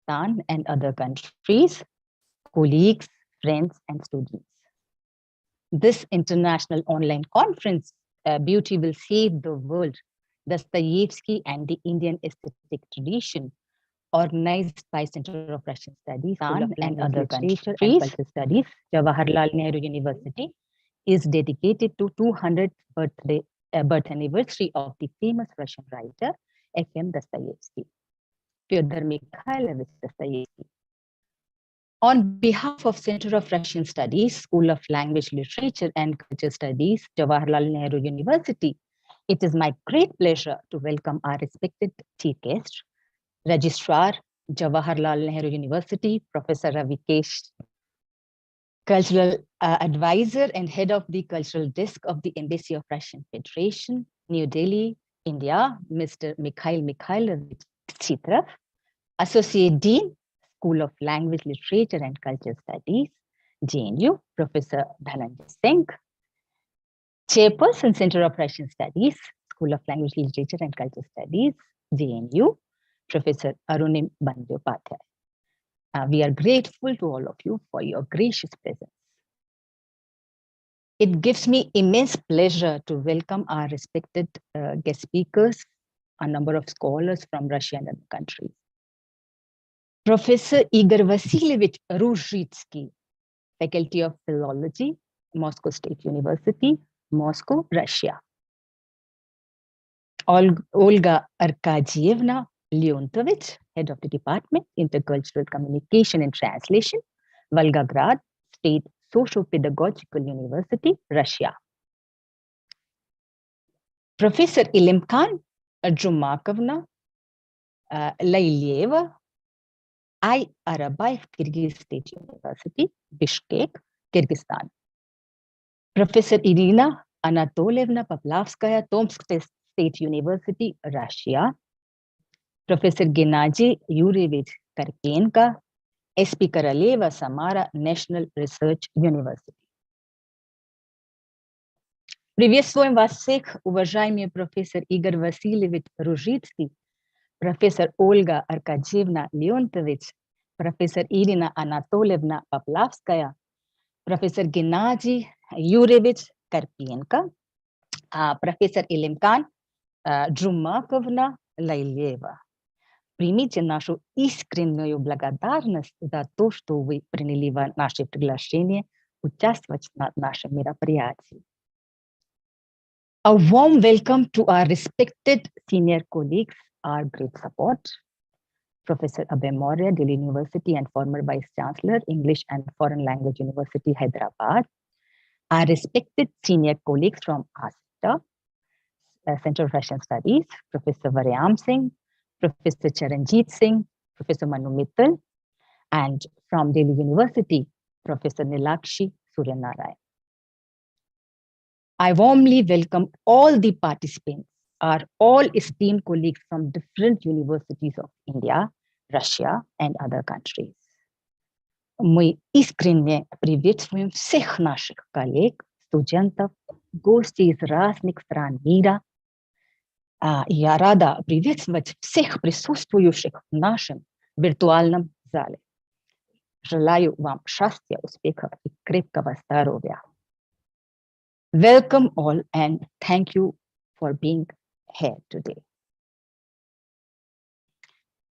Pakistan, and other countries, colleagues, friends, and students. This international online conference, Beauty Will Save the World, Dostoevsky and the Indian Aesthetic Tradition, organized by Center of Russian Studies, School of and other countries, and Cultural Studies, Jawaharlal Nehru University, is dedicated to 200th birth anniversary of the famous Russian writer, F.M. Dostoevsky, Fyodor Mikhailovich Dostoevsky. On behalf of Center of Russian Studies, School of Language, Literature, and Culture Studies, Jawaharlal Nehru University, it is my great pleasure to welcome our respected chief guest, Registrar, Jawaharlal Nehru University, Professor Ravikesh, Cultural Advisor and Head of the Cultural Desk of the Embassy of Russian Federation, New Delhi, India, Mr. Mikhail Mikhailovich Chitrov, Associate Dean, School of Language, Literature and Culture Studies, JNU, Professor Dhananjay Singh, Chairperson, Center of Russian Studies, School of Language, Literature and Culture Studies, JNU, Professor Arunim Bandyopadhyay. We are grateful to all of you for your gracious presence. It gives me immense pleasure to welcome our respected guest speakers, a number of scholars from Russia and other countries. Professor Igor Vasilievich Ruzhitsky, Faculty of Philology, Moscow State University, Moscow, Russia. Olga Arkadyevna Leontovich, Head of the Department, Intercultural Communication and Translation, Volgograd State Socio-Pedagogical University, Russia. Professor Ilimkhan Jumakovna Lailyeva, I. Arabayev Kyrgyz State University, Bishkek, Kyrgyzstan. Professor Irina Anatolievna Poplavskaya, Tomsk State University, Russia. Professor Gennady Yurievich Karpenko, SP Koroleva Samara National Research University. Приветствуем вас всех, уважаемый профессор Игорь Васильевич Ружицкий, профессор Ольга Аркадьевна Леонтович, профессор Ирина Анатольевна Поплавская, профессор Геннадий Юрьевич Карпенко, профессор Илимкан Джумаковна Лайлева. Примите нашу искреннюю благодарность за то, что вы приняли наше приглашение участвовать в нашем мероприятии. A warm welcome to our respected senior colleagues, our great support, Professor Abhay Maurya, Delhi University and former Vice Chancellor, English and Foreign Language University, Hyderabad, our respected senior colleagues from ASTA, Center of Russian Studies, Professor Varyam Singh, Professor Charanjit Singh, Professor Manu Mittal, and from Delhi University, Professor Nilakshi Suryanarayan. I warmly welcome all the participants, our all esteemed colleagues from different universities of India, Russia, and other countries. Мы искренне приветствуем всех наших коллег, студентов, гостей из разных стран мира. Я рада приветствовать всех присутствующих в нашем виртуальном зале. Желаю вам счастья, успехов и крепкого здоровья. Welcome all and thank you for being here today.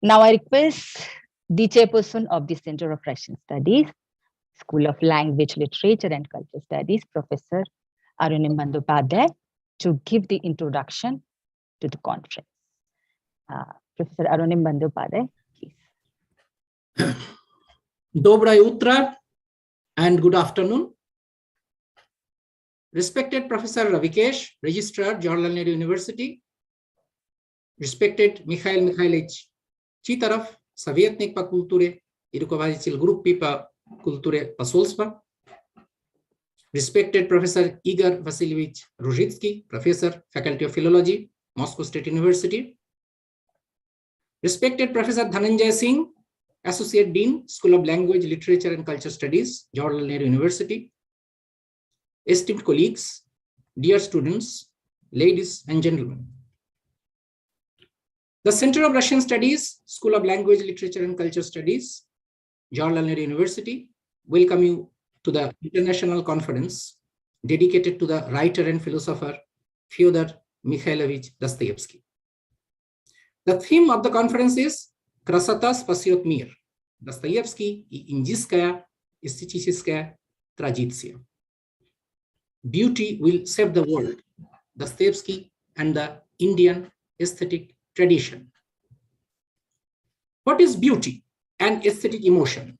Now I request the chairperson of the Center of Russian Studies, School of Language, Literature and Culture Studies, Professor Arunim Bandyopadhyay, to give the introduction to the conference. Professor Arunim Bandyopadhyay, please. Доброе утро and good afternoon. Respected Professor Ravikesh, Registrar, Jawaharlal Nehru University. Respected Mikhail Mikhailovich Chitarov, советник по культуре и руководитель группы по культуре посольства. Respected Professor Igor Vasilievich Ruzhitsky, Professor, Faculty of Philology, Moscow State University. Respected Professor Dhananjay Singh, Associate Dean, School of Language, Literature and Culture Studies, Jawaharlal Nehru University. Esteemed colleagues, dear students, ladies and gentlemen. The Center of Russian Studies, School of Language, Literature and Culture Studies, Jawaharlal Nehru University, welcome you to the international conference dedicated to the writer and philosopher Fyodor Mikhailovich Dostoevsky. The theme of the conference is Krasota spasiot mir. Dostoevsky и индийская эстетическая традиция. Beauty will save the world. Dostoevsky and the Indian aesthetic tradition. What is beauty and aesthetic emotion?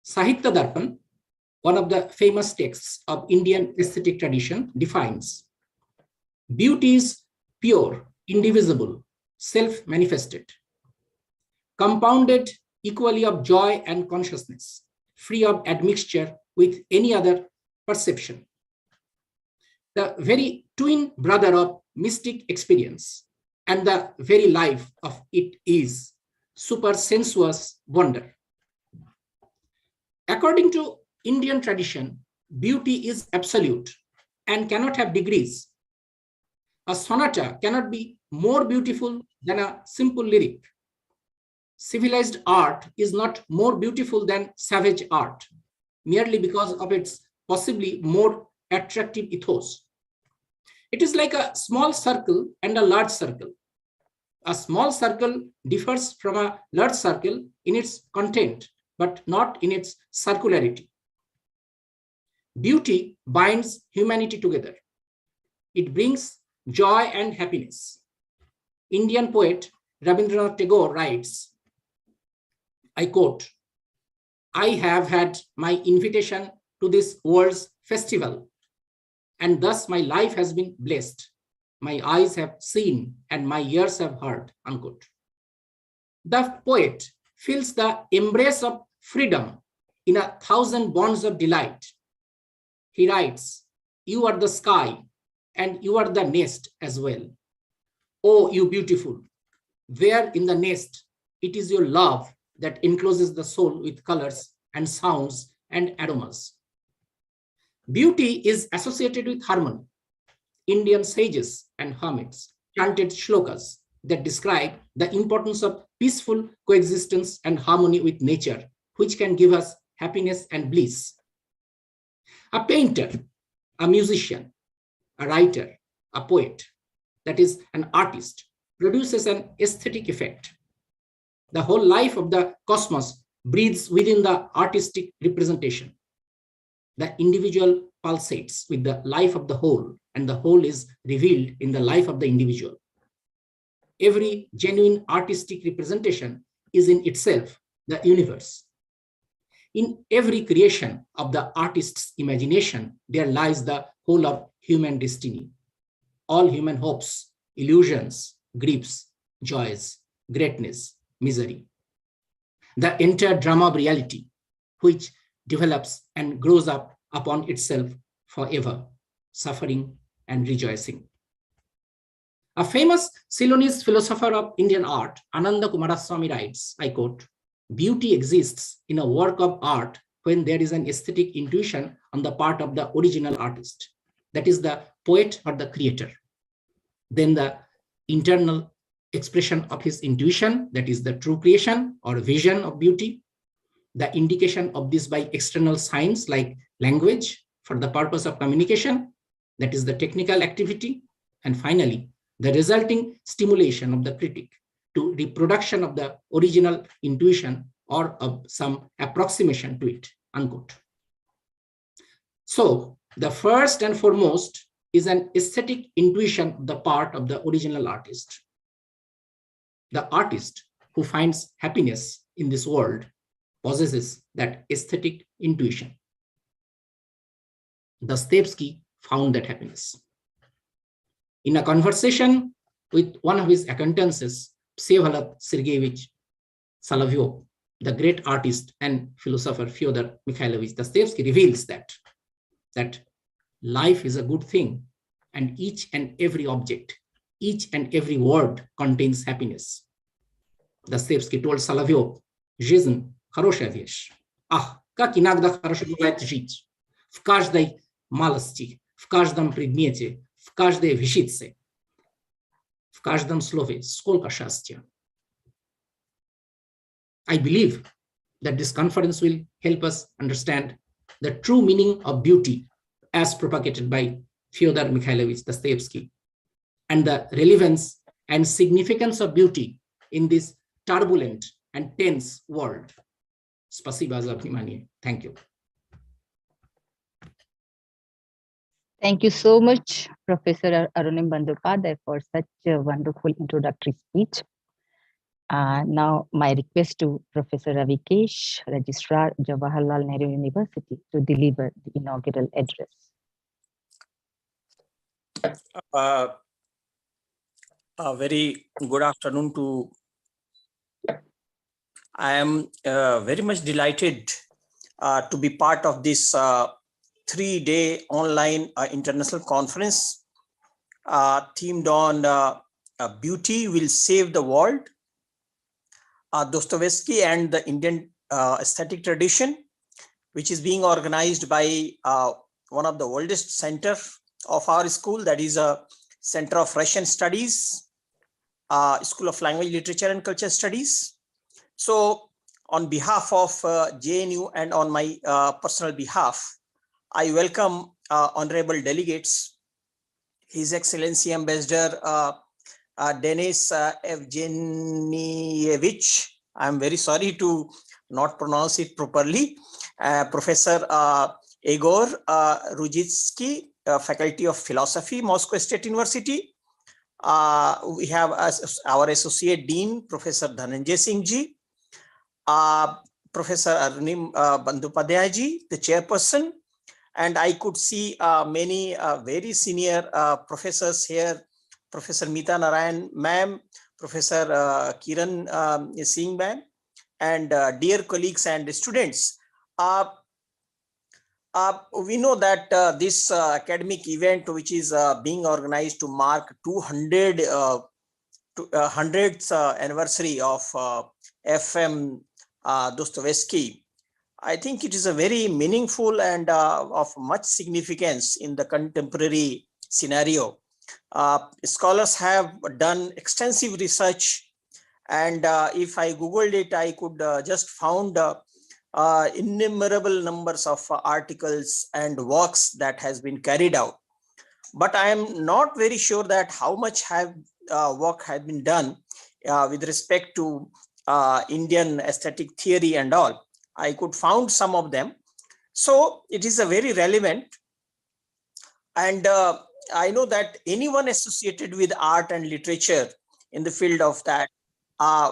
Sahitya Darpan, one of the famous texts of Indian aesthetic tradition, defines beauty is pure, indivisible, self-manifested, compounded equally of joy and consciousness, free of admixture with any other perception. The very twin brother of mystic experience and the very life of it is supersensuous wonder. According to Indian tradition, beauty is absolute and cannot have degrees. A sonata cannot be more beautiful than a simple lyric. Civilized art is not more beautiful than savage art, merely because of its possibly more attractive ethos. It is like a small circle and a large circle. A small circle differs from a large circle in its content, but not in its circularity. Beauty binds humanity together. It brings joy and happiness. Indian poet Rabindranath Tagore writes, I quote, I have had my invitation to this world's festival, and thus my life has been blessed. My eyes have seen and my ears have heard, unquote. The poet feels the embrace of freedom in 1,000 bonds of delight. He writes, you are the sky and you are the nest as well. Oh, you beautiful, there in the nest, it is your love that encloses the soul with colors and sounds and aromas. Beauty is associated with harmony. Indian sages and hermits chanted shlokas that describe the importance of peaceful coexistence and harmony with nature, which can give us happiness and bliss. A painter, a musician, a writer, a poet, that is an artist, produces an aesthetic effect. The whole life of the cosmos breathes within the artistic representation. The individual pulsates with the life of the whole, and the whole is revealed in the life of the individual. Every genuine artistic representation is in itself the universe. In every creation of the artist's imagination, there lies the whole of human destiny. All human hopes, illusions, griefs, joys, greatness, misery. The entire drama of reality, which develops and grows up upon itself forever, suffering and rejoicing. A famous Ceylonese philosopher of Indian art, Ananda Kumaraswamy writes, I quote, beauty exists in a work of art when there is an aesthetic intuition on the part of the original artist, that is the poet or the creator. Then the internal expression of his intuition, that is the true creation or vision of beauty, the indication of this by external signs like language for the purpose of communication, that is the technical activity, and finally, the resulting stimulation of the critic to reproduction of the original intuition or of some approximation to it, unquote. So the first and foremost is an aesthetic intuition on the part of the original artist. The artist who finds happiness in this world possesses that aesthetic intuition. Dostoevsky found that happiness. In a conversation with one of his acquaintances, Vsevolod Sergeyevich Solovyov, the great artist and philosopher Fyodor Mikhailovich Dostoevsky reveals that life is a good thing, and each and every object, each and every word contains happiness. Dostoevsky told Solovyov, «Жизнь – хорошая вещь. Ах, как иногда хорошо бывает жить. В каждой малости, в каждом предмете, в каждой вещице, в каждом слове сколько счастья. I believe that this conference will help us understand the true meaning of beauty as propagated by Fyodor Mikhailovich Dostoevsky and the relevance and significance of beauty in this turbulent and tense world. Spasiba za vнимание. Thank you. Thank you so much, Professor Arunim Bandyopadhyay, for such a wonderful introductory speech. Now, my request to Professor Ravikesh, Registrar, Jawaharlal Nehru University, to deliver the inaugural address. A very good afternoon to. I am very much delighted to be part of this 3-day online international conference themed on Beauty Will Save the World, Dostoevsky and the Indian aesthetic tradition, which is being organized by one of the oldest center of our school, that is a Center of Russian Studies, School of Language, Literature and Culture Studies. So on behalf of JNU and on my personal behalf, I welcome honorable delegates, His Excellency Ambassador Denis Evgenievich. I'm very sorry to not pronounce it properly. Professor Igor Ruzhitsky, Faculty of Philosophy, Moscow State University. We have our Associate Dean, Professor Dhananjay Singh ji, Professor Arunim Bandyopadhyay ji, the chairperson, and I could see many very senior professors here, Professor Meeta Narayan ma'am, Professor Kiran Singh ma'am, and dear colleagues and students. We know that this academic event, which is being organized to mark 100th anniversary of FM Dostoevsky, I think it is a very meaningful and of much significance in the contemporary scenario. Scholars have done extensive research, and if I Googled it, I could just found innumerable numbers of articles and works that has been carried out. But I am not very sure that how much work has been done with respect to Indian aesthetic theory and all. I could found some of them. So it is a very relevant, and I know that anyone associated with art and literature in the field of that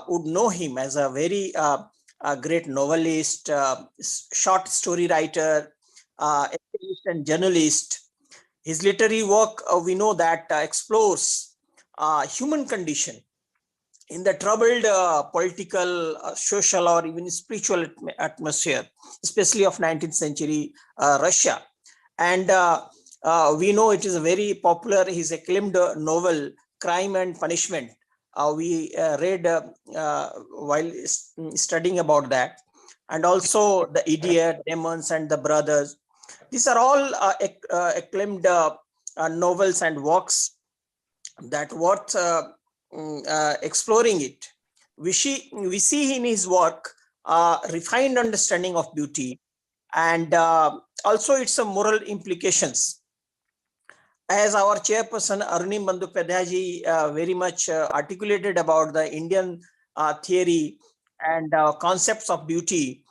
would know him as a very great novelist, short story writer, essayist and journalist. His literary work, we know that explores human condition in the troubled political, social, or even spiritual atmosphere, especially of 19th century Russia. And we know it is a very popular, his acclaimed novel, Crime and Punishment. We read while studying about that. And also the Idiot, Demons and the Brothers. These are all acclaimed novels and works that worth exploring it. We see in his work refined understanding of beauty, and also its moral implications. As our chairperson Arunim Bandyopadhyay ji very much articulated about the Indian theory and concepts of beauty,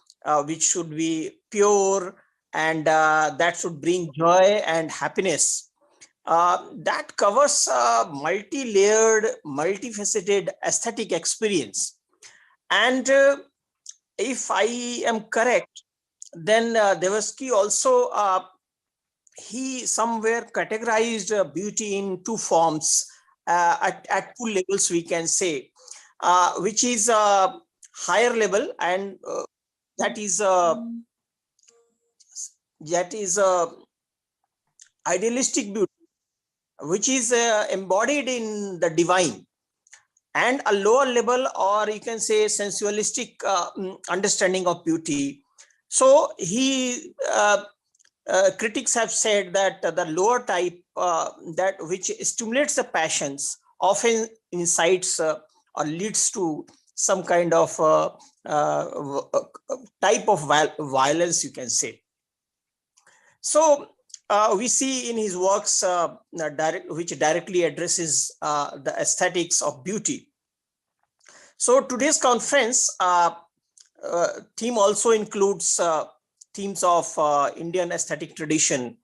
which should be pure and that should bring joy and happiness. That covers a multi-layered, multifaceted aesthetic experience. And if I am correct, then Dostoevsky also, he somewhere categorized beauty in two forms at two levels, we can say, which is a higher level, and that is idealistic beauty, which is embodied in the divine, and a lower level, or you can say sensualistic understanding of beauty. So he critics have said that the lower type, that which stimulates the passions, often incites or leads to some kind of type of violence, you can say. So we see in his works which directly addresses the aesthetics of beauty. So today's conference theme also includes themes of Indian aesthetic tradition,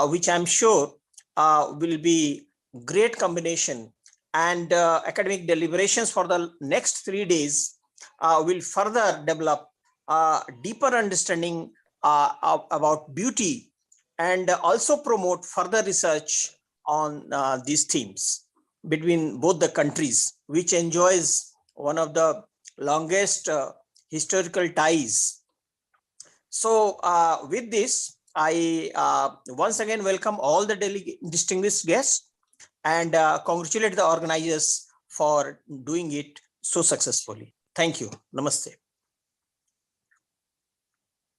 which I'm sure will be great combination, and academic deliberations for the next 3 days will further develop deeper understanding about beauty, and also promote further research on these themes between both the countries, which enjoys one of the longest historical ties. So with this, I once again welcome all the distinguished guests and congratulate the organizers for doing it so successfully. Thank you. Namaste.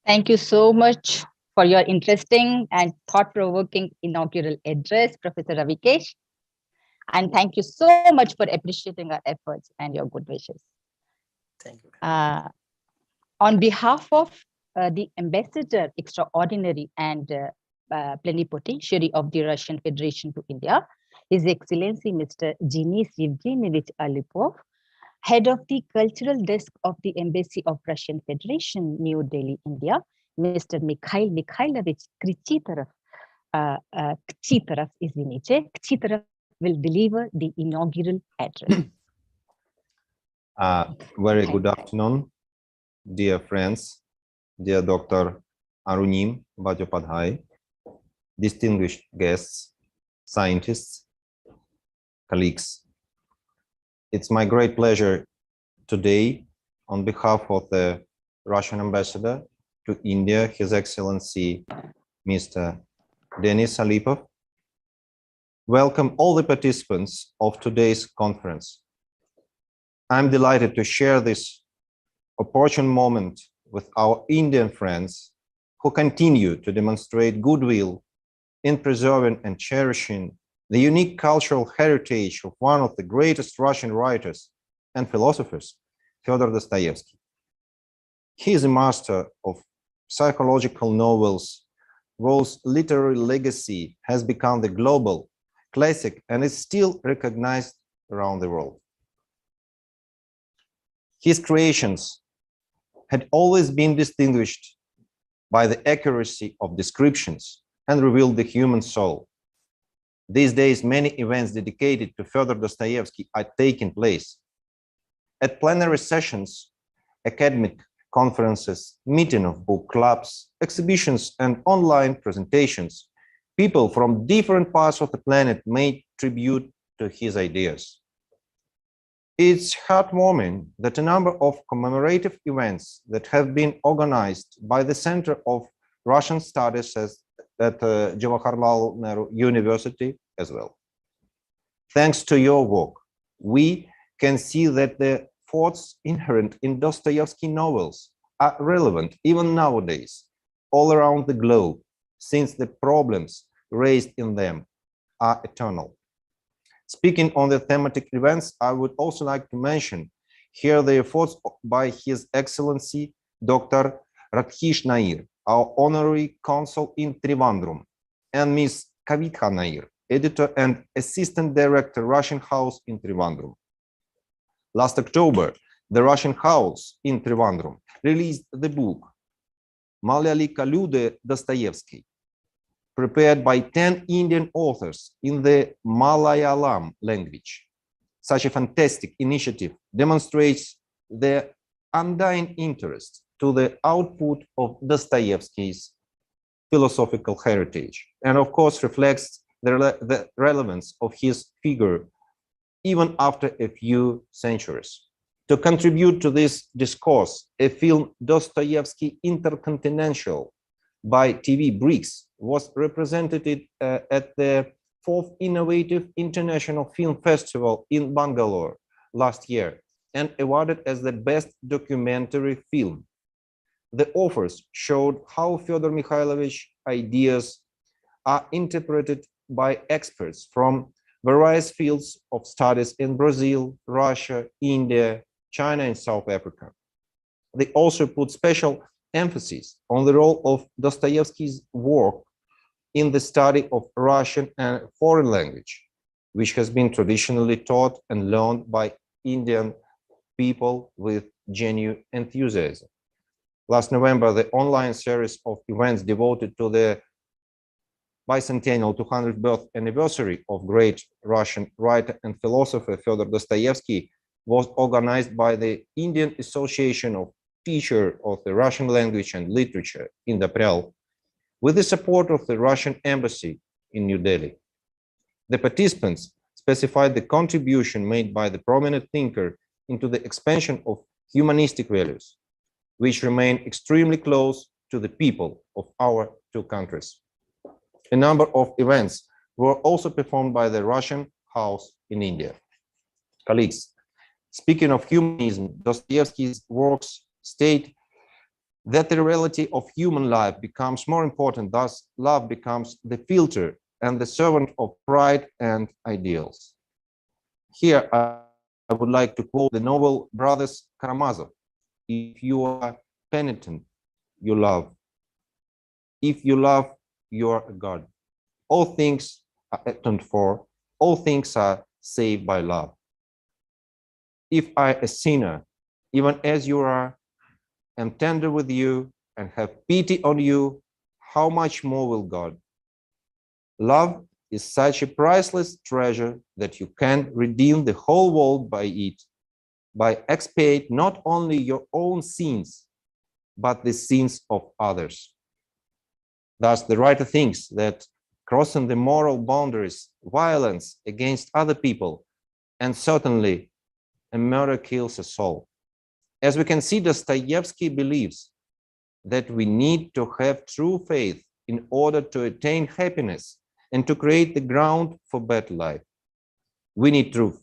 Thank you so much for your interesting and thought-provoking inaugural address, Professor Ravikesh. And thank you so much for appreciating our efforts and your good wishes. Thank you. On behalf of the Ambassador Extraordinary and Plenipotentiary of the Russian Federation to India, His Excellency Mr. Denis Yevgenyevich Alipov, Head of the Cultural Desk of the Embassy of Russian Federation, New Delhi, India, Mr. Mikhail Mikhailovich Krichitarov, Kchitarov will deliver the inaugural address. Very good afternoon, dear friends, dear Dr. Arunim Bhattacharya, distinguished guests, scientists, colleagues. It's my great pleasure today, on behalf of the Russian Ambassador to India, His Excellency Mr. Denis Alipov, welcome all the participants of today's conference. I'm delighted to share this opportune moment with our Indian friends who continue to demonstrate goodwill in preserving and cherishing the unique cultural heritage of one of the greatest Russian writers and philosophers, Fyodor Dostoevsky. He is a master of psychological novels, whose literary legacy has become the global classic and is still recognized around the world. His creations had always been distinguished by the accuracy of descriptions and revealed the human soul. These days, many events dedicated to Fyodor Dostoevsky are taking place. At plenary sessions, academic conferences, meeting of book clubs, exhibitions, and online presentations, people from different parts of the planet made tribute to his ideas. It's heartwarming that a number of commemorative events that have been organized by the Center of Russian Studies at Jawaharlal Nehru University as well. Thanks to your work, we can see that the thoughts inherent in Dostoevsky novels are relevant even nowadays, all around the globe, since the problems raised in them are eternal. Speaking on the thematic events, I would also like to mention here the efforts by His Excellency Dr. Radhish Nair, our honorary consul in Trivandrum, and Ms. Kavitha Nair, editor and assistant director, Russian House in Trivandrum. Last October, the Russian House in Trivandrum released the book Malyalika Lude Dostoevsky, prepared by 10 Indian authors in the Malayalam language. Such a fantastic initiative demonstrates their undying interest to the output of Dostoevsky's philosophical heritage, and of course reflects the relevance of his figure even after a few centuries. To contribute to this discourse, a film Dostoevsky Intercontinental by TV Bricks was represented at the 4th Innovative International Film Festival in Bangalore last year and awarded as the best documentary film. The authors showed how Fyodor Mikhailovich ideas are interpreted by experts from various fields of studies in Brazil, Russia, India, China, and South Africa. They also put special emphasis on the role of Dostoevsky's work in the study of Russian and foreign language, which has been traditionally taught and learned by Indian people with genuine enthusiasm. Last November, the online series of events devoted to the bicentennial 200th birth anniversary of great Russian writer and philosopher Fyodor Dostoevsky was organized by the Indian Association of Teachers of the Russian Language and Literature, Inaugural, with the support of the Russian Embassy in New Delhi. The participants specified the contribution made by the prominent thinker into the expansion of humanistic values, which remain extremely close to the people of our two countries. A number of events were also performed by the Russian House in India. Colleagues, speaking of humanism, Dostoevsky's works state that the reality of human life becomes more important, thus love becomes the filter and the servant of pride and ideals. Here I would like to quote the novel Brothers Karamazov. If you are penitent, you love. If you love, you are a god. All things are atoned for, all things are saved by love. If I, a sinner, even as you are, am tender with you and have pity on you, how much more will God? Love is such a priceless treasure that you can redeem the whole world by it, by expiate not only your own sins, but the sins of others. Thus, the writer thinks that crossing the moral boundaries, violence against other people, and certainly a murder kills a soul. As we can see, Dostoevsky believes that we need to have true faith in order to attain happiness and to create the ground for better life. We need truth,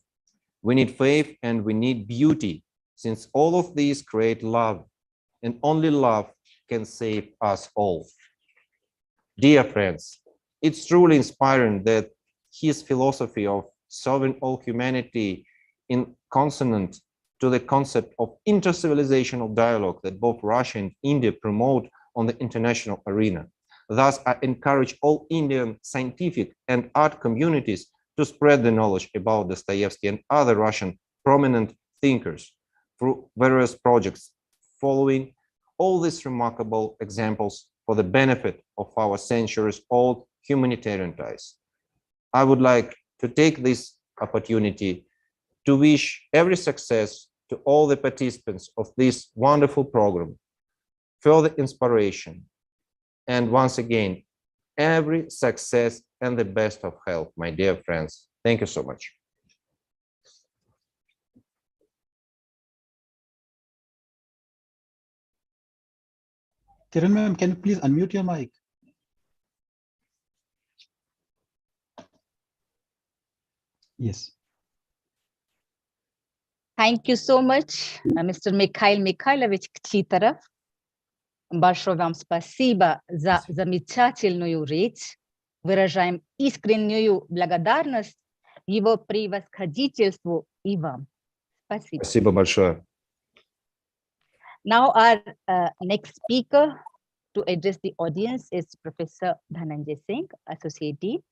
we need faith, and we need beauty, since all of these create love, and only love can save us all. Dear friends, it's truly inspiring that his philosophy of serving all humanity in consonant to the concept of intercivilizational dialogue that both Russia and India promote on the international arena. Thus, I encourage all Indian scientific and art communities to spread the knowledge about Dostoevsky and other Russian prominent thinkers through various projects, following all these remarkable examples for the benefit of our centuries-old humanitarian ties. I would like to take this opportunity to wish every success to all the participants of this wonderful program, further inspiration, and once again, every success and the best of health, my dear friends. Thank you so much. Kiran ma'am, can you please unmute your mic? Yes. Thank you so much, Mr. Mikhail Mikhailovich Chitarov. Большое вам спасибо за замечательную речь. Выражаем искреннюю благодарность его превосходительству и вам. Спасибо. Спасибо большое. Now our next speaker to address the audience is Professor Dhananjay Singh, Associate Dean,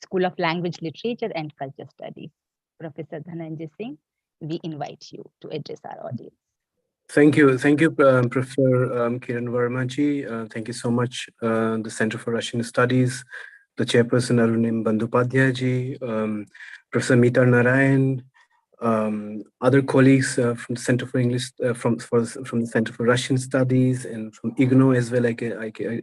School of Language, Literature and Culture Studies. Professor Dhananjay Singh, we invite you to address our audience. Thank you, Professor Kiran Verma-ji. Thank you so much, the Center for Russian Studies, the Chairperson Arunim Bandyopadhyay-ji, Professor Meeta Narayan, other colleagues from the Center for English, from the Center for Russian Studies, and from IGNO as well. I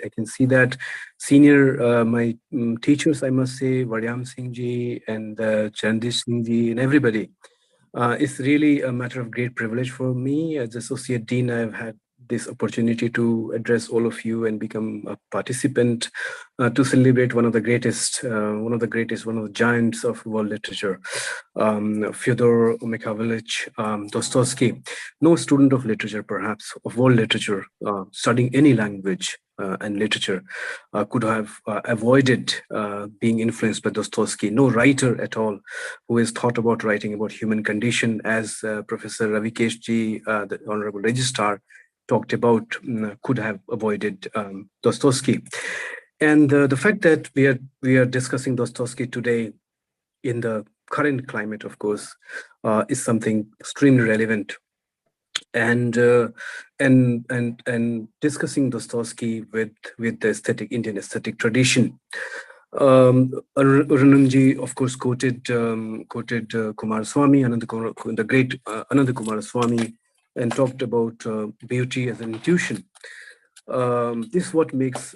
can see that senior my teachers, I must say, Varyam Singh ji and Chandish Singh ji and everybody. It's really a matter of great privilege for me as Associate Dean. I've had this opportunity to address all of you and become a participant to celebrate one of the giants of world literature, Fyodor Mikhailovich Dostoevsky. No student of literature, perhaps of world literature, studying any language and literature, could have avoided being influenced by Dostoevsky. No writer at all who has thought about writing about human condition, as Professor Ravikesh ji, the Honorable Registrar, talked about, could have avoided Dostoevsky. And the fact that we are discussing Dostoevsky today in the current climate, of course, is something extremely relevant. And discussing Dostoevsky with the Indian aesthetic tradition. Arunanji, of course, quoted Kumaraswamy, the great Ananda Kumaraswamy, and talked about beauty as an intuition. This is what makes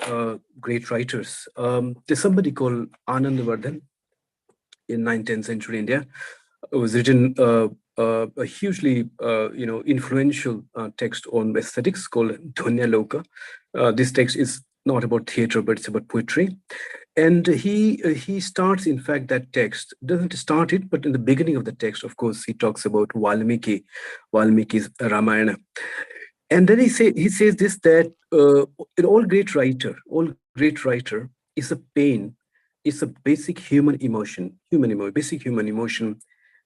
great writers. There's somebody called Anandavardhan in 9th-10th century India. It was written a hugely influential text on aesthetics called Dhanya Loka. This text is not about theater, but it's about poetry. And he starts, in fact, that text, doesn't start it, but in the beginning of the text, of course, he talks about Valmiki's Ramayana. And then he says this, that all great writer is a pain, is a basic human emotion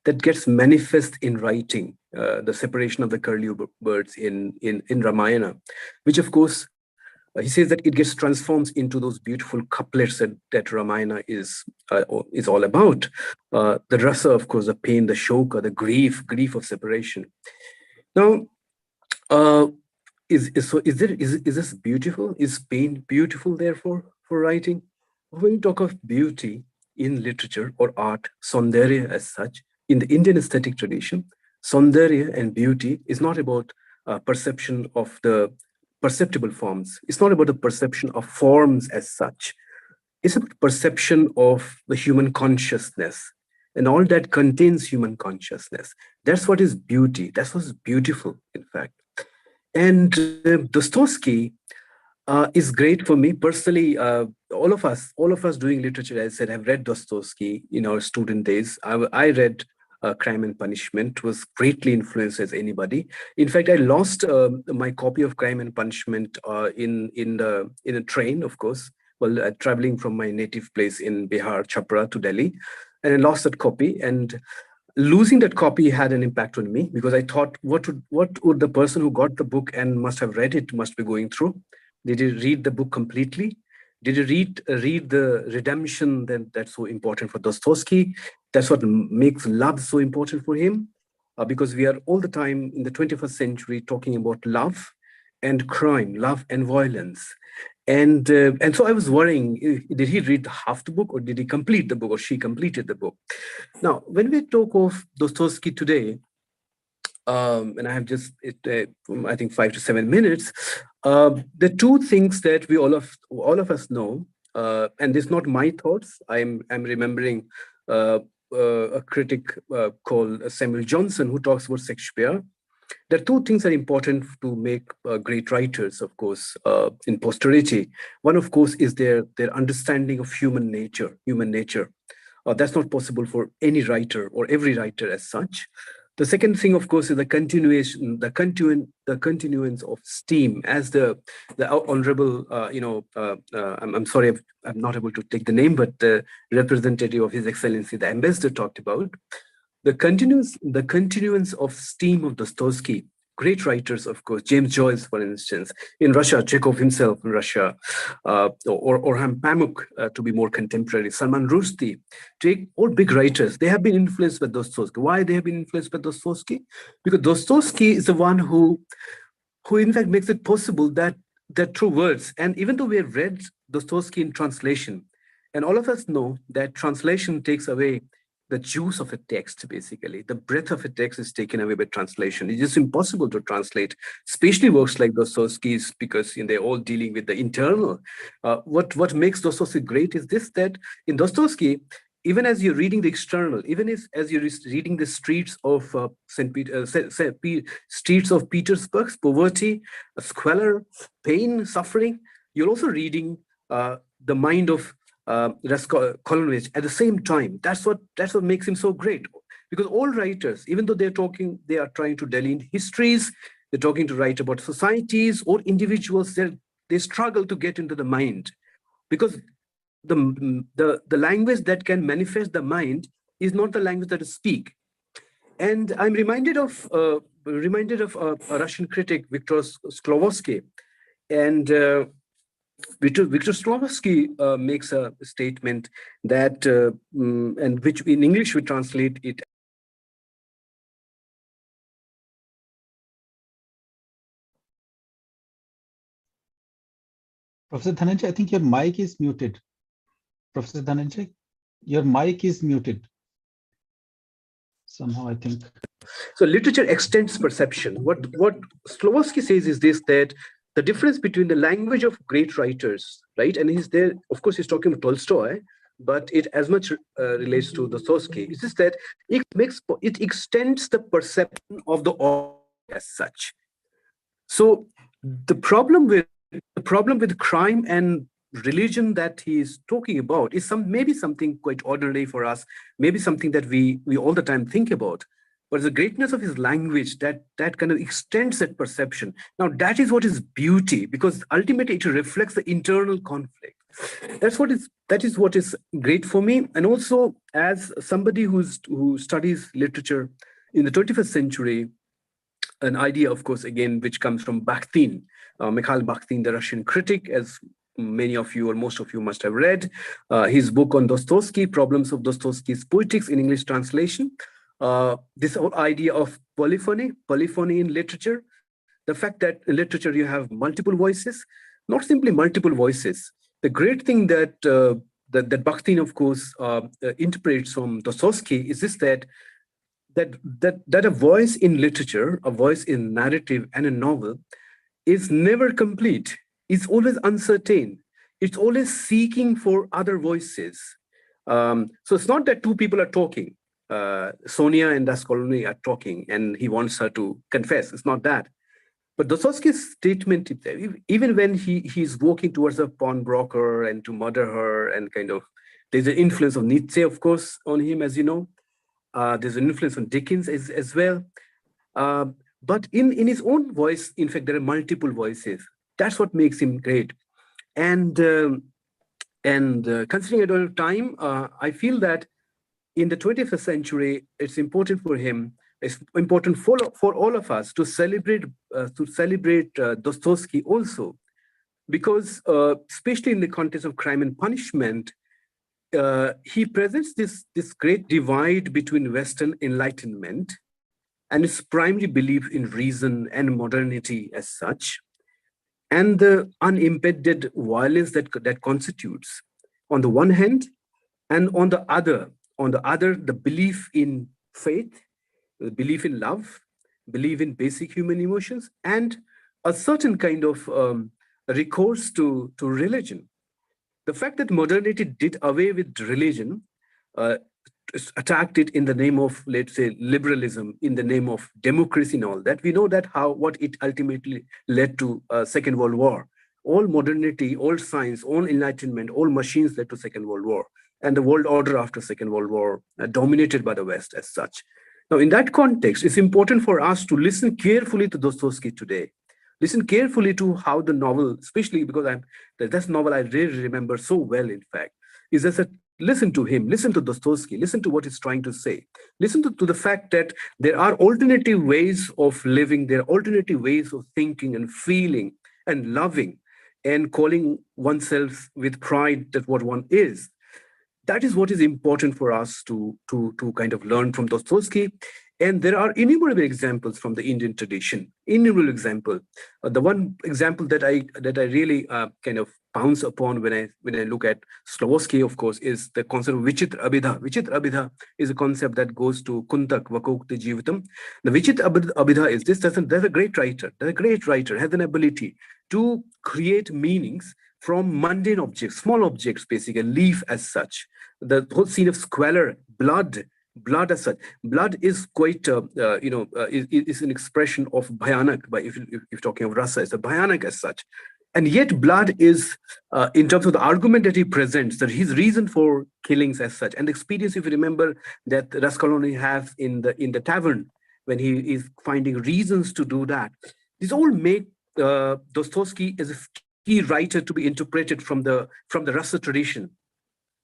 that gets manifest in writing, the separation of the curly birds in Ramayana, which of course, he says that it gets transformed into those beautiful couplets that Ramayana is all about. The rasa, of course, the pain, the shoka, the grief of separation. Now, is this beautiful? Is pain beautiful, therefore, for writing? When we talk of beauty in literature or art, Saundarya as such, in the Indian aesthetic tradition, Saundarya and beauty is not about perception of the perceptible forms. It's not about the perception of forms as such. It's about perception of the human consciousness and all that contains human consciousness. That's what is beauty. That's what's beautiful, in fact. And Dostoevsky is great for me personally. All of us doing literature, as I said, have read Dostoevsky in our student days. I read Crime and Punishment, was greatly influenced as anybody. In fact, I lost my copy of Crime and Punishment in a train, of course, while traveling from my native place in Bihar, Chhapra, to Delhi, and I lost that copy. And losing that copy had an impact on me, because I thought, what would the person who got the book and must have read it must be going through? Did he read the book completely? Did you read the redemption that's so important for Dostoevsky? That's what makes love so important for him, because we are all the time in the 21st century talking about love and crime, love and violence. And so I was worrying, did he read half the book, or did he complete the book, or she completed the book? Now, when we talk of Dostoevsky today, and I have just, I think, 5 to 7 minutes. The two things that we all of us know, and this is not my thoughts. I'm remembering a critic called Samuel Johnson, who talks about Shakespeare. There are two things that are important to make great writers, of course, in posterity. One, of course, is their understanding of human nature. That's not possible for any writer or every writer as such. The second thing, of course, is the continuance of STEAM, as the honorable, I'm sorry, I'm not able to take the name, but the representative of His Excellency, the ambassador, talked about the continuance of STEAM of Dostoevsky. Great writers, of course, James Joyce, for instance, in Russia, Chekhov himself in Russia, or Orhan Pamuk, to be more contemporary, Salman Rushdie, take all big writers. They have been influenced by Dostoevsky. Why they have been influenced by Dostoevsky? Because Dostoevsky is the one who in fact makes it possible that through words, and even though we have read Dostoevsky in translation, and all of us know that translation takes away the juice of a text, basically. The breath of a text is taken away by translation. It's just impossible to translate, especially works like Dostoevsky's, because they're all dealing with the internal. What makes Dostoevsky great is this, that in Dostoevsky, even as you're reading the external, even as you're reading the streets of streets of Petersburg, poverty, squalor, pain, suffering, you're also reading the mind of Raskolnikov at the same time. That's what makes him so great. Because all writers, even though they are trying to delineate histories, they're talking to write about societies or individuals, they struggle to get into the mind, because the language that can manifest the mind is not the language that is speak. And I'm reminded of a Russian critic, Viktor Shklovsky, and Viktor Shklovsky makes a statement that, and which in English we translate it. Professor Dhananjay, I think your mic is muted. Professor Dhananjay, your mic is muted. Somehow, I think. So literature extends perception. What Shklovsky says is this, that the difference between the language of great writers, right? And he's there, of course, he's talking about Tolstoy, but it as much relates to Dostoevsky. It's just that it extends the perception of the author as such. So the problem with crime and religion that he's talking about is maybe something quite ordinary for us, maybe something that we all the time think about. But the greatness of his language that kind of extends that perception. Now that is what is beauty, because ultimately it reflects the internal conflict. That is what is great for me. And also, as somebody who studies literature in the 21st century, an idea, of course, again, which comes from Bakhtin, Mikhail Bakhtin, the Russian critic, as many of you or most of you must have read his book on Dostoevsky, Problems of Dostoevsky's Poetics in English translation. This whole idea of polyphony in literature, the fact that in literature you have multiple voices, not simply multiple voices. The great thing that Bakhtin, of course, interprets from Dostoevsky is this, that a voice in literature, a voice in narrative and a novel is never complete. It's always uncertain. It's always seeking for other voices. So it's not that two people are talking. Sonia and Raskolnikov are talking and he wants her to confess. It's not that. But Dostoevsky's statement, even when he's walking towards a pawnbroker and to murder her, and kind of, there's an influence of Nietzsche, of course, on him, as you know. There's an influence on Dickens as well. But in his own voice, in fact, there are multiple voices. That's what makes him great. And considering I don't have time, I feel that in the 21st century, it's important for him, it's important for all of us to celebrate Dostoevsky also, because especially in the context of crime and punishment, he presents this great divide between Western Enlightenment and its primary belief in reason and modernity as such, and the unimpeded violence that constitutes, on the one hand, and on the other, the belief in faith, the belief in love, belief in basic human emotions, and a certain kind of recourse to religion. The fact that modernity did away with religion, attacked it in the name of, let's say, liberalism, in the name of democracy and all that, we know that what it ultimately led to Second World War. All modernity, all science, all enlightenment, all machines led to Second World War, and the world order after Second World War dominated by the West as such. Now, in that context, it's important for us to listen carefully to Dostoevsky today. Listen carefully to how the novel, especially because that's novel I really remember so well, in fact, is that listen to him, listen to Dostoevsky, listen to what he's trying to say. Listen to the fact that there are alternative ways of living, there are alternative ways of thinking and feeling and loving and calling oneself with pride that what one is. That is what is important for us to kind of learn from Dostoevsky. And there are innumerable examples from the Indian tradition, innumerable example. The one example that I really kind of pounce upon when I look at Dostoevsky, of course, is the concept of Vichitra Abhidha. Vichitra Abhidha is a concept that goes to Kuntak Vakokti Jivitam. The Vichitra Abhidha is this: there's a great writer. There's a great writer has an ability to create meanings from mundane objects, small objects, basically, leaf as such. The whole scene of squalor, blood as such. Blood is quite, is an expression of bhayanak. If you're talking of rasa, it's a bhayanak as such. And yet blood is, in terms of the argument that he presents, that his reason for killings as such. And the experience, if you remember, that Raskolnikov has in the tavern, when he is finding reasons to do that. These all make Dostoevsky as a key writer to be interpreted from the Rasa tradition.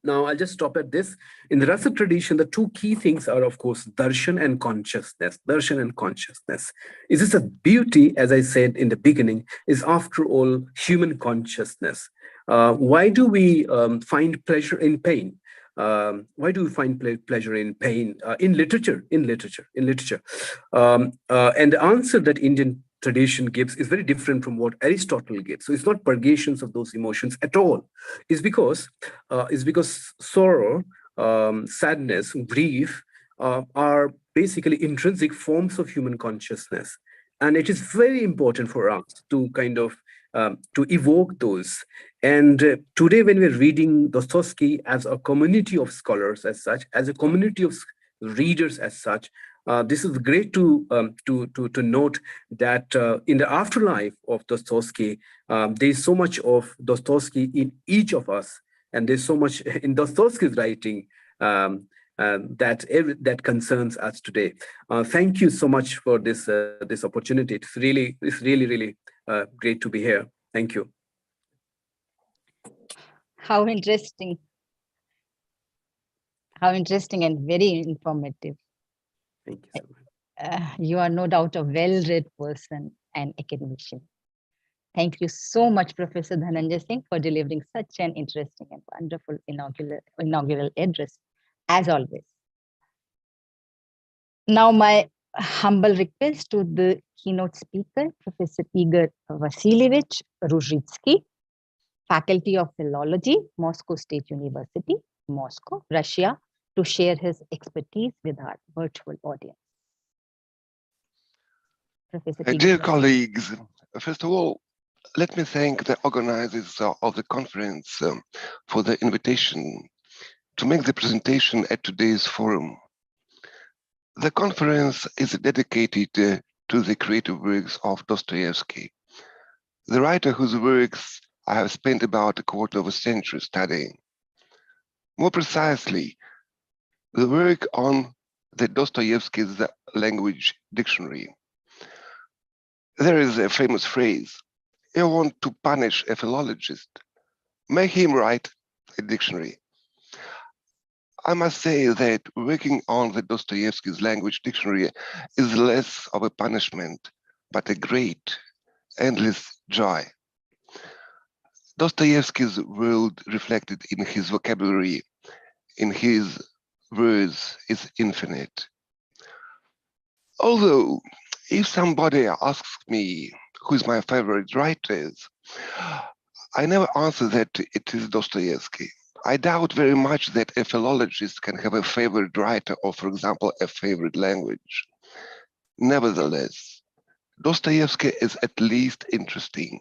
Now, I'll just stop at this. In the Rasa tradition, the two key things are, of course, darshan and consciousness. Darshan and consciousness. Is this a beauty, as I said in the beginning, is after all human consciousness. Why do we find pleasure in pain? Why do we find pleasure in pain in literature? And the answer that Indian tradition gives is very different from what Aristotle gives. So it's not purgations of those emotions at all. It's because sorrow, sadness, grief are basically intrinsic forms of human consciousness. And it is very important for us to kind of to evoke those. And today, when we're reading Dostoevsky as a community of scholars as such, as a community of readers as such, this is great to note that in the afterlife of Dostoevsky, there's so much of Dostoevsky in each of us, and there's so much in Dostoevsky's writing that concerns us today. Thank you so much for this opportunity. It's really great to be here. Thank you. How interesting! How interesting and very informative. Thank you so much. You are no doubt a well-read person and academician. Thank you so much, Professor Dhananjay Singh, for delivering such an interesting and wonderful inaugural address, as always. Now, my humble request to the keynote speaker, Professor Igor Vasilievich Ruzhitsky, Faculty of Philology, Moscow State University, Moscow, Russia, to share his expertise with our virtual audience. Professor Dear colleagues, first of all, let me thank the organizers of the conference for the invitation to make the presentation at today's forum. The conference is dedicated to the creative works of Dostoevsky, the writer whose works I have spent about a quarter of a century studying. More precisely, the work on the Dostoevsky's language dictionary. There is a famous phrase: you want to punish a philologist, make him write a dictionary. I must say that working on the Dostoevsky's language dictionary is less of a punishment, but a great, endless joy. Dostoevsky's world reflected in his vocabulary, in his words, is infinite. Although, if somebody asks me who is my favorite writer, I never answer that it is Dostoevsky. I doubt very much that a philologist can have a favorite writer or, for example, a favorite language. Nevertheless, Dostoevsky is at least interesting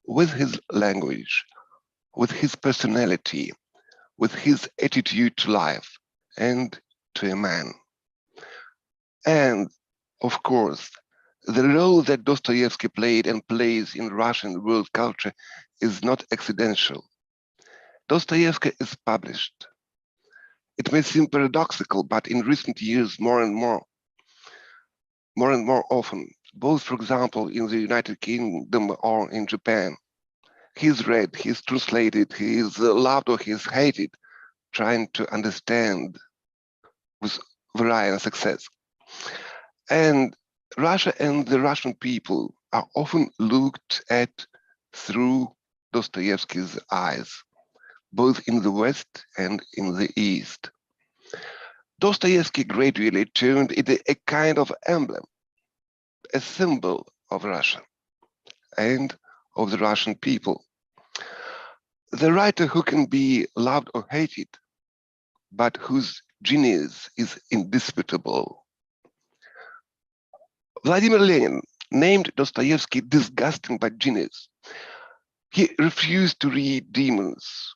with his language, with his personality, with his attitude to life and to a man. And, of course, the role that Dostoevsky played and plays in Russian world culture is not accidental. Dostoevsky is published. It may seem paradoxical, but in recent years, more and more often, both, for example, in the United Kingdom or in Japan, he's read, he's translated, he is loved or he is hated, trying to understand with varying success. And Russia and the Russian people are often looked at through Dostoevsky's eyes, both in the West and in the East. Dostoevsky gradually turned into a kind of emblem, a symbol of Russia and of the Russian people. The writer who can be loved or hated, but whose genius is indisputable. Vladimir Lenin named Dostoevsky disgusting but genius. He refused to read demons.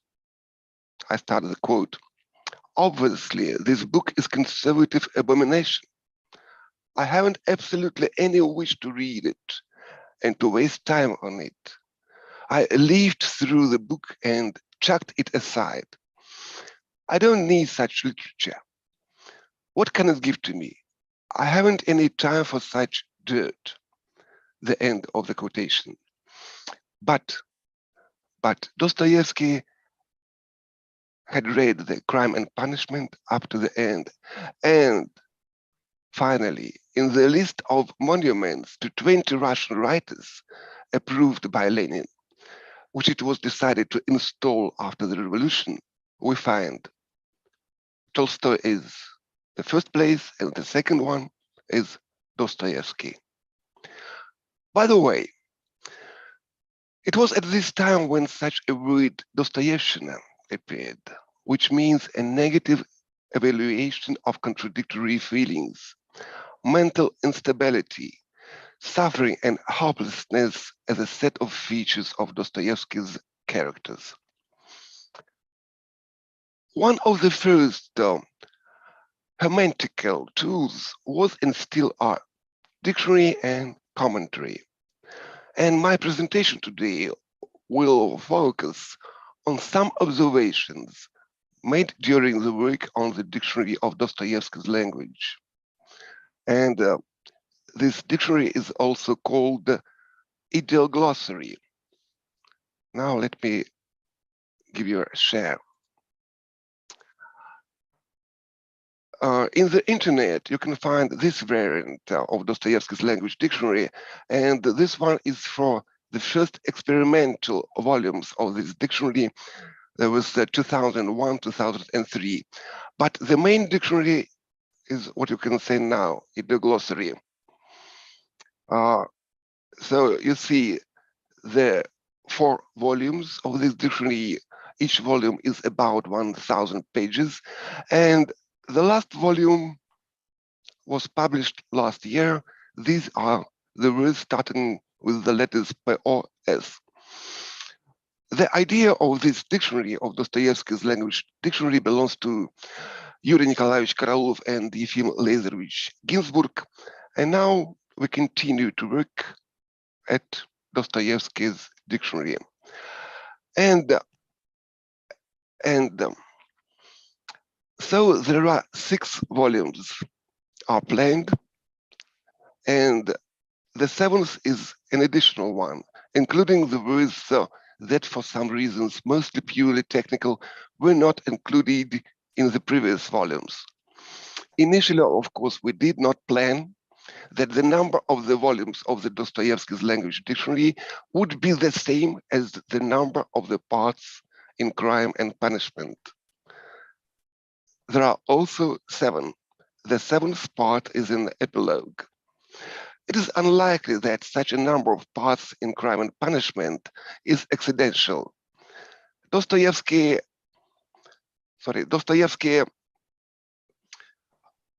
I started the quote. Obviously, this book is conservative abomination. I haven't absolutely any wish to read it and to waste time on it. I leafed through the book and chucked it aside. I don't need such literature. What can it give to me? I haven't any time for such dirt. The end of the quotation. But Dostoevsky had read the Crime and Punishment up to the end. And finally, in the list of monuments to 20 Russian writers approved by Lenin, which it was decided to install after the revolution, we find Tolstoy is the first place, and the second one is Dostoevsky. By the way, it was at this time when such a word Dostoevshchina appeared, which means a negative evaluation of contradictory feelings, mental instability, suffering, and hopelessness as a set of features of Dostoevsky's characters. One of the first hermeneutical tools was and still are dictionary and commentary. And my presentation today will focus on some observations made during the work on the dictionary of Dostoevsky's language. And this dictionary is also called the ideoglossary. Now let me give you a share. In the internet, you can find this variant of Dostoevsky's language dictionary, and this one is for the first experimental volumes of this dictionary. There was 2001, 2003. But the main dictionary is what you can say now, ideoglossary. So you see the 4 volumes of this dictionary. Each volume is about 1,000 pages, and the last volume was published last year. These are the words starting with the letters P-O-S. The idea of this dictionary, of Dostoevsky's language dictionary, belongs to Yuri Nikolaevich Korolov and Yefim Lazarovich Ginsburg. And now we continue to work at Dostoevsky's dictionary. So there are 6 volumes are planned, and the 7th is an additional one, including the words that for some reasons, mostly purely technical, were not included in the previous volumes. Initially, of course, we did not plan that the number of the volumes of the Dostoevsky's language dictionary would be the same as the number of the parts in Crime and Punishment. There are also 7. The 7th part is an epilogue. It is unlikely that such a number of parts in Crime and Punishment is accidental. Dostoevsky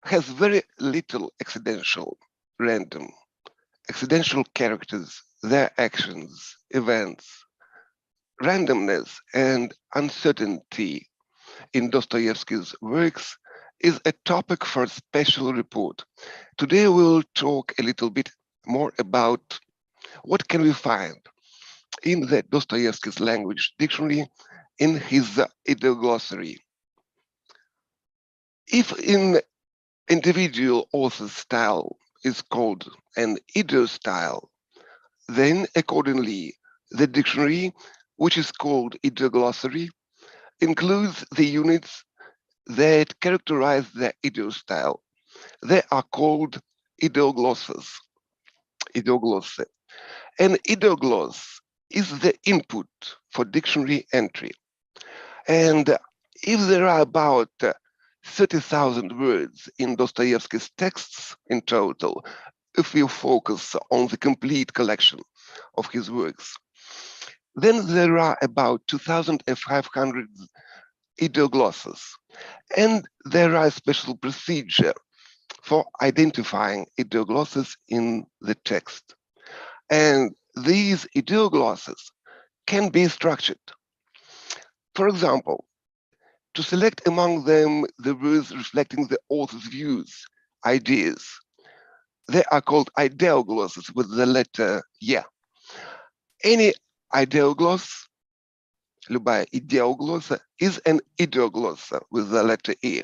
has very little accidental, random, accidental characters, their actions, events. Randomness and uncertainty in Dostoevsky's works is a topic for a special report. Today we'll talk a little bit more about what can we find in the Dostoevsky's language dictionary in his ideoglossary. If in individual author's style is called an ideo style, then accordingly the dictionary, which is called ideoglossary, includes the units that characterize the ideo style. They are called ideoglosses. Ideoglosse. An ideogloss is the input for dictionary entry. And if there are about 30,000 words in Dostoevsky's texts in total, if we focus on the complete collection of his works. Then there are about 2,500 ideoglosses, and there are a special procedure for identifying ideoglosses in the text. And these ideoglosses can be structured. For example, to select among them the words reflecting the author's views, ideas. They are called ideoglosses with the letter «е». Any ideogloss, любая идеоглосса, is an ideoglossa with the letter «и»,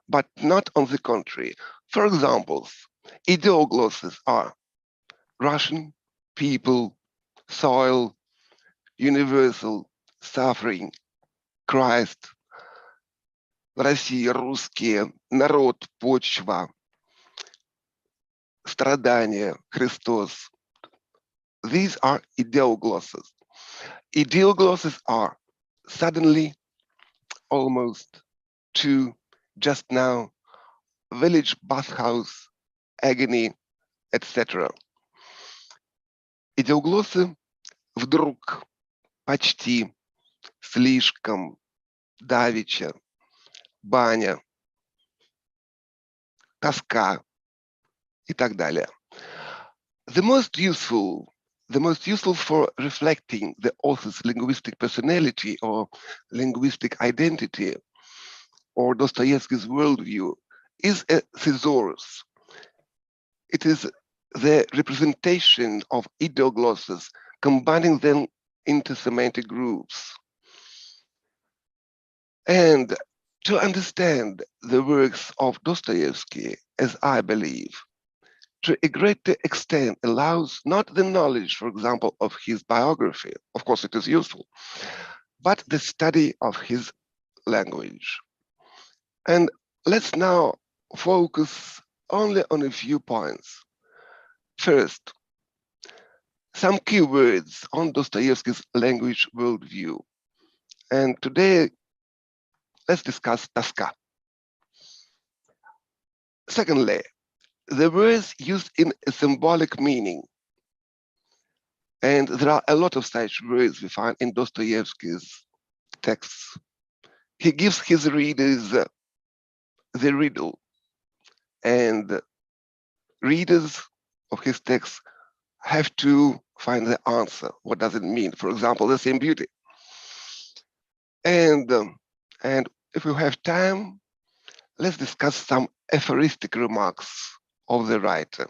but not on the contrary. For examples, ideoglosses are Russian, people, soil, universal, suffering, Christ, Россия, русские, народ, почва, страдания, Христос. These are ideoglosses. Ideoglosses are suddenly, almost, to, just now, village bathhouse, agony, etc. Идеоглоссы вдруг, почти, слишком, давеча, баня, тоска и так далее. The most useful for reflecting the author's linguistic personality or linguistic identity or Dostoevsky's worldview is a thesaurus. It is the representation of ideoglosses, combining them into semantic groups. And to understand the works of Dostoevsky, as I believe, to a greater extent allows not the knowledge, for example, of his biography, of course it is useful, but the study of his language. And let's now focus only on a few points. First, some key words on Dostoevsky's language worldview. And today, let's discuss тоска. Secondly, the words used in a symbolic meaning. And there are a lot of such words we find in Dostoevsky's texts. He gives his readers the riddle, and readers of his texts have to find the answer. What does it mean? For example, the same beauty. And if we have time, let's discuss some aphoristic remarks of the writer.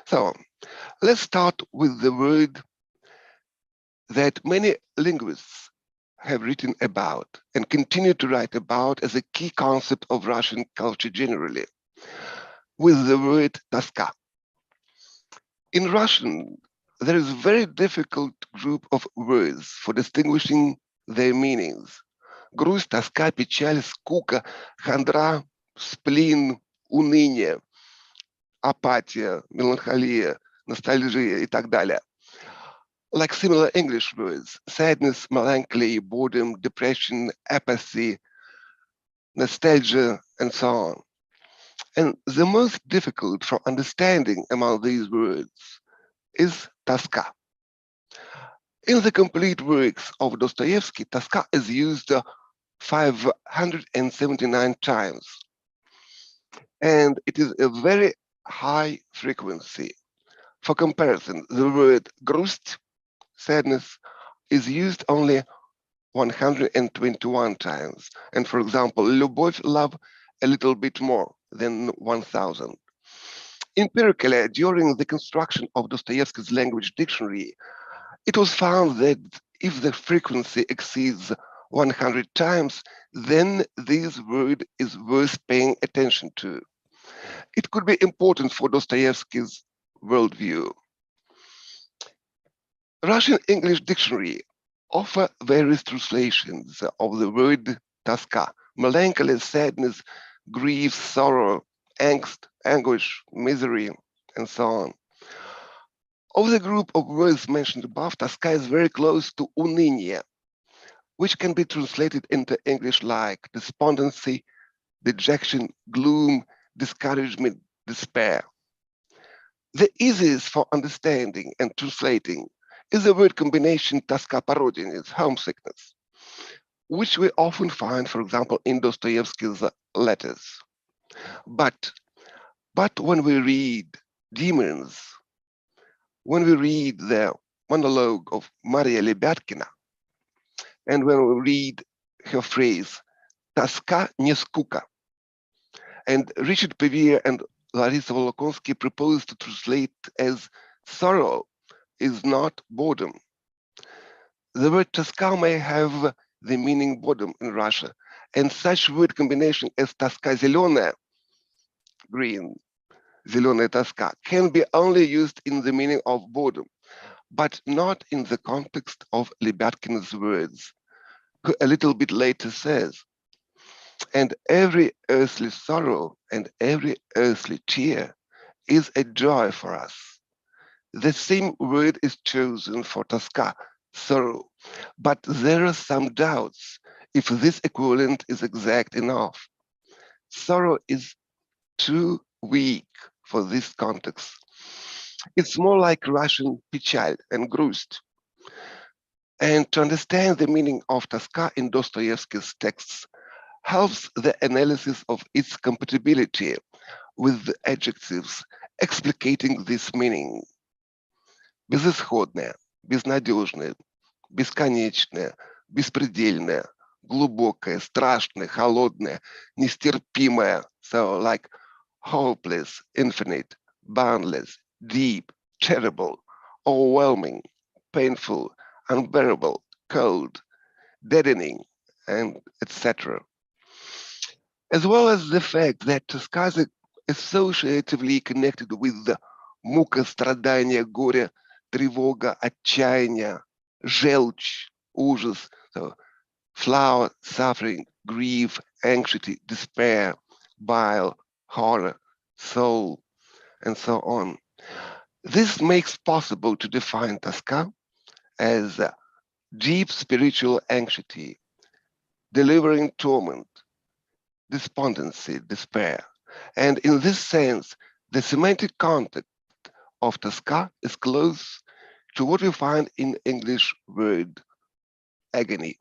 So let's start with the word that many linguists have written about and continue to write about as a key concept of Russian culture generally, with the word тоска. In Russian, there is a very difficult group of words for distinguishing their meanings. Грусть, тоска, печаль, скука, хандра, сплин, уныние, апатия, меланхолия, ностальжия и так далее. Like similar English words, sadness, melancholy, boredom, depression, apathy, nostalgia, and so on. And the most difficult for understanding among these words is тоска. In the complete works of Dostoevsky, тоска is used 579 times. And it is a very high frequency. For comparison, the word грусть, sadness, is used only 121 times. And for example, любовь, love, a little bit more than 1,000. Empirically, during the construction of Dostoevsky's language dictionary, it was found that if the frequency exceeds 100 times, then this word is worth paying attention to. It could be important for Dostoevsky's worldview. Russian English dictionary offer various translations of the word тоска: melancholy, sadness, grief, sorrow, angst, anguish, misery, and so on. Of the group of words mentioned above, тоска is very close to уныние, which can be translated into English like despondency, dejection, gloom, discouragement, despair. The easiest for understanding and translating is the word combination toska po rodinie, homesickness, which we often find, for example, in Dostoevsky's letters. But when we read Demons, when we read the monologue of Maria Lebetkina, and when we read her phrase, "Тоска не скука," and Richard Pevier and Larissa Volokonsky proposed to translate as "sorrow is not boredom." The word "тоска" may have the meaning boredom in Russia, and such word combination as "тоска зеленая," green, зеленая тоска, can be only used in the meaning of boredom, but not in the context of Lebetkina's words, who a little bit later says, "And every earthly sorrow and every earthly tear is a joy for us." The same word is chosen for тоска, sorrow, but there are some doubts if this equivalent is exact enough. Sorrow is too weak for this context. It's more like Russian печаль and грусть. And to understand the meaning of тоска in Dostoevsky's texts helps the analysis of its compatibility with the adjectives explicating this meaning. Безысходная, безнадежная, бесконечная, беспредельная, глубокая, страшная, холодная, нестерпимая. So like hopeless, infinite, boundless, deep, terrible, overwhelming, painful, unbearable, cold, deadening, and etc. As well as the fact that тоска is associatively connected with the мука, страдания, горе, тревога, отчаяние, желчь, ужас, so flower, suffering, grief, anxiety, despair, bile, horror, soul, and so on. This makes possible to define тоска as deep spiritual anxiety, delivering torment, despondency, despair. And in this sense, the semantic context of тоска is close to what we find in English word agony.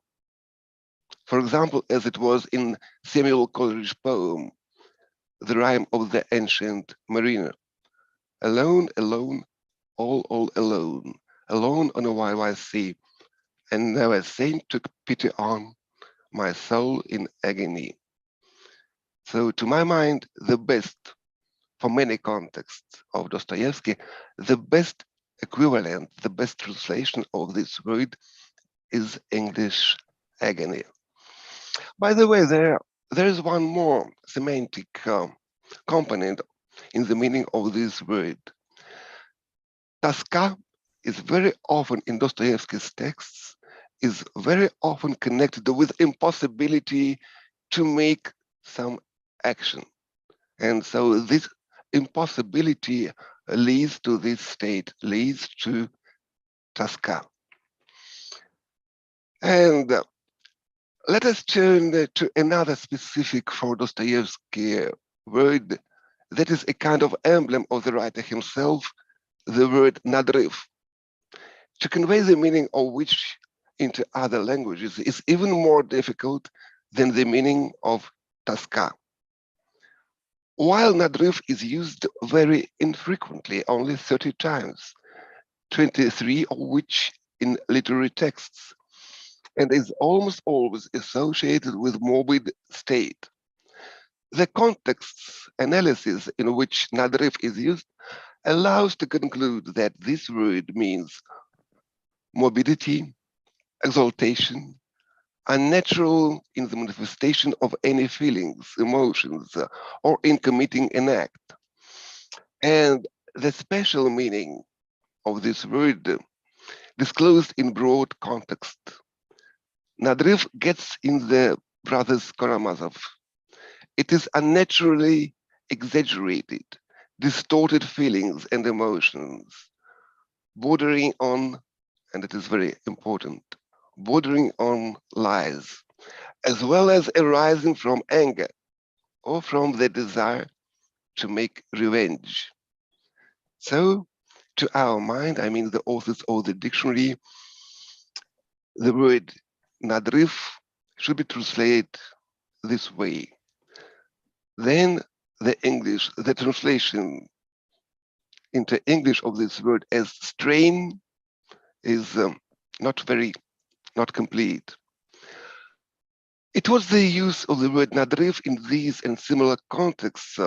For example, as it was in Samuel Coleridge's poem, The Rime of the Ancient Mariner. Alone, alone, all alone, alone on a wide sea, and never a saint took pity on my soul in agony. So to my mind, the best, for many contexts of Dostoevsky, the best equivalent, the best translation of this word is English agony. By the way, there is one more semantic component in the meaning of this word. Тоска is very often in Dostoevsky's texts, is very often connected with impossibility to make some action. And so this impossibility leads to this state, leads to тоска. And let us turn to another specific for Dostoevsky word that is a kind of emblem of the writer himself, the word надрыв. To convey the meaning of which into other languages is even more difficult than the meaning of тоска. While надрыв is used very infrequently, only 30 times, 23 of which in literary texts, and is almost always associated with morbid state. The context's analysis in which надрыв is used allows to conclude that this word means morbidity, exaltation, unnatural in the manifestation of any feelings, emotions, or in committing an act. And the special meaning of this word disclosed in broad context. Nadraev gets in the brothers Karamazov. It is unnaturally exaggerated, distorted feelings and emotions, bordering on, and it is very important, bordering on lies, as well as arising from anger, or from the desire to make revenge. So, to our mind, I mean the authors of the dictionary, the word nadrif should be translated this way. Then the translation into English of this word as strain is not complete. It was the use of the word nadrif in these and similar contexts,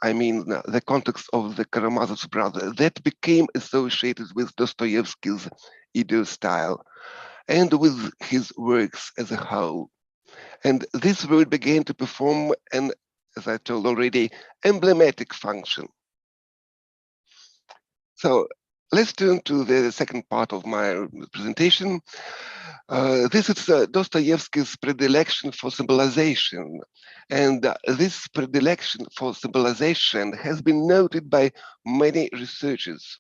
I mean the context of the Karamazov's brother, that became associated with Dostoevsky's Idiot style and with his works as a whole. And this word began to perform an, as I told already, emblematic function. So let's turn to the second part of my presentation. This is Dostoevsky's predilection for symbolization. And this predilection for symbolization has been noted by many researchers.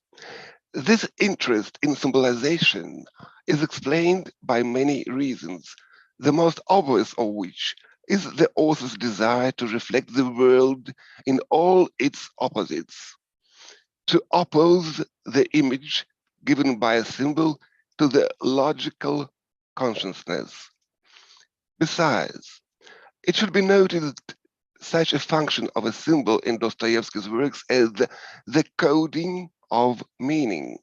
This interest in symbolization is explained by many reasons, the most obvious of which is the author's desire to reflect the world in all its opposites, to oppose the image given by a symbol to the logical consciousness. Besides, it should be noted that such a function of a symbol in Dostoevsky's works as the coding of meaning,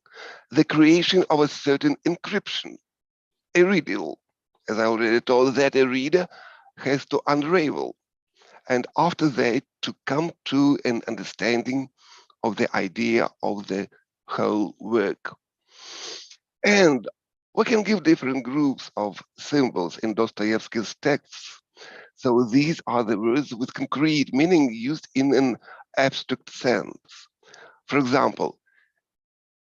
the creation of a certain encryption, a riddle, as I already told, that a reader has to unravel, and after that to come to an understanding of the idea of the whole work. And we can give different groups of symbols in Dostoevsky's texts. So these are the words with concrete meaning used in an abstract sense. For example,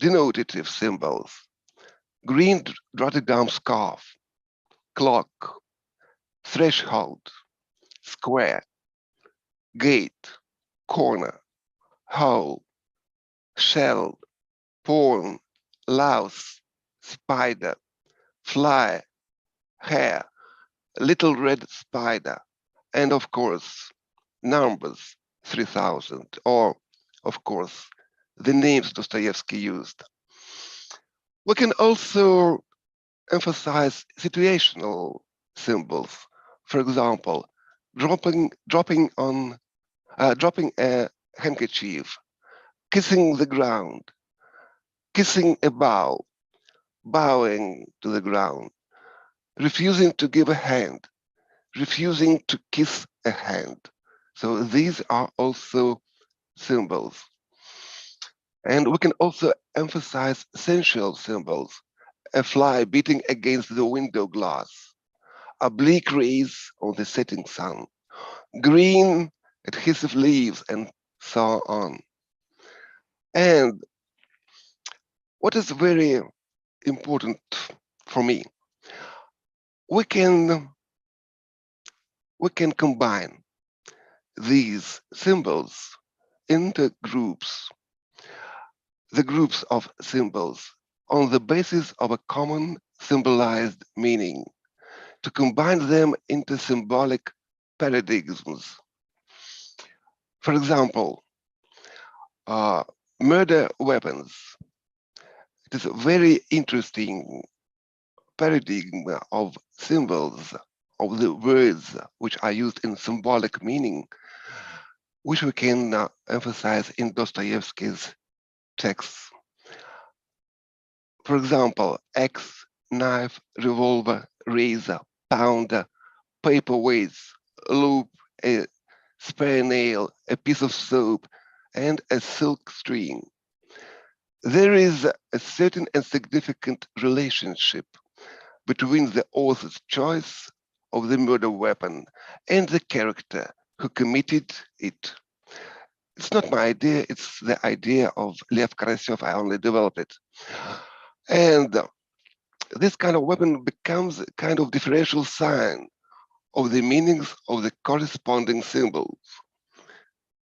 denotative symbols: green Rotterdam scarf, clock, threshold, square, gate, corner, hole, shell, pawn, louse, spider, fly, hair, little red spider, and of course, numbers 3000, or of course, the names Dostoevsky used. We can also emphasize situational symbols. For example, dropping a handkerchief, kissing the ground, kissing a bow, bowing to the ground, refusing to give a hand, refusing to kiss a hand. So these are also symbols. And we can also emphasize sensual symbols: a fly beating against the window glass, oblique rays on the setting sun, green adhesive leaves, and so on. And what is very important for me, we can combine these symbols into groups, the groups of symbols, on the basis of a common symbolized meaning, to combine them into symbolic paradigms. For example, murder weapons. It is a very interesting paradigm of symbols, of the words which are used in symbolic meaning, which we can emphasize in Dostoevsky's texts. For example, axe, knife, revolver, razor, pounder, paperweights, loop, a spare nail, a piece of soap, and a silk string. There is a certain and significant relationship between the author's choice of the murder weapon and the character who committed it. It's not my idea, it's the idea of Lev Karasyov. I only developed it. And this kind of weapon becomes a kind of differential sign of the meanings of the corresponding symbols.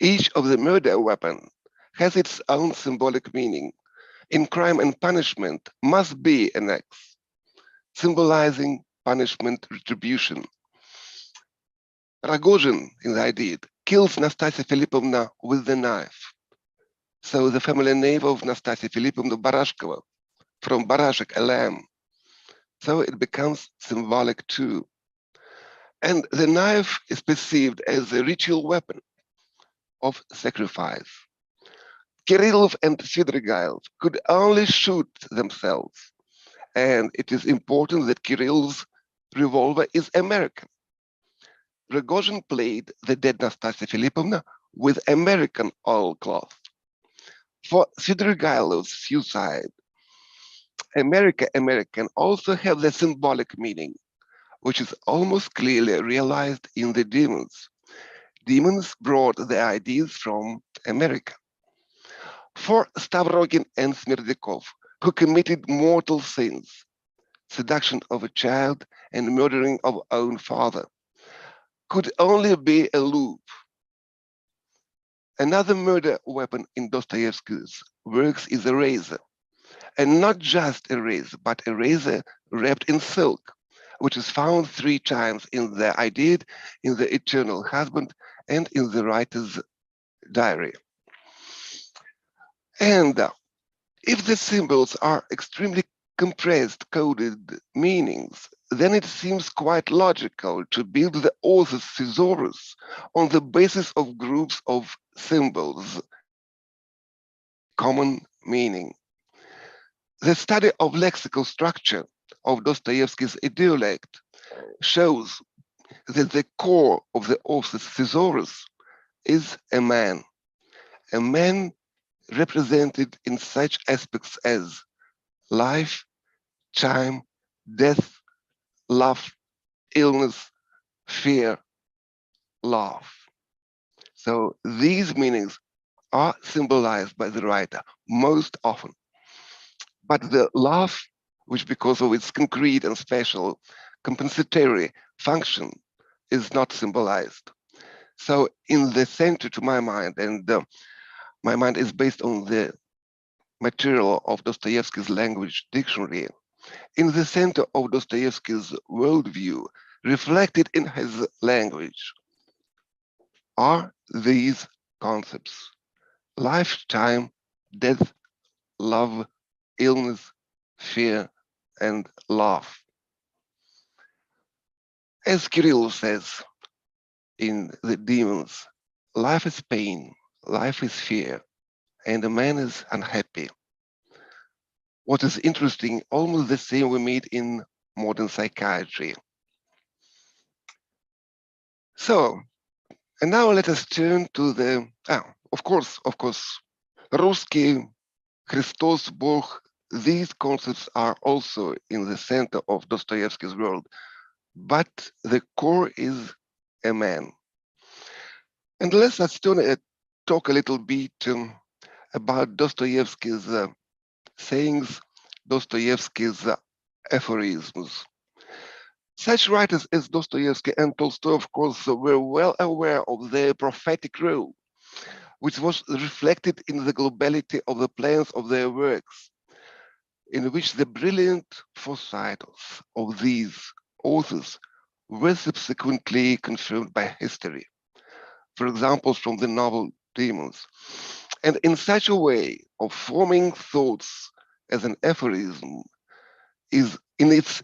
Each of the murder weapon has its own symbolic meaning. In Crime and Punishment must be an X, symbolizing punishment retribution. Rogozhin in the DIAT kills Nastasia Filipovna with the knife. So the family name of Nastasia Filipovna Barashkova, from Barashek, a lamb. So it becomes symbolic too. And the knife is perceived as a ritual weapon of sacrifice. Kirillov and Svidrigailov could only shoot themselves. And it is important that Kirillov's revolver is American. Rogozhin played the dead Nastasia Filipovna with American oilcloth. For Svidrigailov's suicide, American also have the symbolic meaning, which is almost clearly realized in the demons. Demons brought the ideas from America. For Stavrogin and Smerdyakov, who committed mortal sins, seduction of a child and murdering of own father, could only be a loop. Another murder weapon in Dostoevsky's works is a razor, and not just a razor, but a razor wrapped in silk, which is found 3 times in the Idead, in the Eternal Husband, and in the writer's diary. And if the symbols are extremely compressed, coded meanings, then it seems quite logical to build the author's thesaurus on the basis of groups of symbols, common meaning. The study of lexical structure of Dostoevsky's idiolect shows that the core of the author's thesaurus is a man represented in such aspects as life, time, death, love, illness, fear, love. So these meanings are symbolized by the writer most often. But the love, which because of its concrete and special compensatory function is not symbolized. So in the center to my mind, and my mind is based on the material of Dostoevsky's language dictionary, in the center of Dostoevsky's worldview, reflected in his language, are these concepts: life, time, death, love, illness, fear, and love. As Kirill says in The Demons, life is pain, life is fear, and a man is unhappy. What is interesting, almost the same we meet in modern psychiatry. So, and now let us turn to the, of course, Русский, Christos, Bog, these concepts are also in the center of Dostoevsky's world, but the core is a man. And let us talk a little bit about Dostoevsky's sayings, Dostoevsky's aphorisms. Such writers as Dostoevsky and Tolstoy, of course, were well aware of their prophetic role, which was reflected in the globality of the plans of their works, in which the brilliant foresight of these authors were subsequently confirmed by history. For example, from the novel Demons. And in such a way of forming thoughts as an aphorism is in its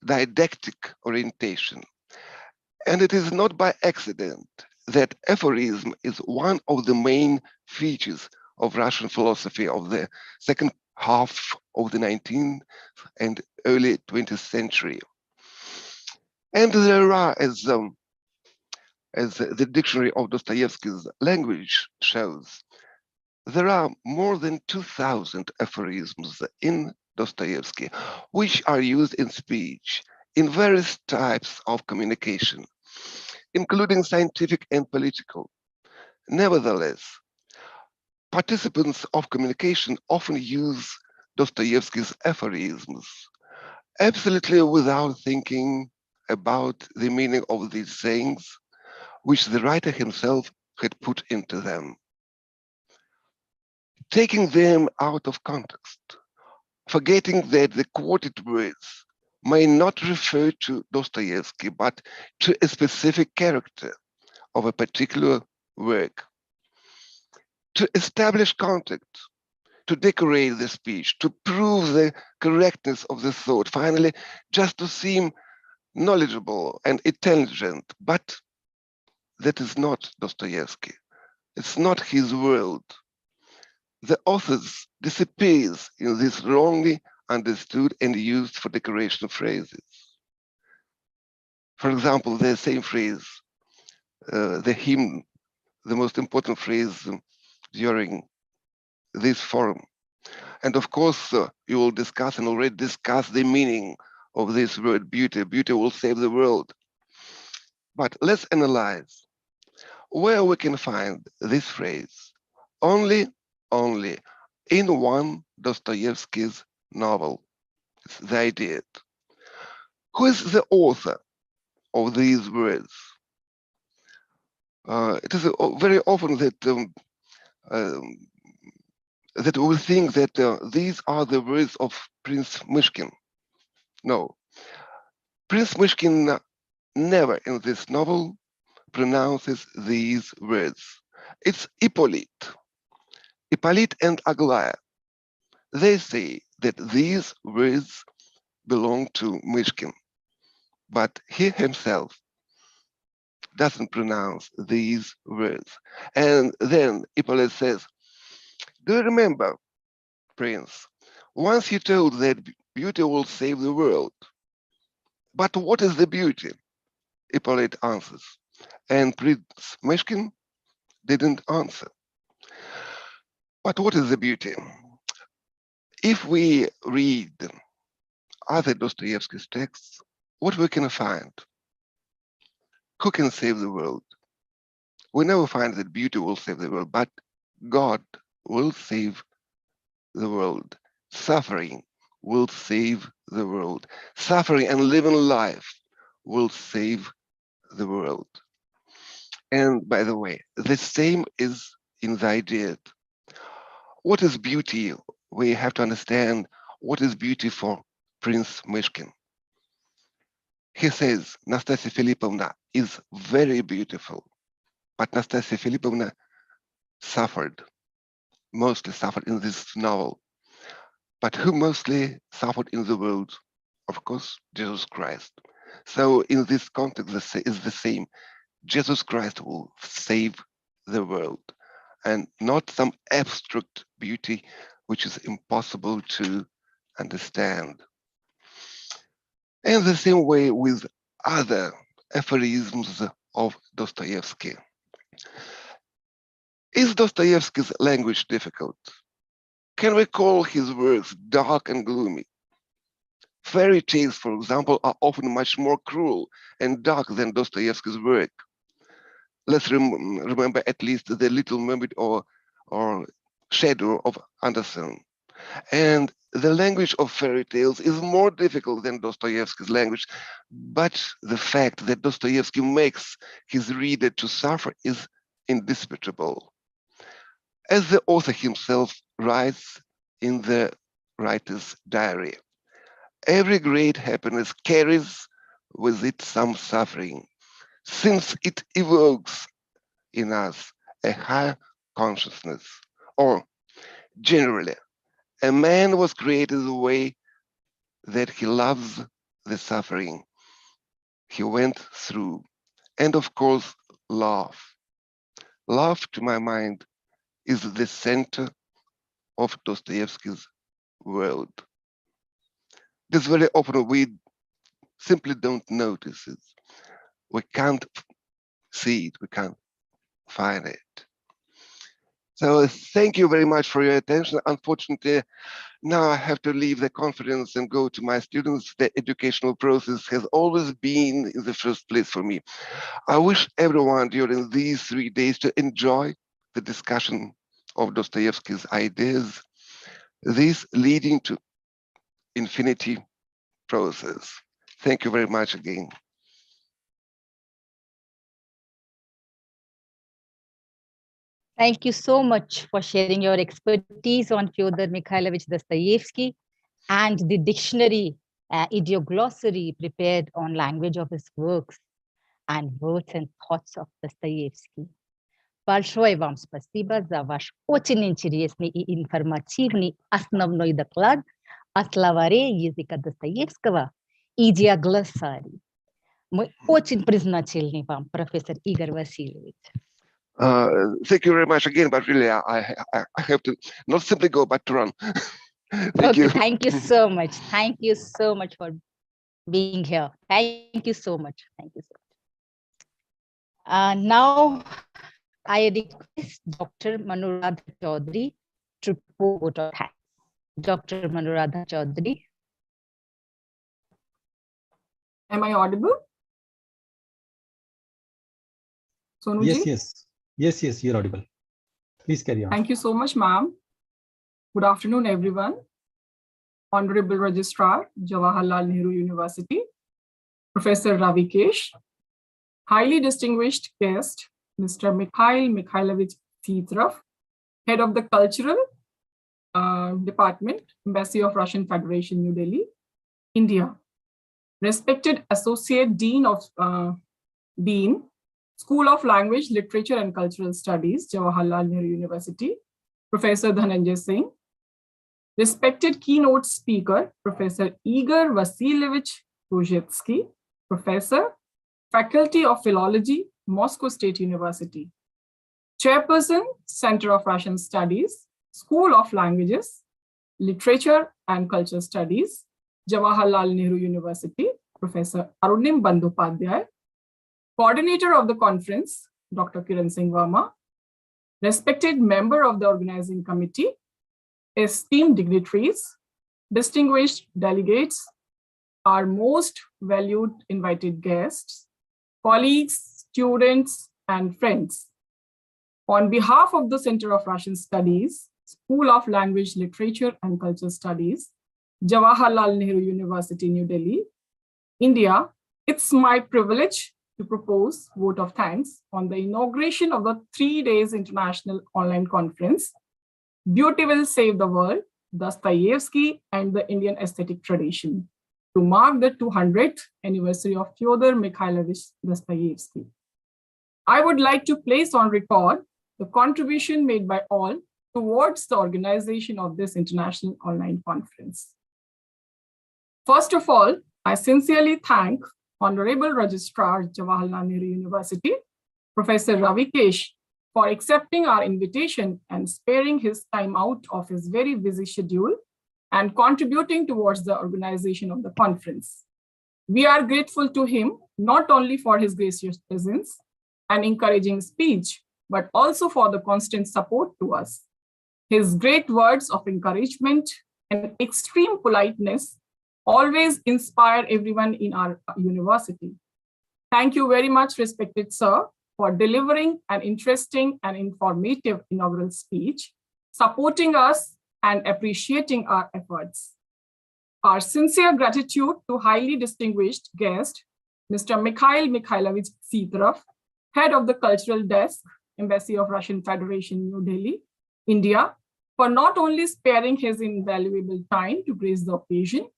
didactic orientation. And it is not by accident that aphorism is one of the main features of Russian philosophy of the second half of the 19th and early 20th century. And there are, as the dictionary of Dostoevsky's language shows, there are more than 2,000 aphorisms in Dostoevsky, which are used in speech in various types of communication, including scientific and political. Nevertheless, participants of communication often use Dostoevsky's aphorisms, absolutely without thinking about the meaning of these sayings, which the writer himself had put into them. Taking them out of context, forgetting that the quoted words may not refer to Dostoevsky, but to a specific character of a particular work. To establish contact, to decorate the speech, to prove the correctness of the thought, finally, just to seem knowledgeable and intelligent. But that is not Dostoevsky. It's not his world. The author disappears in these wrongly understood and used for decoration phrases. For example, the same phrase, the hymn, the most important phrase during this forum. And of course, you will discuss and already discuss the meaning of this word beauty. Beauty will save the world. But let's analyze where we can find this phrase. Only in one Dostoevsky's novel. It's the DIAT. Who is the author of these words? It is very often that that we think that these are the words of Prince Myshkin. No, Prince Myshkin never in this novel pronounces these words. It's Hippolyte and Aglaya. They say that these words belong to Myshkin, but he himself doesn't pronounce these words. And then Hippolyte says, do you remember, Prince, once you told that beauty will save the world. But what is the beauty? Hippolyte answers. And Prince Myshkin didn't answer. But what is the beauty? If we read other Dostoevsky's texts, what we can find? Who can save the world? We never find that beauty will save the world, but God will save the world. Suffering will save the world. Suffering and living life will save the world. And by the way, the same is in the idea. What is beauty? We have to understand what is beauty for Prince Myshkin. He says Nastasia Philippovna is very beautiful, but Nastasia Philippovna suffered, mostly suffered in this novel. But who mostly suffered in the world? Of course, Jesus Christ. So in this context, it's the same. Jesus Christ will save the world, and not some abstract beauty which is impossible to understand. And the same way with other aphorisms of Dostoevsky. Is Dostoevsky's language difficult? Can we call his works dark and gloomy? Fairy tales, for example, are often much more cruel and dark than Dostoevsky's work. Let's remember at least The Little Mermaid or Shadow of Andersen. And the language of fairy tales is more difficult than Dostoevsky's language, but the fact that Dostoevsky makes his reader to suffer is indisputable. As the author himself writes in the writer's diary, every great happiness carries with it some suffering, since it evokes in us a higher consciousness. Or generally, a man was created the way that he loves the suffering he went through. And of course, love. Love, to my mind, is the center of Dostoevsky's world. This very often we simply don't notice it. We can't see it, we can't find it. So thank you very much for your attention. Unfortunately, now I have to leave the conference and go to my students. The educational process has always been in the first place for me. I wish everyone during these 3 days to enjoy the discussion of Dostoevsky's ideas, this leading to infinity process. Thank you very much again. Thank you so much for sharing your expertise on Fyodor Mikhailovich Dostoevsky and the dictionary, ideoglossary prepared on language of his works and words and thoughts of Dostoevsky. Большое вам спасибо за ваш очень интересный и информативный основной доклад о словаре языка Достоевского и диаглоссарии. Мы очень признательны вам, профессор Игорь Васильевич. Thank you very much again, but really I have to not simply go, but to run. Thank you. Thank you so much. Thank you so much for being here. Thank you so much. Thank you so much. Now I request Dr. Manuradha Chaudhary to report on hands. Dr. Manuradha Chaudhary. Am I audible? Sonuji? Yes, you're audible. Please carry on. Thank you so much, ma'am. Good afternoon, everyone. Honorable Registrar, Jawaharlal Nehru University, Professor Ravikesh, highly distinguished guest, Mr. Mikhail Mikhailovich Titrov, Head of the Cultural Department, Embassy of Russian Federation, New Delhi, India. Respected Associate Dean of School of Language, Literature and Cultural Studies, Jawaharlal Nehru University, Professor Dhananjay Singh. Respected keynote speaker, Professor Igor Vasilievich Rozhetsky, Professor, Faculty of Philology, Moscow State University. Chairperson, Center of Russian Studies, School of Languages, Literature and Culture Studies, Jawaharlal Nehru University, Professor Arunim Bandyopadhyay. Coordinator of the conference, Dr. Kiran Singh Verma. Respected member of the organizing committee, esteemed dignitaries, distinguished delegates, our most valued invited guests, colleagues, students, and friends. On behalf of the Center of Russian Studies, School of Language, Literature and Culture Studies, Jawaharlal Nehru University, New Delhi, India, it's my privilege to propose vote of thanks on the inauguration of the 3 days international online conference, Beauty Will Save the World, Dostoevsky and the Indian Aesthetic Tradition, to mark the 200th anniversary of Fyodor Mikhailovich Dostoevsky. I would like to place on record the contribution made by all towards the organization of this international online conference. First of all, I sincerely thank Honorable Registrar, Jawaharlal Nehru University, Professor Ravikesh, for accepting our invitation and sparing his time out of his very busy schedule and contributing towards the organization of the conference. We are grateful to him, not only for his gracious presence and encouraging speech, but also for the constant support to us. His great words of encouragement and extreme politeness always inspire everyone in our university. Thank you very much, respected sir, for delivering an interesting and informative inaugural speech, supporting us and appreciating our efforts. Our sincere gratitude to highly distinguished guest, Mr. Mikhail Mikhailovich Titrov, Head of the Cultural Desk, Embassy of Russian Federation, New Delhi, India, for not only sparing his invaluable time to grace the occasion,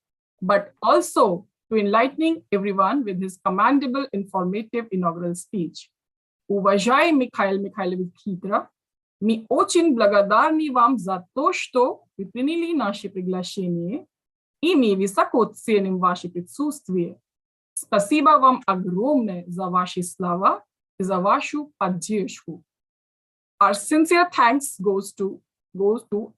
but also to enlightening everyone with his commendable, informative inaugural speech. Уважаемый Mikhail Mikhailovich Titrov, мы очень благодарны вам за то, что вы приняли наше приглашение, и мы высоко ценим ваше присутствие. Спасибо вам огромное за ваши слова и за вашу поддержку. Our sincere thanks goes to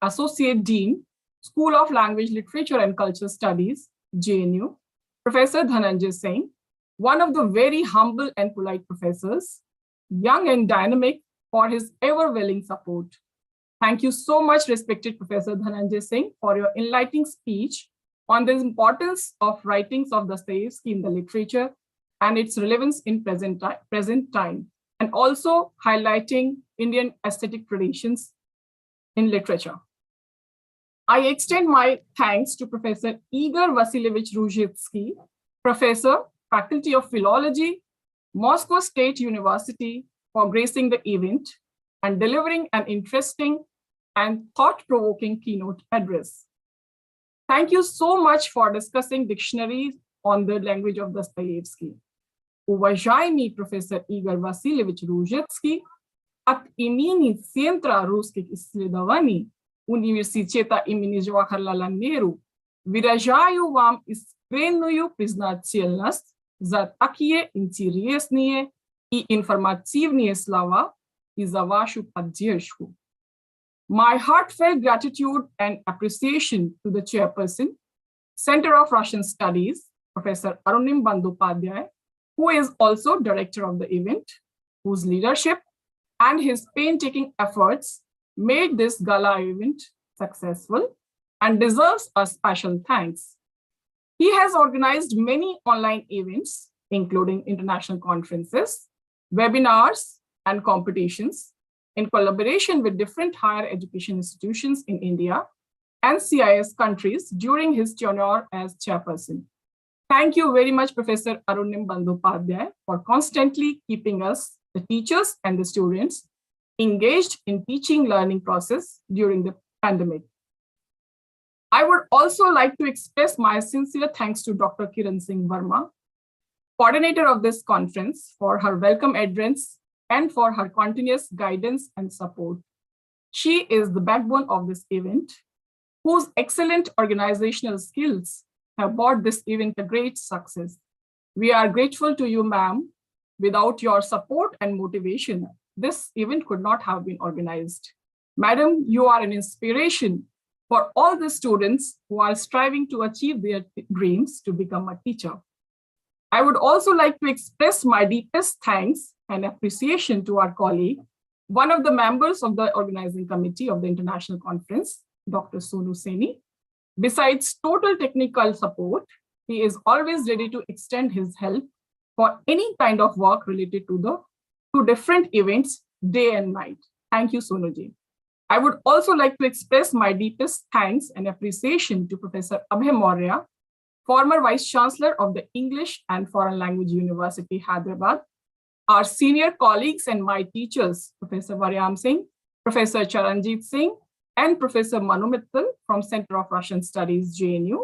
Associate Dean, School of Language, Literature and Culture Studies, JNU, Professor Dhananjay Singh, one of the very humble and polite professors, young and dynamic, for his ever-willing support. Thank you so much, respected Professor Dhananjay Singh, for your enlightening speech on the importance of writings of Dostoevsky in the literature and its relevance in present time, and also highlighting Indian aesthetic traditions in literature. I extend my thanks to Professor Igor Vasilievich Rozhetsky, Professor, Faculty of Philology, Moscow State University, for gracing the event and delivering an interesting and thought-provoking keynote address. Thank you so much for discussing dictionaries on the language of Dostoevsky. Уважаемый профессор Игорь Васильевич Розhetsky, от имени Центра русских исследований Университета имени Джавахарлала Нехру выражаю вам искреннюю признательность за такие интересные и информативные слова и за вашу поддержку. My heartfelt gratitude and appreciation to the chairperson, Center of Russian Studies, Professor Arunim Bandyopadhyay, who is also director of the event, whose leadership and his painstaking efforts made this gala event successful and deserves a special thanks. He has organized many online events, including international conferences, webinars, and competitions in collaboration with different higher education institutions in India and CIS countries during his tenure as chairperson. Thank you very much, Professor Arunim Bandyopadhyay, for constantly keeping us, the teachers and the students, engaged in teaching learning process during the pandemic. I would also like to express my sincere thanks to Dr. Kiran Singh Verma, coordinator of this conference, for her welcome address and for her continuous guidance and support. She is the backbone of this event, whose excellent organizational skills have brought this event a great success. We are grateful to you, ma'am. Without your support and motivation, this event could not have been organized. Madam, you are an inspiration for all the students who are striving to achieve their dreams to become a teacher. I would also like to express my deepest thanks and appreciation to our colleague, one of the members of the organizing committee of the international conference, Dr. Sonu Seni. Besides total technical support, he is always ready to extend his help for any kind of work related to the two different events, day and night. Thank you, Sonuji. I would also like to express my deepest thanks and appreciation to Professor Abhay Maurya, former Vice Chancellor of the English and Foreign Language University, Hyderabad, our senior colleagues and my teachers, Professor Varyam Singh, Professor Charanjit Singh, and Professor Manu Mittal from Center of Russian Studies, JNU,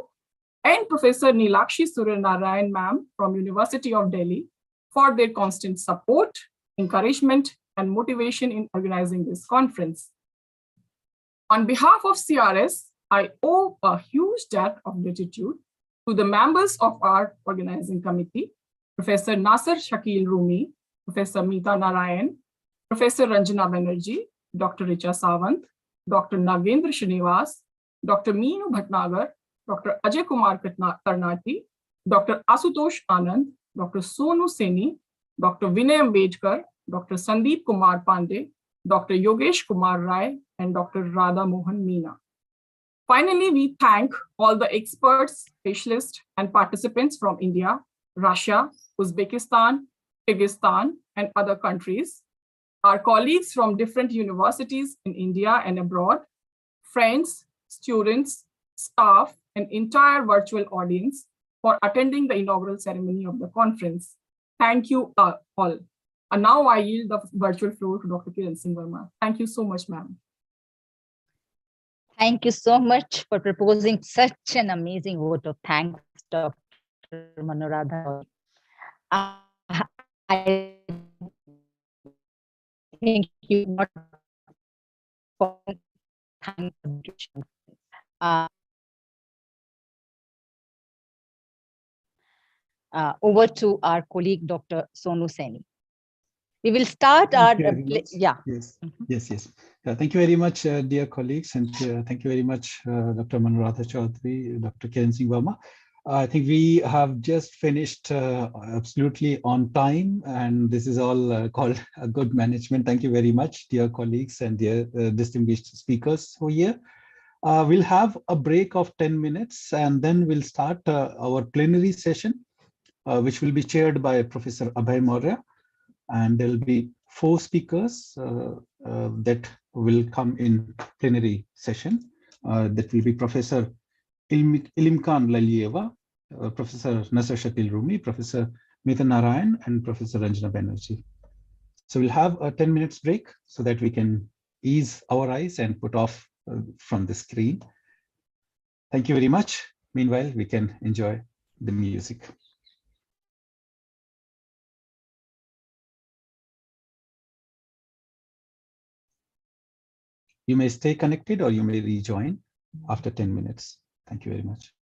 and Professor Nilakshi Suryanarayan ma'am from University of Delhi for their constant support, encouragement, and motivation in organizing this conference. On behalf of CRS, I owe a huge debt of gratitude to the members of our organizing committee, Professor Nasser Shakil Rumi, Professor Meeta Narayan, Professor Ranjana Banerjee, Dr. Richa Sawant, Dr. Nagendra Srinivas, Dr. Meenu Bhatnagar, Dr. Ajay Kumar Karnati, Dr. Asutosh Anand, Dr. Sonu Seni, Dr. Vinay Ambedkar, Dr. Sandeep Kumar Pandey, Dr. Yogesh Kumar Rai, and Dr. Radha Mohan Meena. Finally, we thank all the experts, specialists, and participants from India, Russia, Uzbekistan, Kyrgyzstan, and other countries, our colleagues from different universities in India and abroad, friends, students, staff, and entire virtual audience for attending the inaugural ceremony of the conference. Thank you all. And now I yield the virtual floor to Dr. Kiran Singh Verma. Thank you so much, ma'am. Thank you so much for proposing such an amazing vote of thanks, Dr. Manuradha. I think you not for thank over to our colleague, Dr. Sonu Seni. We will start our, yeah. Yes, yes, yes. Thank you very much, dear colleagues, and thank you very much, Dr. Manuradha Chaudhary, Dr. Kiran Singh Verma. I think we have just finished absolutely on time, and this is all called a good management. Thank you very much, dear colleagues and dear distinguished speakers who are here. We'll have a break of 10 minutes, and then we'll start our plenary session, which will be chaired by Professor Abhay Maurya. And there'll be 4 speakers that will come in plenary session. That will be Professor Ilimkan Lalieva, Professor Nasser Shakil Rumi, Professor Meeta Narayan, and Professor Ranjana Banerjee. So we'll have a 10 minutes break so that we can ease our eyes and put off from the screen. Thank you very much. Meanwhile, we can enjoy the music. You may stay connected or you may rejoin after 10 minutes. Thank you very much.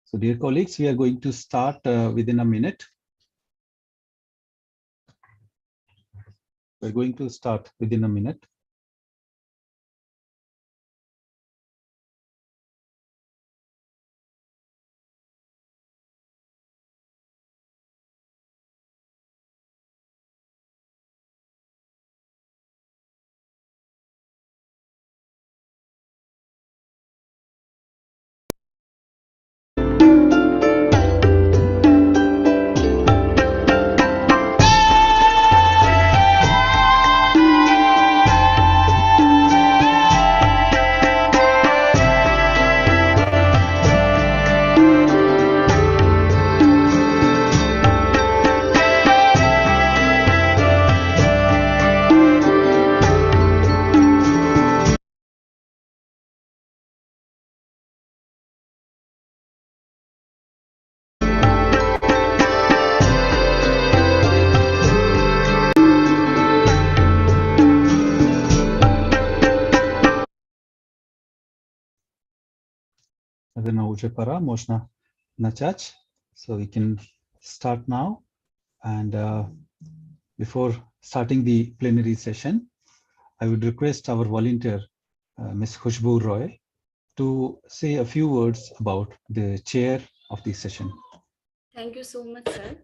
So dear colleagues, we are going to start within a minute. We're going to start within a minute. So we can start now. And before starting the plenary session, I would request our volunteer, Ms. Khushbu Roy, to say a few words about the chair of the session. Thank you so much, sir.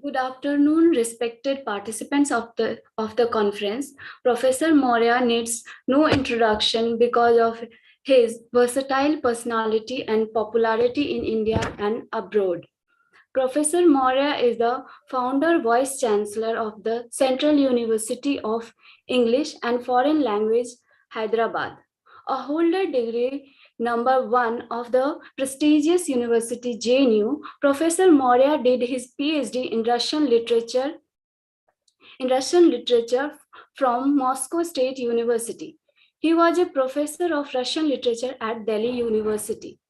Good afternoon, respected participants of the conference. Professor Maurya needs no introduction because of his versatile personality and popularity in India and abroad. Professor Maurya is the founder Vice Chancellor of the Central University of English and Foreign Language, Hyderabad, a holder degree number 1 of the prestigious University JNU. Professor Maurya did his PhD in Russian literature from Moscow State University. He was a professor of Russian literature at Delhi University.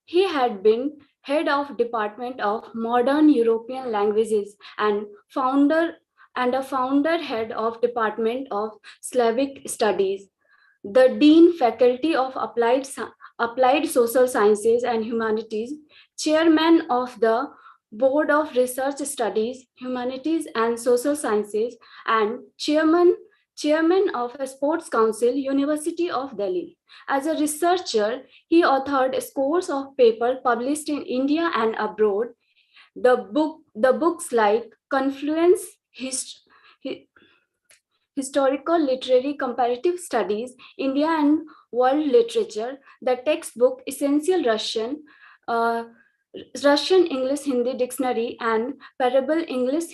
He had been head of Department of Modern European Languages and a founder head of Department of Slavic Studies, the Dean Faculty of Applied Social Sciences and Humanities, Chairman of the Board of Research Studies, Humanities and Social Sciences, and Chairman of a Sports Council, University of Delhi. As a researcher, he authored scores of papers published in India and abroad. The books like Confluence, Historical Literary Comparative Studies, India and World Literature, the textbook Essential Russian, English Hindi Dictionary, and Parable English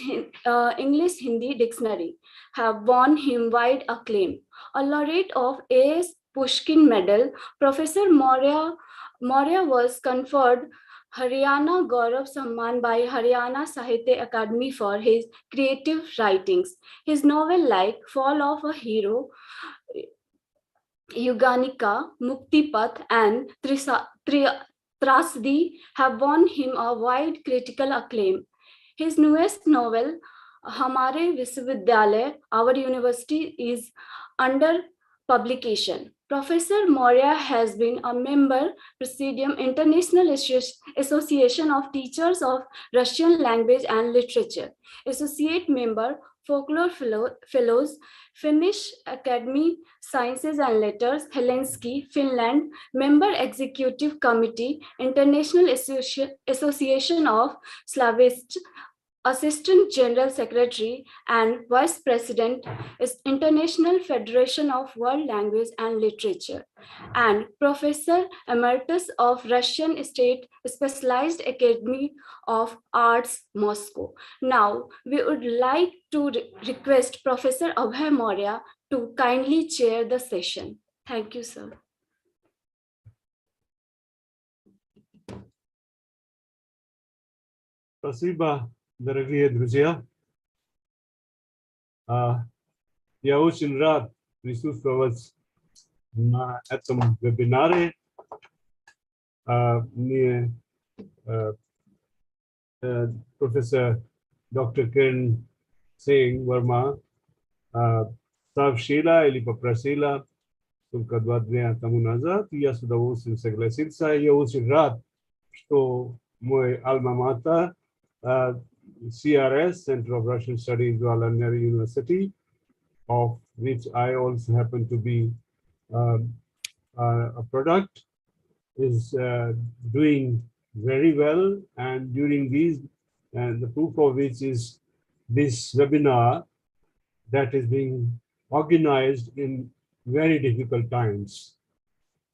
Hindi Dictionary have won him wide acclaim. A laureate of A.S. Pushkin Medal, Professor Maurya was conferred Haryana Gaurav Samman by Haryana Sahitya Akademi for his creative writings. His novel like Fall of a Hero, Yuganika, Muktipath, and Trasdi have won him a wide critical acclaim. His newest novel, Hamare Viswavidyalay, Our University, is under publication. Professor Maurya has been a member, Presidium International Association of Teachers of Russian Language and Literature, Associate Member, Folklore Fellows, Finnish Academy, Sciences and Letters, Helsinki, Finland, Member Executive Committee, International Association of Slavists, Assistant General Secretary and Vice President, International Federation of World Language and Literature, and Professor Emeritus of Russian State Specialized Academy of Arts, Moscow. Now, we would like to request Professor Abhay Maurya to kindly chair the session. Thank you, sir. Спасибо, дорогие друзья. Я очень рад присутствовать на этом вебинаре. Мне профессор доктор Kiran Singh Verma сообщила или попросила только 2 дня тому назад, и я с удовольствием согласился. Я очень рад, что мой alma mater, CRS, Center of Russian Studies, Jawaharlal Nehru University, of which I also happen to be a product, is doing very well. And during these, and the proof of which is this webinar that is being organized in very difficult times.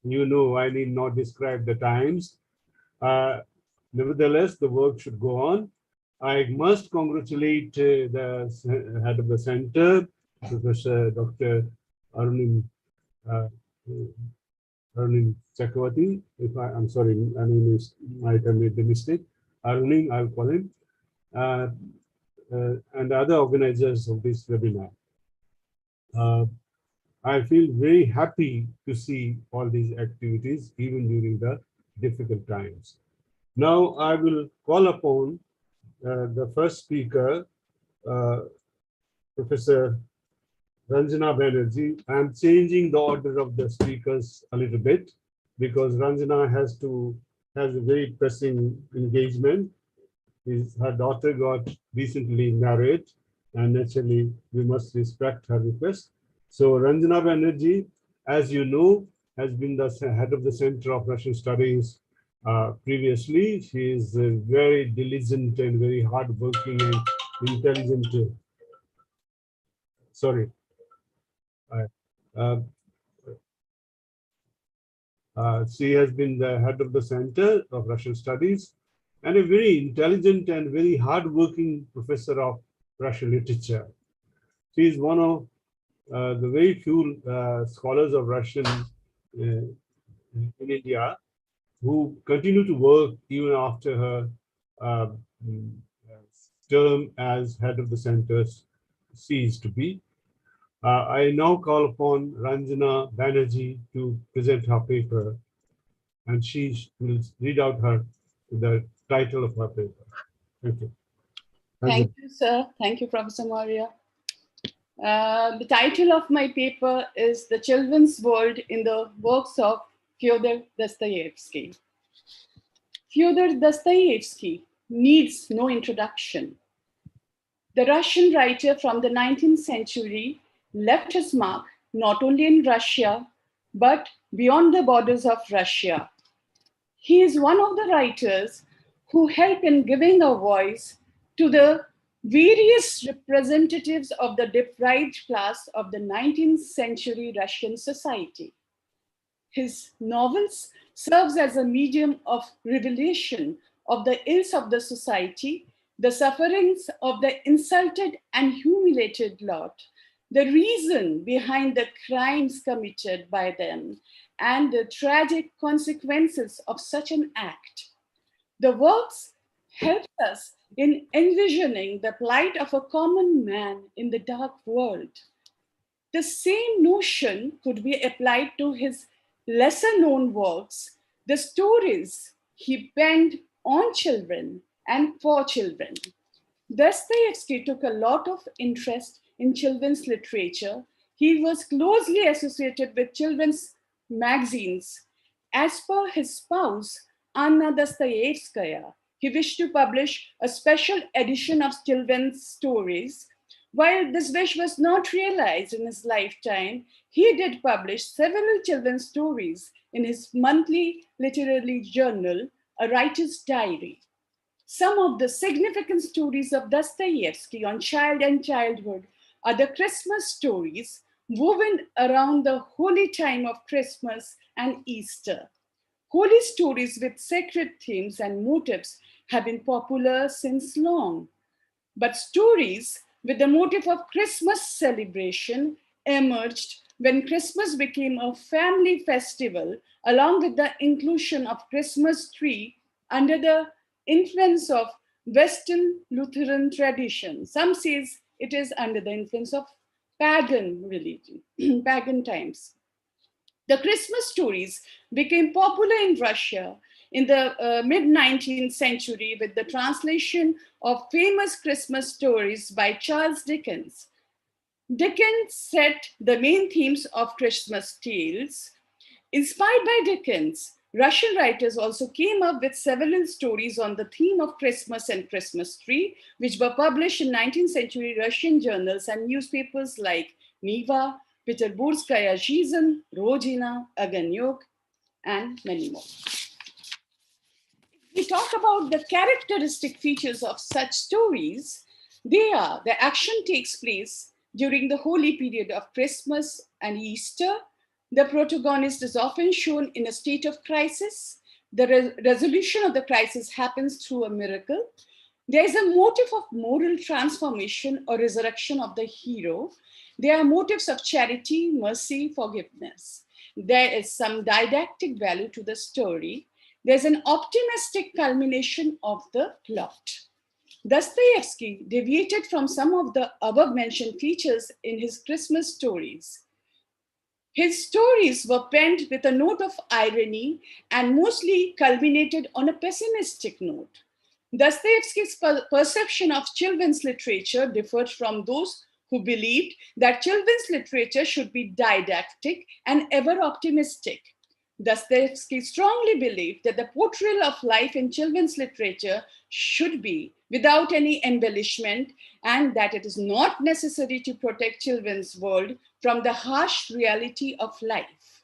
You know, I need not describe the times. Nevertheless, the work should go on. I must congratulate the head of the center, Professor Dr. Arunim Chakravarti. I'm sorry, my name might have made the mistake. Arunim, I'll call him, and other organizers of this webinar. I feel very happy to see all these activities, even during the difficult times. Now I will call upon the first speaker, Professor Ranjana Banerjee. I am changing the order of the speakers a little bit because Ranjana has a very pressing engagement. Her daughter got recently married, and naturally we must respect her request. So Ranjana Banerjee, as you know, has been the head of the Center of Russian Studies previously. She is very diligent and very hardworking and intelligent. She has been the head of the Center of Russian Studies and a very intelligent and very hardworking professor of Russian literature. She is one of the very few scholars of Russian in India who continue to work even after her term as head of the center ceased to be. I now call upon Ranjana Banerjee to present her paper, and she will read out the title of her paper. Thank you. Thank you, sir. Thank you, Professor Maria. The title of my paper is The Children's World in the Works of Fyodor Dostoevsky. Fyodor Dostoevsky needs no introduction. The Russian writer from the 19th century left his mark not only in Russia, but beyond the borders of Russia. He is one of the writers who help in giving a voice to the various representatives of the deprived class of the 19th century Russian society. His novels serves as a medium of revelation of the ills of the society, the sufferings of the insulted and humiliated lot, the reason behind the crimes committed by them, and the tragic consequences of such an act. The works help us in envisioning the plight of a common man in the dark world. The same notion could be applied to his lesser known works, the stories he penned on children and for children. Dostoevsky took a lot of interest in children's literature. He was closely associated with children's magazines. As per his spouse, Anna Dostoevskaya, he wished to publish a special edition of children's stories. While this wish was not realized in his lifetime, he did publish several children's stories in his monthly literary journal, A Writer's Diary. Some of the significant stories of Dostoevsky on child and childhood are the Christmas stories woven around the holy time of Christmas and Easter. Holy stories with sacred themes and motifs have been popular since long. But stories with the motive of Christmas celebration emerged when Christmas became a family festival, along with the inclusion of Christmas tree under the influence of Western Lutheran tradition. Some says it is under the influence of pagan religion, pagan times. The Christmas stories became popular in Russia in the mid-19th century with the translation of famous Christmas stories by Charles Dickens. Dickens set the main themes of Christmas tales. Inspired by Dickens, Russian writers also came up with several stories on the theme of Christmas and Christmas tree, which were published in 19th century Russian journals and newspapers like Niva, Peterburgskaya Zhizn, Rodina, Ogonyok, and many more. We talk about the characteristic features of such stories. The action takes place during the holy period of Christmas and Easter. The protagonist is often shown in a state of crisis. The resolution of the crisis happens through a miracle. There is a motive of moral transformation or resurrection of the hero. There are motives of charity, mercy, forgiveness. There is some didactic value to the story. There's an optimistic culmination of the plot. Dostoevsky deviated from some of the above mentioned features in his Christmas stories. His stories were penned with a note of irony and mostly culminated on a pessimistic note. Dostoevsky's perception of children's literature differed from those who believed that children's literature should be didactic and ever optimistic. Dostoevsky strongly believed that the portrayal of life in children's literature should be without any embellishment, and that it is not necessary to protect children's world from the harsh reality of life.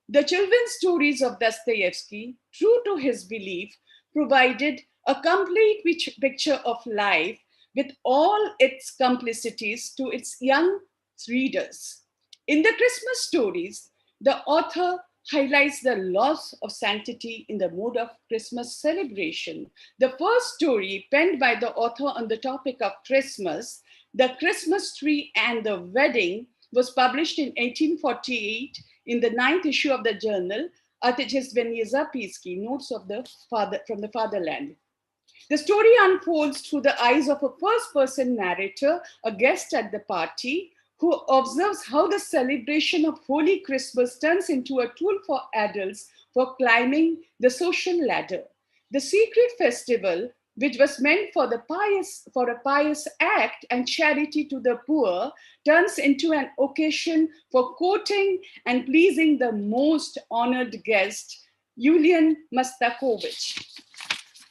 The children's stories of Dostoevsky, true to his belief, provided a complete picture of life with all its complicities to its young readers. In the Christmas stories, the author highlights the loss of sanctity in the mood of Christmas celebration. The first story penned by the author on the topic of Christmas, The Christmas Tree and the Wedding, was published in 1848 in the 9th issue of the journal Отечественные записки, Notes of the from the Fatherland. The story unfolds through the eyes of a first-person narrator, a guest at the party, who observes how the celebration of Holy Christmas turns into a tool for adults for climbing the social ladder. The secret festival, which was meant for a pious act and charity to the poor, turns into an occasion for courting and pleasing the most honored guest, Yulian Mastakovich.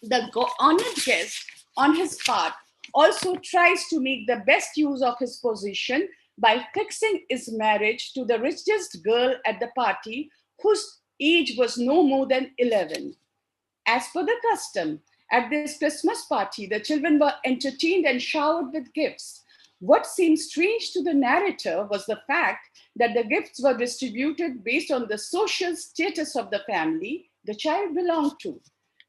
The honored guest, on his part, also tries to make the best use of his position by fixing his marriage to the richest girl at the party, whose age was no more than 11. As per the custom, at this Christmas party, the children were entertained and showered with gifts. What seemed strange to the narrator was the fact that the gifts were distributed based on the social status of the family the child belonged to.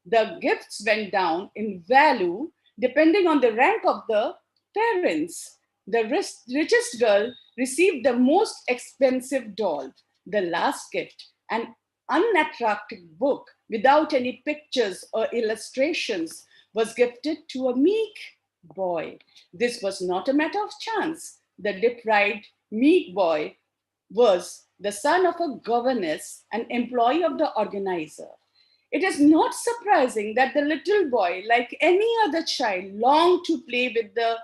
The gifts went down in value depending on the rank of the parents. The richest girl received the most expensive doll. The last gift, an unattractive book without any pictures or illustrations, was gifted to a meek boy. This was not a matter of chance. The deprived meek boy was the son of a governess, an employee of the organizer. It is not surprising that the little boy, like any other child, longed to play with the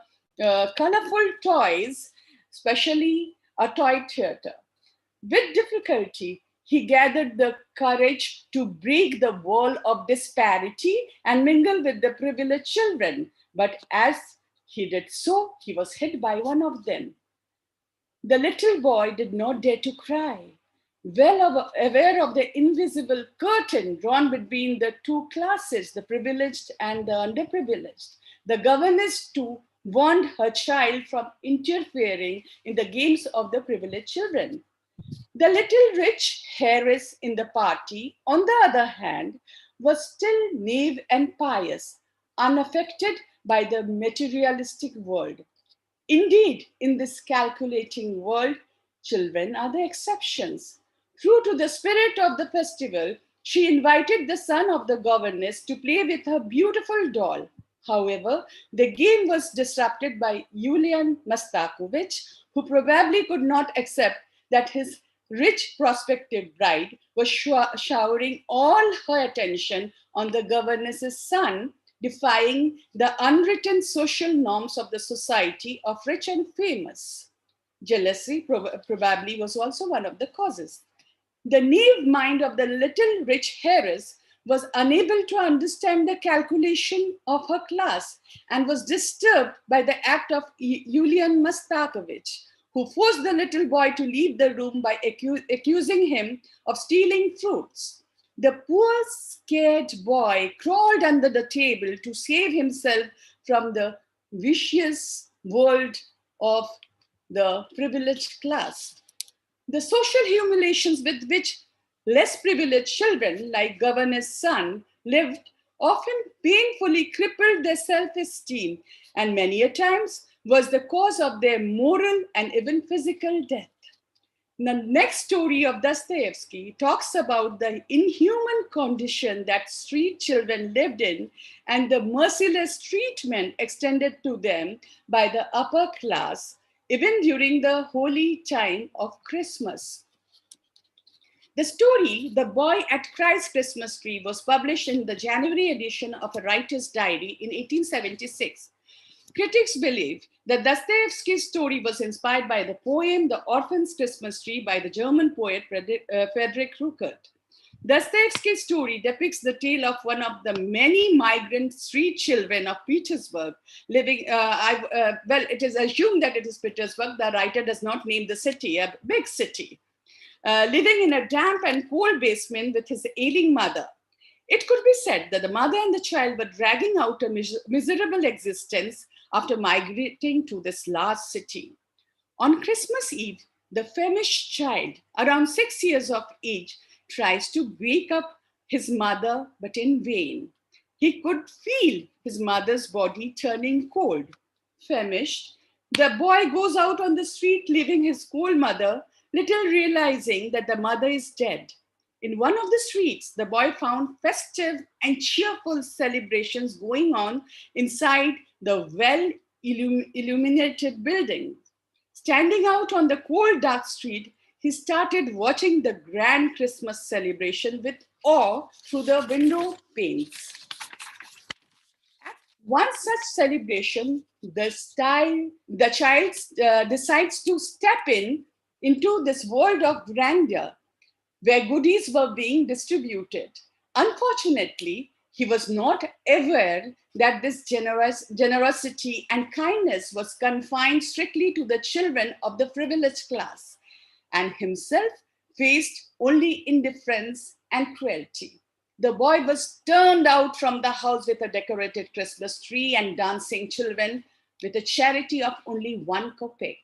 colorful toys, especially a toy theater. With difficulty, he gathered the courage to break the wall of disparity and mingle with the privileged children. But as he did so, he was hit by one of them. The little boy did not dare to cry. Well aware of the invisible curtain drawn between the two classes, the privileged and the underprivileged, the governess too warned her child from interfering in the games of the privileged children. The little rich heiress in the party, on the other hand, was still naive and pious, unaffected by the materialistic world. Indeed, in this calculating world, children are the exceptions. True to the spirit of the festival, she invited the son of the governess to play with her beautiful doll. However, the game was disrupted by Yulian Mastakovich, who probably could not accept that his rich prospective bride was showering all her attention on the governess's son, defying the unwritten social norms of the society of rich and famous. Jealousy probably was also one of the causes. The naive mind of the little rich heiress was unable to understand the calculation of her class and was disturbed by the act of Yulian Mastakovich, who forced the little boy to leave the room by accusing him of stealing fruits. The poor, scared boy crawled under the table to save himself from the vicious world of the privileged class. The social humiliations with which less privileged children, like governor's son, lived often painfully crippled their self-esteem and many a times was the cause of their moral and even physical death. The next story of Dostoevsky talks about the inhuman condition that street children lived in and the merciless treatment extended to them by the upper class, even during the holy time of Christmas. The story, The Boy at Christ's Christmas Tree, was published in the January edition of a writer's diary in 1876. Critics believe that Dostoevsky's story was inspired by the poem The Orphan's Christmas Tree by the German poet Friedrich Ruckert. Dostoevsky's story depicts the tale of one of the many migrant street children of Petersburg living, well, it is assumed that it is Petersburg. The writer does not name the city, a big city, living in a damp and cold basement with his ailing mother. It could be said that the mother and the child were dragging out a miserable existence after migrating to this large city. On Christmas Eve, the famished child, around 6 years of age, tries to wake up his mother, but in vain. He could feel his mother's body turning cold. Famished, the boy goes out on the street, leaving his cold mother, little realizing that the mother is dead. In one of the streets, the boy found festive and cheerful celebrations going on inside the well-illuminated building. Standing out on the cold, dark street, he started watching the grand Christmas celebration with awe through the window panes. At one such celebration, the child decides to step into this world of grandeur, where goodies were being distributed. Unfortunately, he was not aware that this generosity and kindness was confined strictly to the children of the privileged class, and himself faced only indifference and cruelty. The boy was turned out from the house with a decorated Christmas tree and dancing children with a charity of only 1 kopeck.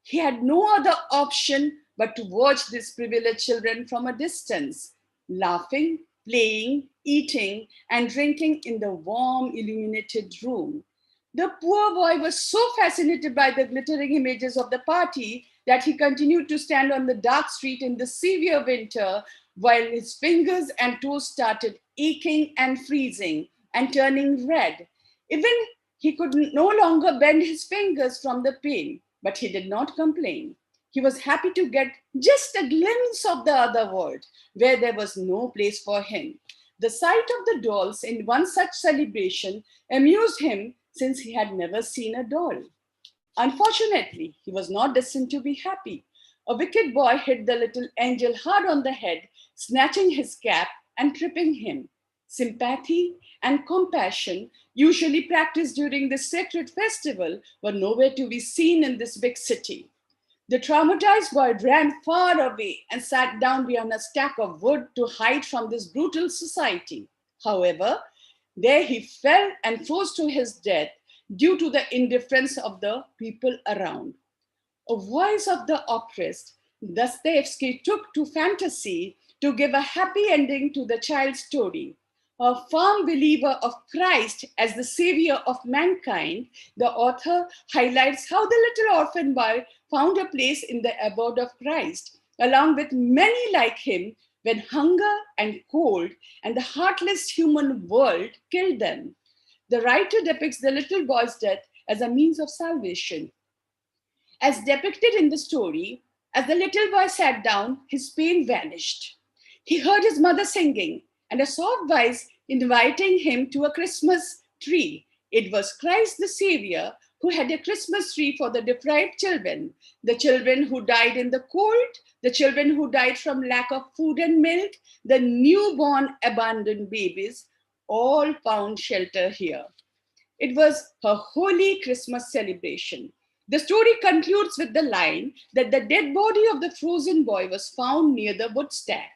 He had no other option but to watch these privileged children from a distance, laughing, playing, eating, and drinking in the warm, illuminated room. The poor boy was so fascinated by the glittering images of the party that he continued to stand on the dark street in the severe winter while his fingers and toes started aching and freezing and turning red. Even he could no longer bend his fingers from the pain, but he did not complain. He was happy to get just a glimpse of the other world where there was no place for him. The sight of the dolls in one such celebration amused him since he had never seen a doll. Unfortunately, he was not destined to be happy. A wicked boy hit the little angel hard on the head, snatching his cap and tripping him. Sympathy and compassion, usually practiced during this sacred festival, were nowhere to be seen in this big city. The traumatized boy ran far away and sat down behind a stack of wood to hide from this brutal society. However, there he fell and froze to his death due to the indifference of the people around. A voice of the oppressed, Dostoevsky took to fantasy to give a happy ending to the child's story. A firm believer of Christ as the savior of mankind, the author highlights how the little orphan boy found a place in the abode of Christ, along with many like him, when hunger and cold and the heartless human world killed them. The writer depicts the little boy's death as a means of salvation. As depicted in the story, as the little boy sat down, his pain vanished. He heard his mother singing and a soft voice inviting him to a Christmas tree. It was Christ the Savior who had a Christmas tree for the deprived children, the children who died in the cold, the children who died from lack of food and milk, the newborn abandoned babies, all found shelter here. It was her holy Christmas celebration. The story concludes with the line that the dead body of the frozen boy was found near the wood stack.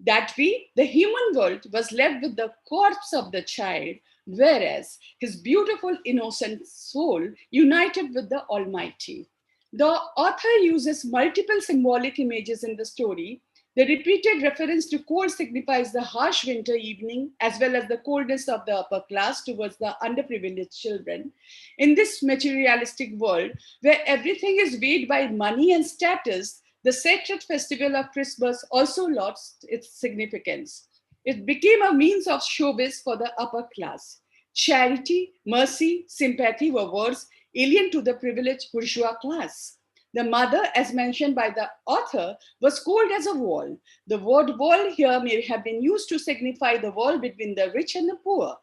That way, the human world was left with the corpse of the child, whereas his beautiful, innocent soul united with the Almighty. The author uses multiple symbolic images in the story. The repeated reference to cold signifies the harsh winter evening, as well as the coldness of the upper class towards the underprivileged children. In this materialistic world, where everything is weighed by money and status, the sacred festival of Christmas also lost its significance. It became a means of showbiz for the upper class. Charity, mercy, sympathy were words alien to the privileged bourgeois class. The mother, as mentioned by the author, was cold as a wall. The word wall here may have been used to signify the wall between the rich and the poor.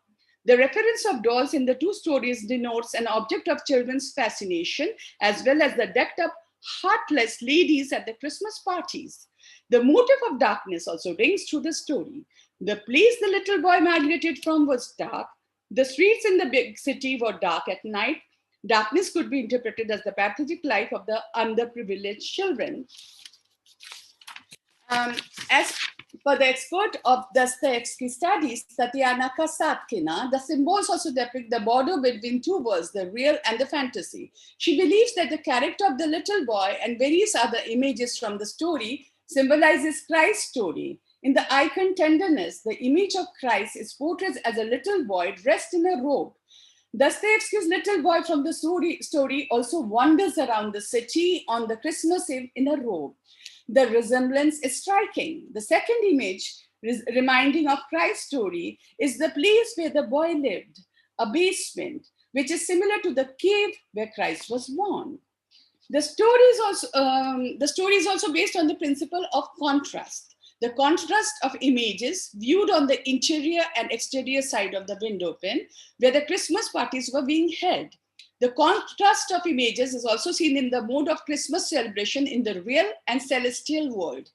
The reference of dolls in the two stories denotes an object of children's fascination, as well as the decked up, heartless ladies at the Christmas parties. The motive of darkness also rings through the story. The place the little boy migrated from was dark. The streets in the big city were dark at night. Darkness could be interpreted as the pathetic life of the underprivileged children. As per the expert of Dostoevsky studies, Tatiana Kasatkina, the symbols also depict the border between two worlds, the real and the fantasy. She believes that the character of the little boy and various other images from the story symbolizes Christ's story. In the icon Tenderness, the image of Christ is portrayed as a little boy dressed in a robe. Dostoevsky's little boy from the story also wanders around the city on the Christmas Eve in a robe. The resemblance is striking. The second image, reminding of Christ's story, is the place where the boy lived, a basement, which is similar to the cave where Christ was born. The story is also based on the principle of contrast. The contrast of images viewed on the interior and exterior side of the window pane, where the Christmas parties were being held. The contrast of images is also seen in the mode of Christmas celebration in the real and celestial world.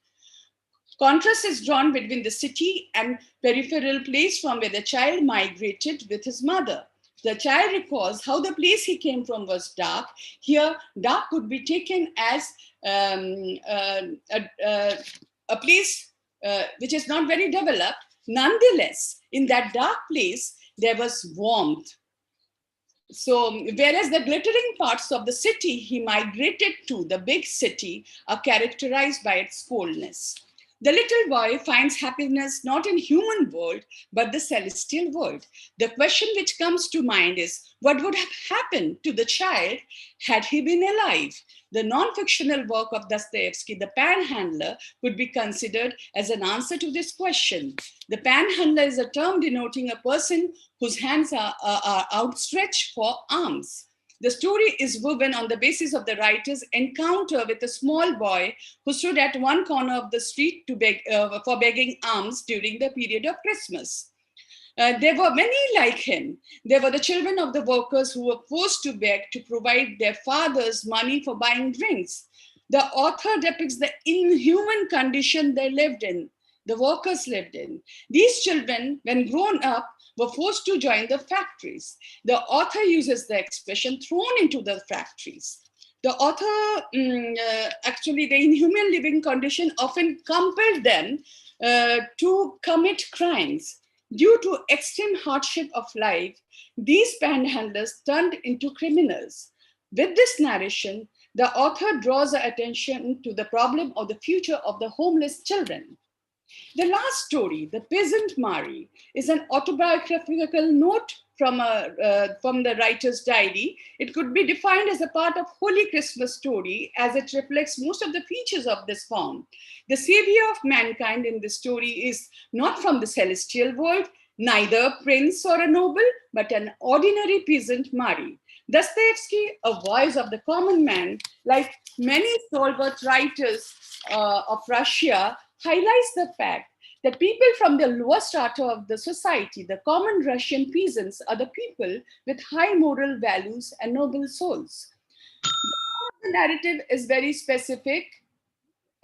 Contrast is drawn between the city and peripheral place from where the child migrated with his mother. The child recalls how the place he came from was dark. Here, dark could be taken as a place which is not very developed. Nonetheless, in that dark place, there was warmth. So, whereas the glittering parts of the city he migrated to, the big city, are characterized by its coldness. The little boy finds happiness not in human world, but the celestial world. The question which comes to mind is, what would have happened to the child had he been alive? The non-fictional work of Dostoevsky, The Panhandler, could be considered as an answer to this question. The panhandler is a term denoting a person whose hands are outstretched for alms. The story is woven on the basis of the writer's encounter with a small boy who stood at one corner of the street to beg, for begging alms during the period of Christmas. There were many like him. There were the children of the workers who were forced to beg to provide their fathers money for buying drinks. The author depicts the inhuman condition they lived in, the workers lived in. These children, when grown up, were forced to join the factories. The author uses the expression thrown into the factories. The author, actually, the inhuman living condition often compelled them to commit crimes. Due to extreme hardship of life, these panhandlers turned into criminals. With this narration, the author draws attention to the problem of the future of the homeless children. The last story, The Peasant Mary, is an autobiographical note from the writer's diary. It could be defined as a part of Holy Christmas story, as it reflects most of the features of this form. The savior of mankind in this story is not from the celestial world, neither a prince or a noble, but an ordinary peasant Mary. Dostoevsky, a voice of the common man, like many stalwart writers of Russia, highlights the fact that people from the lower strata of the society, the common Russian peasants, are the people with high moral values and noble souls. The narrative is very specific.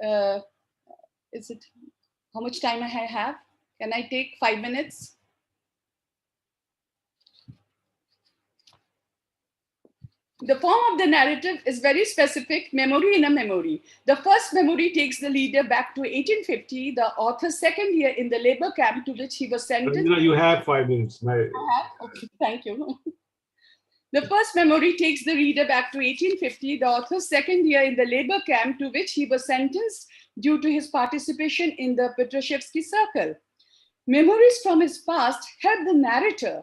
Is it, how much time I have? Can I take 5 minutes? The form of the narrative is very specific, memory in a memory. The first memory takes the reader back to 1850, the author's second year in the labor camp to which he was sentenced. You have 5 minutes. I have? Okay, thank you. The first memory takes the reader back to 1850, the author's second year in the labor camp to which he was sentenced due to his participation in the Dostoevsky circle. Memories from his past help the narrator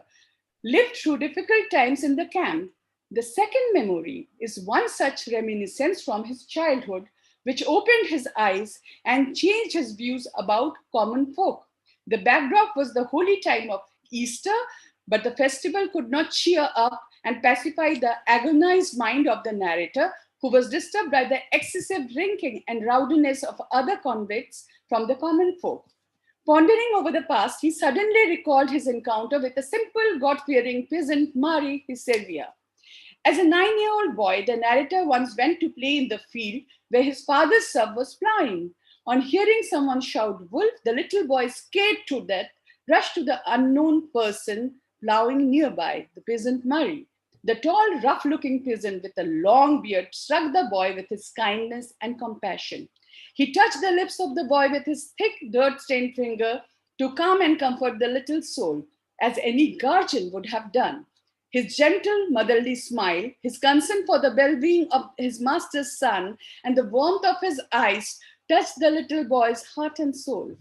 live through difficult times in the camp. The second memory is one such reminiscence from his childhood, which opened his eyes and changed his views about common folk. The backdrop was the holy time of Easter, but the festival could not cheer up and pacify the agonized mind of the narrator, who was disturbed by the excessive drinking and rowdiness of other convicts from the common folk. Pondering over the past, he suddenly recalled his encounter with a simple, God-fearing peasant, Mari, his savior. As a 9-year-old boy, the narrator once went to play in the field where his father's sub was plowing. On hearing someone shout "wolf," the little boy, scared to death, rushed to the unknown person plowing nearby, the peasant Murray. The tall, rough-looking peasant with a long beard struck the boy with his kindness and compassion. He touched the lips of the boy with his thick, dirt-stained finger to calm and comfort the little soul, as any guardian would have done. His gentle, motherly smile, his concern for the well-being of his master's son, and the warmth of his eyes touched the little boy's heart and soul.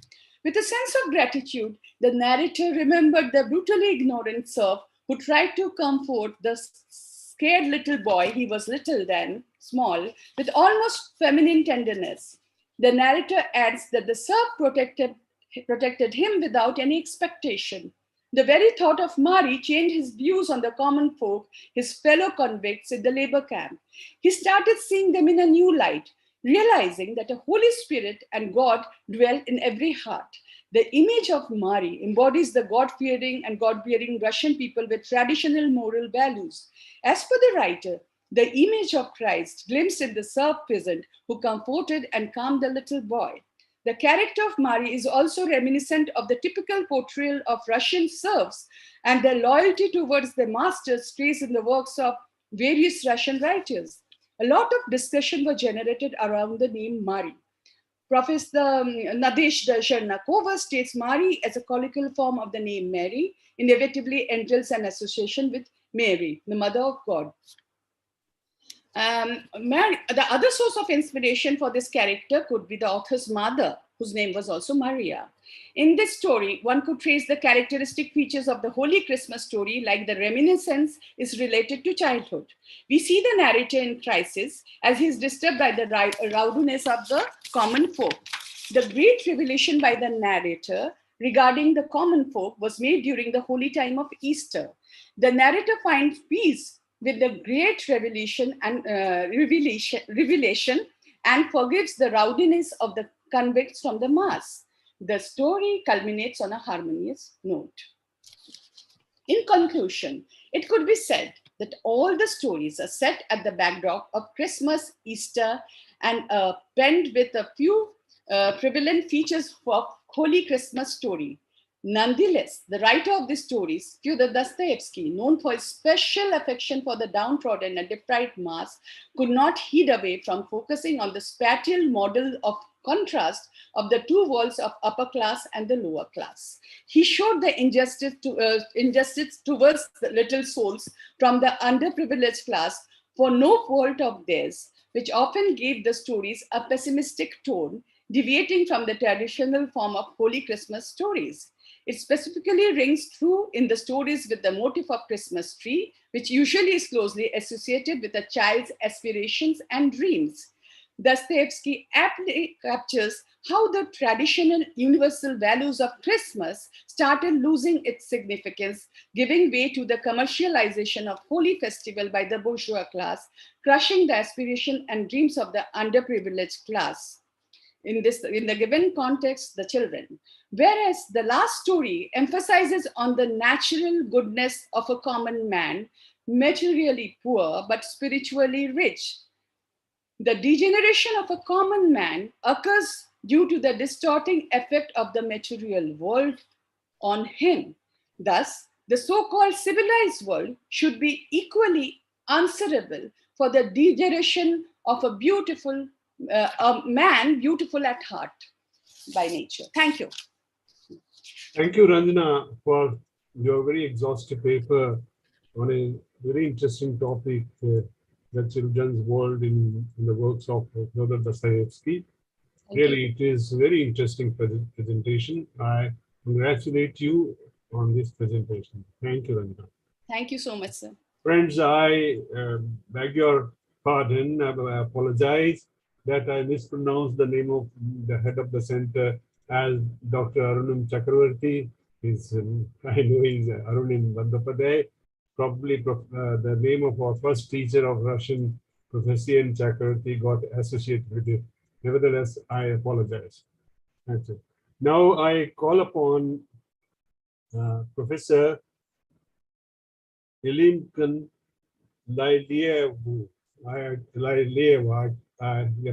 With a sense of gratitude, the narrator remembered the brutally ignorant serf who tried to comfort the scared little boy, he was little then, small, with almost feminine tenderness. The narrator adds that the serf protected him without any expectation. The very thought of Mari changed his views on the common folk, his fellow convicts in the labor camp. He started seeing them in a new light, realizing that a Holy Spirit and God dwell in every heart. The image of Mari embodies the God-fearing and God-bearing Russian people with traditional moral values. As per the writer, the image of Christ glimpsed in the serf peasant who comforted and calmed the little boy. The character of Mari is also reminiscent of the typical portrayal of Russian serfs, and their loyalty towards their masters traced in the works of various Russian writers. A lot of discussion was generated around the name Mari. Professor Nadezhda Zhernakova states Mari as a colloquial form of the name Mary inevitably entails an association with Mary, the mother of God. The other source of inspiration for this character could be the author's mother, whose name was also Maria. In this story, one could trace the characteristic features of the Holy Christmas story, like the reminiscence is related to childhood. We see the narrator in crisis as he is disturbed by the rowdiness of the common folk. The great revelation by the narrator regarding the common folk was made during the holy time of Easter. The narrator finds peace with the great revelation and forgives the rowdiness of the convicts from the mass. The story culminates on a harmonious note. In conclusion, it could be said that all the stories are set at the backdrop of Christmas, Easter, and penned with a few prevalent features of Holy Christmas story. Nonetheless, the writer of these stories, Fyodor Dostoevsky, known for his special affection for the downtrodden and deprived mass, could not heed away from focusing on the spatial model of contrast of the two worlds of upper class and the lower class. He showed the injustice towards the little souls from the underprivileged class for no fault of theirs, which often gave the stories a pessimistic tone, deviating from the traditional form of Holy Christmas stories. It specifically rings true in the stories with the motif of Christmas tree, which usually is closely associated with a child's aspirations and dreams. Dostoevsky aptly captures how the traditional universal values of Christmas started losing its significance, giving way to the commercialization of holy festival by the bourgeois class, crushing the aspiration and dreams of the underprivileged class. in the given context, the children. Whereas the last story emphasizes on the natural goodness of a common man, materially poor but spiritually rich. The degeneration of a common man occurs due to the distorting effect of the material world on him. Thus, the so-called civilized world should be equally answerable for the degeneration of a beautiful a man, beautiful at heart by nature. Thank you. Thank you, Ranjana, for your very exhaustive paper on a very interesting topic, the children's world in the works of Fyodor Dostoevsky. Really, it is very interesting presentation. I congratulate you on this presentation. Thank you, Ranjana. Thank you so much, sir. Friends, I beg your pardon. I apologize that I mispronounced the name of the head of the center as Dr. Arunim Chakravarti. I know he's Arunim Bandyopadhyay. Probably the name of our first teacher of Russian, Professor N. Chakravarti, got associated with it. Nevertheless, I apologize. That's it. Now I call upon Professor Ilimkan Lailievu. Я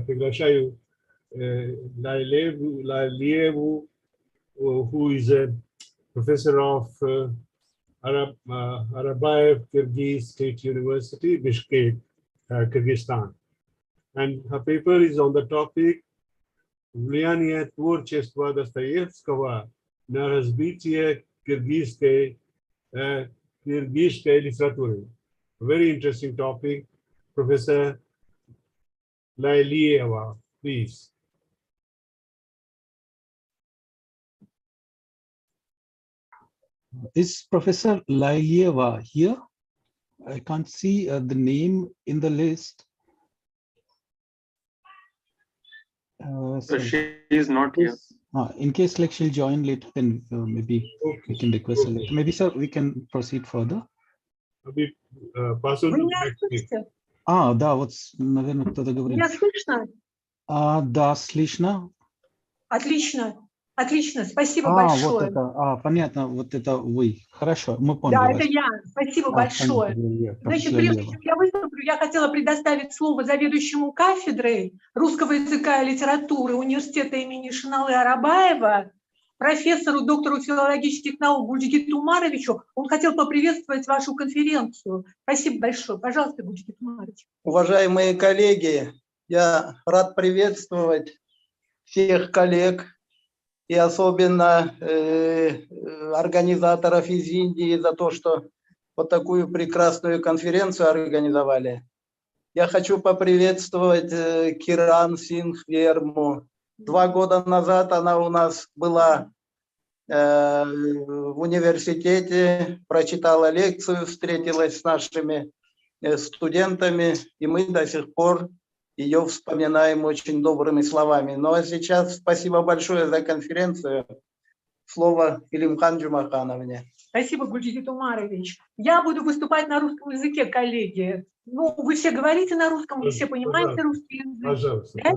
приглашаю Lailievu, who is a professor of Arabayev Kyrgyz State University, Bishkek, Kyrgyzstan. And her paper is on the topic «Влияние творчества Достоевского на развитие киргизской литературы». Very interesting topic. Professor Lailieva, please. Is Professor Lailieva here? I can't see the name in the list. So she is not here. In case like she'll join later, then maybe we can request her later. Maybe, sir, we can proceed further. Да, вот, наверное, кто-то говорит. Меня слышно? Да, слышно. Отлично, отлично, спасибо большое. Вот это, понятно, вот это вы. Хорошо, мы поняли. Да, вас. это я, спасибо большое. Значит, прежде чем я выступлю, я хотела предоставить слово заведующему кафедрой русского языка и литературы университета имени Шеналы Арабаева, профессору, доктору филологических наук Гульджигиту Умаровичу. Он хотел поприветствовать вашу конференцию. Спасибо большое. Пожалуйста, Гульджигит Умарович. Уважаемые коллеги, я рад приветствовать всех коллег и особенно организаторов из Индии за то, что вот такую прекрасную конференцию организовали. Я хочу поприветствовать Киран Сингх Верму. 2 года назад она у нас была в университете, прочитала лекцию, встретилась с нашими студентами, и мы до сих пор ее вспоминаем очень добрыми словами. Ну а сейчас спасибо большое за конференцию. Слово Илимхан Джумахановне. Спасибо, Гульджигит Умарович. Я буду выступать на русском языке, коллеги. Ну, вы все говорите на русском, вы все понимаете русский язык. Пожалуйста. Да?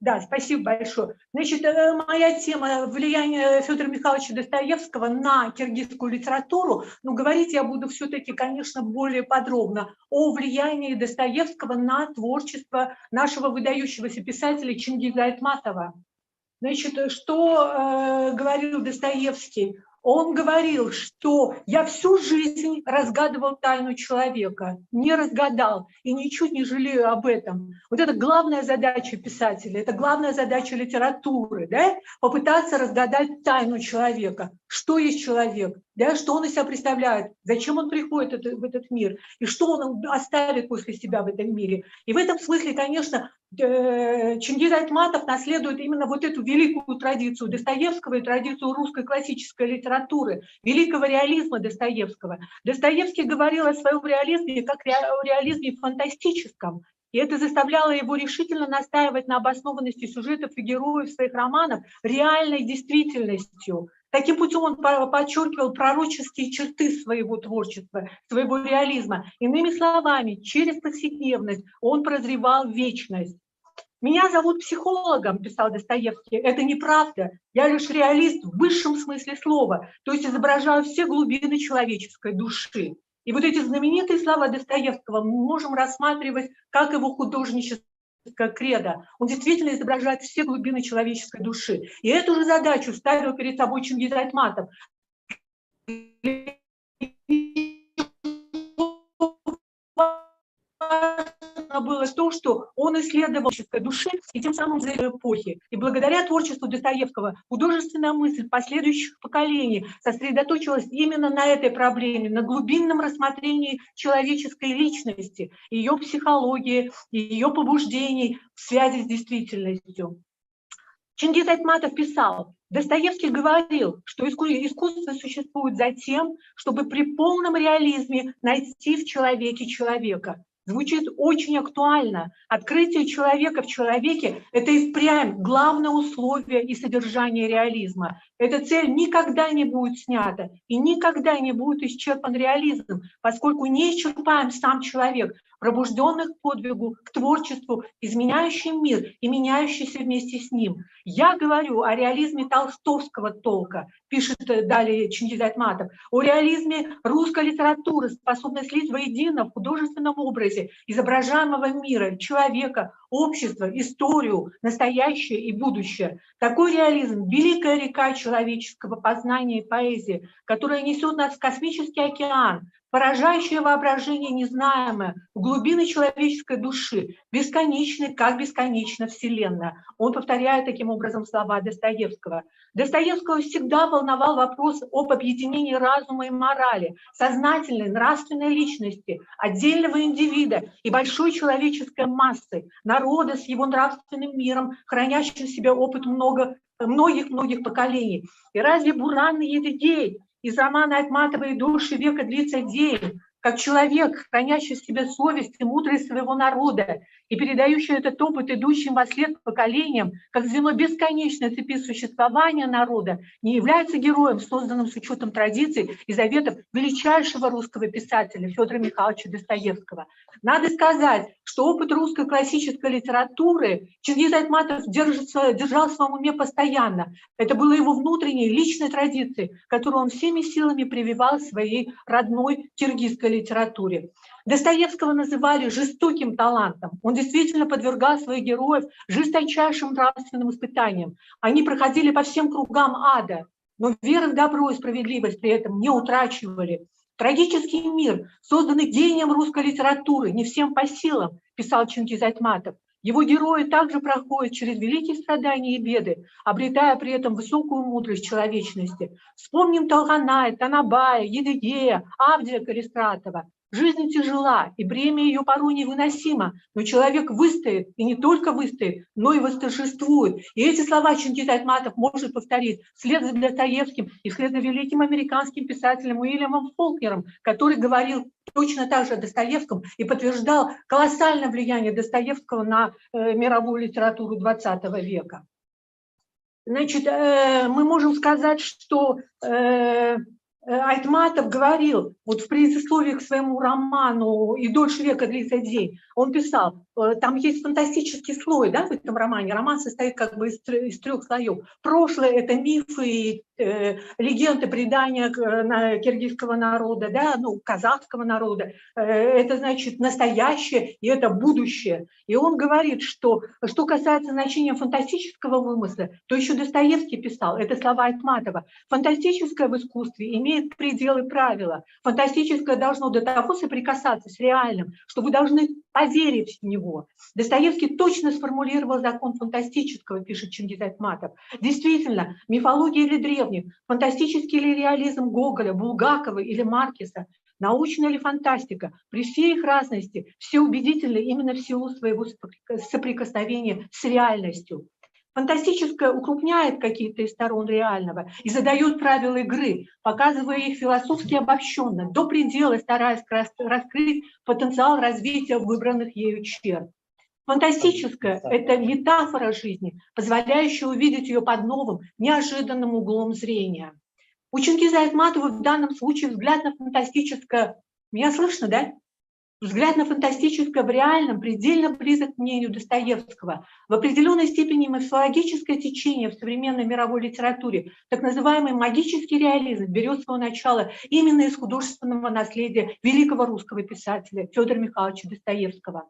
Да, спасибо большое. Значит, моя тема влияние Федора Михайловича Достоевского на киргизскую литературу. Но говорить я буду все-таки, конечно, более подробно о влиянии Достоевского на творчество нашего выдающегося писателя Чингиза Айтматова. Значит, что говорил Достоевский? Он говорил, что я всю жизнь разгадывал тайну человека, не разгадал и ничуть не жалею об этом. Вот это главная задача писателя, это главная задача литературы, да? Попытаться разгадать тайну человека. Что есть человек, да? Что он из себя представляет, зачем он приходит в этот мир и что он оставит после себя в этом мире. И в этом смысле, конечно, Чингиз Айтматов наследует именно вот эту великую традицию Достоевского и традицию русской классической литературы, великого реализма Достоевского. Достоевский говорил о своем реализме как о реализме фантастическом, и это заставляло его решительно настаивать на обоснованности сюжетов и героев своих романов реальной действительностью. Таким путем он подчеркивал пророческие черты своего творчества, своего реализма. Иными словами, через повседневность он прозревал вечность. «Меня зовут психологом», писал Достоевский. «Это неправда. Я лишь реалист в высшем смысле слова, то есть изображаю все глубины человеческой души». И вот эти знаменитые слова Достоевского мы можем рассматривать как его художническое кредо. Он действительно изображает все глубины человеческой души. И эту же задачу ставил перед собой Чингиз Айтматов. Было то, что он исследовал человеческой души и тем самым заявил эпохи. И благодаря творчеству Достоевского художественная мысль последующих поколений сосредоточилась именно на этой проблеме, на глубинном рассмотрении человеческой личности, ее психологии, ее побуждений в связи с действительностью. Чингиз Айтматов писал: Достоевский говорил, что искусство существует за тем, чтобы при полном реализме найти в человеке человека. Звучит очень актуально. Открытие человека в человеке – это и впрямь главное условие и содержание реализма. Эта цель никогда не будет снята и никогда не будет исчерпан реализм, поскольку не исчерпаем сам человек, пробужденный к подвигу, к творчеству, изменяющий мир и меняющийся вместе с ним. Я говорю о реализме толстовского толка, пишет далее Чингиз Айтматов, о реализме русской литературы, способной слить воедино в художественном образе изображаемого мира, человека, общества, историю, настоящее и будущее. Такой реализм – великая река человеческого познания и поэзии, которая несет нас в космический океан, поражающее воображение незнаемое, в глубины человеческой души, бесконечной, как бесконечна Вселенная. Он повторяет таким образом слова Достоевского. Достоевского всегда волновал вопрос об объединении разума и морали, сознательной, нравственной личности, отдельного индивида и большой человеческой массы, народа с его нравственным миром, хранящим в себе опыт многих поколений. И разве буранный Едигей из романа Айтматова «И дольше века длится день», как человек, хранящий в себе совесть и мудрость своего народа и передающий этот опыт идущим во след поколениям, как звено бесконечной цепи существования народа, не является героем, созданным с учетом традиций и заветов величайшего русского писателя Федора Михайловича Достоевского. Надо сказать, что опыт русской классической литературы Чингиз Айтматов держал в своем уме постоянно. Это было его внутренней, личной традицией, которую он всеми силами прививал своей родной киргизской литературе. Достоевского называли жестоким талантом. Он действительно подвергал своих героев жесточайшим нравственным испытаниям. Они проходили по всем кругам ада, но веры в добро и справедливость при этом не утрачивали. Трагический мир, созданный гением русской литературы, не всем по силам, писал Чингиз Айтматов. Его герои также проходят через великие страдания и беды, обретая при этом высокую мудрость человечности. Вспомним Талганай, Танабая, Едигея, Авдия Калистратова. Жизнь тяжела, и бремя ее порой невыносимо, но человек выстоит, и не только выстоит, но и восторжествует. И эти слова Чингиз Айтматов может повторить вслед за Достоевским и вслед за великим американским писателем Уильямом Фолкнером, который говорил точно так же о Достоевском и подтверждал колоссальное влияние Достоевского на мировую литературу XX века. Значит, мы можем сказать, что Айтматов говорил, вот в предисловии к своему роману «И дольше века длится день», он писал, там есть фантастический слой, да, в этом романе. Роман состоит как бы из трех слоев. Прошлое – это мифы и легенды, предания киргизского народа, да, ну, казахского народа. Это значит настоящее и это будущее. И он говорит, что касается значения фантастического вымысла, то еще Достоевский писал, это слова Айтматова, фантастическое в искусстве имеет пределы правила. Фантастическое должно до того соприкасаться с реальным, что вы должны поверить в него. Достоевский точно сформулировал закон фантастического, пишет Чингиз Айтматов. Действительно, мифология или древних, фантастический ли реализм Гоголя, Булгакова или Маркеса, научная ли фантастика, при всей их разности, все убедительны именно в силу своего соприкосновения с реальностью. Фантастическое укрупняет какие-то из сторон реального и задает правила игры, показывая их философски обобщенно, до предела стараясь раскрыть потенциал развития выбранных ею черт. Фантастическое – это метафора жизни, позволяющая увидеть ее под новым, неожиданным углом зрения. У Чингиза Айтматова в данном случае взгляд на фантастическое… Меня слышно, да? Взгляд на фантастическое в реальном предельно близок к мнению Достоевского. В определенной степени мифологическое течение в современной мировой литературе, так называемый магический реализм, берет свое начало именно из художественного наследия великого русского писателя Федора Михайловича Достоевского.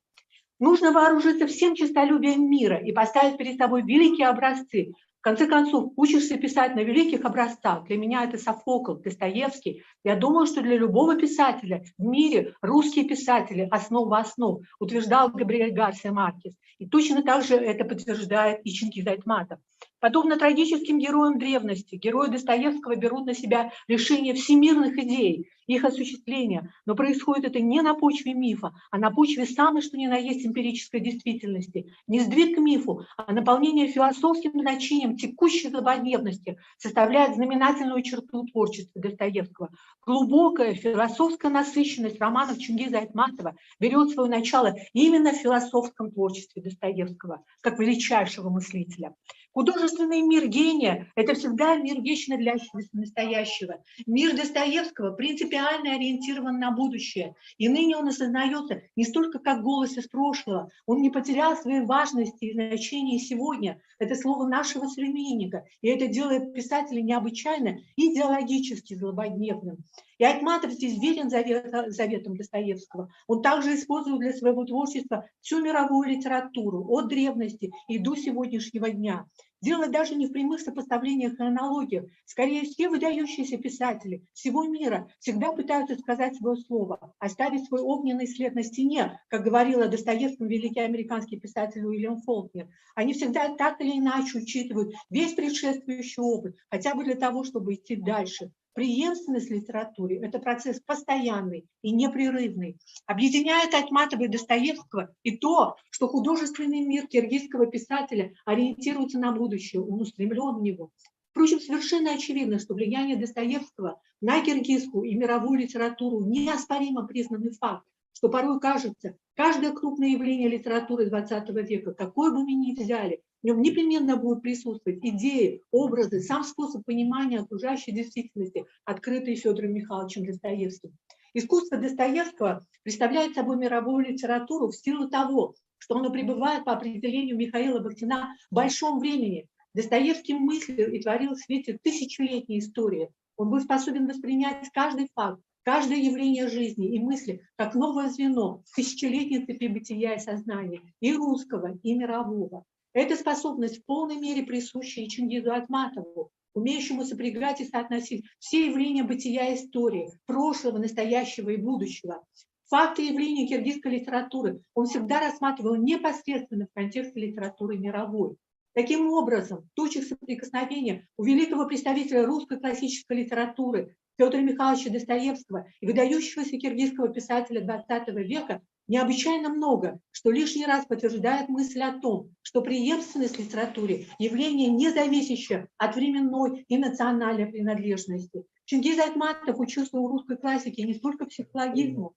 Нужно вооружиться всем честолюбием мира и поставить перед собой великие образцы. В конце концов, учишься писать на великих образцах. Для меня это Софокл, Достоевский. Я думаю, что для любого писателя в мире русские писатели – основа основ, утверждал Габриэль Гарсия Маркес. И точно так же это подтверждает и Чингиз Айтматов. Подобно трагическим героям древности, герои Достоевского берут на себя решение всемирных идей, их осуществления, но происходит это не на почве мифа, а на почве самой что ни на есть эмпирической действительности. Не сдвиг к мифу, а наполнение философским значением текущей злободневности составляет знаменательную черту творчества Достоевского. Глубокая философская насыщенность романов Чингиза Айтматова берет свое начало именно в философском творчестве Достоевского, как величайшего мыслителя. Художественный мир гения – это всегда мир вечно длящегося настоящего. Мир Достоевского принципиально ориентирован на будущее. И ныне он осознается не столько как голос из прошлого. Он не потерял своей важности и значения сегодня. Это слово нашего современника. И это делает писателя необычайно идеологически злободневным. И Айтматов здесь верен заветам Достоевского. Он также использует для своего творчества всю мировую литературу, от древности и до сегодняшнего дня. Дело даже не в прямых сопоставлениях и аналогиях. Скорее, все выдающиеся писатели всего мира всегда пытаются сказать свое слово, оставить свой огненный след на стене, как говорил о Достоевском великий американский писатель Уильям Фолкнер. Они всегда так или иначе учитывают весь предшествующий опыт, хотя бы для того, чтобы идти дальше. Преемственность в литературе – это процесс постоянный и непрерывный. Объединяет Айтматова и Достоевского и то, что художественный мир киргизского писателя ориентируется на будущее, он устремлен в него. Впрочем, совершенно очевидно, что влияние Достоевского на киргизскую и мировую литературу неоспоримо признанный факт, что порой кажется, каждое крупное явление литературы XX века, какое бы мы ни взяли, в нем непременно будут присутствовать идеи, образы, сам способ понимания окружающей действительности, открытый Федором Михайловичем Достоевским. Искусство Достоевского представляет собой мировую литературу в силу того, что оно пребывает по определению Михаила Бахтина в большом времени. Достоевский мыслил и творил в свете тысячелетней истории. Он был способен воспринять каждый факт, каждое явление жизни и мысли как новое звено в тысячелетней цепи бытия и сознания, и русского, и мирового. Эта способность в полной мере присуща и Чингизу Айтматову, умеющему сопрягать и соотносить все явления бытия и истории, прошлого, настоящего и будущего. Факты явления киргизской литературы он всегда рассматривал непосредственно в контексте литературы мировой. Таким образом, в точках соприкосновения у великого представителя русской классической литературы Федора Михайловича Достоевского и выдающегося киргизского писателя XX века необычайно много, что лишний раз подтверждает мысль о том, что преемственность в литературе – явление, не зависящее от временной и национальной принадлежности. Чингиз Айтматов учился у русской классики не столько психологизму,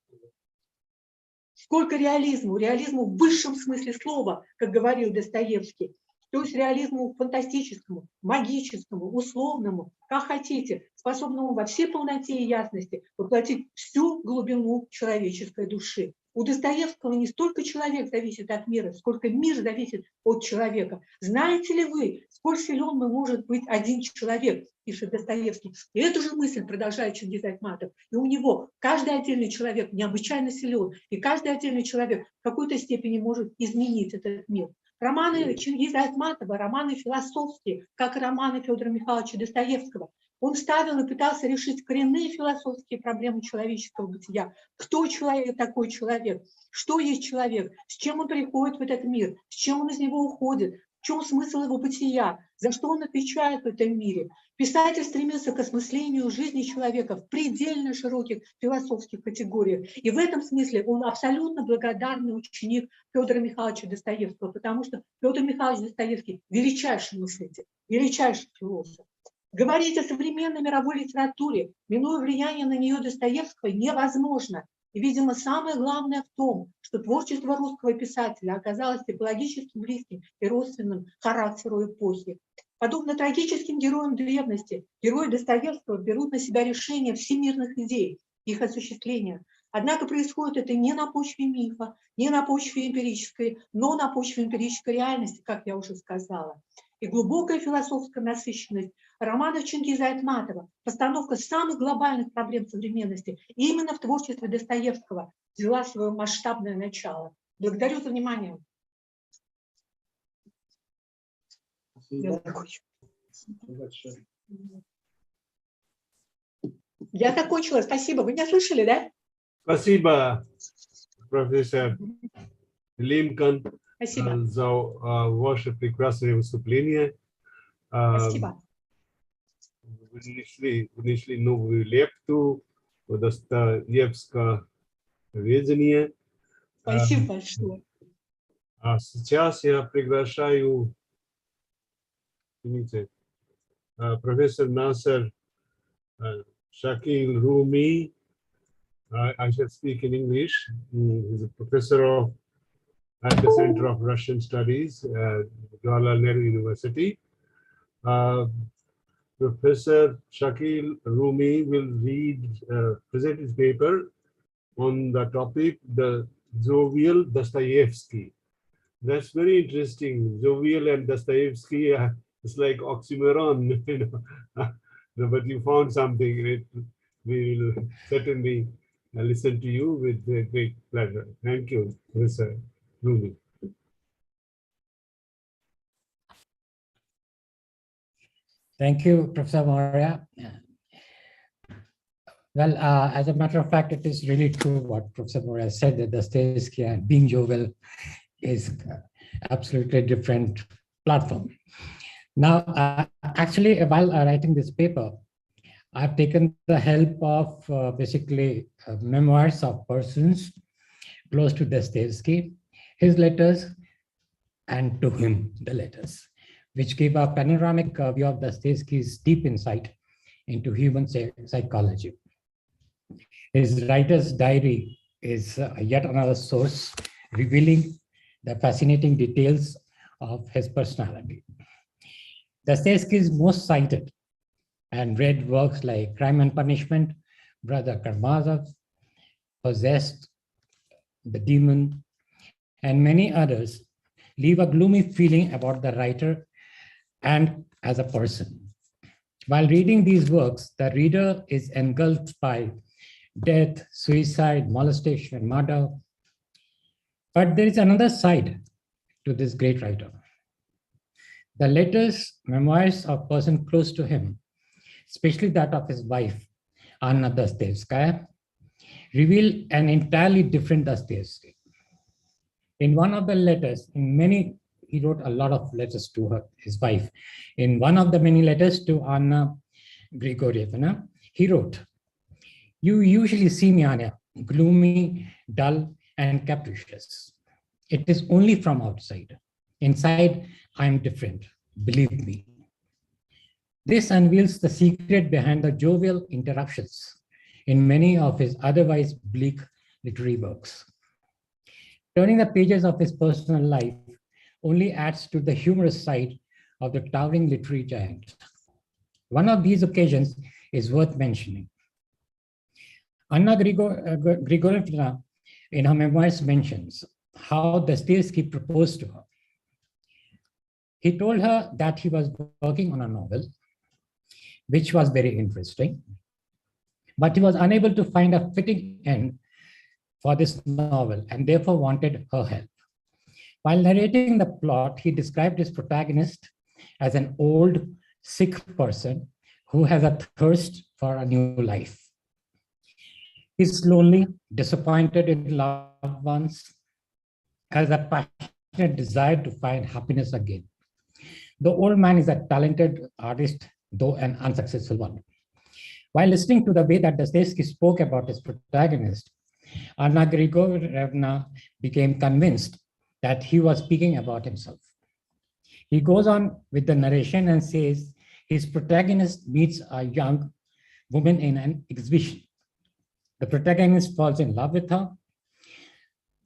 сколько реализму в высшем смысле слова, как говорил Достоевский. То есть реализму фантастическому, магическому, условному, как хотите, способному во всей полноте и ясности воплотить всю глубину человеческой души. У Достоевского не столько человек зависит от мира, сколько мир зависит от человека. Знаете ли вы, сколь силен может быть один человек, пишет Достоевский. И эту же мысль продолжает Чингиз Айтматов. И у него каждый отдельный человек необычайно силен, и каждый отдельный человек в какой-то степени может изменить этот мир. Романы Чингиза Айтматова, романы философские, как и романы Федора Михайловича Достоевского. Он ставил и пытался решить коренные философские проблемы человеческого бытия. Кто человек, такой человек? Что есть человек? С чем он приходит в этот мир? С чем он из него уходит? В чем смысл его бытия? За что он отвечает в этом мире? Писатель стремился к осмыслению жизни человека в предельно широких философских категориях. И в этом смысле он абсолютно благодарный ученик Федора Михайловича Достоевского, потому что Федор Михайлович Достоевский – величайший мыслитель, величайший философ. Говорить о современной мировой литературе, минуя влияние на нее Достоевского, невозможно. И, видимо, самое главное в том, что творчество русского писателя оказалось типологически близким и родственным характеру эпохи. Подобно трагическим героям древности, герои Достоевского берут на себя решение всемирных идей, их осуществления. Однако происходит это не на почве мифа, не на почве эмпирической, но на почве эмпирической реальности, как я уже сказала. И глубокая философская насыщенность романа Чингиза Айтматова, постановка самых глобальных проблем современности именно в творчестве Достоевского взяла свое масштабное начало. Благодарю за внимание. Я закончила. Спасибо. Вы меня слышали, да? Спасибо, профессор Лимкон, Спасибо. за ваше прекрасное выступление. Спасибо. Внесли новую лепту в Достоевское ведение. Спасибо большое. А сейчас я приглашаю профессор Насер Shakil Rumi. I shall speak in English. He's a professor at the Center of Russian Studies at Jawaharlal Nehru University. Professor Shakil Rumi will present his paper on the topic, the jovial Dostoevsky. That's very interesting. Jovial and Dostoevsky, it's like oxymoron, you know. But you found something. We will certainly listen to you with great pleasure. Thank you, Professor Rumi. Thank you, Professor Moria. Well, as a matter of fact, it is really true what Professor Moria said, that Dostoevsky and being jovial is absolutely different platform. Now, actually, while writing this paper, I've taken the help of basically memoirs of persons close to Dostoevsky, his letters, and to him, the letters, which give a panoramic view of Dostoevsky's deep insight into human psychology. His writer's diary is yet another source revealing the fascinating details of his personality. Dostoevsky's most cited and read works like Crime and Punishment, Brother Karamazov, Possessed, The Demon, and many others leave a gloomy feeling about the writer and as a person. While reading these works, the reader is engulfed by death, suicide, molestation, murder. But there is another side to this great writer. The letters, memoirs of person close to him, especially that of his wife, Anna Dostoevskaya, reveal an entirely different Dostoevsky. In one of the letters, he wrote a lot of letters to his wife. In one of the many letters to Anna Grigorievna, he wrote, "You usually see me, Anya, gloomy, dull, and capricious. It is only from outside. Inside, I am different, believe me." This unveils the secret behind the jovial interruptions in many of his otherwise bleak literary works. Turning the pages of his personal life only adds to the humorous side of the towering literary giant. One of these occasions is worth mentioning. Anna Grigorievna, in her memoirs, mentions how Dostoevsky proposed to her. He told her that he was working on a novel, which was very interesting, but he was unable to find a fitting end for this novel and therefore wanted her help. While narrating the plot, he described his protagonist as an old, sick person who has a thirst for a new life. He's lonely, disappointed in loved ones, has a passionate desire to find happiness again. The old man is a talented artist, though an unsuccessful one. While listening to the way that Dostoevsky spoke about his protagonist, Anna Grigorievna became convinced that he was speaking about himself. He goes on with the narration and says his protagonist meets a young woman in an exhibition. The protagonist falls in love with her.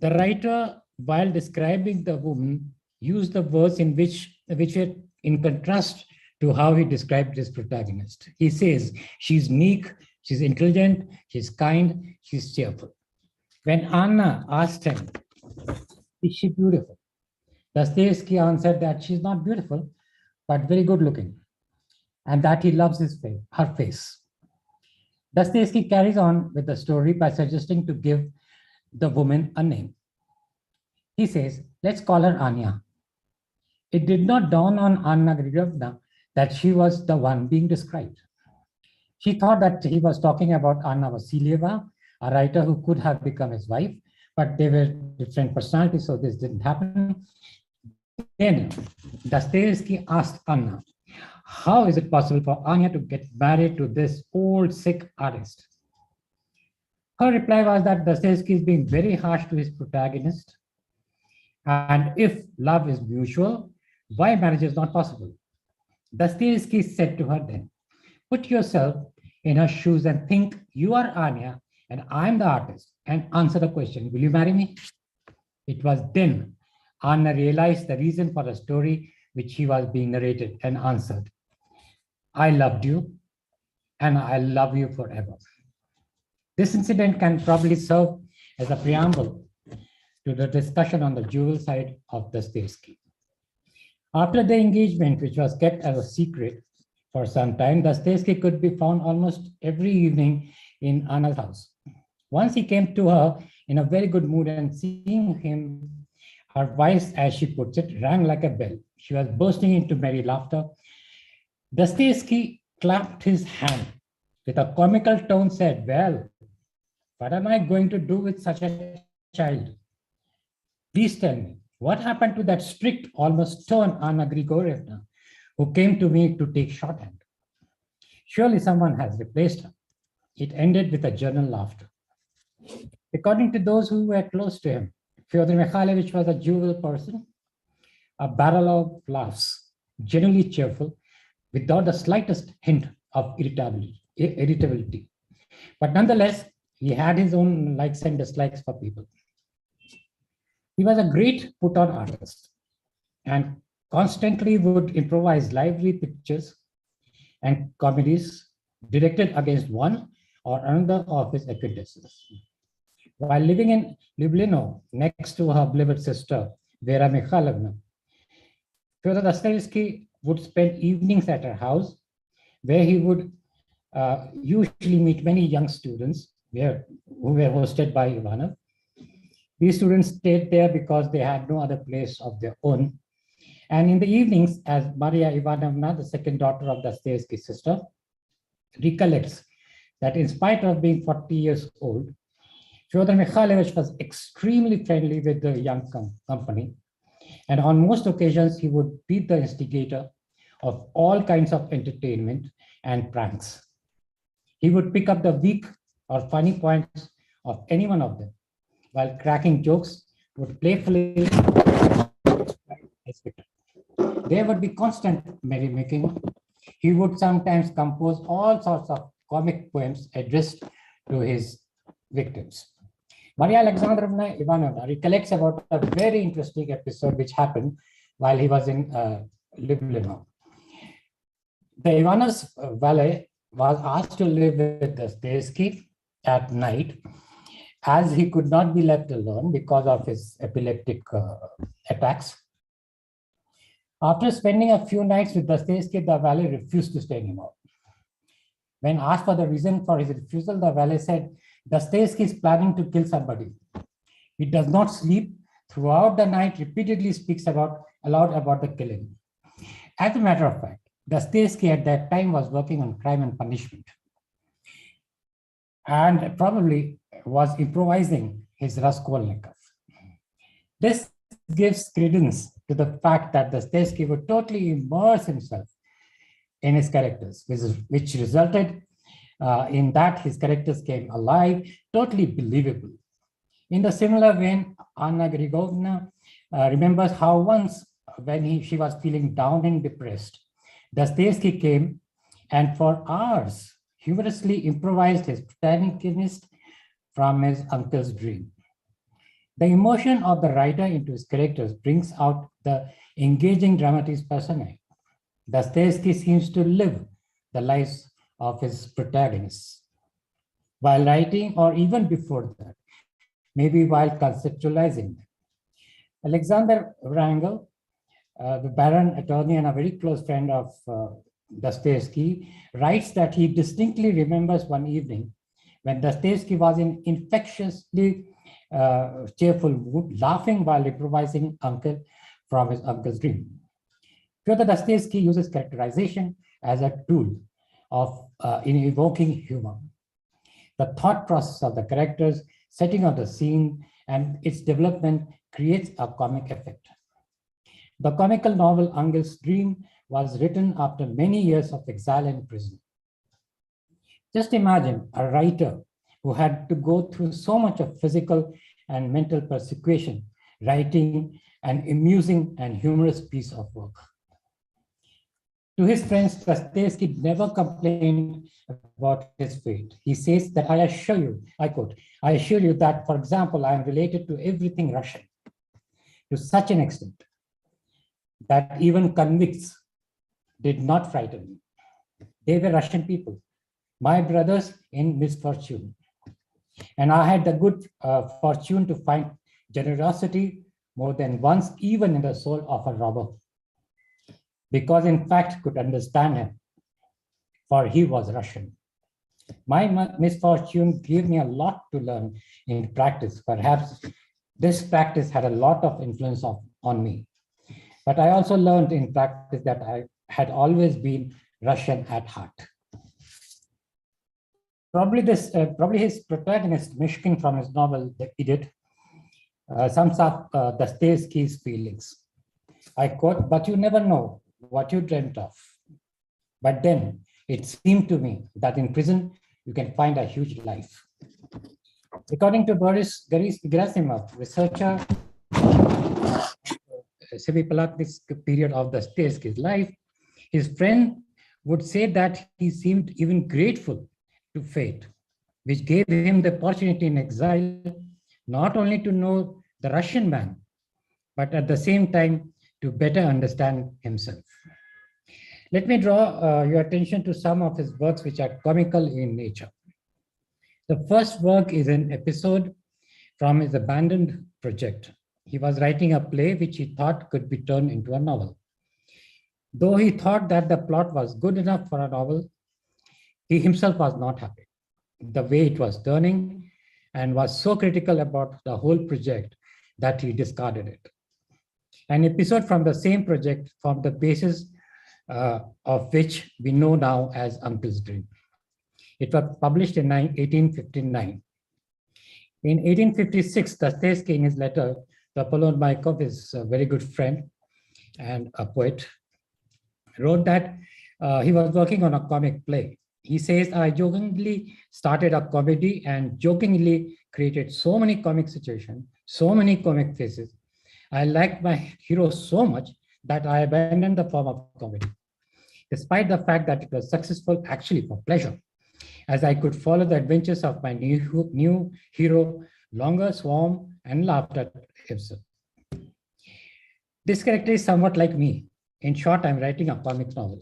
The writer, while describing the woman, used the words which were in contrast to how he described his protagonist. He says, she's meek, she's intelligent, she's kind, she's cheerful. When Anna asked him, is she beautiful? Dostoevsky answered that she's not beautiful, but very good looking, and that he loves her face. Dostoevsky carries on with the story by suggesting to give the woman a name. He says, let's call her Anya. It did not dawn on Anna Grigorievna that she was the one being described. She thought that he was talking about Anna Vasilieva, a writer who could have become his wife, but they were different personalities, so this didn't happen. Then Dostoevsky asked Anna, how is it possible for Anya to get married to this old, sick artist? Her reply was that Dostoevsky is being very harsh to his protagonist, and if love is mutual, why marriage is not possible? Dostoevsky said to her then, put yourself in her shoes and think you are Anya and I'm the artist, and answer the question, will you marry me? It was then Anna realized the reason for the story which he was being narrated and answered, I loved you and I love you forever. This incident can probably serve as a preamble to the discussion on the jewel side of Dostoevsky. After the engagement, which was kept as a secret for some time, Dostoevsky could be found almost every evening in Anna's house. Once he came to her in a very good mood, and seeing him, her voice, as she puts it, rang like a bell. She was bursting into merry laughter. Dostoevsky clapped his hand with a comical tone, said, well, what am I going to do with such a child? Please tell me, what happened to that strict, almost stern Anna Grigorievna, who came to me to take shorthand? Surely someone has replaced her. It ended with a general laughter. According to those who were close to him, Fyodor Mikhailovich was a jovial person, a barrel of laughs, generally cheerful, without the slightest hint of irritability. But nonetheless, he had his own likes and dislikes for people. He was a great put-on artist and constantly would improvise lively pictures and comedies directed against one or another of his acquaintances. While living in Ljubljana next to her beloved sister, Vera Mikhailovna, Fyodor Dostoevsky would spend evenings at her house, where he would usually meet many young students who were hosted by Ivanov. These students stayed there because they had no other place of their own. And in the evenings, as Maria Ivanovna, the second daughter of Dostoevsky's sister, recollects that in spite of being 40 years old, Fyodor Mikhailovich was extremely friendly with the young company. And on most occasions, he would be the instigator of all kinds of entertainment and pranks. He would pick up the weak or funny points of any one of them, while cracking jokes would playfully. There would be constant merrymaking. He would sometimes compose all sorts of comic poems addressed to his victims. Maria Alexandrovna Ivanovna recollects about a very interesting episode which happened while he was in Ljubljana. The Ivanov's valet was asked to live with Dostoevsky at night, as he could not be left alone because of his epileptic attacks. After spending a few nights with Dostoevsky, the valet refused to stay anymore. When asked for the reason for his refusal, the valet said, Dostoevsky is planning to kill somebody. He does not sleep throughout the night, repeatedly speaks aloud about the killing. As a matter of fact, Dostoevsky at that time was working on Crime and Punishment, and probably was improvising his Raskolnikov. This gives credence to the fact that Dostoevsky would totally immerse himself in his characters, which resulted in that his characters came alive, totally believable. In the similar vein, Anna Grigorievna remembers how once when she was feeling down and depressed, Dostoevsky came and for hours humorously improvised his protagonist from his uncle's dream. The emotion of the writer into his characters brings out the engaging dramatis personae. Dostoevsky seems to live the lives of his protagonists. While writing, or even before that, maybe while conceptualizing them. Alexander Wrangel, the Baron attorney and a very close friend of Dostoevsky, writes that he distinctly remembers one evening when Dostoevsky was in infectiously cheerful mood, laughing while improvising uncle from his uncle's dream. Further, Dostoevsky uses characterization as a tool of in evoking humor. The thought process of the characters, setting of the scene, and its development creates a comic effect. The comical novel Uncle's Dream was written after many years of exile and prison. Just imagine a writer who had to go through so much of physical and mental persecution, writing an amusing and humorous piece of work. To his friends, Dostoevsky never complained about his fate. He says that I assure you, I quote, I assure you that, for example, I am related to everything Russian to such an extent that even convicts did not frighten me. They were Russian people, my brothers in misfortune. And I had the good fortune to find generosity more than once, even in the soul of a robber, because in fact could understand him, for he was Russian. My misfortune gave me a lot to learn in practice. Perhaps this practice had a lot of influence on me. But I also learned in practice that I had always been Russian at heart. Probably his protagonist, Mishkin, from his novel The Idiot, sums up Dostoevsky's feelings. I quote, "But you never know what you dreamt of. But then it seemed to me that in prison you can find a huge life." According to Boris Gerasimov, researcher Semipalatnik's period of Dostoevsky's life, his friend would say that he seemed even grateful to fate, which gave him the opportunity in exile not only to know the Russian man, but at the same time to better understand himself. Let me draw your attention to some of his works which are comical in nature. The first work is an episode from his abandoned project. He was writing a play which he thought could be turned into a novel. Though he thought that the plot was good enough for a novel, he himself was not happy the way it was turning and was so critical about the whole project that he discarded it. An episode from the same project formed the basis of which we know now as Uncle's Dream. It was published in 1859. In 1856, Dostoevsky, in his letter to Apollon Maikov, his very good friend and a poet, wrote that he was working on a comic play. He says, "I jokingly started a comedy and jokingly created so many comic situations, so many comic faces. I liked my hero so much that I abandoned the form of comedy, despite the fact that it was successful actually for pleasure, as I could follow the adventures of my new hero longer, swarm, and laughed at himself." This character is somewhat like me. In short, I'm writing a comic novel.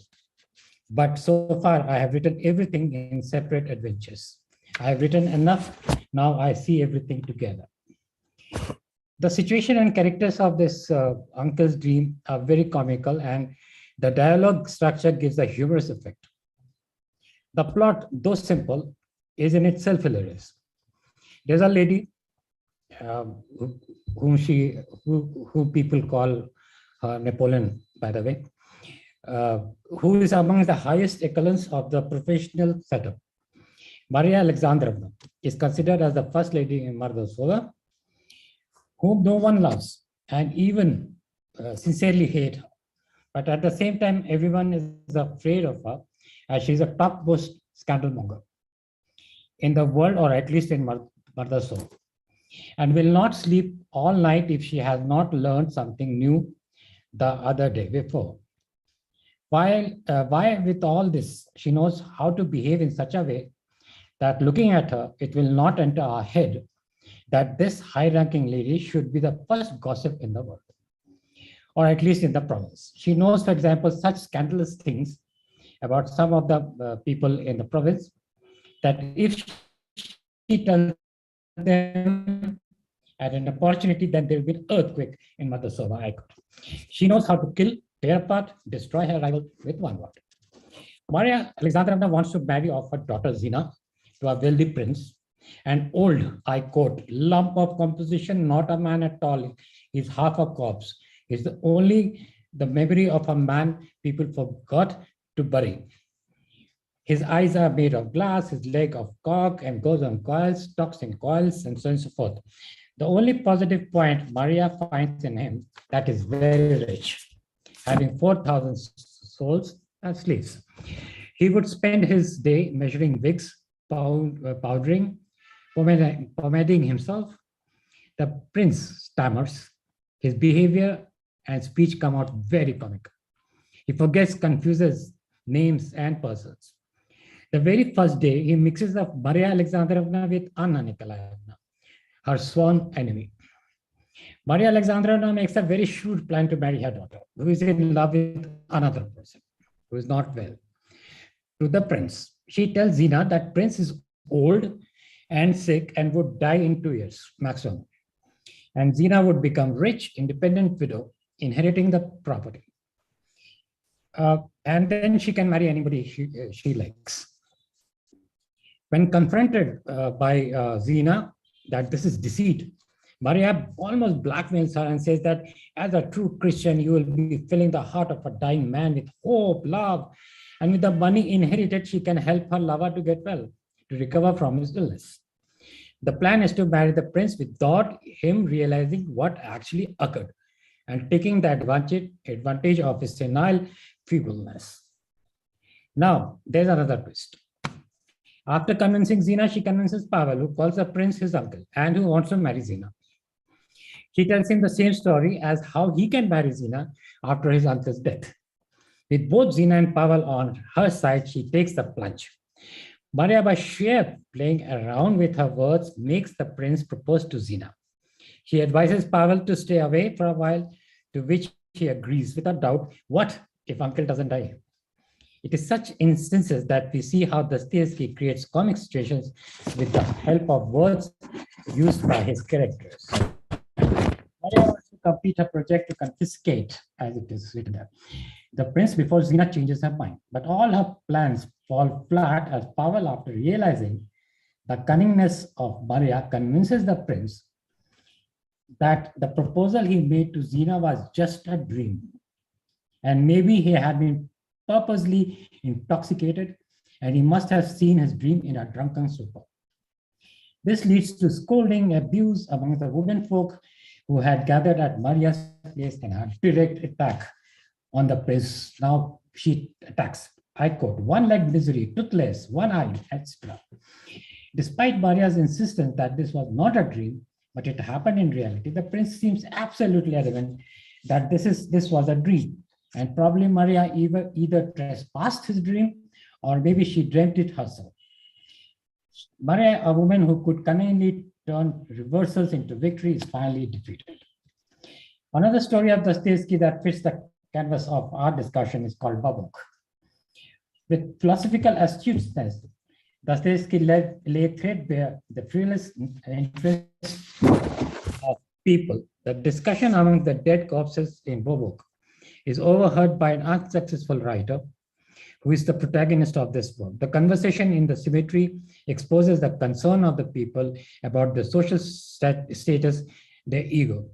But so far, I have written everything in separate adventures. I have written enough. Now I see everything together. The situation and characters of this Uncle's Dream are very comical, and the dialogue structure gives a humorous effect. The plot, though simple, is in itself hilarious. There's a lady who people call Napoleon, by the way, who is among the highest echelons of the professional setup. Maria Alexandrovna is considered as the first lady in Mordosova, whom no one loves and even sincerely hate. But at the same time, everyone is afraid of her, as she's a topmost scandal monger in the world, or at least in Mordosova, and will not sleep all night if she has not learned something new the other day before. Why with all this, she knows how to behave in such a way that looking at her, it will not enter our head that this high-ranking lady should be the first gossip in the world, or at least in the province. She knows, for example, such scandalous things about some of the people in the province that if she tells them At an opportunity, then there will be an earthquake in Mother Sova icon. She knows how to kill, tear apart, destroy her rival with one word. Maria Alexandrovna wants to marry off her daughter Zina to a wealthy prince, an old, I quote, lump of composition, not a man at all. He's half a corpse. He's only the memory of a man people forgot to bury. His eyes are made of glass, his leg of cork, and goes on coils, talks in coils, and so on and so forth. The only positive point Maria finds in him that is very rich, having 4,000 souls and slaves. He would spend his day measuring wigs, powdering, pomading himself. The prince stammers. His behavior and speech come out very comical. He forgets, confuses names and persons. The very first day, he mixes up Maria Alexandrovna with Anna Nikolaevna, her sworn enemy. Maria Alexandrovna makes a very shrewd plan to marry her daughter, who is in love with another person, who is not well, to the prince. She tells Zina that prince is old and sick and would die in 2 years maximum. And Zina would become rich, independent widow, inheriting the property. And then she can marry anybody she likes. When confronted by Zina that this is deceit, Maria almost blackmails her and says that as a true Christian, you will be filling the heart of a dying man with hope, love, and with the money inherited, she can help her lover to get well, to recover from his illness. The plan is to marry the prince without him realizing what actually occurred and taking the advantage of his senile feebleness. Now, there's another twist. After convincing Zina, she convinces Pavel, who calls the prince his uncle and who wants to marry Zina. She tells him the same story as how he can marry Zina after his uncle's death. With both Zina and Pavel on her side, she takes the plunge. Maria, by sheer playing around with her words, makes the prince propose to Zina. She advises Pavel to stay away for a while, to which he agrees with a doubt, what if uncle doesn't die? It is such instances that we see how Dostoevsky creates comic situations with the help of words used by his characters. Maria wants to complete her project to confiscate, as it is written there, the prince before Zina changes her mind. But all her plans fall flat as Pavel, after realizing the cunningness of Maria, convinces the prince that the proposal he made to Zina was just a dream. And maybe he had been purposely intoxicated and he must have seen his dream in a drunken stupor. This leads to scolding, abuse among the women folk who had gathered at Maria's place and a direct attack on the prince. Now she attacks, I quote, one-legged misery, toothless, one-eyed, etc. Despite Maria's insistence that this was not a dream, but it happened in reality, the prince seems absolutely adamant that this was a dream. And probably Maria either trespassed his dream or maybe she dreamt it herself. Maria, a woman who could cunningly turn reversals into victory, is finally defeated. Another story of Dostoevsky that fits the canvas of our discussion is called Babuk. With philosophical astuteness, Dostoevsky lay threadbare the fearless interests of people. The discussion among the dead corpses in Babuk is overheard by an unsuccessful writer who is the protagonist of this book. The conversation in the cemetery exposes the concern of the people about the social status, their ego.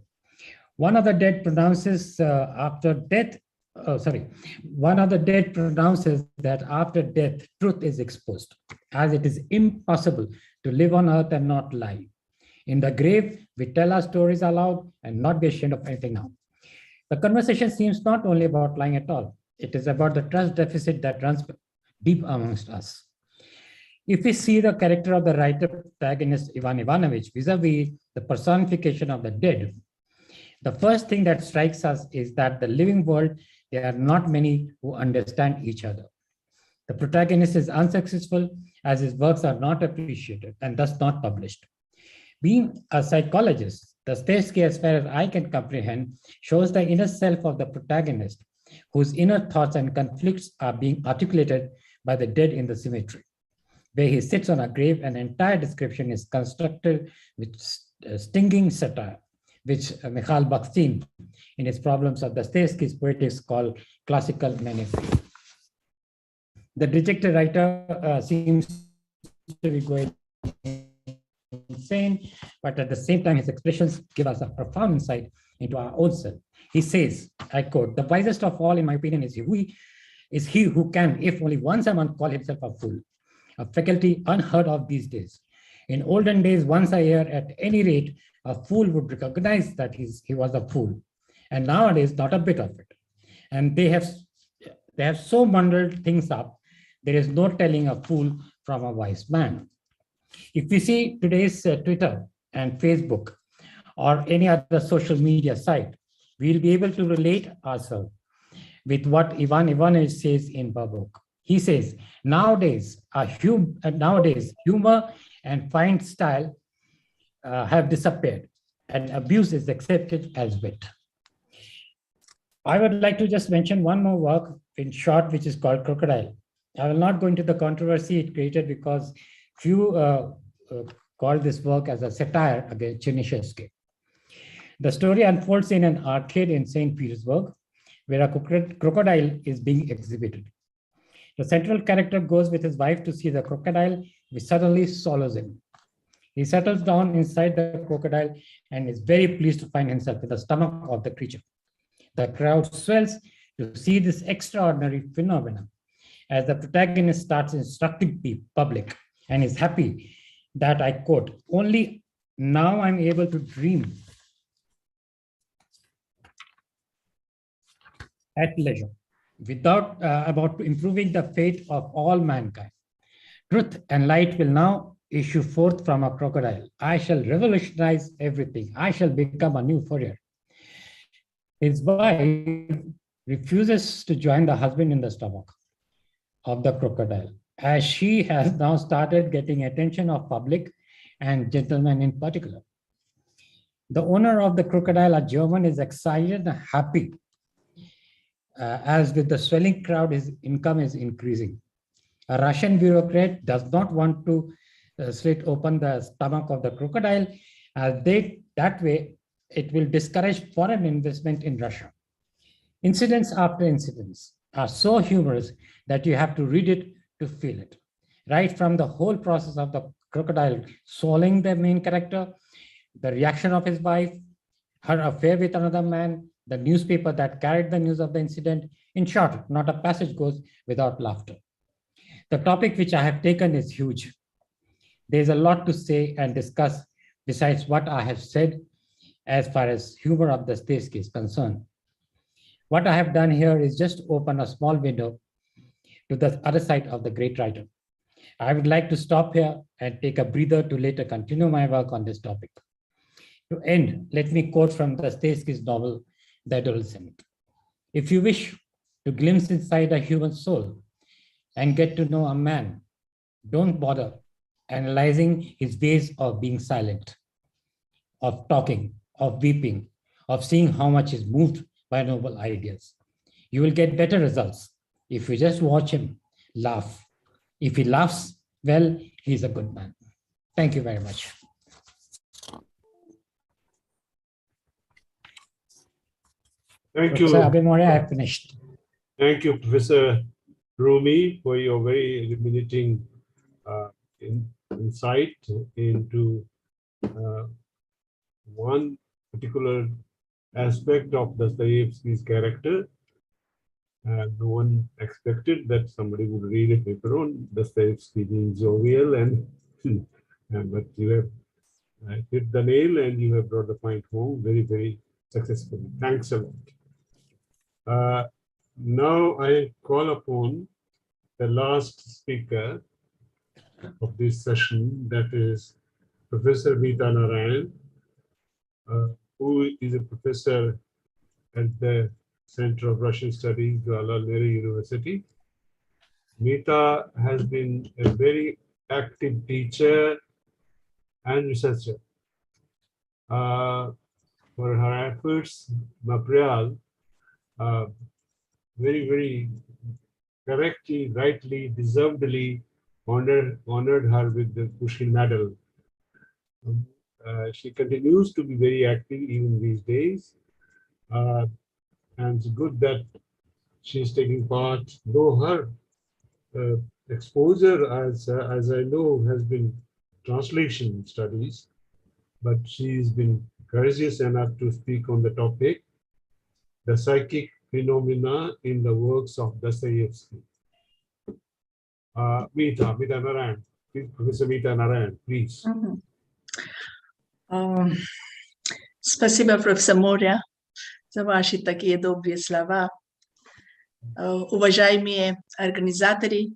One of the dead pronounces that after death, truth is exposed, as it is impossible to live on earth and not lie. In the grave, we tell our stories aloud and not be ashamed of anything now. The conversation seems not only about lying at all, it is about the trust deficit that runs deep amongst us. If we see the character of the writer protagonist Ivan Ivanovich vis-a-vis the personification of the dead, the first thing that strikes us is that the living world, there are not many who understand each other. The protagonist is unsuccessful as his works are not appreciated and thus not published. Being a psychologist, Dostoevsky, as far as I can comprehend, shows the inner self of the protagonist, whose inner thoughts and conflicts are being articulated by the dead in the cemetery. Where he sits on a grave, an entire description is constructed with stinging satire, which Mikhail Bakhtin, in his Problems of Dostoevsky's Poetics, called classical mimicry. The dejected writer seems to be going insane, but at the same time, his expressions give us a profound insight into our own self. He says, I quote, "The wisest of all, in my opinion, is he who can, if only once a month, call himself a fool, a faculty unheard of these days. In olden days, once a year, at any rate, a fool would recognize that he was a fool. And nowadays, not a bit of it. And they have so bundled things up, there is no telling a fool from a wise man." If we see today's Twitter and Facebook or any other social media site, we'll be able to relate ourselves with what Ivan Ivanovich says in Babok. He says, nowadays humor and fine style have disappeared and abuse is accepted as wit. I would like to just mention one more work in short, which is called Crocodile. I will not go into the controversy it created because few call this work as a satire against Chernyshevsky. The story unfolds in an arcade in St. Petersburg, where a crocodile is being exhibited. The central character goes with his wife to see the crocodile, which suddenly swallows him. He settles down inside the crocodile and is very pleased to find himself in the stomach of the creature. The crowd swells to see this extraordinary phenomenon as the protagonist starts instructing the public and is happy that, I quote, "Only now I'm able to dream at leisure about improving the fate of all mankind. Truth and light will now issue forth from a crocodile. I shall revolutionize everything. I shall become a new Fourier." His wife refuses to join the husband in the stomach of the crocodile, as she has now started getting attention of public and gentlemen in particular. The owner of the crocodile, a German, is excited and happy. As with the swelling crowd, his income is increasing. A Russian bureaucrat does not want to slit open the stomach of the crocodile, as that way it will discourage foreign investment in Russia. Incidents after incidents are so humorous that you have to read it to feel it. Right from the whole process of the crocodile swallowing the main character, the reaction of his wife, her affair with another man, the newspaper that carried the news of the incident. In short, not a passage goes without laughter. The topic which I have taken is huge. There's a lot to say and discuss besides what I have said as far as humor of Dostoevsky is concerned. What I have done here is just open a small window to the other side of the great writer. I would like to stop here and take a breather to later continue my work on this topic. To end, let me quote from Dostoevsky's novel, The Adolescent. "If you wish to glimpse inside a human soul and get to know a man, don't bother analyzing his ways of being silent, of talking, of weeping, of seeing how much he's moved by noble ideas. You will get better results if you just watch him laugh. If he laughs, well, he's a good man." Thank you very much. Thank you. Professor Abimore, I have finished. Thank you, Professor Rumi, for your very illuminating insight into one particular aspect of Dostoevsky's character. No one expected that somebody would read a paper on Dostoevsky being jovial, but you have hit the nail and you have brought the point home very, very successfully. Thanks a lot. Now I call upon the last speaker of this session, that is Professor Meeta Narayan, who is a professor at the Center of Russian Studies, Jawaharlal Nehru University. Meeta has been a very active teacher and researcher. For her efforts, Maprial very, very correctly, rightly, deservedly honored her with the Pushkin Medal. She continues to be very active even these days. And it's good that she's taking part, though her exposure, as I know, has been translation studies, but she's been courageous enough to speak on the topic, the psychic phenomena in the works of Dostoevsky. Meeta Narayan, please, Professor Meeta Narayan, please. Спасибо, профессор Моря, за ваши такие добрые слова. Уважаемые организаторы,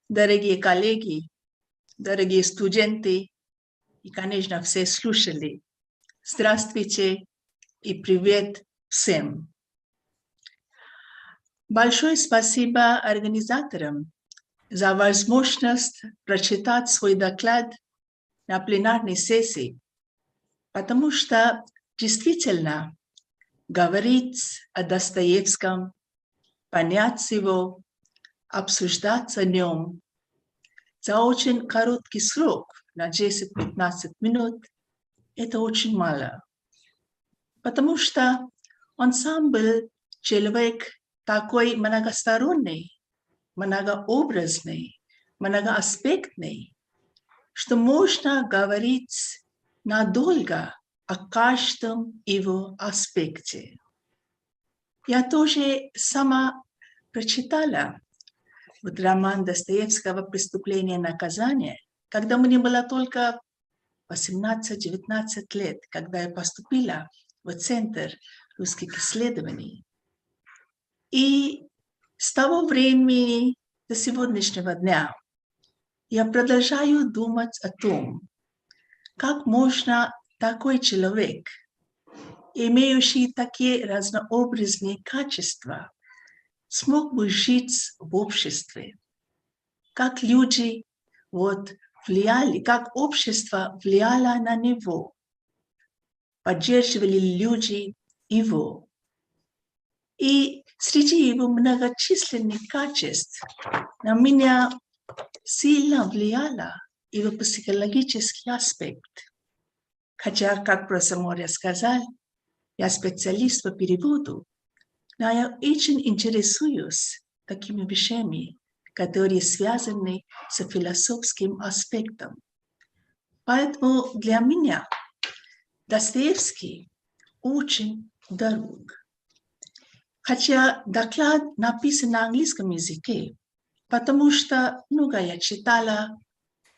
дорогие коллеги, дорогие студенты и, конечно, все слушатели. Здравствуйте и привет всем. Большое спасибо организаторам за возможность прочитать свой доклад на пленарной сессии, потому что действительно говорить о Достоевском, понять его, обсуждать о нем за очень короткий срок, на 10-15 минут, это очень мало. Потому что он сам был человек такой многосторонний, многообразный, многоаспектный, что можно говорить надолго о каждом его аспекте. Я тоже сама прочитала роман Достоевского «Преступление и наказание», когда мне было только 18-19 лет, когда я поступила в Центр русских исследований. И с того времени до сегодняшнего дня я продолжаю думать о том, как можно такой человек, имеющий такие разнообразные качества, смог бы жить в обществе, как люди влияли, как общество влияло на него, поддерживали люди его. И среди его многочисленных качеств на меня сильно влияло его психологический аспект. Хотя, как профессор Моря сказал, я специалист по переводу, но я очень интересуюсь такими вещами, которые связаны с философским аспектом. Поэтому для меня Достоевский очень дорог. Хотя доклад написан на английском языке, потому что много я читала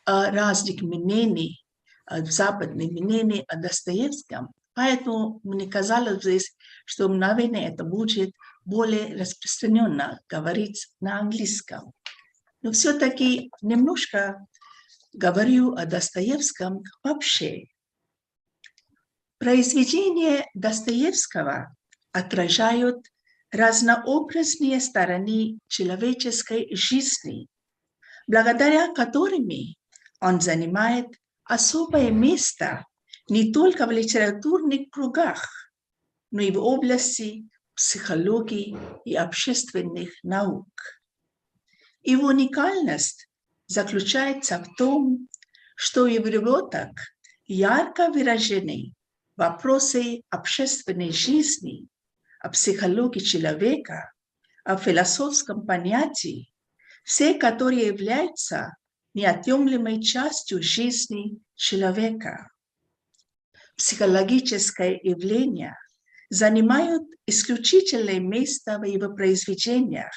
разных мнений, западных мнений о Достоевском, поэтому мне казалось здесь, что, наверное, это будет более распространенно говорить на английском. Но все-таки немножко говорю о Достоевском вообще. Произведения Достоевского отражают разнообразные стороны человеческой жизни, благодаря которым он занимает особое место не только в литературных кругах, но и в области психологии и общественных наук. Его уникальность заключается в том, что в его работах ярко выражены вопросы общественной жизни, о психологии человека, о философском понятии, все которые являются неотъемлемой частью жизни человека. Психологическое явление занимают исключительное место в его произведениях,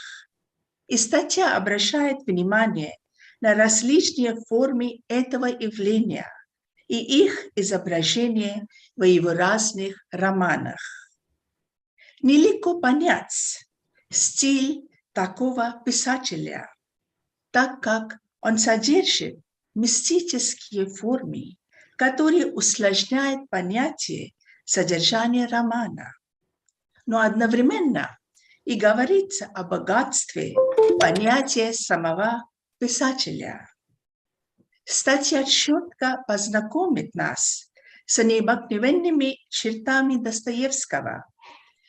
и статья обращает внимание на различные формы этого явления и их изображение в его разных романах. Нелегко понять стиль такого писателя, так как он содержит мистические формы, которые усложняют понятие содержания романа, но одновременно и говорится о богатстве понятия самого писателя. Статья четко познакомит нас с необыкновенными чертами Достоевского,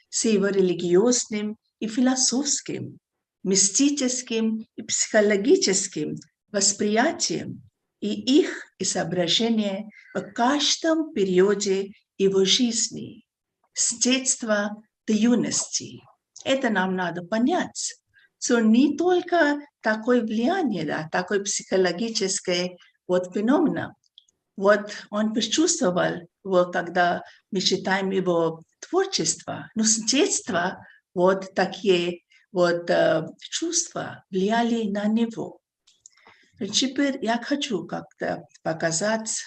с его религиозным и философским, мистическим и психологическим восприятием и их изображение в каждом периоде его жизни, с детства до юности. Это нам надо понять, что не только такое влияние, да, такое психологическое вот феномен, вот он почувствовал, вот, когда мы читаем его творчество, но с детства вот такие вот чувства влияли на него. Теперь я хочу как-то показать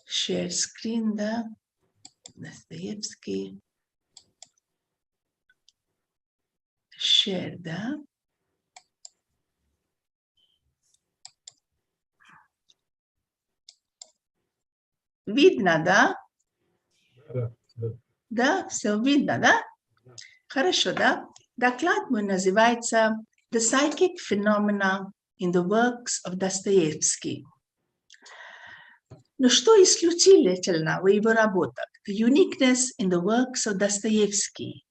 share screen, да, Достоевский, share, да. Видно, да? Да, все видно, да? Хорошо, да? Доклад мой называется The Psychic Phenomena in the Works of Dostoevsky. Но что исключительно в его работах? The uniqueness in the works of Dostoevsky.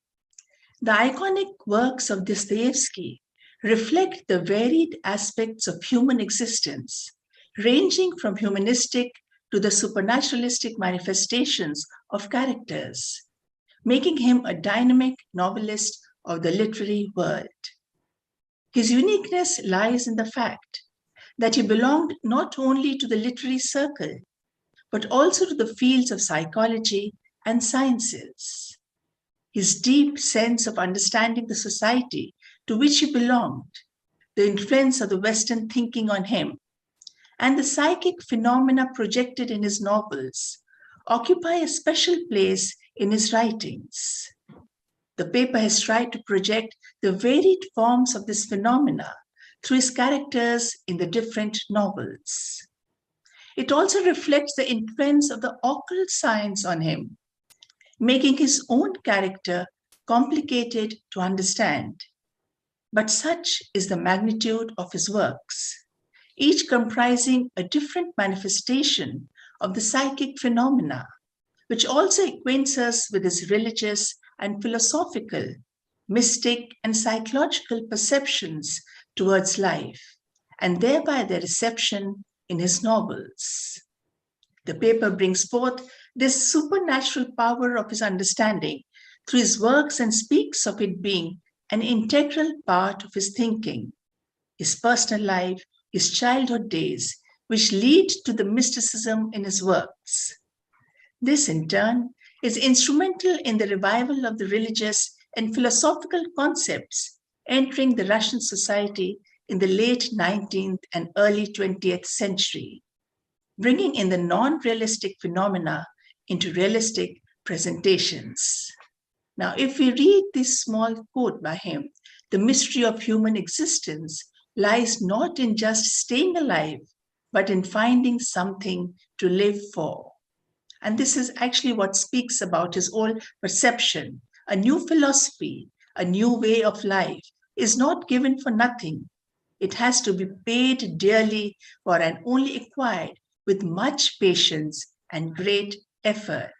The iconic works of Dostoevsky reflect the varied aspects of human existence, ranging from humanistic to the supernaturalistic manifestations of characters, making him a dynamic novelist of the literary world. His uniqueness lies in the fact that he belonged not only to the literary circle, but also to the fields of psychology and sciences. His deep sense of understanding the society to which he belonged, the influence of the Western thinking on him, and the psychic phenomena projected in his novels occupy a special place in his writings. The paper has tried to project the varied forms of this phenomena through his characters in the different novels. It also reflects the influence of the occult science on him, making his own character complicated to understand. But such is the magnitude of his works, each comprising a different manifestation of the psychic phenomena, which also acquaints us with his religious and philosophical, mystic and psychological perceptions towards life, and thereby their reception in his novels. The paper brings forth this supernatural power of his understanding through his works and speaks of it being an integral part of his thinking, his personal life, his childhood days, which lead to the mysticism in his works. This, in turn, is instrumental in the revival of the religious and philosophical concepts entering the Russian society in the late 19th and early 20th century, bringing in the non-realistic phenomena into realistic presentations. Now, if we read this small quote by him, the mystery of human existence lies not in just staying alive, but in finding something to live for. And this is actually what speaks about his whole perception. A new philosophy, a new way of life is not given for nothing. It has to be paid dearly for and only acquired with much patience and great effort.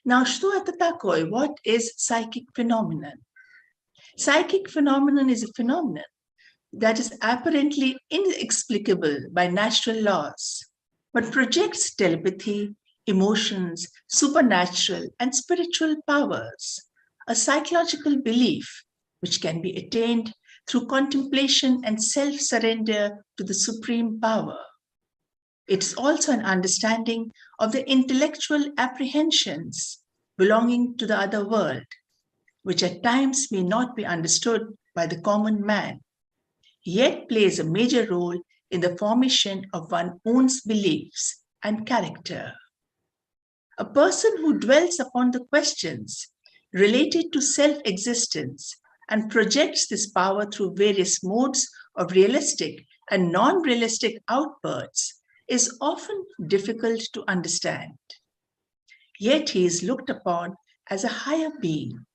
Now, что это такое? What is psychic phenomenon? Psychic phenomenon is a phenomenon that is apparently inexplicable by natural laws, but projects telepathy, emotions, supernatural and spiritual powers, a psychological belief which can be attained through contemplation and self-surrender to the supreme power. It is also an understanding of the intellectual apprehensions belonging to the other world, which at times may not be understood by the common man, yet plays a major role in the formation of one's own beliefs and character. A person who dwells upon the questions related to self-existence and projects this power through various modes of realistic and non-realistic outbursts is often difficult to understand. Yet he is looked upon as a higher being,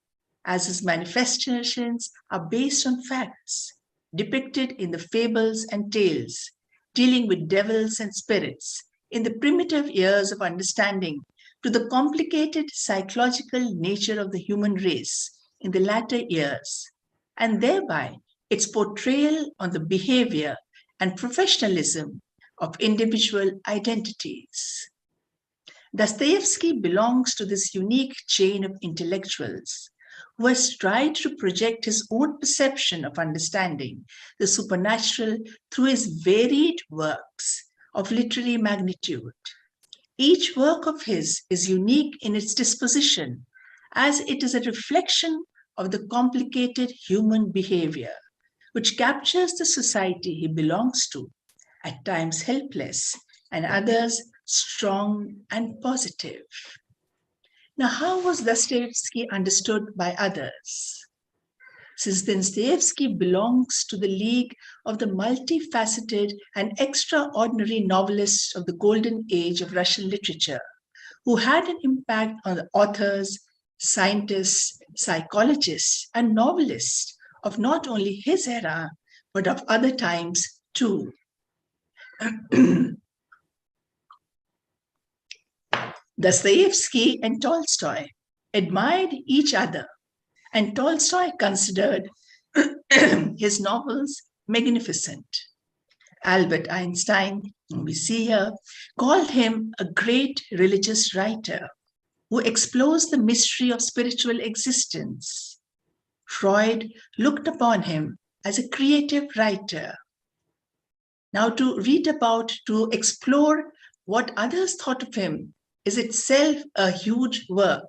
as his manifestations are based on facts depicted in the fables and tales, dealing with devils and spirits in the primitive years of understanding to the complicated psychological nature of the human race in the latter years, and thereby its portrayal on the behavior and professionalism of individual identities. Dostoevsky belongs to this unique chain of intellectuals who has tried to project his own perception of understanding the supernatural through his varied works of literary magnitude. Each work of his is unique in its disposition, as it is a reflection of the complicated human behavior, which captures the society he belongs to, at times helpless, and others strong and positive. Now, how was Dostoevsky understood by others? Since Dostoevsky belongs to the league of the multifaceted and extraordinary novelists of the golden age of Russian literature, who had an impact on the authors, scientists, psychologists, and novelists of not only his era, but of other times too. Dostoevsky and Tolstoy admired each other, and Tolstoy considered his novels magnificent. Albert Einstein, whom we see here, called him a great religious writer who explores the mystery of spiritual existence. Freud looked upon him as a creative writer. Now, to explore what others thought of him is itself a huge work.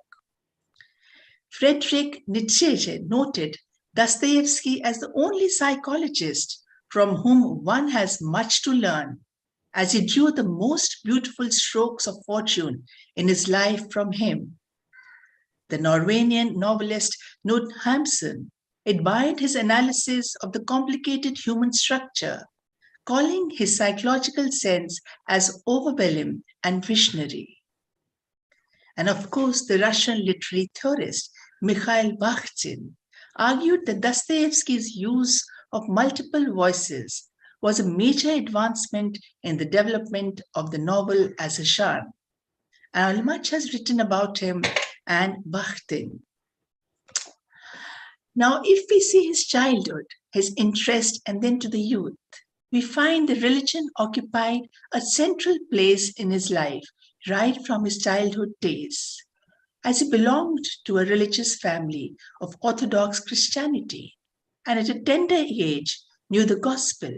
Friedrich Nietzsche noted Dostoevsky as the only psychologist from whom one has much to learn, as he drew the most beautiful strokes of fortune in his life from him. The Norwegian novelist Knud Hamsun admired his analysis of the complicated human structure, calling his psychological sense as overwhelming and visionary. And of course, the Russian literary theorist Mikhail Bakhtin argued that Dostoevsky's use of multiple voices was a major advancement in the development of the novel as a genre. And much has written about him and Bakhtin. Now, if we see his childhood, his interest, and then to the youth, we find the religion occupied a central place in his life right from his childhood days, as he belonged to a religious family of Orthodox Christianity, and at a tender age knew the gospel.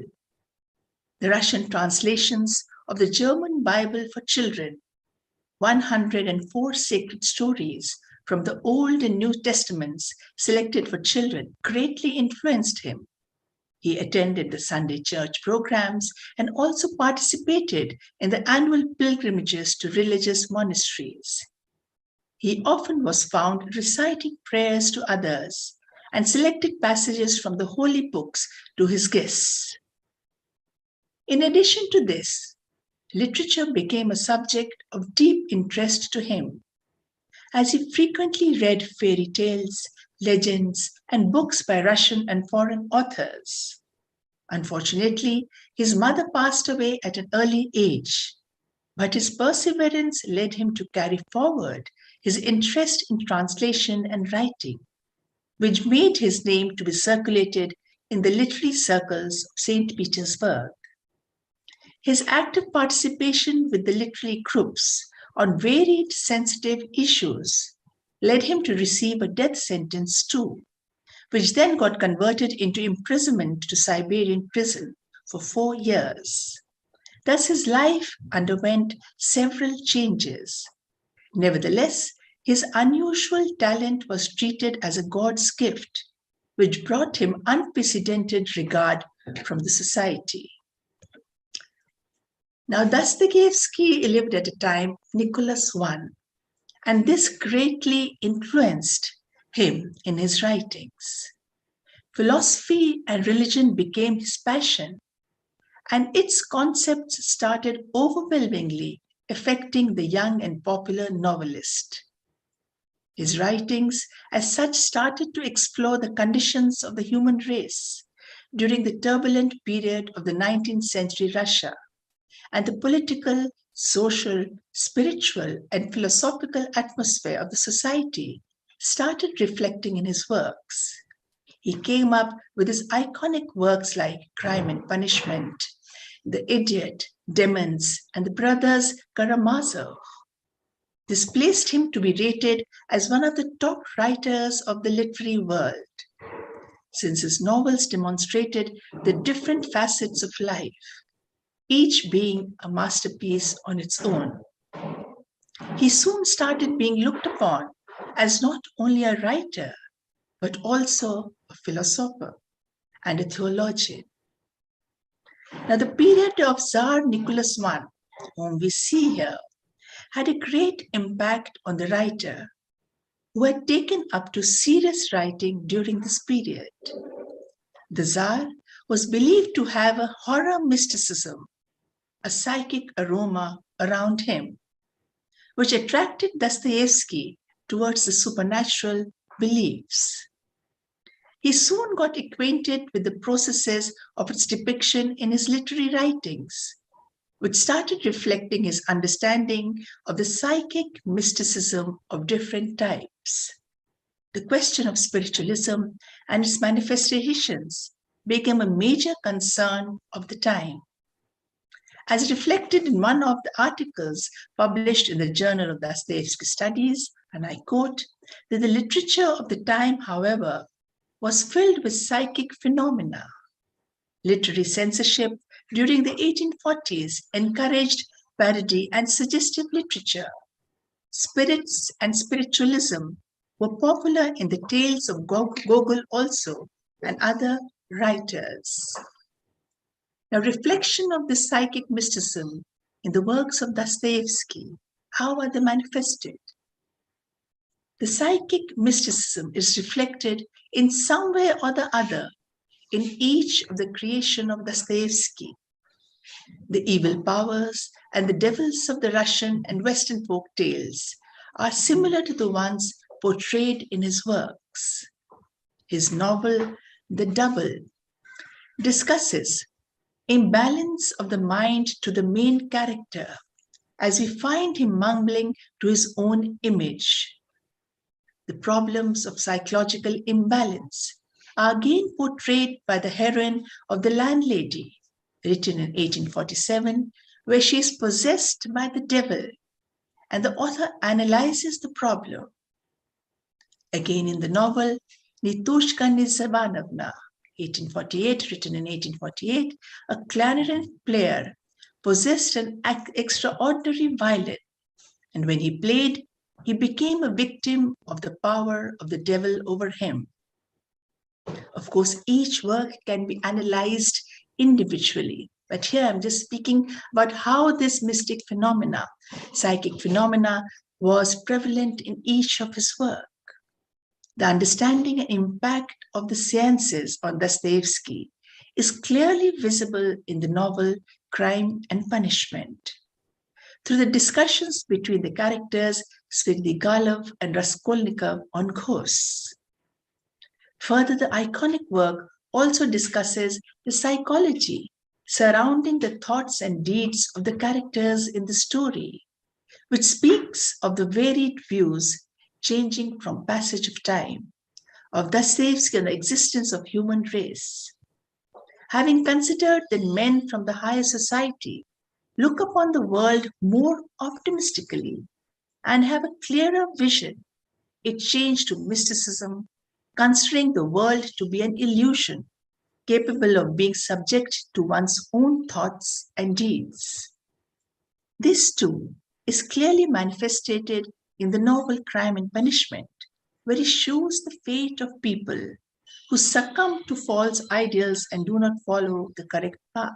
The Russian translations of the German Bible for children, 104 sacred stories from the Old and New Testaments selected for children, greatly influenced him. He attended the Sunday church programs and also participated in the annual pilgrimages to religious monasteries. He often was found reciting prayers to others and selected passages from the holy books to his guests. In addition to this, literature became a subject of deep interest to him, as he frequently read fairy tales, legends, and books by Russian and foreign authors. Unfortunately, his mother passed away at an early age, but his perseverance led him to carry forward his interest in translation and writing, which made his name to be circulated in the literary circles of St. Petersburg. His active participation with the literary groups on varied sensitive issues led him to receive a death sentence too, which then got converted into imprisonment to Siberian prison for 4 years. Thus, his life underwent several changes. Nevertheless, his unusual talent was treated as a God's gift, which brought him unprecedented regard from the society. Now, Dostoevsky lived at a time of Nicholas I, and this greatly influenced him in his writings. Philosophy and religion became his passion, and its concepts started overwhelmingly affecting the young and popular novelist. His writings, as such, started to explore the conditions of the human race during the turbulent period of the 19th century Russia, and the political, social, spiritual, and philosophical atmosphere of the society started reflecting in his works. He came up with his iconic works like Crime and Punishment The Idiot, Demons, and the Brothers Karamazov. This placed him to be rated as one of the top writers of the literary world, since his novels demonstrated the different facets of life, each being a masterpiece on its own. He soon started being looked upon as not only a writer, but also a philosopher and a theologian. Now, the period of Tsar Nicholas I, whom we see here, had a great impact on the writer, who had taken up to serious writing during this period. The Tsar was believed to have a horror mysticism, a psychic aroma around him, which attracted Dostoevsky towards the supernatural beliefs. He soon got acquainted with the processes of its depiction in his literary writings, which started reflecting his understanding of the psychic mysticism of different types. The question of spiritualism and its manifestations became a major concern of the time. As reflected in one of the articles published in the Journal of Dostoevsky Studies, and I quote, that the literature of the time, however, was filled with psychic phenomena. Literary censorship during the 1840s encouraged parody and suggestive literature. Spirits and spiritualism were popular in the tales of Gogol also and other writers. Now, reflection of the psychic mysticism in the works of Dostoevsky, how are they manifested? The psychic mysticism is reflected in some way or the other in each of the creation of Dostoevsky. The evil powers and the devils of the Russian and Western folk tales are similar to the ones portrayed in his works. His novel, The Double, discusses imbalance of the mind to the main character as we find him mumbling to his own image. The problems of psychological imbalance are again portrayed by the heroine of The Landlady, written in 1847, where she is possessed by the devil, and the author analyzes the problem. Again in the novel, Nitushka Nizabanovna, 1848, written in 1848, a clarinet player possessed an extraordinary violin, and when he played, he became a victim of the power of the devil over him. Of course, each work can be analyzed individually, but here I'm just speaking about how this mystic phenomena, psychic phenomena, was prevalent in each of his work. The understanding and impact of the seances on Dostoevsky is clearly visible in the novel Crime and Punishment. Through the discussions between the characters Svidrigailov and Raskolnikov on ghosts. Further, the iconic work also discusses the psychology surrounding the thoughts and deeds of the characters in the story, which speaks of the varied views changing from passage of time, of Dostoevsky on the existence of human race. Having considered that men from the higher society look upon the world more optimistically and have a clearer vision, it changed to mysticism, considering the world to be an illusion, capable of being subject to one's own thoughts and deeds. This too is clearly manifested in the novel Crime and Punishment, where he shows the fate of people who succumb to false ideals and do not follow the correct path.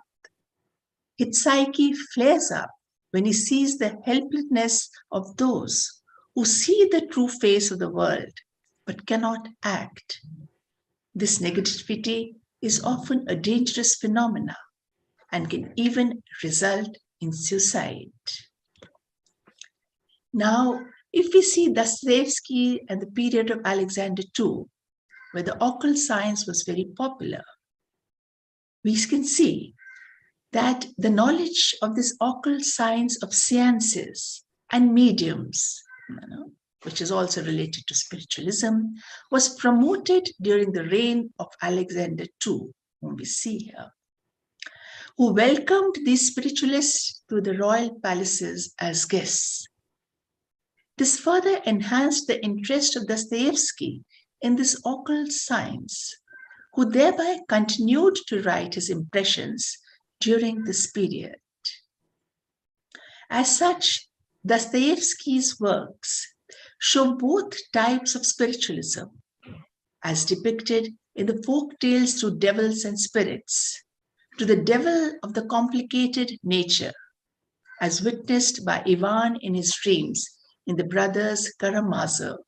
His psyche flares up when he sees the helplessness of those who see the true face of the world but cannot act. This negativity is often a dangerous phenomenon and can even result in suicide. Now, if we see Dostoevsky and the period of Alexander II, where the occult science was very popular, we can see that the knowledge of this occult science of seances and mediums, which is also related to spiritualism, was promoted during the reign of Alexander II, whom we see here. who welcomed these spiritualists to the royal palaces as guests. This further enhanced the interest of Dostoevsky in this occult science, who thereby continued to write his impressions during this period. As such, Dostoevsky's works show both types of spiritualism, as depicted in the folk tales through devils and spirits, to the devil of the complicated nature, as witnessed by Ivan in his dreams in the Brothers Karamazov.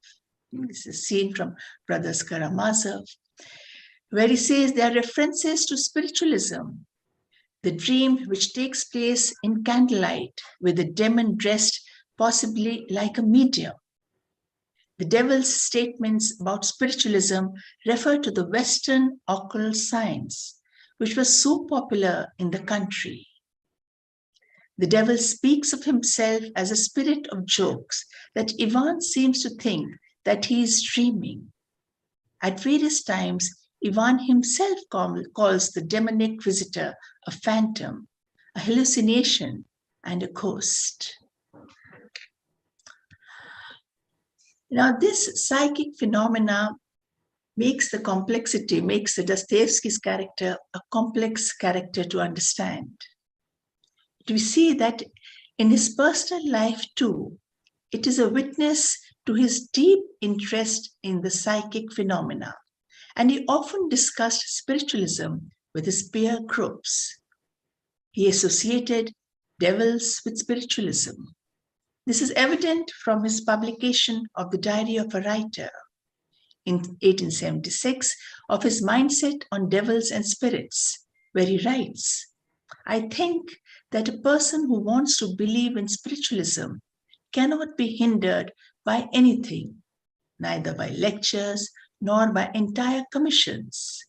This is a scene from Brothers Karamazov, where he says there are references to spiritualism, the dream which takes place in candlelight with the demon dressed possibly like a medium. The devil's statements about spiritualism refer to the Western occult science, which was so popular in the country. The devil speaks of himself as a spirit of jokes that Ivan seems to think that he is dreaming. At various times, Ivan himself calls the demonic visitor a phantom, a hallucination, and a ghost. Now, this psychic phenomena makes the Dostoevsky's character a complex character to understand. We see that in his personal life too, it is a witness to his deep interest in the psychic phenomena, and he often discussed spiritualism with his peer groups. He associated devils with spiritualism. This is evident from his publication of The Diary of a Writer in 1876 of his mindset on devils and spirits, where he writes, "I think that a person who wants to believe in spiritualism cannot be hindered by anything, neither by lectures nor by entire commissions.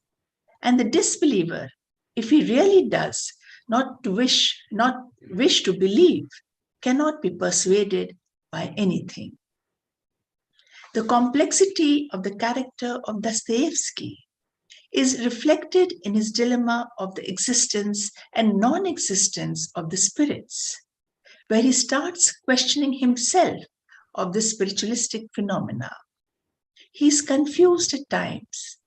And the disbeliever, if he really does not wish to believe, cannot be persuaded by anything." The complexity of the character of Dostoevsky is reflected in his dilemma of the existence and non-existence of the spirits, where he starts questioning himself of the spiritualistic phenomena. He is confused at times,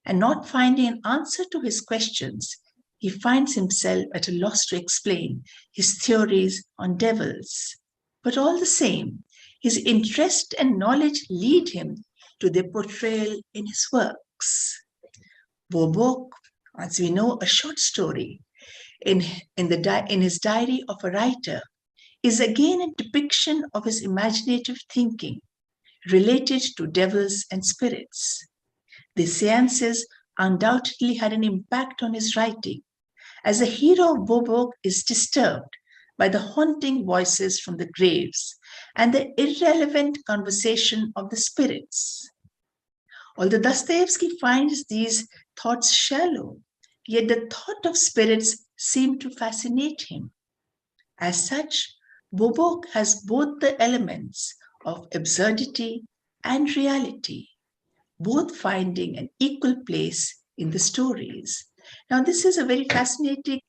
and not finding an answer to his questions, he finds himself at a loss to explain his theories on devils. But all the same, his interest and knowledge lead him to their portrayal in his works. Bobok, as we know, a short story in his Diary of a Writer, is again a depiction of his imaginative thinking related to devils and spirits. These seances undoubtedly had an impact on his writing, as the hero of Bobok is disturbed by the haunting voices from the graves and the irrelevant conversation of the spirits. Although Dostoevsky finds these thoughts shallow, yet the thought of spirits seemed to fascinate him. As such, Bobok has both the elements of absurdity and reality, both finding an equal place in the stories. Now, this is a very fascinating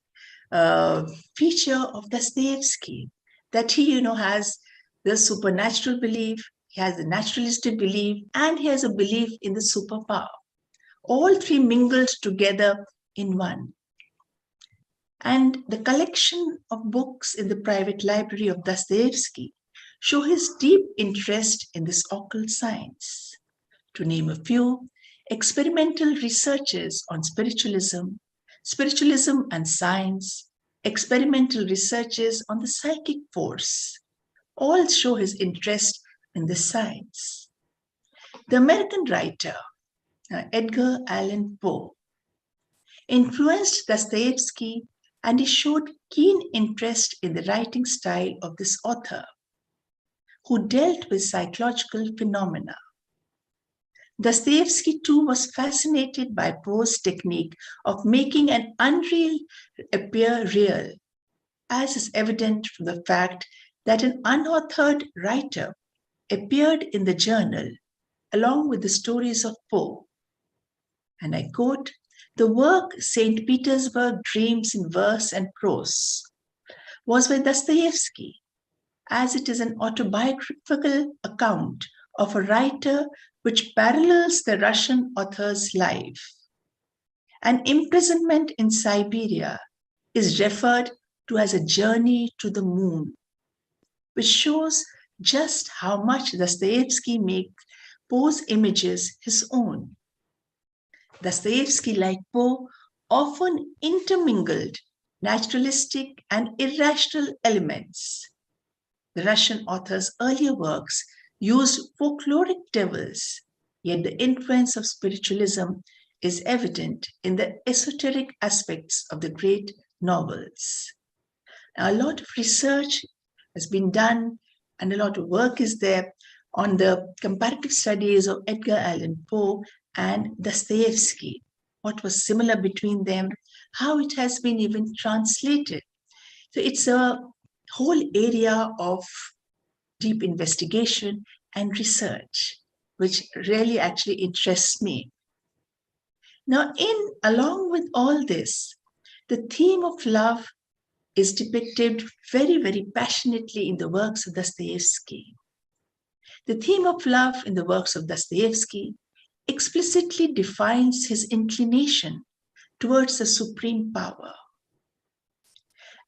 feature of Dostoevsky, that he, has the supernatural belief, he has the naturalistic belief, and he has a belief in the superpower. All three mingled together in one. And the collection of books in the private library of Dostoevsky show his deep interest in this occult science. To name a few, experimental researches on spiritualism, spiritualism and science, experimental researches on the psychic force, all show his interest in this science. The American writer, Edgar Allan Poe, influenced Dostoevsky, and he showed keen interest in the writing style of this author, who dealt with psychological phenomena. Dostoevsky too was fascinated by Poe's technique of making an unreal appear real, as is evident from the fact that an unauthored writer appeared in the journal along with the stories of Poe. And I quote, The work St. Petersburg Dreams in Verse and Prose was by Dostoevsky, as it is an autobiographical account of a writer which parallels the Russian author's life. An imprisonment in Siberia is referred to as a journey to the moon, which shows just how much Dostoevsky makes Poe's images his own. Dostoevsky, like Poe, often intermingled naturalistic and irrational elements. The Russian author's earlier works used folkloric devils, yet the influence of spiritualism is evident in the esoteric aspects of the great novels. Now, a lot of research has been done and a lot of work is there on the comparative studies of Edgar Allan Poe and Dostoevsky, what was similar between them, how it has been even translated. So it's a whole area of deep investigation and research, which really actually interests me. Now, along with all this, the theme of love is depicted very, very passionately in the works of Dostoevsky. The theme of love in the works of Dostoevsky explicitly defines his inclination towards the supreme power.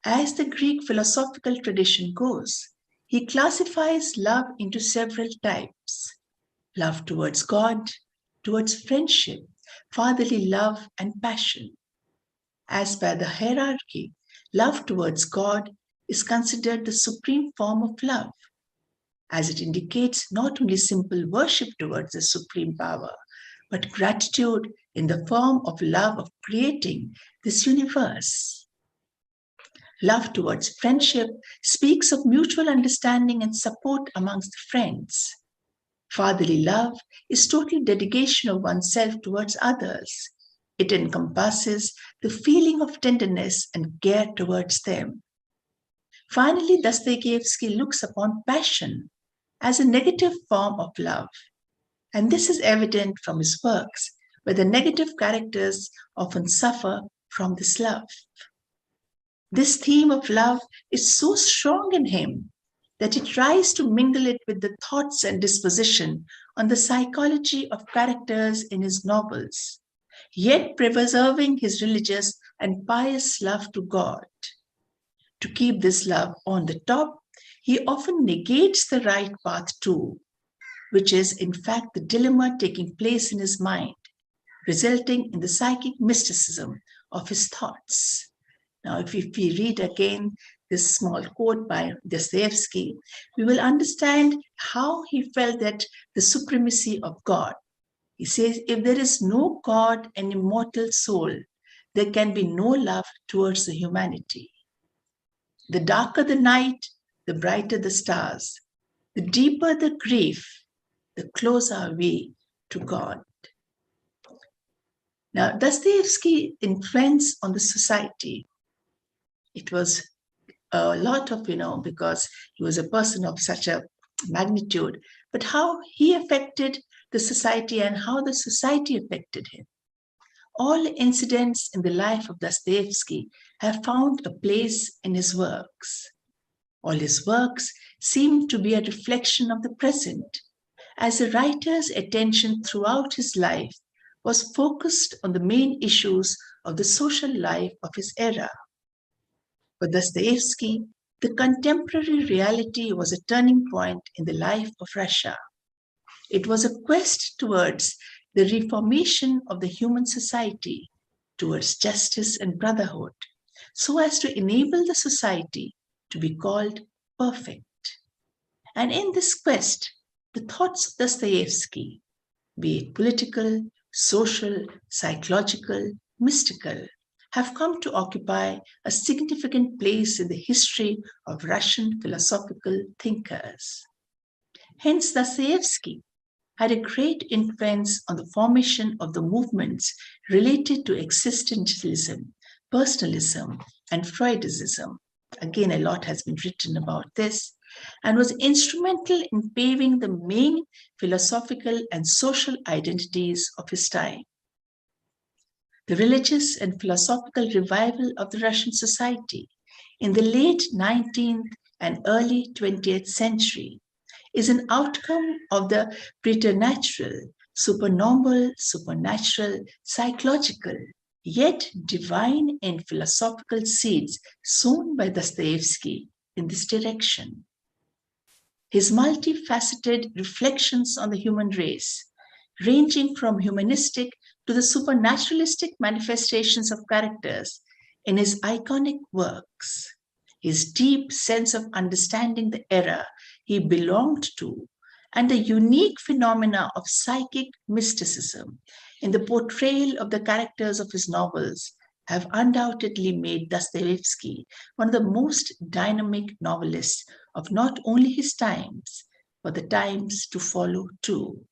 As the Greek philosophical tradition goes, he classifies love into several types: love towards God, towards friendship, fatherly love, and passion. As per the hierarchy, love towards God is considered the supreme form of love, as it indicates not only simple worship towards the supreme power, but gratitude in the form of love of creating this universe. Love towards friendship speaks of mutual understanding and support amongst friends. Fatherly love is total dedication of oneself towards others. It encompasses the feeling of tenderness and care towards them. Finally, Dostoevsky looks upon passion as a negative form of love. And this is evident from his works, where the negative characters often suffer from this love. This theme of love is so strong in him that he tries to mingle it with the thoughts and disposition on the psychology of characters in his novels, yet preserving his religious and pious love to God. To keep this love on the top, he often negates the right path too, which is in fact the dilemma taking place in his mind, resulting in the psychic mysticism of his thoughts. Now, if we read again this small quote by Dostoevsky, we will understand how he felt that the supremacy of God. He says, if there is no God and immortal soul, there can be no love towards the humanity. The darker the night, the brighter the stars. The deeper the grief, the closer are we to God. Now, Dostoevsky's influence on the society, it was a lot of, because he was a person of such a magnitude, but how he affected the society and how the society affected him. All incidents in the life of Dostoevsky have found a place in his works. All his works seem to be a reflection of the present, as the writer's attention throughout his life was focused on the main issues of the social life of his era. For Dostoevsky, the contemporary reality was a turning point in the life of Russia. It was a quest towards the reformation of the human society, towards justice and brotherhood, so as to enable the society to be called perfect. And in this quest, the thoughts of Dostoevsky, be it political, social, psychological, mystical, have come to occupy a significant place in the history of Russian philosophical thinkers. Hence, Dostoevsky had a great influence on the formation of the movements related to existentialism, personalism, and Freudism. Again, a lot has been written about this, and was instrumental in paving the main philosophical and social identities of his time. the religious and philosophical revival of the Russian society in the late 19th and early 20th century is an outcome of the preternatural, supernormal, supernatural, psychological, yet divine and philosophical seeds sown by Dostoevsky in this direction. His multifaceted reflections on the human race, ranging from humanistic to the supernaturalistic manifestations of characters in his iconic works, his deep sense of understanding the era he belonged to, and the unique phenomena of psychic mysticism in the portrayal of the characters of his novels have undoubtedly made Dostoevsky one of the most dynamic novelists of not only his times, but the times to follow too.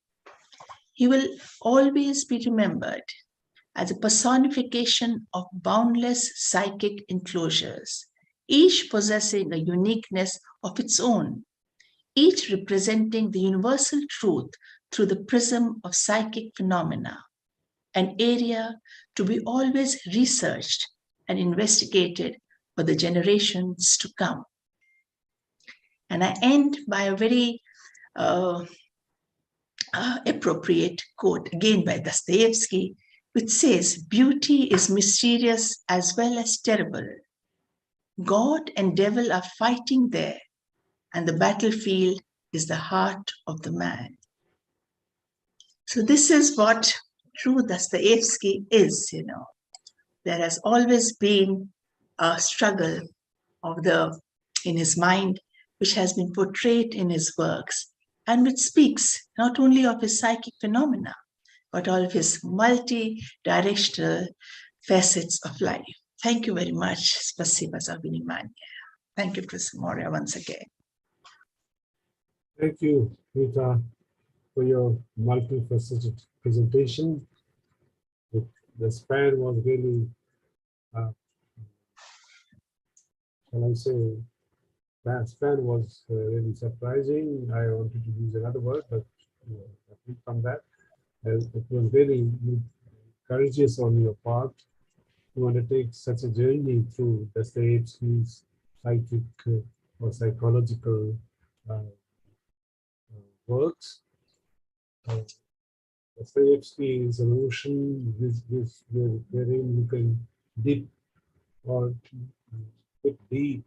He will always be remembered as a personification of boundless psychic enclosures, each possessing a uniqueness of its own, each representing the universal truth through the prism of psychic phenomena, an area to be always researched and investigated for the generations to come. And I end by a very appropriate quote, again by Dostoevsky, which says, "Beauty is mysterious as well as terrible. God and devil are fighting there, and the battlefield is the heart of the man." So this is what true Dostoevsky is, you know. There has always been a struggle in his mind, which has been portrayed in his works, and which speaks not only of his psychic phenomena, but all of his multi-directional facets of life. Thank you very much. Spasiba za vнимание. Thank you, Professor Moria, once again. Thank you, Rita, for your multifaceted presentation. The span was really, shall I say, that span was really surprising. I wanted to use another word, but I think from that, it was very courageous on your part to undertake such a journey through Dostoevsky's psychic or psychological works. Dostoevsky is an ocean wherein you can dip or dip deep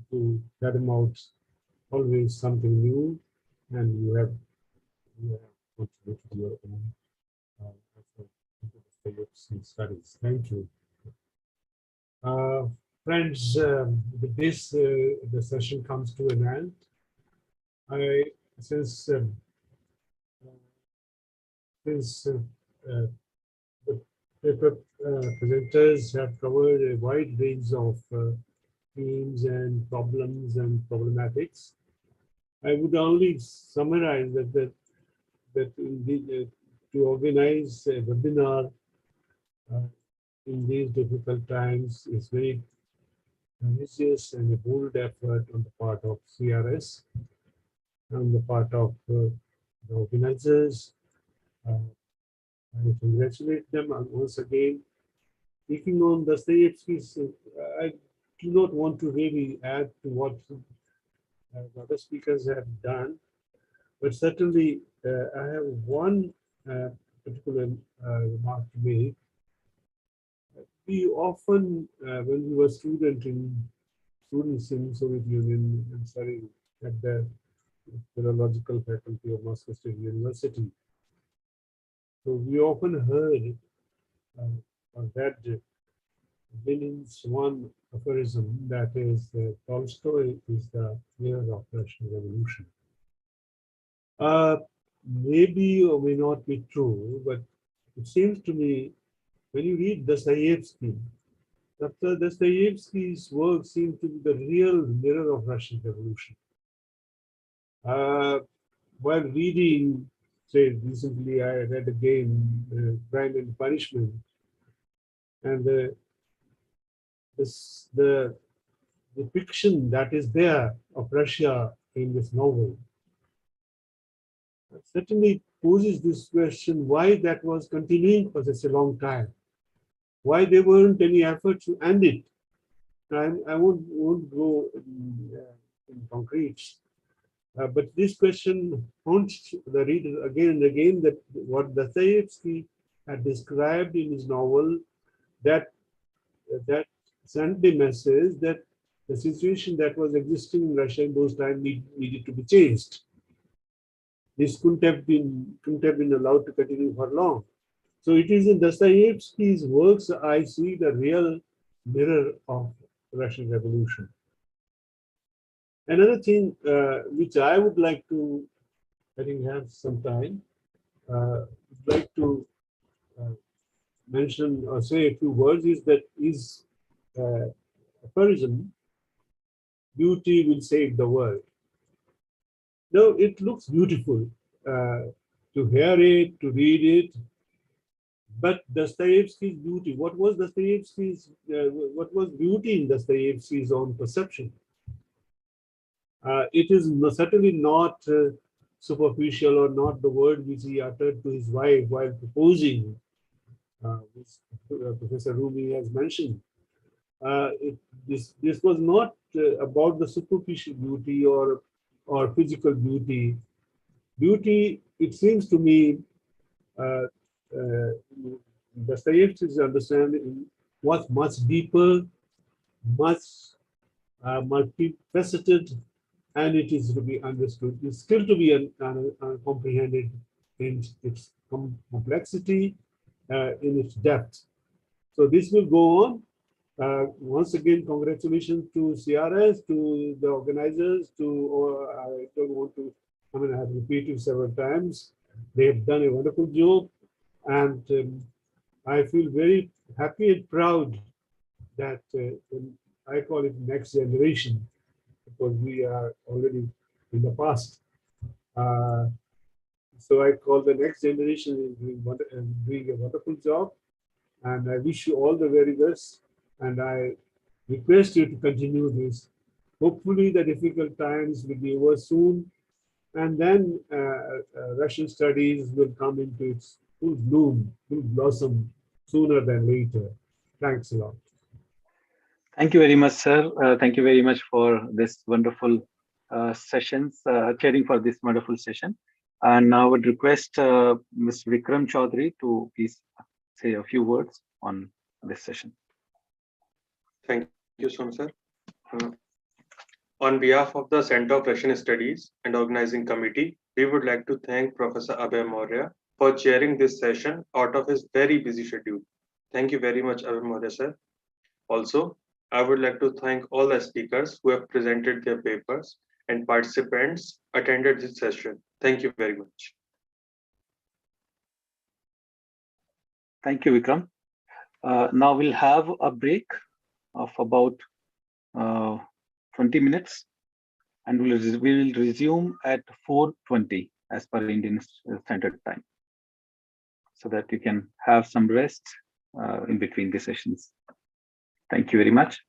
to fathom out always something new, and you have contributed your own Dostoevsky studies. Thank you. Friends, with this, the session comes to an end. Since the paper presenters have covered a wide range of themes and problems and problematics, I would only summarize that indeed, to organize a webinar in these difficult times is very ambitious and a bold effort on the part of CRS, on the part of the organizers. I congratulate them once again. Speaking on Dostoevsky's, I do not want to really add to what the other speakers have done, but certainly I have one particular remark to make. We often, when we were students in Soviet Union and studying at the philological faculty of Moscow State University, so we often heard that Lenin's one aphorism, that is, Tolstoy is the hero of Russian Revolution. Maybe or may not be true, but it seems to me, when you read Dostoevsky, Dostoevsky's work seems to be the real mirror of Russian Revolution. While reading, say, recently I read again Crime and Punishment, and the depiction that is there of Russia in this novel certainly poses this question, why that was continuing for such a long time. why there weren't any efforts to end it. I won't go in concretes, but this question haunts the reader again and again, that what Dostoevsky had described in his novel, that sent the message that the situation that was existing in Russia in those times needed to be changed. This couldn't have been allowed to continue for long. So it is in Dostoevsky's works I see the real mirror of Russian Revolution. Another thing which I would like to, I think, have some time, would like to mention or say a few words is that aphorism, beauty will save the world. Now it looks beautiful to hear it, to read it, but Dostoevsky's beauty, what was what was beauty in Dostoevsky's own perception? It is certainly not superficial or not the word which he uttered to his wife while proposing, which Professor Rumi has mentioned. This was not about the superficial beauty or physical beauty. Beauty, it seems to me, Dostoevsky's understanding was much deeper, much multifaceted, and it is to be understood. It's still to be comprehended in its complexity, in its depth. So this will go on. Once again, congratulations to CRS, to the organizers, I don't want to, I have repeated several times. They have done a wonderful job, and I feel very happy and proud that I call it next generation, because we are already in the past. So I call the next generation doing a wonderful job, and I wish you all the very best. And I request you to continue this. Hopefully, the difficult times will be over soon, and then Russian studies will come into its full bloom, full blossom sooner than later. Thanks a lot. Thank you very much, sir. Thank you very much for this wonderful sessions, chairing for this wonderful session. And now I would request Ms. Vikram Chaudhary to please say a few words on this session. Thank you, Son, sir. On behalf of the Center of Russian Studies and Organizing Committee, we would like to thank Professor Abhay Maurya for chairing this session out of his very busy schedule. Thank you very much, Abhay Maurya, sir. Also, I would like to thank all the speakers who have presented their papers and participants attended this session. Thank you very much. Thank you, Vikram. Now we'll have a break of about 20 minutes, and we will resume at 4:20 as per Indian Standard Time, so that you can have some rest in between the sessions. Thank you very much.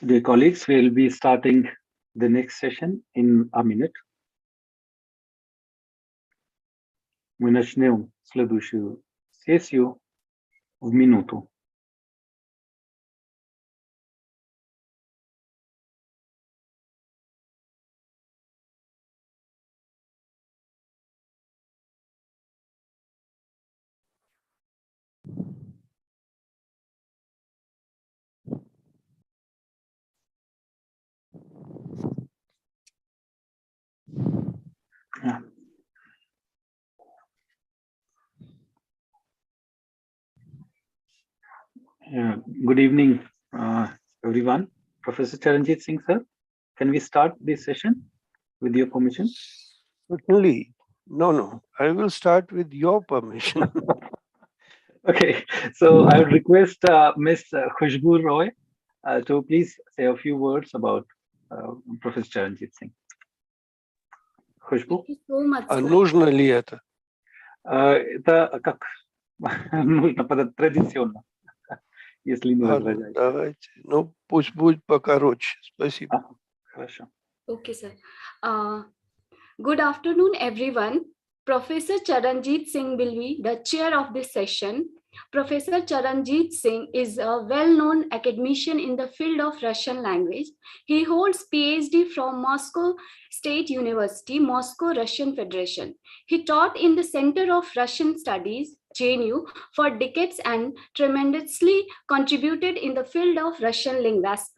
Dear colleagues, we'll be starting the next session in a minute. Мы начнем следующую сессию в минуту. Good evening, everyone. Professor Charanjit Singh, sir, can we start this session with your permission? Certainly. No, I will start with your permission. Okay, so I would request Ms. Khushbu Roy to please say a few words about Professor Charanjit Singh. Khushbu? So much, А sir. нужно ли это? Это как нужно традиционно, если не Ладно, возражаете. давайте. Ну, пусть будет покороче. Спасибо. Хорошо. Okay, sir. Good afternoon, everyone. Professor Charanjit Singh will be the chair of this session. Professor Charanjit Singh is a well-known academician in the field of Russian language. He holds PhD from Moscow State University, Moscow Russian Federation. He taught in the Center of Russian Studies, JNU, for decades and tremendously contributed in the field of Russian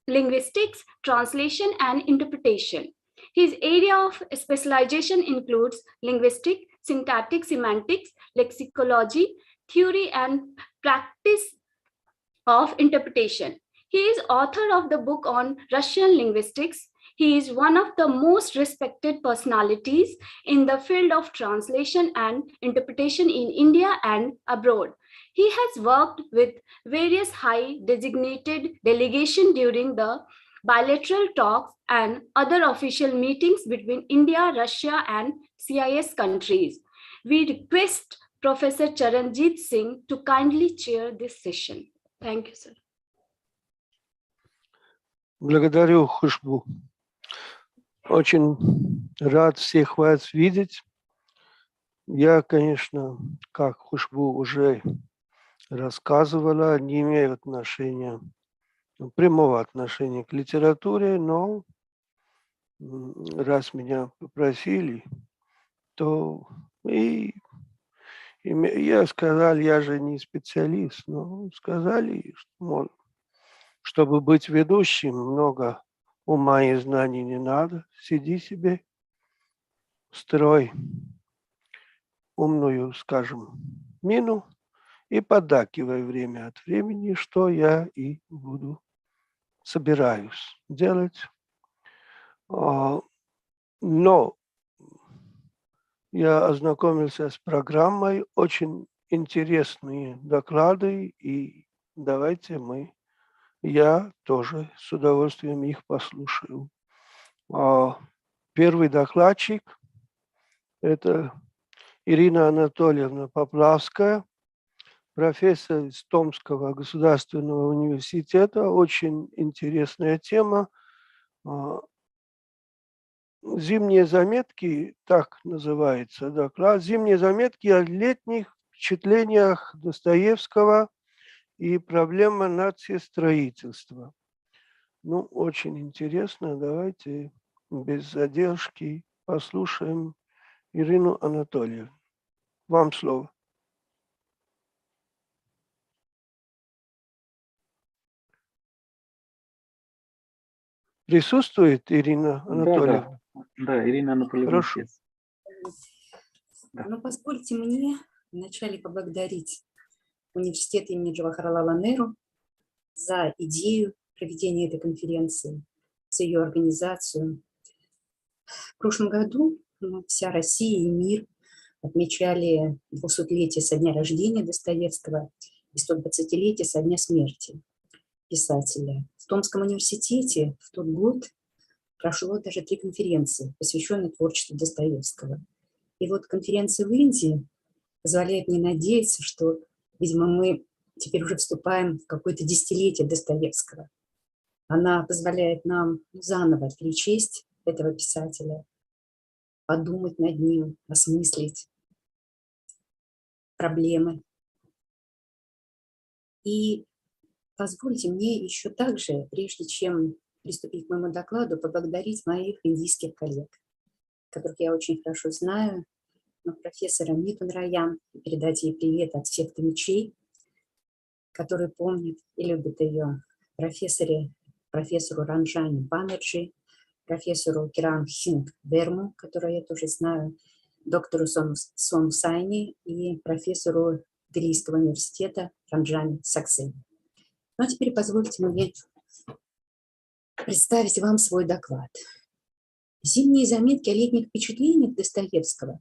linguistics, translation, and interpretation. His area of specialization includes linguistic, syntactic semantics, lexicology, theory, and practice of interpretation. He is author of the book on Russian linguistics. He is one of the most respected personalities in the field of translation and interpretation in India and abroad. He has worked with various high designated delegations during the bilateral talks and other official meetings between India, Russia, and CIS countries. We request Professor Charanjit Singh to kindly chair this session. Thank you, sir. Благодарю, Хушбу. Очень рад всех вас видеть. Я, конечно, как Хушбу уже рассказывала, не имею отношения, прямого отношения к литературе, но раз меня попросили, то и я сказал, я же не специалист, но сказали, что, чтобы быть ведущим, много ума и знаний не надо. Сиди себе, строй умную, скажем, мину и поддакивай время от времени, что я и буду, собираюсь делать. Но я ознакомился с программой, очень интересные доклады, и давайте я тоже с удовольствием их послушаю. Первый докладчик – это Ирина Анатольевна Поплавская, профессор из Томского государственного университета. Очень интересная тема. Зимние заметки, так называется доклад, зимние заметки о летних впечатлениях Достоевского и проблема нациестроительства. Ну, очень интересно. Давайте без задержки послушаем Ирину Анатольевну. Вам слово. Присутствует Ирина Анатольевна? Да, Ирина Анатольевна. Хорошо. Ну, позвольте мне вначале поблагодарить университет имени Джавахарлала Нехру за идею проведения этой конференции, за ее организацию. В прошлом году вся Россия и мир отмечали 200-летие со дня рождения Достоевского и 120-летие со дня смерти писателя. В Томском университете в тот год прошло даже 3 конференции, посвященные творчеству Достоевского. И вот конференция в Индии позволяет мне надеяться, что, видимо, мы теперь уже вступаем в какое-то десятилетие Достоевского. Она позволяет нам заново перечесть этого писателя, подумать над ним, осмыслить проблемы. И позвольте мне еще также, прежде чем приступить к моему докладу, поблагодарить моих индийских коллег, которых я очень хорошо знаю, но профессора Митун Раян, передать ей привет от всех мечей, которые помнят и любят ее, профессору Ранджани Банерджи, профессору Киран Хинг Верму, которую я тоже знаю, доктору Сону Сайни и профессору Дельийского университета Ранджани Саксени. Ну а теперь позвольте мне представить вам свой доклад. Зимние заметки о летних впечатлениях Достоевского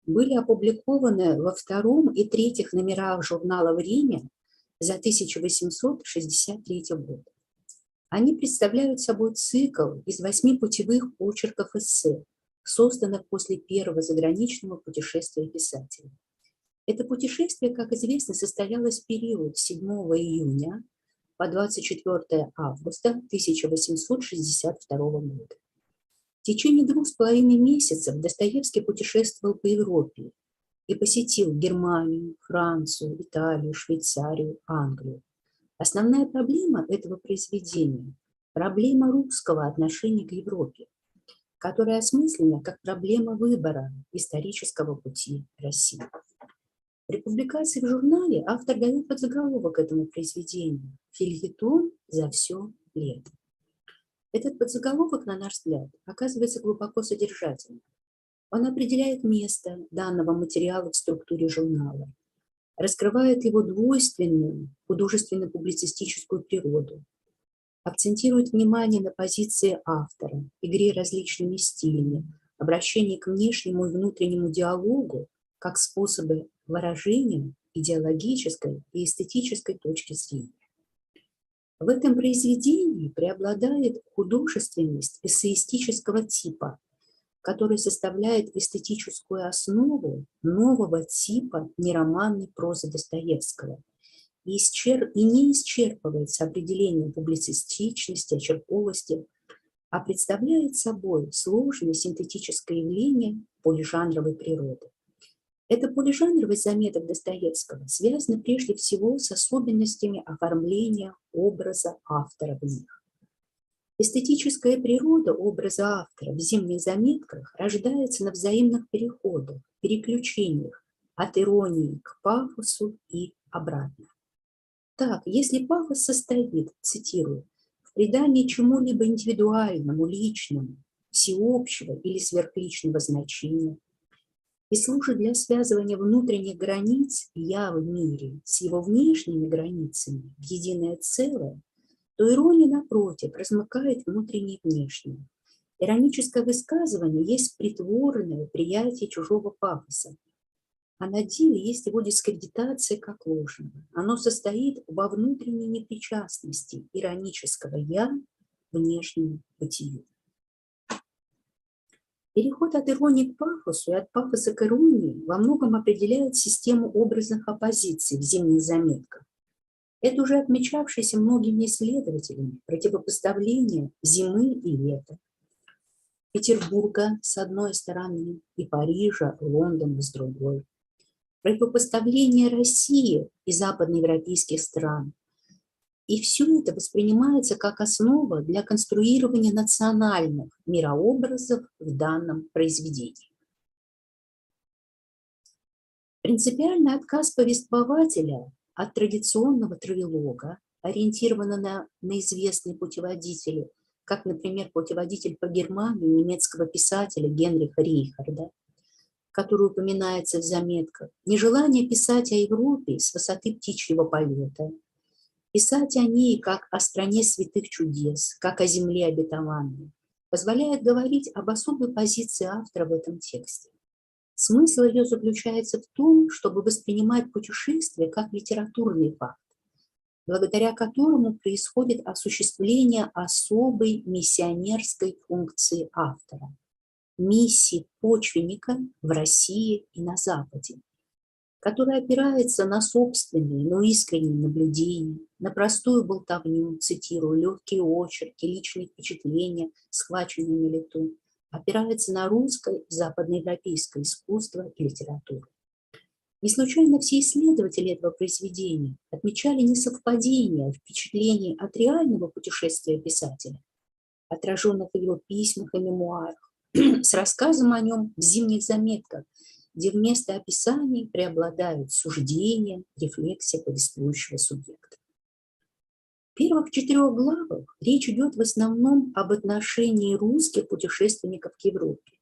были опубликованы во 2 и 3 номерах журнала «Время» за 1863 год. Они представляют собой цикл из 8 путевых очерков эссе, созданных после первого заграничного путешествия писателя. Это путешествие, как известно, состоялось в период с 7 июня по 24 августа 1862 года. В течение 2,5 месяцев Достоевский путешествовал по Европе и посетил Германию, Францию, Италию, Швейцарию, Англию. Основная проблема этого произведения – проблема русского отношения к Европе, которая осмыслена как проблема выбора исторического пути России. При публикации в журнале автор дает подзаголовок этому произведению «Фельетон за все лето». Этот подзаголовок, на наш взгляд, оказывается глубоко содержательным. Он определяет место данного материала в структуре журнала, раскрывает его двойственную художественно-публицистическую природу, акцентирует внимание на позиции автора, игре различными стилями, обращении к внешнему и внутреннему диалогу как способы выражения идеологической и эстетической точки зрения. В этом произведении преобладает художественность эссеистического типа, который составляет эстетическую основу нового типа нероманной прозы Достоевского и не исчерпывается определением публицистичности, очерковости, а представляет собой сложное синтетическое явление полижанровой природы. Эта полижанровость заметок Достоевского связана прежде всего с особенностями оформления образа автора в них. Эстетическая природа образа автора в зимних заметках рождается на взаимных переходах, переключениях от иронии к пафосу и обратно. Так, если пафос состоит, цитирую, в придании чему-либо индивидуальному, личному, всеобщего или сверхличного значения, и служит для связывания внутренних границ «я» в мире с его внешними границами в единое целое, то ирония, напротив, размыкает внутреннее и внешнее. Ироническое высказывание есть притворное приятие чужого пафоса, а на деле есть его дискредитация как ложного. Оно состоит во внутренней непричастности иронического «я» внешнему бытию. Переход от иронии к пафосу и от пафоса к иронии во многом определяет систему образных оппозиций в зимних заметках. Это уже отмечавшееся многими исследователями противопоставление зимы и лета, Петербурга с одной стороны и Парижа, Лондона с другой, противопоставление России и западноевропейских стран. И все это воспринимается как основа для конструирования национальных мирообразов в данном произведении. Принципиальный отказ повествователя от традиционного травелога, ориентированного на известные путеводители, как, например, путеводитель по Германии немецкого писателя Генриха Рейхарда, который упоминается в заметках, нежелание писать о Европе с высоты птичьего полета, писать о ней как о стране святых чудес, как о земле обетованной, позволяет говорить об особой позиции автора в этом тексте. Смысл ее заключается в том, чтобы воспринимать путешествие как литературный факт, благодаря которому происходит осуществление особой миссионерской функции автора, миссии почвенника в России и на Западе, который опирается на собственные, но искренние наблюдения, на простую болтовню, цитирую, легкие очерки, личные впечатления, схваченные на лету, опирается на русское и западноевропейское искусство и литературу. Не случайно все исследователи этого произведения отмечали несовпадение впечатлений от реального путешествия писателя, отраженных в его письмах и мемуарах, с рассказом о нем в зимних заметках, где вместо описаний преобладают суждения, рефлексия повествующего субъекта. В первых 4 главах речь идет в основном об отношении русских путешественников к Европе.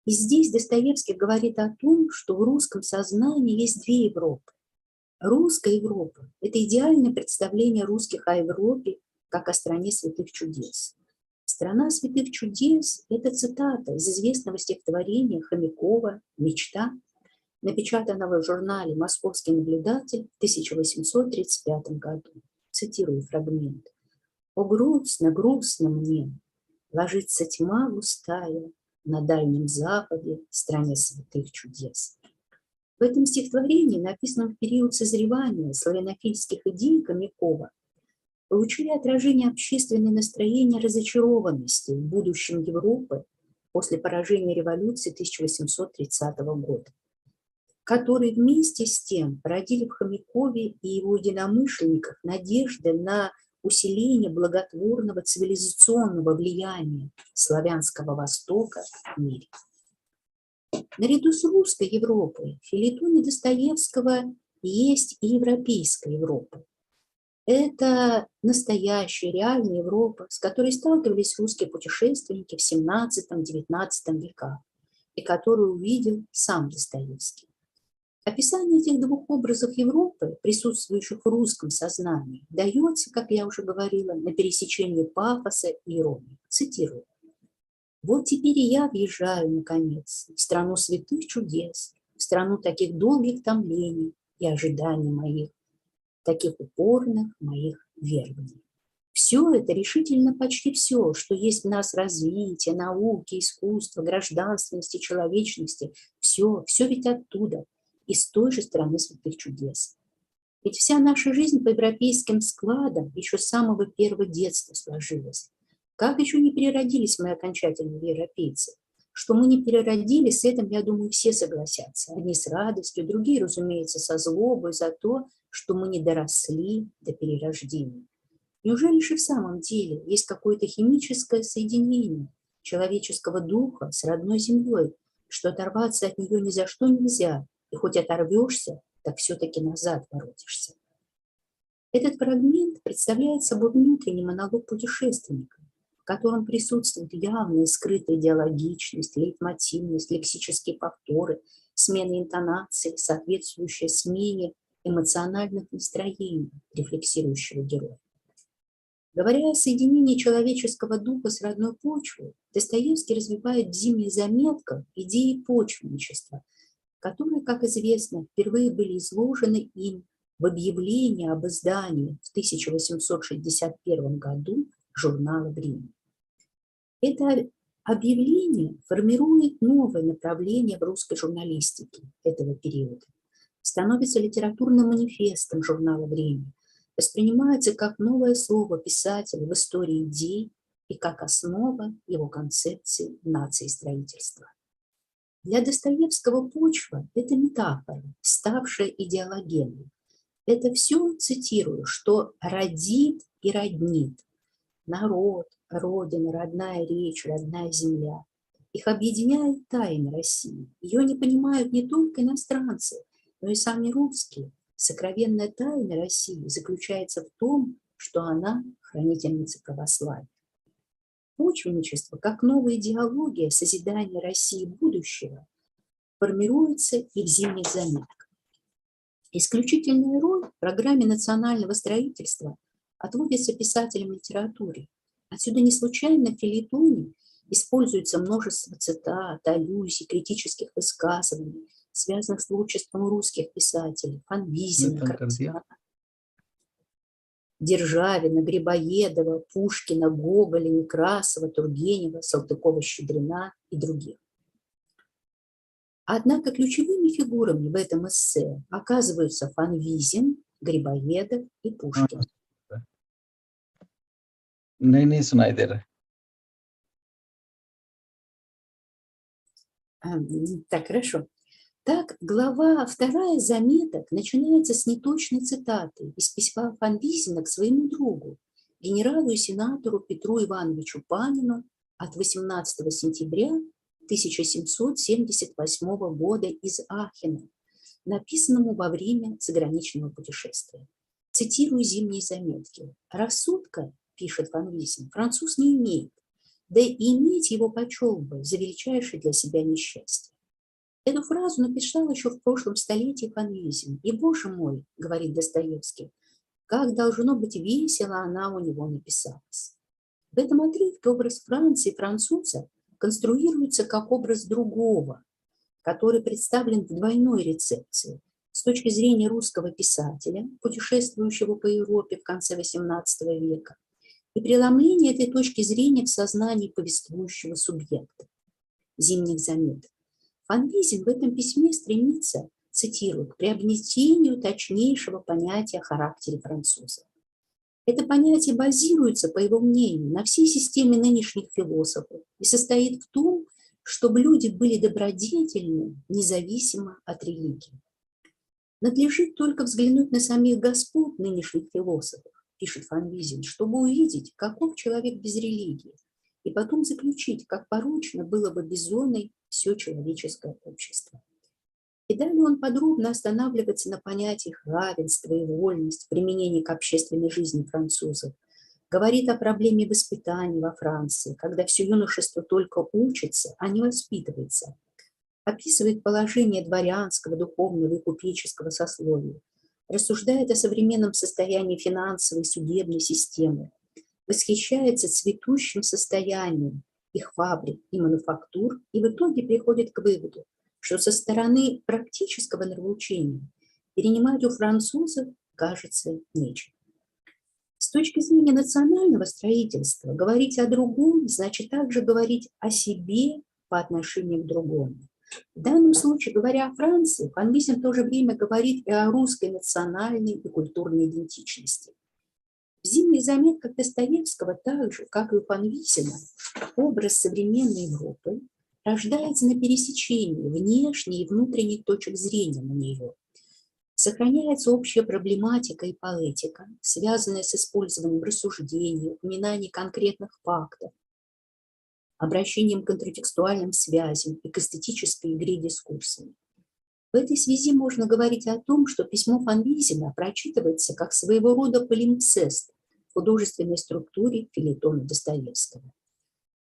И здесь Достоевский говорит о том, что в русском сознании есть 2 Европы. Русская Европа – это идеальное представление русских о Европе как о стране святых чудес. «Страна святых чудес» – это цитата из известного стихотворения Хомякова «Мечта», напечатанного в журнале «Московский наблюдатель» в 1835 году. Цитирую фрагмент. «О, грустно, грустно мне, ложится тьма густая на Дальнем Западе, стране святых чудес». В этом стихотворении, написанном в период созревания славянофильских идей Хомякова, получили отражение общественное настроение разочарованности в будущем Европы после поражения революции 1830 года, которые вместе с тем породили в Хомякове и его единомышленниках надежды на усиление благотворного цивилизационного влияния славянского Востока в мире. Наряду с русской Европой в фельетоне Достоевского есть и европейская Европа. Это настоящая, реальная Европа, с которой сталкивались русские путешественники в XVII-XIX веках и которую увидел сам Достоевский. Описание этих 2 образов Европы, присутствующих в русском сознании, дается, как я уже говорила, на пересечении пафоса и иронии. Цитирую. «Вот теперь и я въезжаю, наконец, в страну святых чудес, в страну таких долгих томлений и ожиданий моих, таких упорных моих верований. Все это решительно почти все, что есть в нас развитие, науки, искусства, гражданственности, человечности, все ведь оттуда, из той же страны святых чудес. Ведь вся наша жизнь по европейским складам еще с самого первого детства сложилась. Как еще не переродились мы окончательно в европейцы? Что мы не переродились, с этим, я думаю, все согласятся. Одни с радостью, другие, разумеется, со злобой за то, что мы не доросли до перерождения. Неужели же в самом деле есть какое-то химическое соединение человеческого духа с родной землей, что оторваться от нее ни за что нельзя, и хоть оторвешься, так все-таки назад воротишься? Этот фрагмент представляет собой внутренний монолог путешественника, в котором присутствует явная скрытая диалогичность, лейтмотивность, лексические повторы, смена интонации, соответствующая смене эмоциональных настроений рефлексирующего героя. Говоря о соединении человеческого духа с родной почвой, Достоевский развивает в зимних заметках идеи почвенничества, которые, как известно, впервые были изложены им в объявлении об издании в 1861 году журнала «Время». Это объявление формирует новое направление в русской журналистике этого периода, становится литературным манифестом журнала «Время», воспринимается как новое слово писателя в истории идей и как основа его концепции нациестроительства. Для Достоевского почва – это метафора, ставшая идеологемой. Это все, цитирую, что родит и роднит. Народ, родина, родная речь, родная земля. Их объединяет тайна России. Ее не понимают не только иностранцы, но и сами русские. Сокровенная тайна России заключается в том, что она хранительница православия. Почвенничество, как новая идеология созидания России будущего, формируется и в зимних заметках. Исключительная роль в программе национального строительства отводится писателям литературы. Отсюда не случайно в фельетоне используется множество цитат, аллюзий, критических высказываний, связанных с творчеством русских писателей: Фанвизина, Карамзина, Державина, Грибоедова, Пушкина, Гоголя, Некрасова, Тургенева, Салтыкова-Щедрина и других. Однако ключевыми фигурами в этом эссе оказываются Фанвизин, Грибоедов и Пушкин. नहीं सुनाई दे रहा. Так, хорошо. Так, глава 2 заметок начинается с неточной цитаты из письма Фанвизина к своему другу, генералу и сенатору Петру Ивановичу Панину от 18 сентября 1778 года из Ахена, написанному во время заграничного путешествия. Цитирую зимние заметки. «Рассудка, — пишет Фанвизин, — француз не имеет, да и иметь его почел бы за величайшее для себя несчастье». Эту фразу написал еще в прошлом столетии Фанвизин. И, боже мой, говорит Достоевский, как должно быть весело она у него написалась. В этом отрывке образ Франции и француза конструируется как образ другого, который представлен в двойной рецепции с точки зрения русского писателя, путешествующего по Европе в конце XVIII века, и преломление этой точки зрения в сознании повествующего субъекта. Зимних заметок. Фанвизин в этом письме стремится, цитирую, к приобретению точнейшего понятия о характере француза. Это понятие базируется, по его мнению, на всей системе нынешних философов и состоит в том, чтобы люди были добродетельны, независимо от религии. Надлежит только взглянуть на самих господ нынешних философов, пишет Фанвизин, чтобы увидеть, каков человек без религии, и потом заключить, как порочно было бы безумной все человеческое общество. И далее он подробно останавливается на понятиях равенства и вольность в применении к общественной жизни французов, говорит о проблеме воспитания во Франции, когда все юношество только учится, а не воспитывается, описывает положение дворянского, духовного и купеческого сословия, рассуждает о современном состоянии финансовой и судебной системы, восхищается цветущим состоянием их фабрик и мануфактур и в итоге приходит к выводу, что со стороны практического нравоучения перенимать у французов кажется нечем. С точки зрения национального строительства говорить о другом значит также говорить о себе по отношению к другому. В данном случае, говоря о Франции, Фанвизин в то же время говорит и о русской национальной и культурной идентичности. В зимних заметках Достоевского, так же, как и у Фанвизина, образ современной Европы рождается на пересечении внешней и внутренней точек зрения на нее. Сохраняется общая проблематика и поэтика, связанная с использованием рассуждений, упоминаний конкретных фактов, обращением к интертекстуальным связям и к эстетической игре дискурсами. В этой связи можно говорить о том, что письмо Фанвизина прочитывается как своего рода полимпсест в художественной структуре фельетона Достоевского.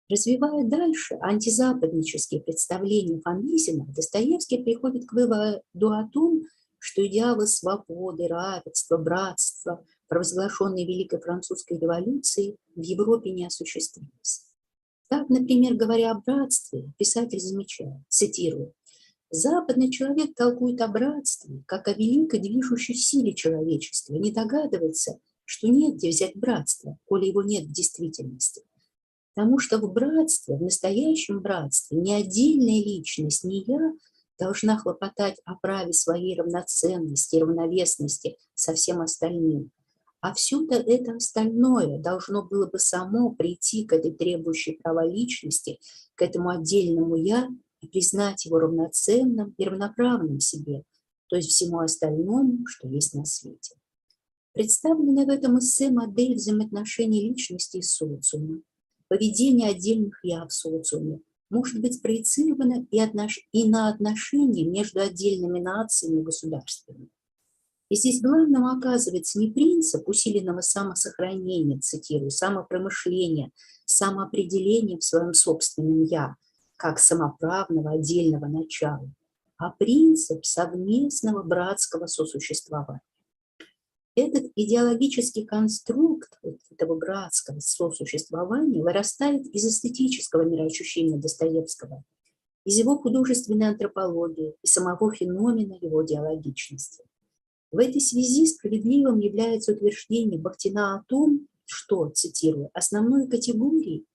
Развивая дальше антизападнические представления Фанвизина, Достоевский приходит к выводу о том, что идеалы свободы, равенства, братства, провозглашенные Великой Французской революцией, в Европе не осуществились. Так, например, говоря о братстве, писатель замечает, цитирую, «Западный человек толкует о братстве, как о великой движущей силе человечества, не догадывается, что нет где взять братство, коли его нет в действительности. Потому что в братстве, в настоящем братстве, ни отдельная личность, ни я должна хлопотать о праве своей равноценности, равновесности со всем остальным. А все-то это остальное должно было бы само прийти к этой требующей права личности, к этому отдельному «я» и признать его равноценным и равноправным себе, то есть всему остальному, что есть на свете». Представленная в этом эссе модель взаимоотношений личности и социума, поведение отдельных «я» в социуме может быть спроецировано и на отношения между отдельными нациями и государствами. И здесь главным оказывается не принцип усиленного самосохранения, цитирую, самопромышления, самоопределения в своем собственном «я», как самоправного отдельного начала, а принцип совместного братского сосуществования. Этот идеологический конструкт этого братского сосуществования вырастает из эстетического мироощущения Достоевского, из его художественной антропологии и самого феномена его диалогичности. В этой связи справедливым является утверждение Бахтина о том, что, цитирую, основной категорией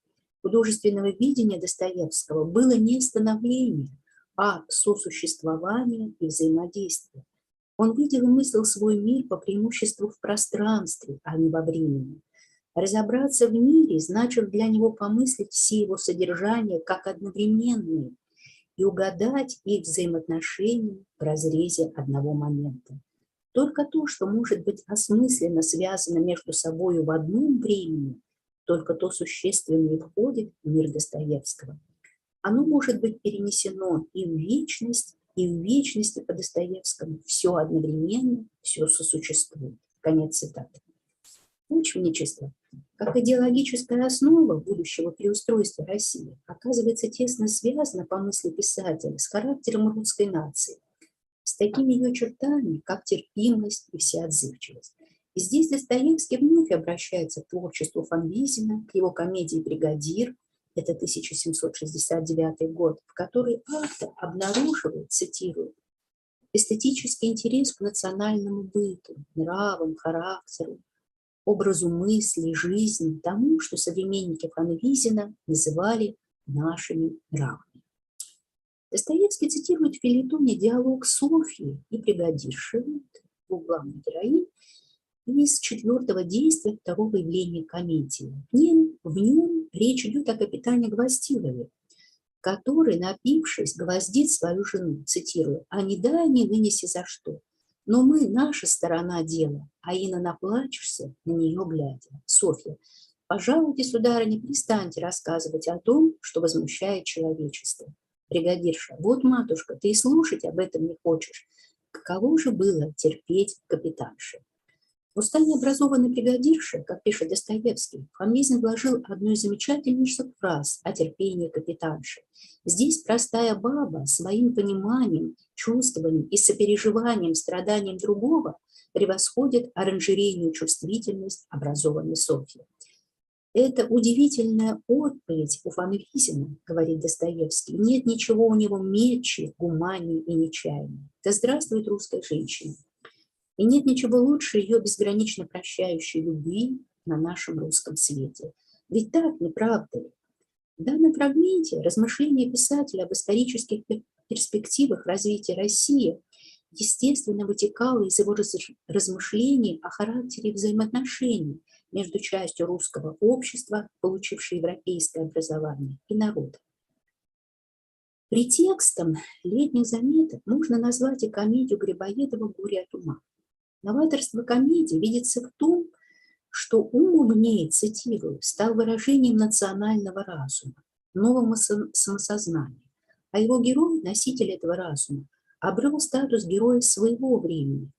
художественного видения Достоевского было не становление, а сосуществования и взаимодействия. Он видел и мыслил свой мир по преимуществу в пространстве, а не во времени. Разобраться в мире значит для него помыслить все его содержания как одновременные и угадать их взаимоотношения в разрезе одного момента. Только то, что может быть осмысленно связано между собой в одном времени, только то существенное входит в мир Достоевского. Оно может быть перенесено и в вечности по Достоевскому все одновременно, все сосуществует. Конец цитаты. Ученичество, как идеологическая основа будущего переустройства России, оказывается тесно связано, по мысли писателя, с характером русской нации, с такими ее чертами, как терпимость и всеотзывчивость. И здесь Достоевский вновь обращается к творчеству Фанвизина, к его комедии «Бригадир», это 1769 год, в которой автор обнаруживает, цитирую, эстетический интерес к национальному быту, нравам, характеру, образу мысли, жизни, тому, что современники Фанвизина называли нашими нравами. Достоевский цитирует в фельетоне диалог Софьи и бригадирши, двух главных героинь, из 4-го действия 2-го явления комедии. В нем речь идет о капитане Гвоздилове, который, напившись, гвоздит свою жену, цитирую, «А не дай, не вынеси за что. Но мы, наша сторона дела, а ино наплачешься, на нее глядя». Софья, пожалуйте, сударыня, перестаньте рассказывать о том, что возмущает человечество. Бригадирша, вот, матушка, ты и слушать об этом не хочешь. Каково же было терпеть капитанши? В устами образованной бригадирши, как пишет Достоевский, Фанвизин вложил одну из замечательнейших фраз о терпении капитанши. Здесь простая баба своим пониманием, чувствованием и сопереживанием страданиям другого превосходит оранжерейную чувствительность образованной Софьи. Это удивительная отповедь у Фанвизина, говорит Достоевский. Нет ничего у него мельче, гуманнее и нечаяннее. Да здравствует русская женщина. И нет ничего лучше ее безгранично прощающей любви на нашем русском свете. Ведь так, не правда ли? В данном фрагменте размышления писателя об исторических перспективах развития России естественно вытекало из его размышлений о характере взаимоотношений между частью русского общества, получившей европейское образование, и народом. Претекстом летних заметок можно назвать и комедию Грибоедова «Горе от ума». Новаторство комедии видится в том, что ум в ней, цитирую, стал выражением национального разума, нового самосознания, а его герой, носитель этого разума, обрел статус героя своего времени,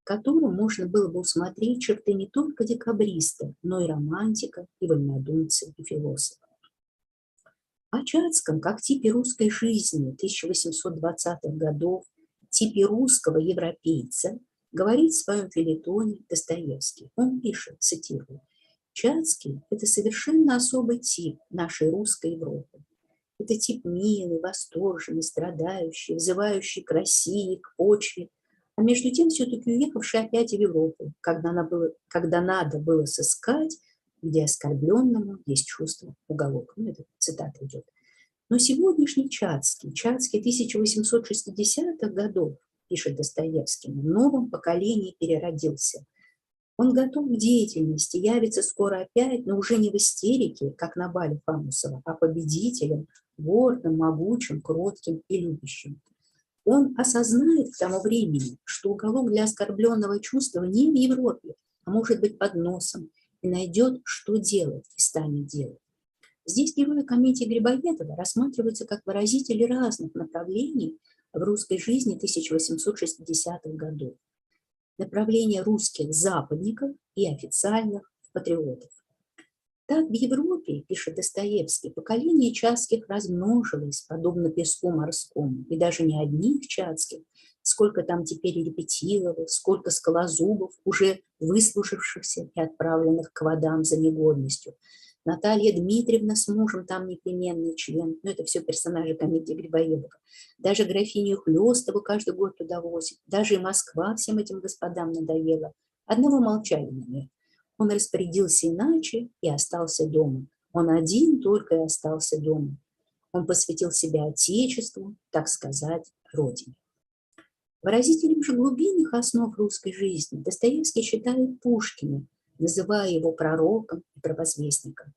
в котором можно было бы усмотреть черты не только декабриста, но и романтика, и вольнодумца, и философа. О Чацком как типе русской жизни 1820-х годов, типе русского европейца, говорит в своем фельетоне Достоевский. Он пишет, цитирую, «Чацкий – это совершенно особый тип нашей русской Европы. Это тип милый, восторженный, страдающий, взывающий к России, к почве, а между тем все-таки уехавший опять в Европу, когда надо было сыскать, где оскорбленному есть чувство уголок». Ну, это цитата идет. Но сегодняшний Чацкий 1860-х годов, пишет Достоевский, в новом поколении переродился. Он готов к деятельности, явится скоро опять, но уже не в истерике, как на бале Фамусова, а победителем, гордым, могучим, кротким и любящим. Он осознает к тому времени, что уголок для оскорбленного чувства не в Европе, а может быть под носом, и найдет, что делать, и станет делать. Здесь герои комедии Грибоедова рассматриваются как выразители разных направлений в русской жизни 1860-х годов. Направление русских западников и официальных патриотов. Так в Европе, пишет Достоевский, поколение Чацких размножилось, подобно песку морскому, и даже не одних Чацких, сколько там теперь Репетиловых, сколько Скалозубов, уже выслужившихся и отправленных к водам за негодностью. Наталья Дмитриевна с мужем там непременный член, но это все персонажи комедии Грибоедова. Даже графиню Хлёстову каждый год туда возят, даже и Москва всем этим господам надоела. Одного молчали на ней. Он распорядился иначе и остался дома. Он один только и остался дома. Он посвятил себя Отечеству, так сказать, Родине. Выразителем же глубинных основ русской жизни Достоевский считает Пушкина, называя его пророком и провозвестником.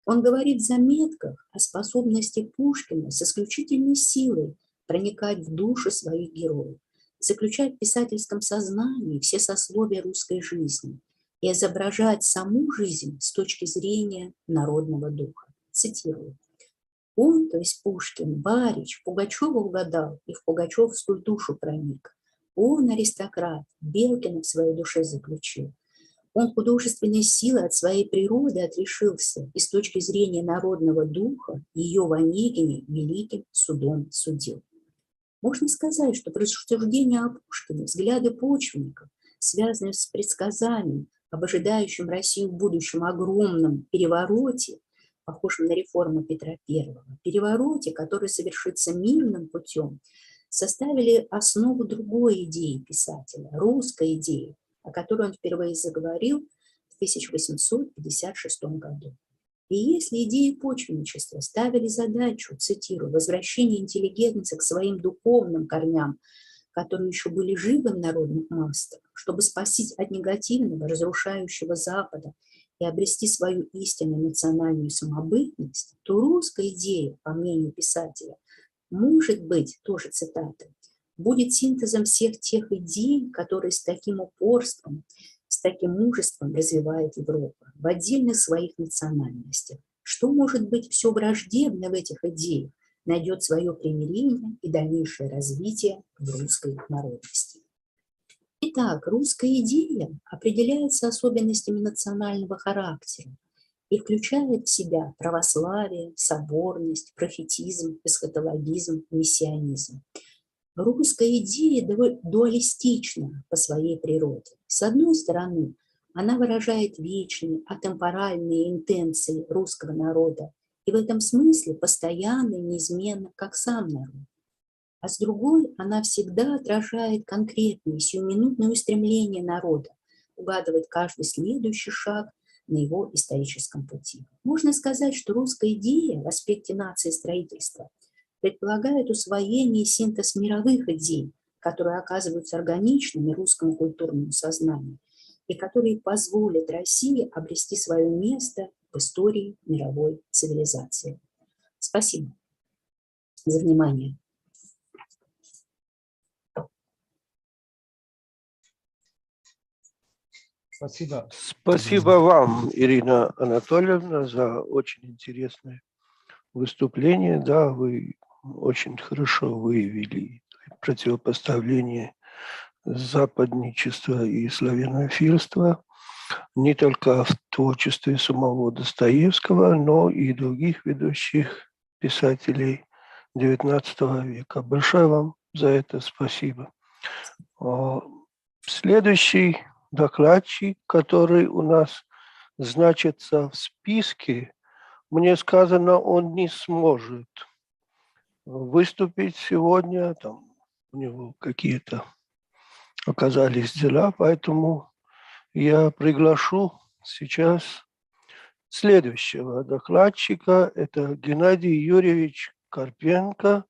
Он говорит в заметках о способности Пушкина с исключительной силой проникать в души своих героев, заключать в писательском сознании все сословия русской жизни и изображать саму жизнь с точки зрения народного духа. Цитирую. Он, то есть Пушкин, Барич, Пугачева угадал и в пугачевскую душу проник. Он, аристократ, Белкина в своей душе заключил. Он художественной силой от своей природы отрешился и с точки зрения народного духа ее в Онегине великим судом судил. Можно сказать, что рассуждения о Пушкине, взгляды почвенников, связанные с предсказанием об ожидающем Россию в будущем огромном перевороте, похожем на реформу Петра I, перевороте, который совершится мирным путем, составили основу другой идеи писателя, русской идеи, о которой он впервые заговорил в 1856 году. И если идеи почвенничества ставили задачу, цитирую, возвращение интеллигенции к своим духовным корням, которые еще были живы в народных массах, чтобы спастись от негативного, разрушающего Запада и обрести свою истинную национальную самобытность, то русская идея, по мнению писателя, может быть, тоже цитата, будет синтезом всех тех идей, которые с таким упорством, с таким мужеством развивает Европа в отдельных своих национальностях. Что может быть все враждебно в этих идеях, найдет свое примирение и дальнейшее развитие в русской народности. Итак, русская идея определяется особенностями национального характера и включает в себя православие, соборность, профетизм, эсхатологизм, мессианизм. Русская идея дуалистична по своей природе. С одной стороны, она выражает вечные, атемпоральные интенции русского народа и в этом смысле постоянно и неизменно, как сам народ. А с другой, она всегда отражает конкретные сиюминутные устремления народа, угадывает каждый следующий шаг на его историческом пути. Можно сказать, что русская идея в аспекте нации строительства предполагает усвоение и синтез мировых идей, которые оказываются органичными русскому культурному сознанию и которые позволят России обрести свое место в истории мировой цивилизации. Спасибо за внимание. Спасибо. Спасибо вам, Ирина Анатольевна, за очень интересное выступление. Да, вы очень хорошо выявили противопоставление западничества и славянофильства не только в творчестве самого Достоевского, но и других ведущих писателей XIX века. Большое вам за это спасибо. Следующий докладчик, который у нас значится в списке, мне сказано, он не сможет выступить сегодня, там у него какие-то оказались дела, поэтому я приглашу сейчас следующего докладчика. Это Геннадий Юрьевич Карпенко,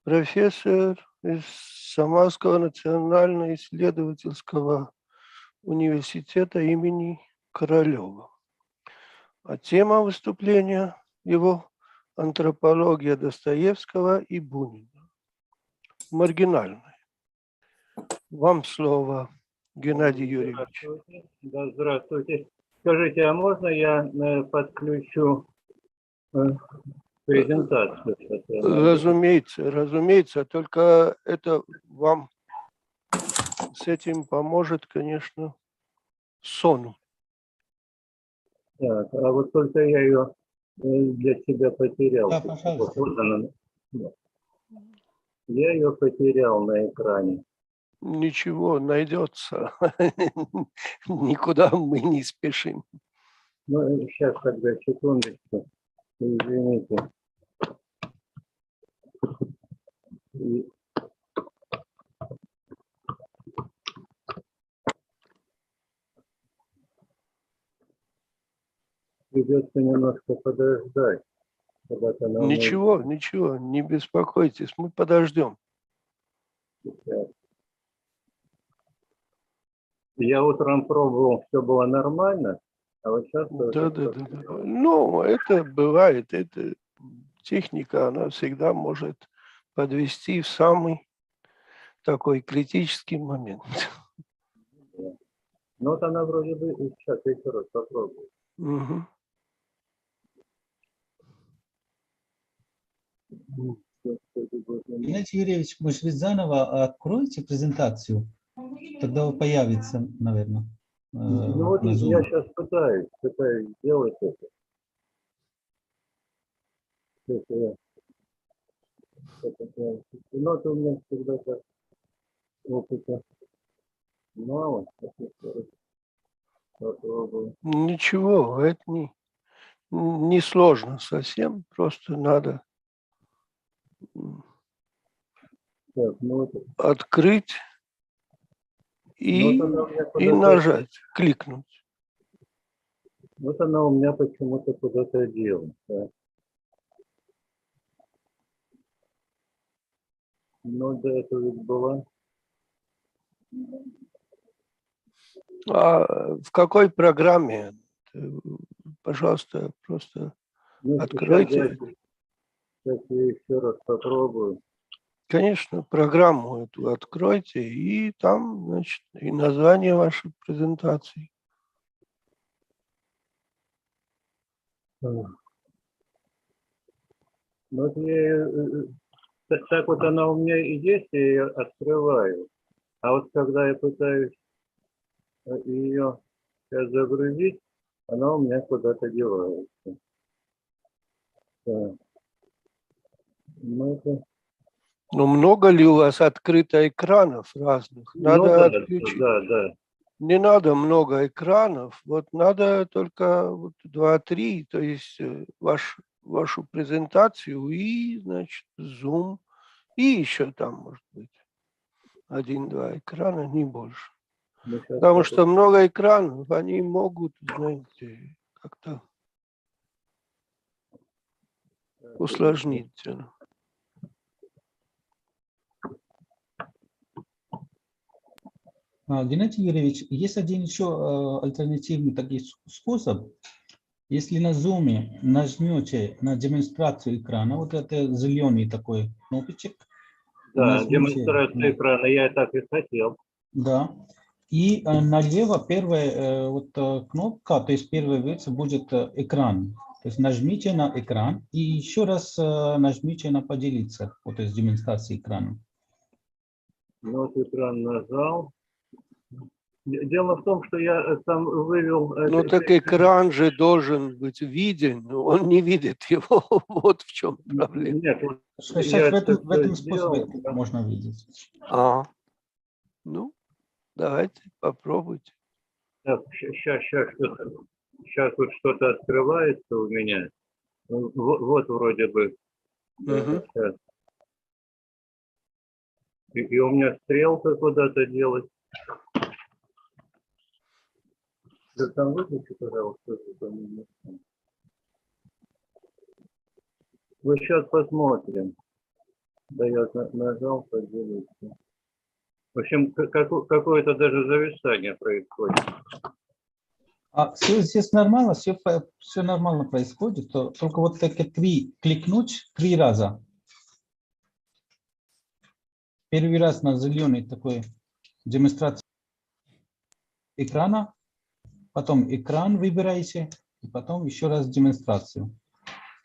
профессор из Самарского национально-исследовательского университета имени Королева. А тема выступления его «Антропология Достоевского и Бунина». Маргинальная. Вам слово, Геннадий Юрьевич. Да, здравствуйте. Скажите, а можно я подключу презентацию? Разумеется, разумеется, только это вам с этим поможет, конечно, сон. Так, а вот только я ее для себя потерял. Да, пожалуйста. Вот она. Я ее потерял на экране. Ничего, найдется. Никуда мы не спешим. Ну, сейчас тогда, секундочку. Извините. Придется немножко подождать. когда-то на Ничего, ничего, не беспокойтесь, мы подождем. Я утром пробовал, все было нормально, а вот сейчас... Да. Ну, это бывает, это техника, она всегда может подвести в самый такой критический момент. Ну вот она вроде бы и сейчас еще раз попробую. Угу. Геннадий Юрьевич, может быть, заново откройте презентацию? Тогда появится, наверное, Ну вот на Zoom. я сейчас пытаюсь сделать это. Но у меня всегда так опыта мало. Попробую. Ничего, это не сложно совсем, просто надо Так, ну это... открыть и нажать, кликнуть. Вот она у меня почему-то куда-то делась. Да. Но до этого ведь была. А в какой программе? Пожалуйста, просто откройте. Сейчас я еще раз попробую. Конечно, программу эту откройте, и там, значит, и название вашей презентации. Вот так вот она у меня и есть, я ее открываю. А вот когда я пытаюсь ее сейчас загрузить, она у меня куда-то девается. Так. Но много ли у вас открыто экранов разных? Надо отключить. Да. Не надо много экранов, вот надо только вот 2-3, то есть вашу презентацию и, значит, Zoom, и еще там, может быть, 1-2 экрана, не больше. Потому что много экранов, они могут, знаете, как-то усложнить дело. Геннадий Юрьевич, есть один еще альтернативный такой способ. Если на Zoom нажмете на демонстрацию экрана, вот это зеленый такой кнопочек. Да, демонстрация экрана, я так и хотел. Да. И налево первая кнопка, то есть первая версия будет экран. То есть нажмите на экран и еще раз нажмите на поделиться, вот, то есть демонстрация экрана. Ну вот экран нажал. Дело в том, что я там вывел... Ну так экран же должен быть виден, но он не видит его. Вот в чем проблема. Нет, вот сейчас в этом способе можно видеть. Ну, давайте попробуйте. Так, сейчас вот что-то открывается у меня. Вот вроде бы. Да, и у меня стрелка куда-то делась. Да там выключи, пожалуйста. Вот сейчас посмотрим. Да, я нажал поделиться. В общем, какое-то даже зависание происходит. Все здесь нормально, все нормально происходит, только вот так кликнуть 3 раза. Первый раз на зеленый такой демонстрация экрана, потом экран выбираете, и потом еще раз демонстрацию.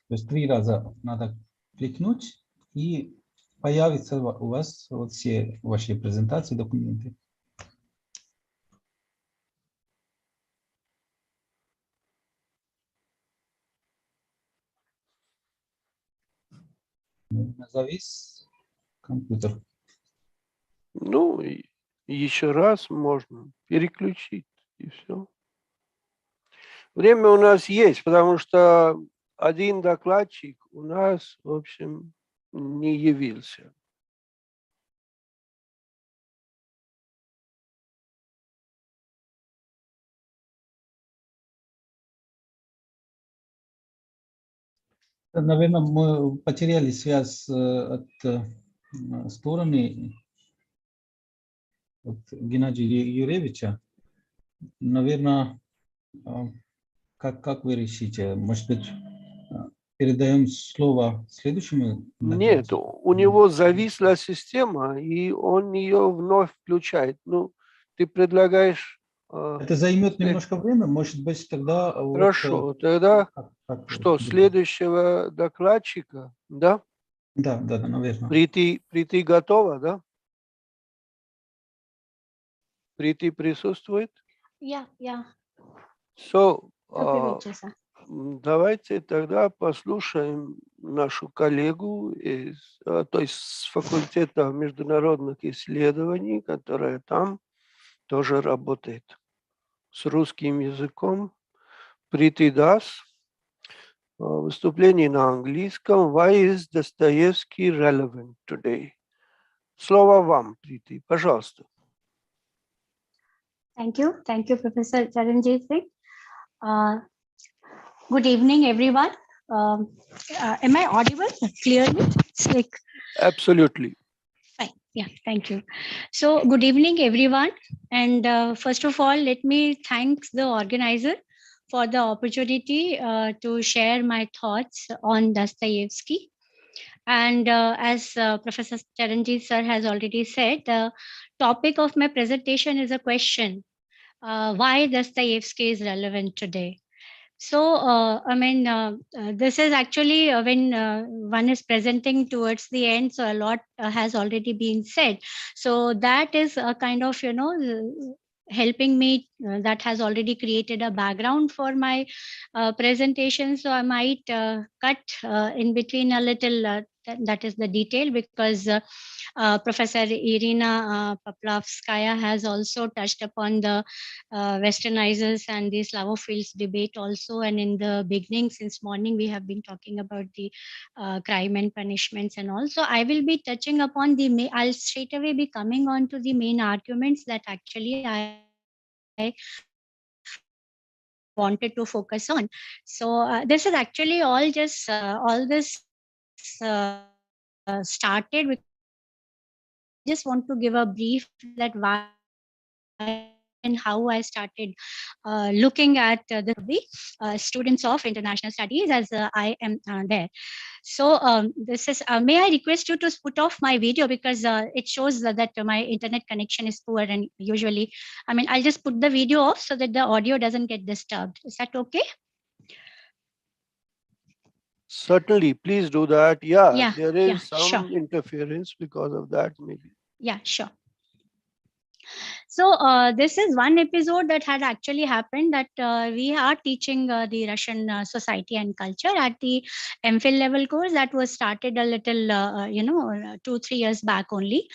То есть 3 раза надо кликнуть, и появится у вас вот все ваши презентации, документы. Завис компьютер. Ну, еще раз можно переключить, и все. Время у нас есть, потому что один докладчик у нас, в общем, не явился. Наверное, мы потеряли связь от стороны от Геннадия Юрьевича. Наверное, как вы решите? Может быть, передаем слово следующему? Нет, у него зависла система, и он ее вновь включает. Ну, ты предлагаешь... Это займет немножко времени, может быть, тогда... Хорошо, вот, тогда как что, вы следующего докладчика, да? Да, наверное. Прийти готово, да? Прийти присутствует? Yeah. So, Sir. давайте тогда послушаем нашу коллегу то есть с факультета международных исследований, которая там тоже работает с русским языком. Прити Das. Выступление на английском. Why is Dostoevsky relevant today? Слово вам, Прити, пожалуйста. Thank you, Professor Charanjit Singh. Good evening, everyone. Am I audible clearly? Absolutely. Fine. Yeah, thank you. So, good evening, everyone. And first of all, let me thank the organizer for the opportunity to share my thoughts on Dostoevsky. And as Professor Charanjit sir has already said, the topic of my presentation is a question. Why Dostoevsky is relevant today? So, this is actually when one is presenting towards the end, so a lot has already been said. So that is a kind of, helping me, that has already created a background for my presentation. So I might cut in between a little, that is the detail, because Professor Irina Poplavskaya has also touched upon the westernizers and the Slavophiles debate also. And in the beginning, since morning, we have been talking about the crime and punishments and also. I will be touching upon I'll straight away be coming on to the main arguments that actually I wanted to focus on. So this is actually all just all this started with, just want to give a brief that why and how I started looking at the students of international studies, as I am there. So this is, may I request you to put off my video, because it shows that my internet connection is poor, and usually, I'll just put the video off so that the audio doesn't get disturbed. Is that okay? Certainly, please do that. Yeah, there is some sure. interference because of that, maybe. Yeah, sure. So this is one episode that had actually happened, that we are teaching the Russian society and culture at the MPhil level course that was started a little, 2-3 years back only.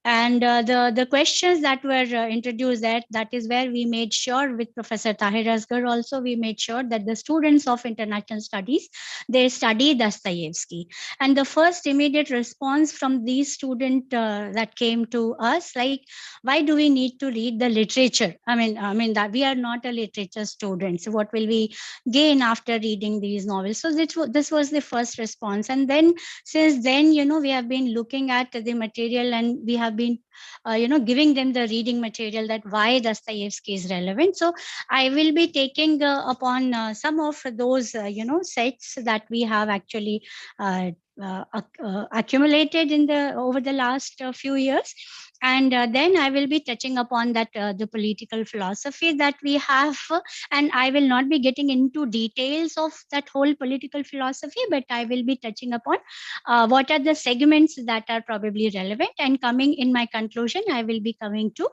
And the questions that were introduced, that is where we made sure with Professor Tahir Asghar also, we made sure that the students of international studies, they study Dostoevsky. And the first immediate response from these students that came to us, like, why do we need to read the literature? I mean that we are not a literature student. So what will we gain after reading these novels? So this was the first response. And then since then, we have been looking at the material, and we have been giving them the reading material, that why Dostoevsky is relevant. So I will be taking upon some of those sets that we have actually accumulated over the last few years. And then I will be touching upon that the political philosophy that we have, and I will not be getting into details of that whole political philosophy, but I will be touching upon what are the segments that are probably relevant. And coming in my conclusion, I will be coming to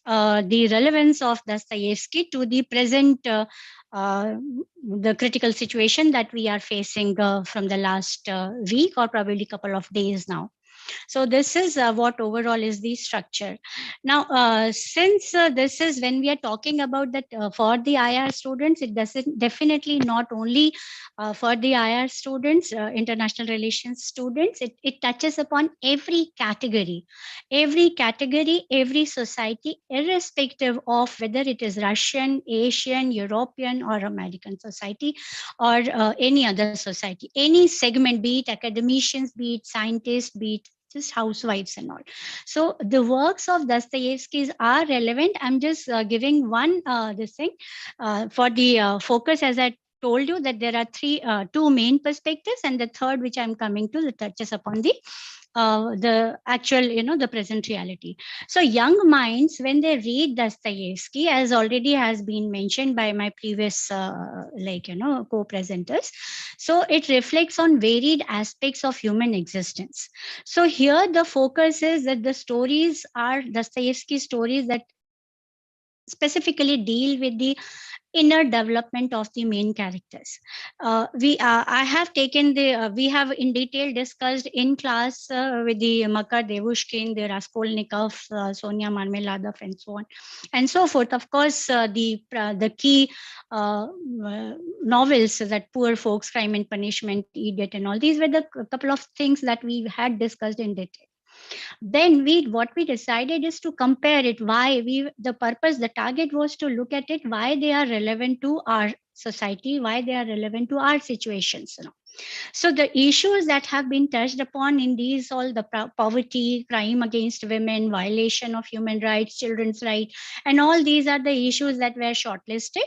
the relevance of Dostoevsky to the present, the critical situation that we are facing from the last week or probably couple of days now. So this is what overall is the structure. Now, since this is when we are talking about that for the IR students, it doesn't definitely not only for the IR students, international relations students, it touches upon every category, every society, irrespective of whether it is Russian, Asian, European, or American society, or any other society, any segment, be it academicians, be it scientists, be it just housewives and all. So the works of Dostoevsky are relevant. I'm just giving one this thing for the focus, as I told you that there are two main perspectives, and the third, which I'm coming to, that touches upon the actual, the present reality. So young minds, when they read Dostoevsky, as already has been mentioned by my previous co-presenters, so it reflects on varied aspects of human existence. So here the focus is that the stories are Dostoevsky stories that specifically deal with the inner development of the main characters. I have taken we have in detail discussed in class with the Makar Devushkin, the Raskolnikov, Sonia Marmeladov, and so on and so forth. Of course, the key novels, that Poor Folks, Crime and Punishment, Idiot, and all these were the couple of things that we had discussed in detail. Then what we decided is to compare it, the target was to look at it, why they are relevant to our society, why they are relevant to our situations. So the issues that have been touched upon in these, all the poverty, crime against women, violation of human rights, children's rights, and all these are the issues that were shortlisted.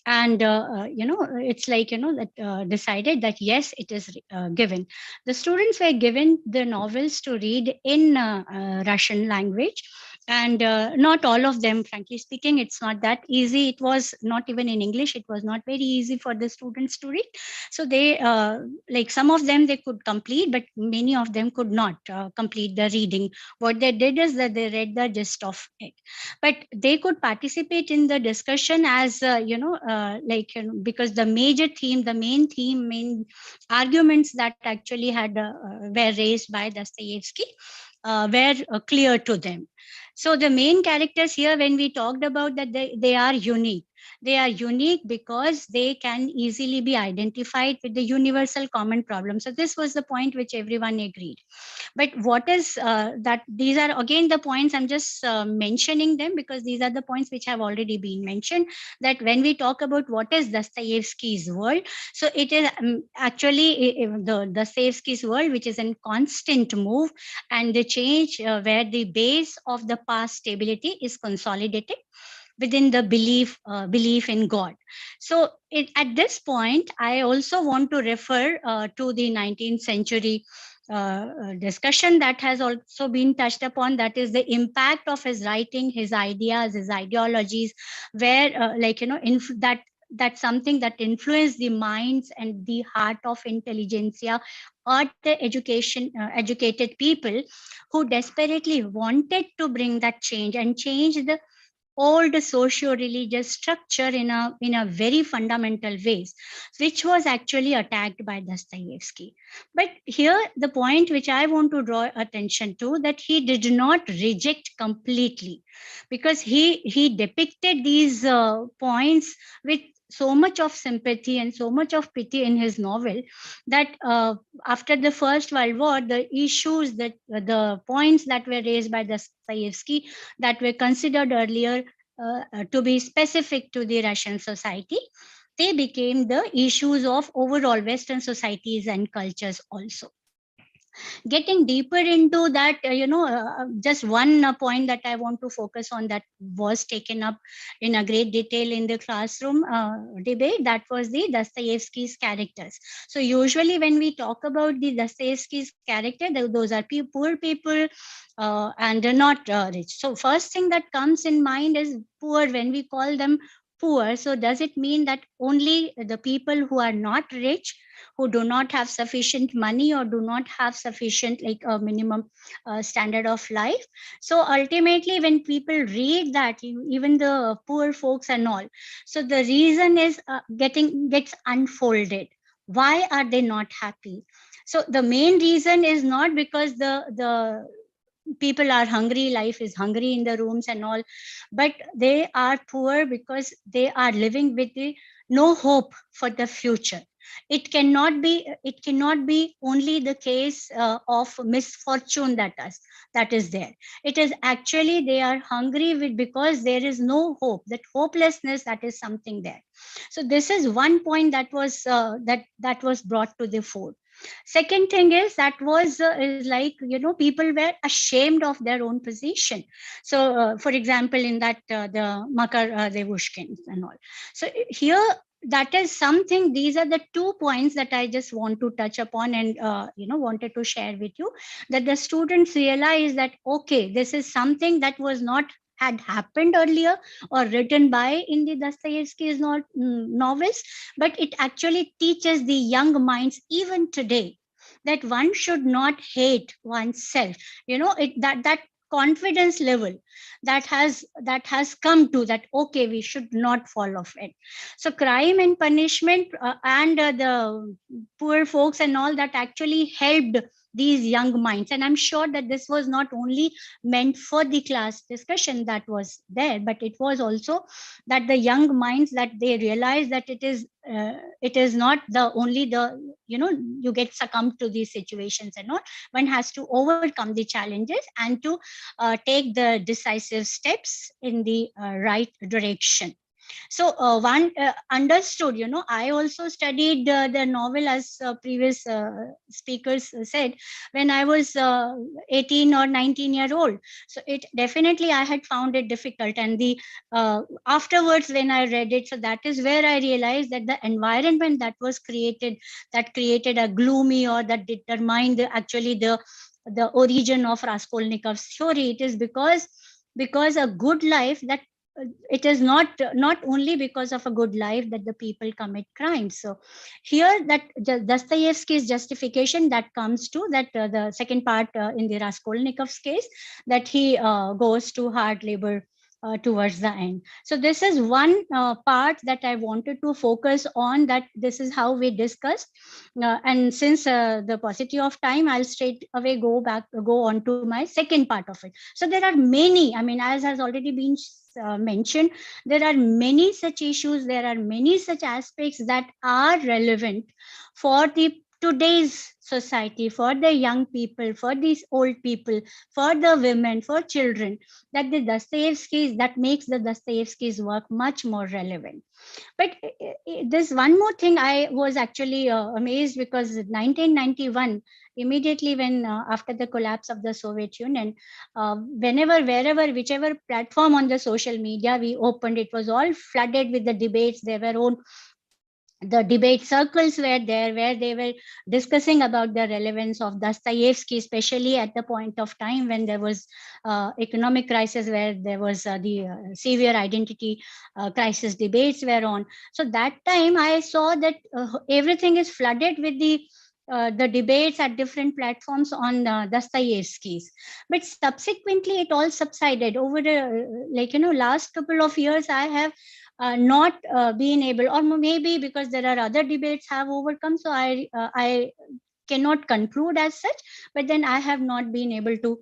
And, it's like, that decided that, yes, it is given. The students were given the novels to read in Russian language. And not all of them, frankly speaking, it's not that easy. It was not even in English. It was not very easy for the students to read. So they, some of them they could complete, but many of them could not complete the reading. What they did is that they read the gist of it. But they could participate in the discussion as, because the major theme, the main arguments that actually were raised by Dostoevsky were clear to them. So the main characters here, when we talked about that, they are unique. They are unique because they can easily be identified with the universal common problem. So this was the point which everyone agreed. But what is that? These are again the points, I'm just mentioning them because these are the points which have already been mentioned, that when we talk about what is Dostoevsky's world, so it is actually the Dostoevsky's world, which is in constant move, and the change where the base of the past stability is consolidated within the belief in God. So at this point, I also want to refer to the 19th century discussion that has also been touched upon, that is the impact of his writing, his ideas, his ideologies, where that's something that influenced the minds and the heart of intelligentsia or the educated people who desperately wanted to bring that change and change the old socio-religious structure in a very fundamental ways, which was actually attacked by Dostoevsky. But here, the point which I want to draw attention to, that he did not reject completely, because he depicted these points with so much of sympathy and so much of pity in his novel, that after the First World War, the issues, that the points that were raised by Dostoevsky that were considered earlier to be specific to the Russian society, they became the issues of overall Western societies and cultures also. Getting deeper into that, just one point that I want to focus on that was taken up in a great detail in the classroom debate, that was the Dostoevsky's characters. So usually when we talk about the Dostoevsky's character, those are poor people and they're not rich. So first thing that comes in mind is poor. When we call them poor, so does it mean that only the people who are not rich, who do not have sufficient money or do not have sufficient minimum standard of life? So ultimately, when people read that, even the poor folks and all, so the reason is gets unfolded. Why are they not happy? So the main reason is not because the people are hungry, life is hungry in the rooms and all, but they are poor because they are living with no hope for the future. It cannot be only the case of misfortune that is there. It is actually they are hungry because there is no hope, that hopelessness, that is something there. So this is one point that was that was brought to the fore. Second thing is is like, people were ashamed of their own position. So for example, in that the Makar Revushkins and all. So here, that is something, these are the 2 points that I just want to touch upon and wanted to share with you, that the students realize that, okay, this is something that was not had happened earlier or written by in the Dostoevsky's novels, but it actually teaches the young minds even today that one should not hate oneself. That confidence level that has come to that, okay, we should not fall off it. So crime and punishment and the poor folks and all, that actually helped these young minds. And I'm sure that this was not only meant for the class discussion that was there, but it was also that the young minds, that they realize that it is not the only the, you get succumbed to these situations and all. One has to overcome the challenges and to take the decisive steps in the right direction. So one understood, I also studied the novel, as previous speakers said, when I was 18 or 19 year old. So it definitely, I had found it difficult. And the afterwards, when I read it, so that is where I realized that the environment that was created, that created a gloomy, or that determined actually the origin of Raskolnikov's theory. It is because a good life, that it is not only because of a good life that the people commit crimes. So here, that Dostoevsky's justification that comes to that the second part in the Raskolnikov's case, that he goes to hard labor towards the end. So this is one part that I wanted to focus on, that this is how we discussed. And since the paucity of time, I'll straight away go on to my second part of it. So there are many, as has already been mentioned, there are many such issues, there are many such aspects that are relevant for today's society, for the young people, for these old people, for the women, for children, that that makes the Dostoevsky's work much more relevant. But there's one more thing I was actually amazed, because 1991, immediately when after the collapse of the Soviet Union, whenever, wherever, whichever platform on the social media we opened, it was all flooded with the debates. The debate circles were there, where they were discussing about the relevance of Dostoevsky, especially at the point of time when there was economic crisis, where there was the severe identity crisis debates were on. So that time I saw that everything is flooded with the debates at different platforms on Dostoevsky's. But subsequently, it all subsided over the last couple of years. I have not been able, or maybe because there are other debates have overcome, so I cannot conclude as such. But then I have not been able to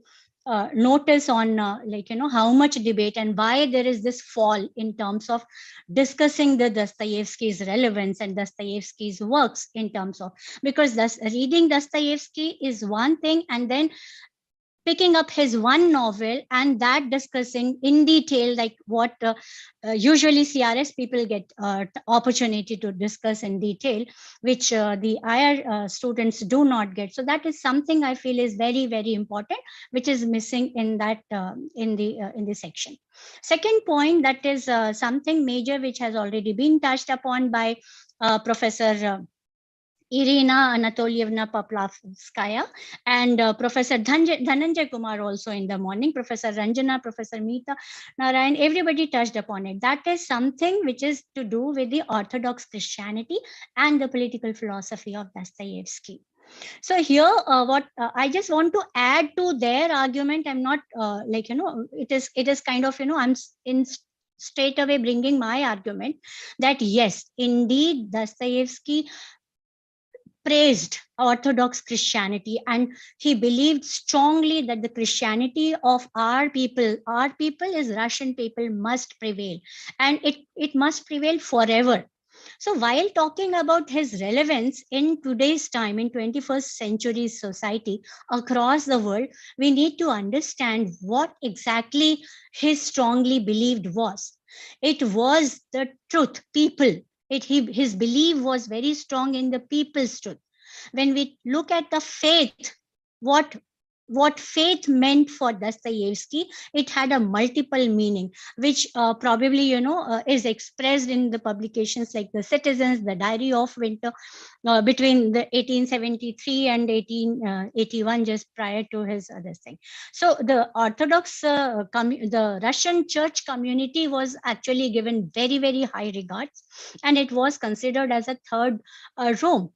notice on how much debate and why there is this fall in terms of discussing the Dostoevsky's relevance and Dostoevsky's works, in terms of, because reading Dostoevsky is one thing, and then picking up his one novel and that discussing in detail, like what usually CRS people get opportunity to discuss in detail, which the IR students do not get. So that is something I feel is very, very important, which is missing in that in the section. Second point, that is something major which has already been touched upon by Professor Irina Anatolievna Poplavskaya and Professor Dhananjay Kumar also in the morning, Professor Ranjana, Professor Meeta Narayan, everybody touched upon it. That is something which is to do with the Orthodox Christianity and the political philosophy of Dostoevsky. So here, what I just want to add to their argument, I'm not it is kind of, I'm in straight away bringing my argument that yes, indeed, Dostoevsky praised Orthodox Christianity, and he believed strongly that the Christianity of our people is Russian people, must prevail, and it must prevail forever. So while talking about his relevance in today's time, in 21st century society across the world, we need to understand what exactly he strongly believed was. It was the truth, people. His belief was very strong in the people's truth. When we look at the faith, what faith meant for Dostoevsky, it had a multiple meaning, which probably is expressed in the publications like The Citizens, The Diary of Winter, between the 1873 and 1881, just prior to his other thing. So the Orthodox, the Russian church community was actually given very, very high regards, and it was considered as a third Rome.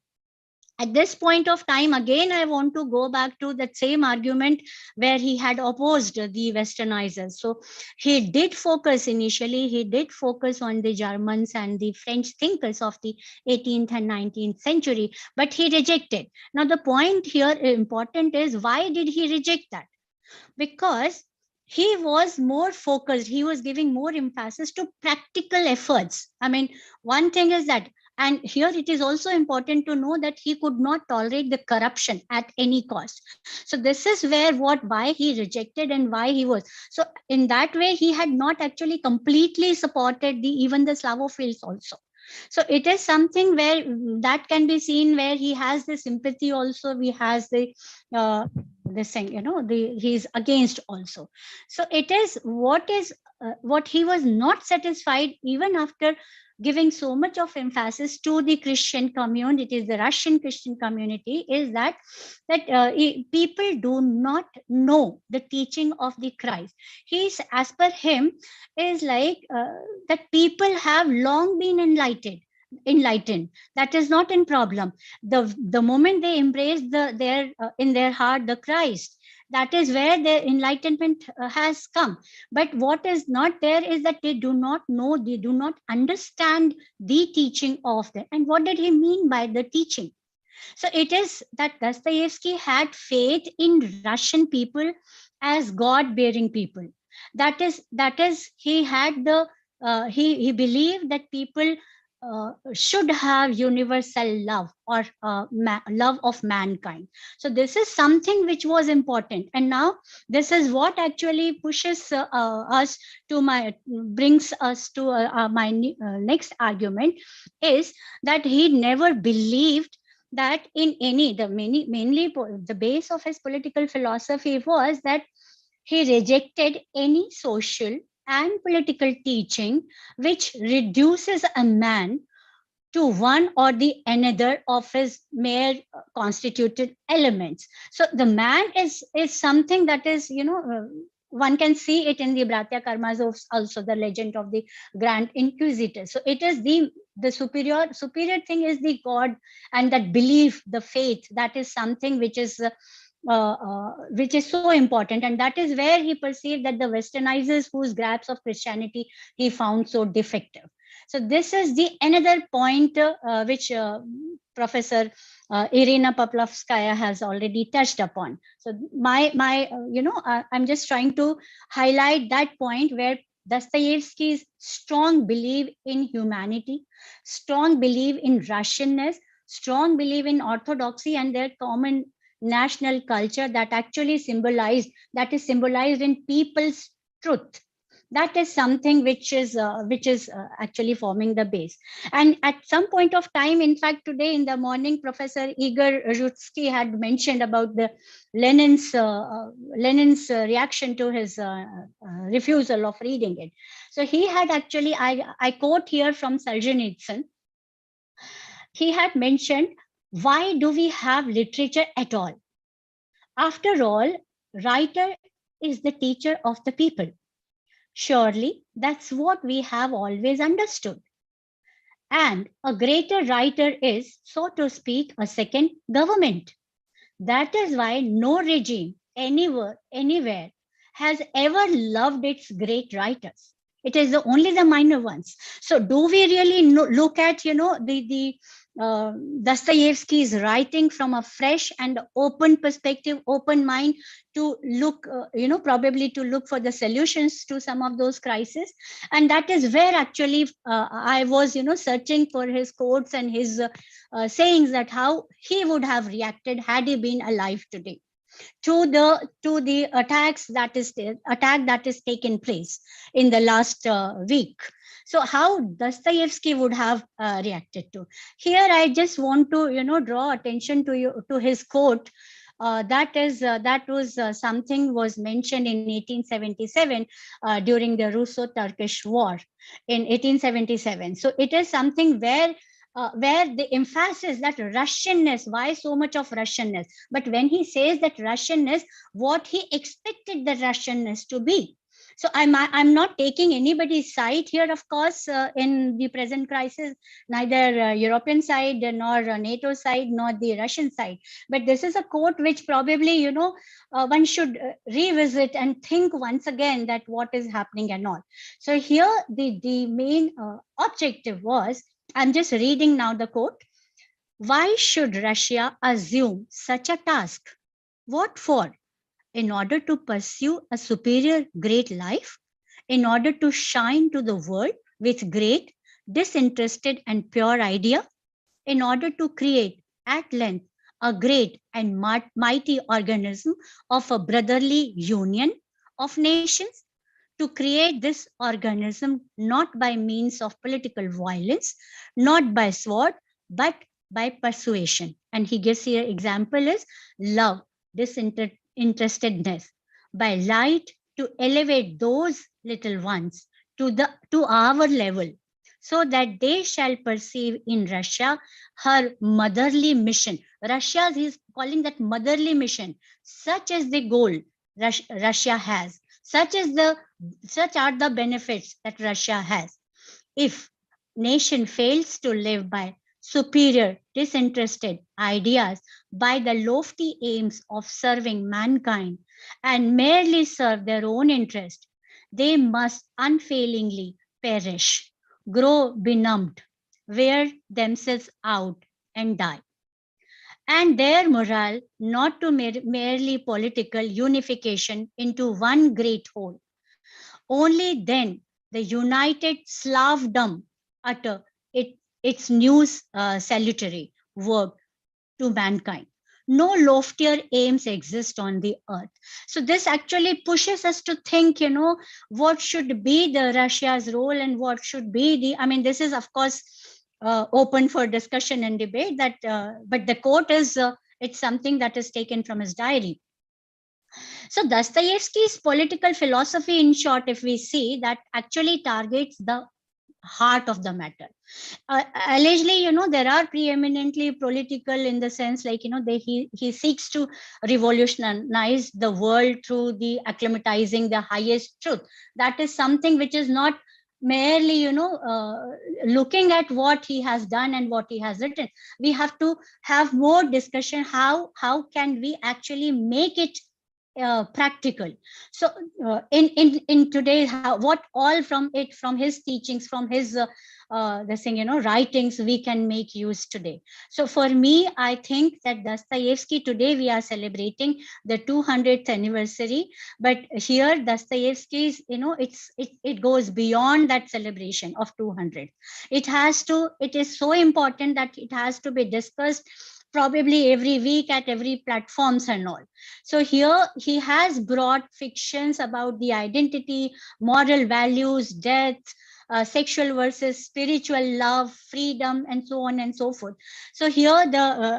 At this point of time, again, I want to go back to that same argument where he had opposed the Westernizers. So he did focus initially, he did focus on the Germans and the French thinkers of the 18th and 19th century, but he rejected. Now, the point here important is, why did he reject that? Because he was more focused, he was giving more emphasis to practical efforts. I mean, one thing is that, and here it is also important to know that he could not tolerate the corruption at any cost. So this is where why he rejected and why he was. So in that way, he had not actually completely supported even the Slavophiles also. So it is something where that can be seen, where he has the sympathy also, he has the this thing, he's against also. So it is what he was not satisfied, even after giving so much of emphasis to the Christian community, the Russian Christian community, is that people do not know the teaching of the Christ. He's, as per him, is like that people have long been enlightened. That is not a problem. The moment they embrace in their heart the Christ, that is where their enlightenment has come. But what is not there is that they do not know, they do not understand the teaching of them. And what did he mean by the teaching? So it is that Dostoevsky had faith in Russian people as God-bearing people. That is he had he believed that people should have universal love, or love of mankind. So this is something which was important. And now this is what actually pushes us to brings us to my next argument, is that he never believed that in mainly the base of his political philosophy was that he rejected any social and political teaching which reduces a man to one or the another of his mere constituted elements. So the man is something that is, one can see it in the Bratya Karmas, also the legend of the Grand Inquisitor. So it is the superior thing is the God, and that belief, the faith, that is something which is so important. And that is where he perceived that the Westernizers, whose grasp of Christianity he found so defective. So this is the another point which Professor Irina Pavlovskaya has already touched upon. So I'm just trying to highlight that point where Dostoevsky's strong belief in humanity, strong belief in Russianness, strong belief in orthodoxy and their common national culture that is symbolized in people's truth. That is something which is actually forming the base. And at some point of time, in fact, today in the morning, Professor Igor Zhutsky had mentioned about the Lenin's reaction to his refusal of reading it. So he had actually, I quote here from Solzhenitsyn, he had mentioned, why do we have literature at all? After all, writer is the teacher of the people. Surely that's what we have always understood. And a greater writer is, so to speak, a second government. That is why no regime anywhere has ever loved its great writers. It is only the minor ones. So do we really look at, the Dostoevsky is writing from a fresh and open perspective, open mind to look, probably to look for the solutions to some of those crises. And that is where actually I was, searching for his quotes and his sayings, that how he would have reacted had he been alive today to the attack that is taken place in the last week. So how Dostoevsky would have reacted to. Here I just want to draw attention to his quote. That was something was mentioned in 1877 during the Russo-Turkish War in 1877. So it is something where the emphasis that Russianness, why so much of Russianness? But when he says that Russianness, what he expected the Russianness to be. So I'm not taking anybody's side here, of course, in the present crisis, neither European side nor NATO side nor the Russian side. But this is a quote which probably, one should revisit and think once again that what is happening and all. So here the main objective was, I'm just reading now the quote. Why should Russia assume such a task? What for? In order to pursue a superior great life? In order to shine to the world with great, disinterested and pure idea? In order to create at length a great and mighty organism of a brotherly union of nations? To create this organism not by means of political violence, not by sword, but by persuasion. And he gives here example is love, disinterestedness, by light to elevate those little ones to our level, so that they shall perceive in Russia her motherly mission. Russia, he is calling that motherly mission. Such is the goal Russia has. Such are the benefits that Russia has. If nation fails to live by superior, disinterested ideas, by the lofty aims of serving mankind, and merely serve their own interest, they must unfailingly perish, grow benumbed, wear themselves out, and die. And their morale not to merely political unification into one great whole. Only then the united Slavdom utter its new salutary work to mankind. No loftier aims exist on the earth. So this actually pushes us to think, what should be the Russia's role and what should be this is of course open for discussion and debate, that but the quote is it's something that is taken from his diary. So Dostoevsky's political philosophy, in short, if we see, that actually targets the heart of the matter. Allegedly, there are preeminently political in the sense like, he seeks to revolutionize the world through the acclimatizing the highest truth. That is something which is not merely, looking at what he has done and what he has written. We have to have more discussion. How can we actually make it practical? So in today, what all from his teachings, from his writings we can make use today. So for me, I think that Dostoevsky, today we are celebrating the 200th anniversary, but here Dostoevsky's, it goes beyond that celebration of 200. It is so important that it has to be discussed probably every week at every platforms and all. So here he has brought fictions about the identity, moral values, death, sexual versus spiritual love, freedom, and so on and so forth. So here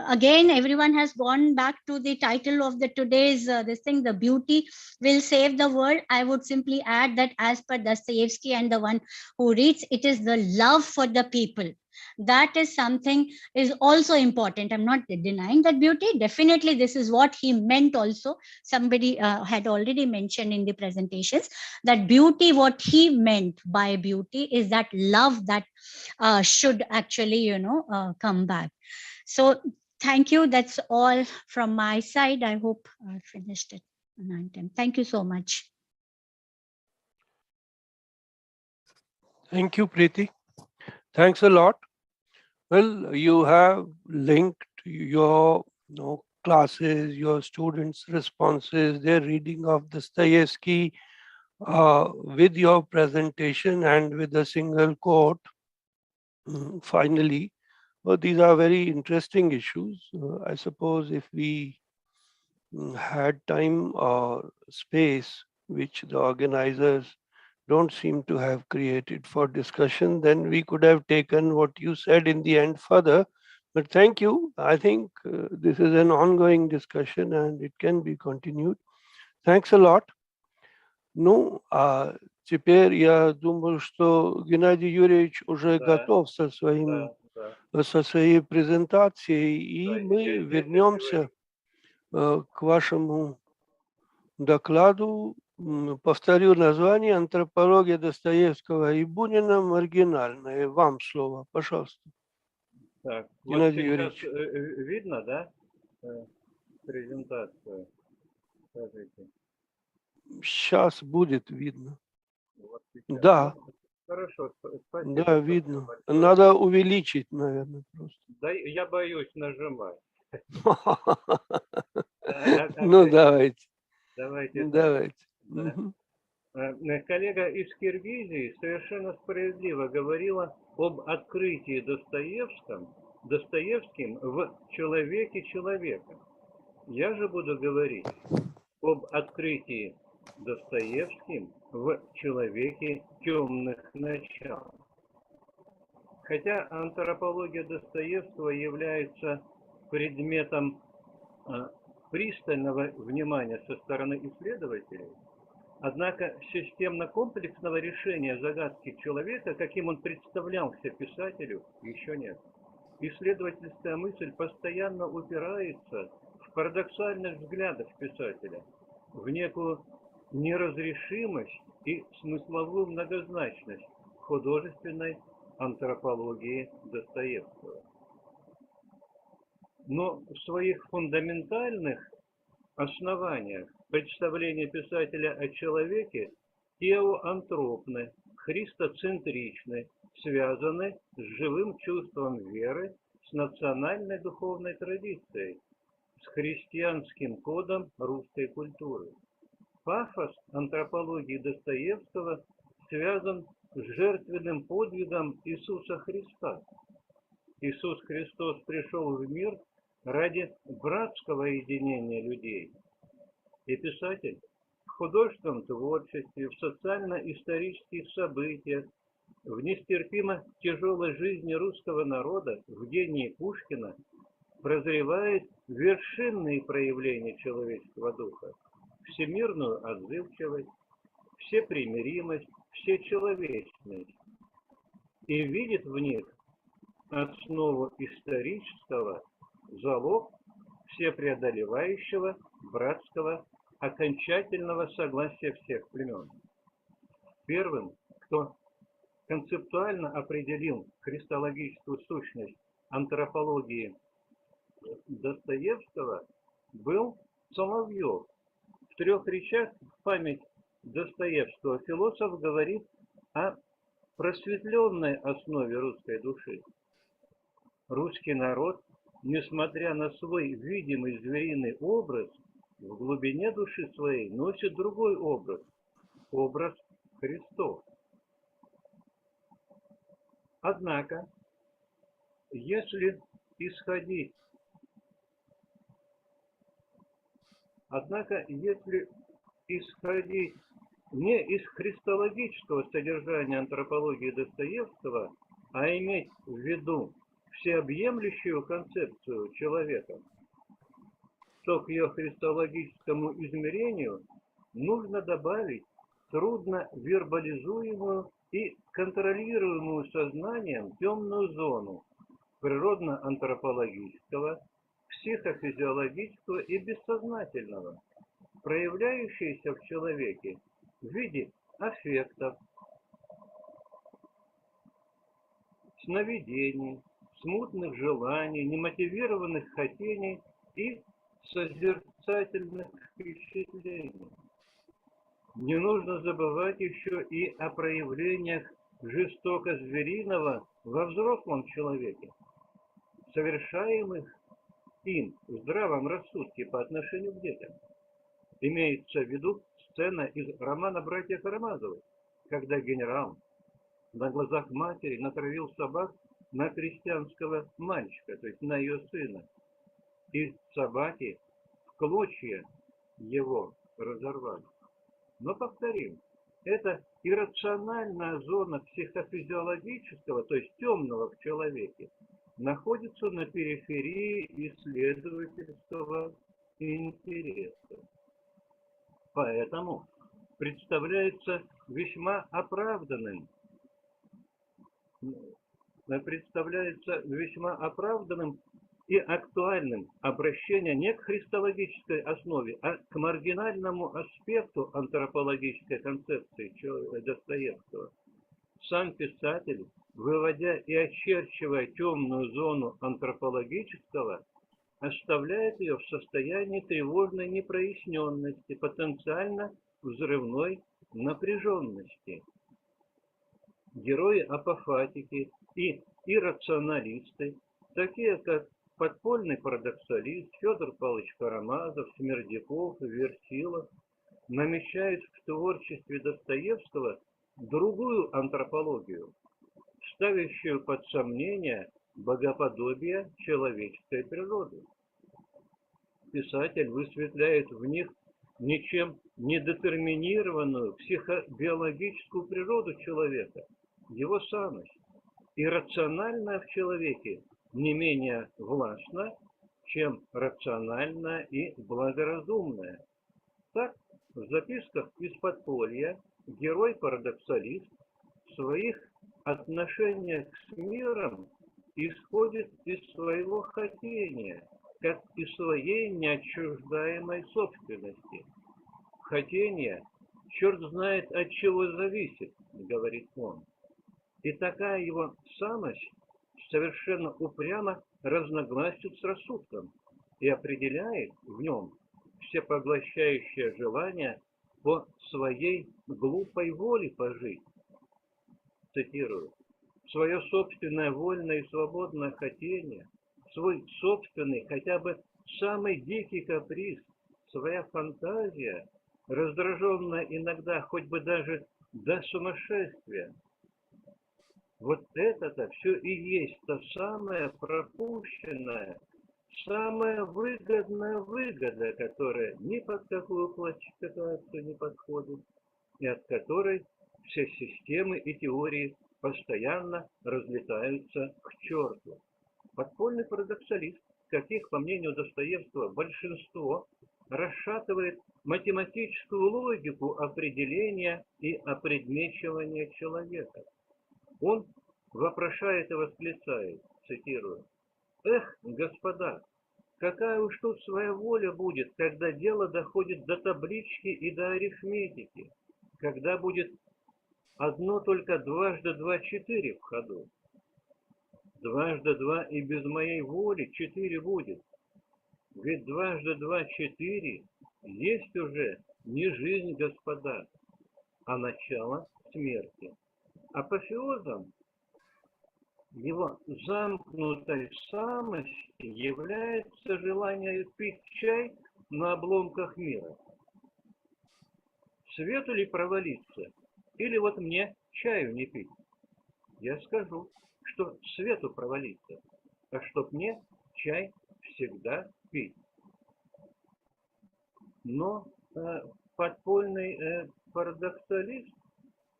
again, everyone has gone back to the title of the today's the beauty will save the world. I would simply add that as per Dostoevsky and the one who reads, it is the love for the people. That is something is also important. I'm not denying that beauty. Definitely, this is what he meant also. Somebody had already mentioned in the presentations that beauty, what he meant by beauty is that love that should actually, come back. So thank you. That's all from my side. I hope I finished it on time. Thank you so much. Thank you, Preeti. Thanks a lot. Well, you have linked your classes, your students' responses, their reading of Dostoevsky with your presentation and with a single quote. Finally, well, these are very interesting issues. I suppose if we had time or space, which the organizers don't seem to have created for discussion, then we could have taken what you said in the end further. But thank you. I think this is an ongoing discussion and it can be continued. Thanks a lot. Ну, а теперь я думаю, что Геннадий Юрьевич уже готов со своей презентацией, и мы вернемся к вашему докладу. Повторю название: «Антропология Достоевского и Бунина. Маргинальная». Вам слово, пожалуйста. Так, Геннадий вот Юрьевич. видно, да, презентацию? Скажите. Сейчас будет видно. Вот сейчас. Да. Хорошо, спасибо. Да, видно. Надо увеличить, наверное, просто. Да, я боюсь нажимать. Ну, давайте. Давайте. Коллега из Киргизии совершенно справедливо говорила об открытии Достоевским в человеке человека. Я же буду говорить об открытии Достоевским в человеке темных начал. Хотя антропология Достоевского является предметом пристального внимания со стороны исследователей, однако системно-комплексного решения загадки человека, каким он представлялся писателю, еще нет. Исследовательская мысль постоянно упирается в парадоксальность взглядов писателя, в некую неразрешимость и смысловую многозначность художественной антропологии Достоевского. Но в своих фундаментальных основаниях представления писателя о человеке теоантропны, христоцентричны, связаны с живым чувством веры, с национальной духовной традицией, с христианским кодом русской культуры. Пафос антропологии Достоевского связан с жертвенным подвигом Иисуса Христа. Иисус Христос пришел в мир ради братского единения людей. И писатель в художественном творчестве, в социально-исторических событиях, в нестерпимо тяжелой жизни русского народа, в гении Пушкина прозревает вершинные проявления человеческого духа, всемирную отзывчивость, всепримиримость, всечеловечность, и видит в них основу исторического, залог всепреодолевающего братского окончательного согласия всех племен. Первым, кто концептуально определил христологическую сущность антропологии Достоевского, был Соловьев. В 3 речах в память Достоевского философ говорит о просветленной основе русской души. Русский народ, несмотря на свой видимый звериный образ, в глубине души своей носит другой образ – образ Христов. Однако, если исходить не из христологического содержания антропологии Достоевского, а иметь в виду всеобъемлющую концепцию человека, то к ее христологическому измерению нужно добавить трудно вербализуемую и контролируемую сознанием темную зону природно-антропологического, психофизиологического и бессознательного, проявляющиеся в человеке в виде аффектов, сновидений, смутных желаний, немотивированных хотений и созерцательных впечатлений. Не нужно забывать еще и о проявлениях жестоко-звериного во взрослом человеке, совершаемых им в здравом рассудке по отношению к детям. Имеется в виду сцена из романа «Братья Карамазовы», когда генерал на глазах матери натравил собак на крестьянского мальчика, то есть на ее сына. И собаки в клочья его разорвали. Но повторим, это иррациональная зона психофизиологического, то есть темного в человеке, находится на периферии исследовательского интереса. Поэтому представляется весьма оправданным и актуальным обращение не к христологической основе, а к маргинальному аспекту антропологической концепции Достоевского. Сам писатель, выводя и очерчивая темную зону антропологического, оставляет ее в состоянии тревожной непроясненности, потенциально взрывной напряженности. Герои апофатики и иррационалисты, такие как подпольный парадоксалист Федор Павлович Карамазов, Смердяков, Версилов, намечают в творчестве Достоевского другую антропологию, ставящую под сомнение богоподобие человеческой природы. Писатель высветляет в них ничем не детерминированную психобиологическую природу человека, его самость, иррациональная в человеке не менее властна, чем рациональная и благоразумная. Так, в записках из подполья герой-парадоксалист в своих отношениях с миром исходит из своего хотения, как из своей неотчуждаемой собственности. Хотение, черт знает от чего зависит, говорит он. И такая его самость совершенно упрямо разногласит с рассудком и определяет в нем всепоглощающее желание по своей глупой воле пожить. Цитирую. Свое собственное вольное и свободное хотение, свой собственный, хотя бы самый дикий каприз, своя фантазия, раздраженная иногда хоть бы даже до сумасшествия. Вот это-то все и есть та самая пропущенная, самая выгодная выгода, которая ни под какую классификацию не подходит, и от которой все системы и теории постоянно разлетаются к черту. Подпольный парадоксалист, каких, по мнению Достоевского, большинство, расшатывает математическую логику определения и опредмечивания человека. Он вопрошает и восклицает, цитирую, «Эх, господа, какая уж тут своя воля будет, когда дело доходит до таблички и до арифметики, когда будет одно только дважды два 4 в ходу. Дважды 2 и без моей воли 4 будет. Ведь дважды 2 4 есть уже не жизнь, господа, а начало смерти. Апофеозом его замкнутой самости является желание пить чай на обломках мира. Свету ли провалиться? Или вот мне чаю не пить? Я скажу, что свету провалиться, а чтоб мне чай всегда пить. Но подпольный парадоксалист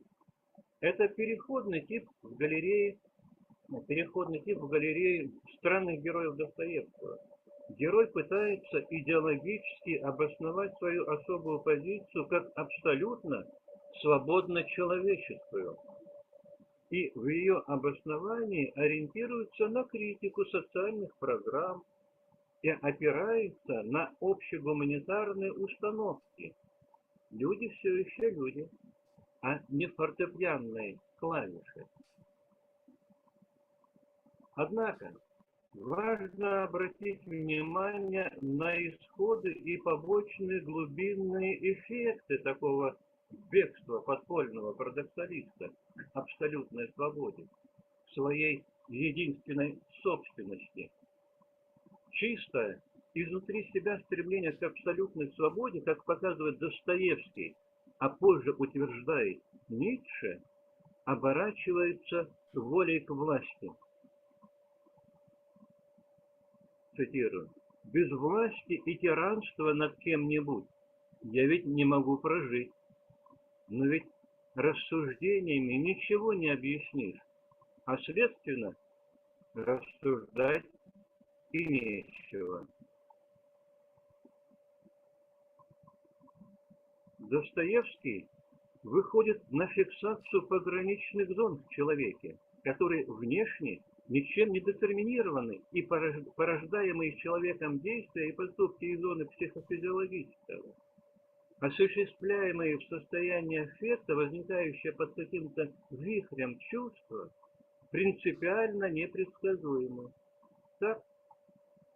– это переходный тип в галерее странных героев Достоевского. Герой пытается идеологически обосновать свою особую позицию как абсолютно свободно человеческую. И в ее обосновании ориентируется на критику социальных программ и опирается на общегуманитарные установки. Люди все еще люди, а не фортепианные клавиши. Однако важно обратить внимание на исходы и побочные глубинные эффекты такого бегства подпольного парадоксалиста к абсолютной свободе, к своей единственной собственности, чистое, изнутри себя стремление к абсолютной свободе, как показывает Достоевский, а позже утверждает Ницше, оборачивается волей к власти. Цитирую. «Без власти и тиранства над кем-нибудь я ведь не могу прожить. Но ведь рассуждениями ничего не объяснишь, а следственно рассуждать и нечего». Достоевский выходит на фиксацию пограничных зон в человеке, которые внешне ничем не детерминированы и порождаемые человеком действия и поступки из зоны психофизиологического, осуществляемые в состоянии аффекта, возникающие под каким-то вихрем чувства, принципиально непредсказуемы. Так,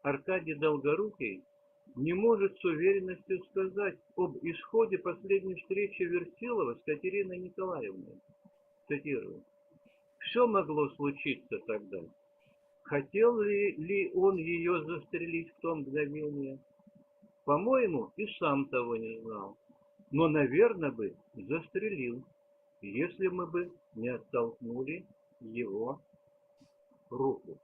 Аркадий Долгорукий не может с уверенностью сказать об исходе последней встречи Версилова с Катериной Николаевной. Цитирую. «Все могло случиться тогда. Хотел ли он ее застрелить в то мгновение? По-моему, и сам того не знал. Но, наверное, бы застрелил, если мы бы не оттолкнули его руку».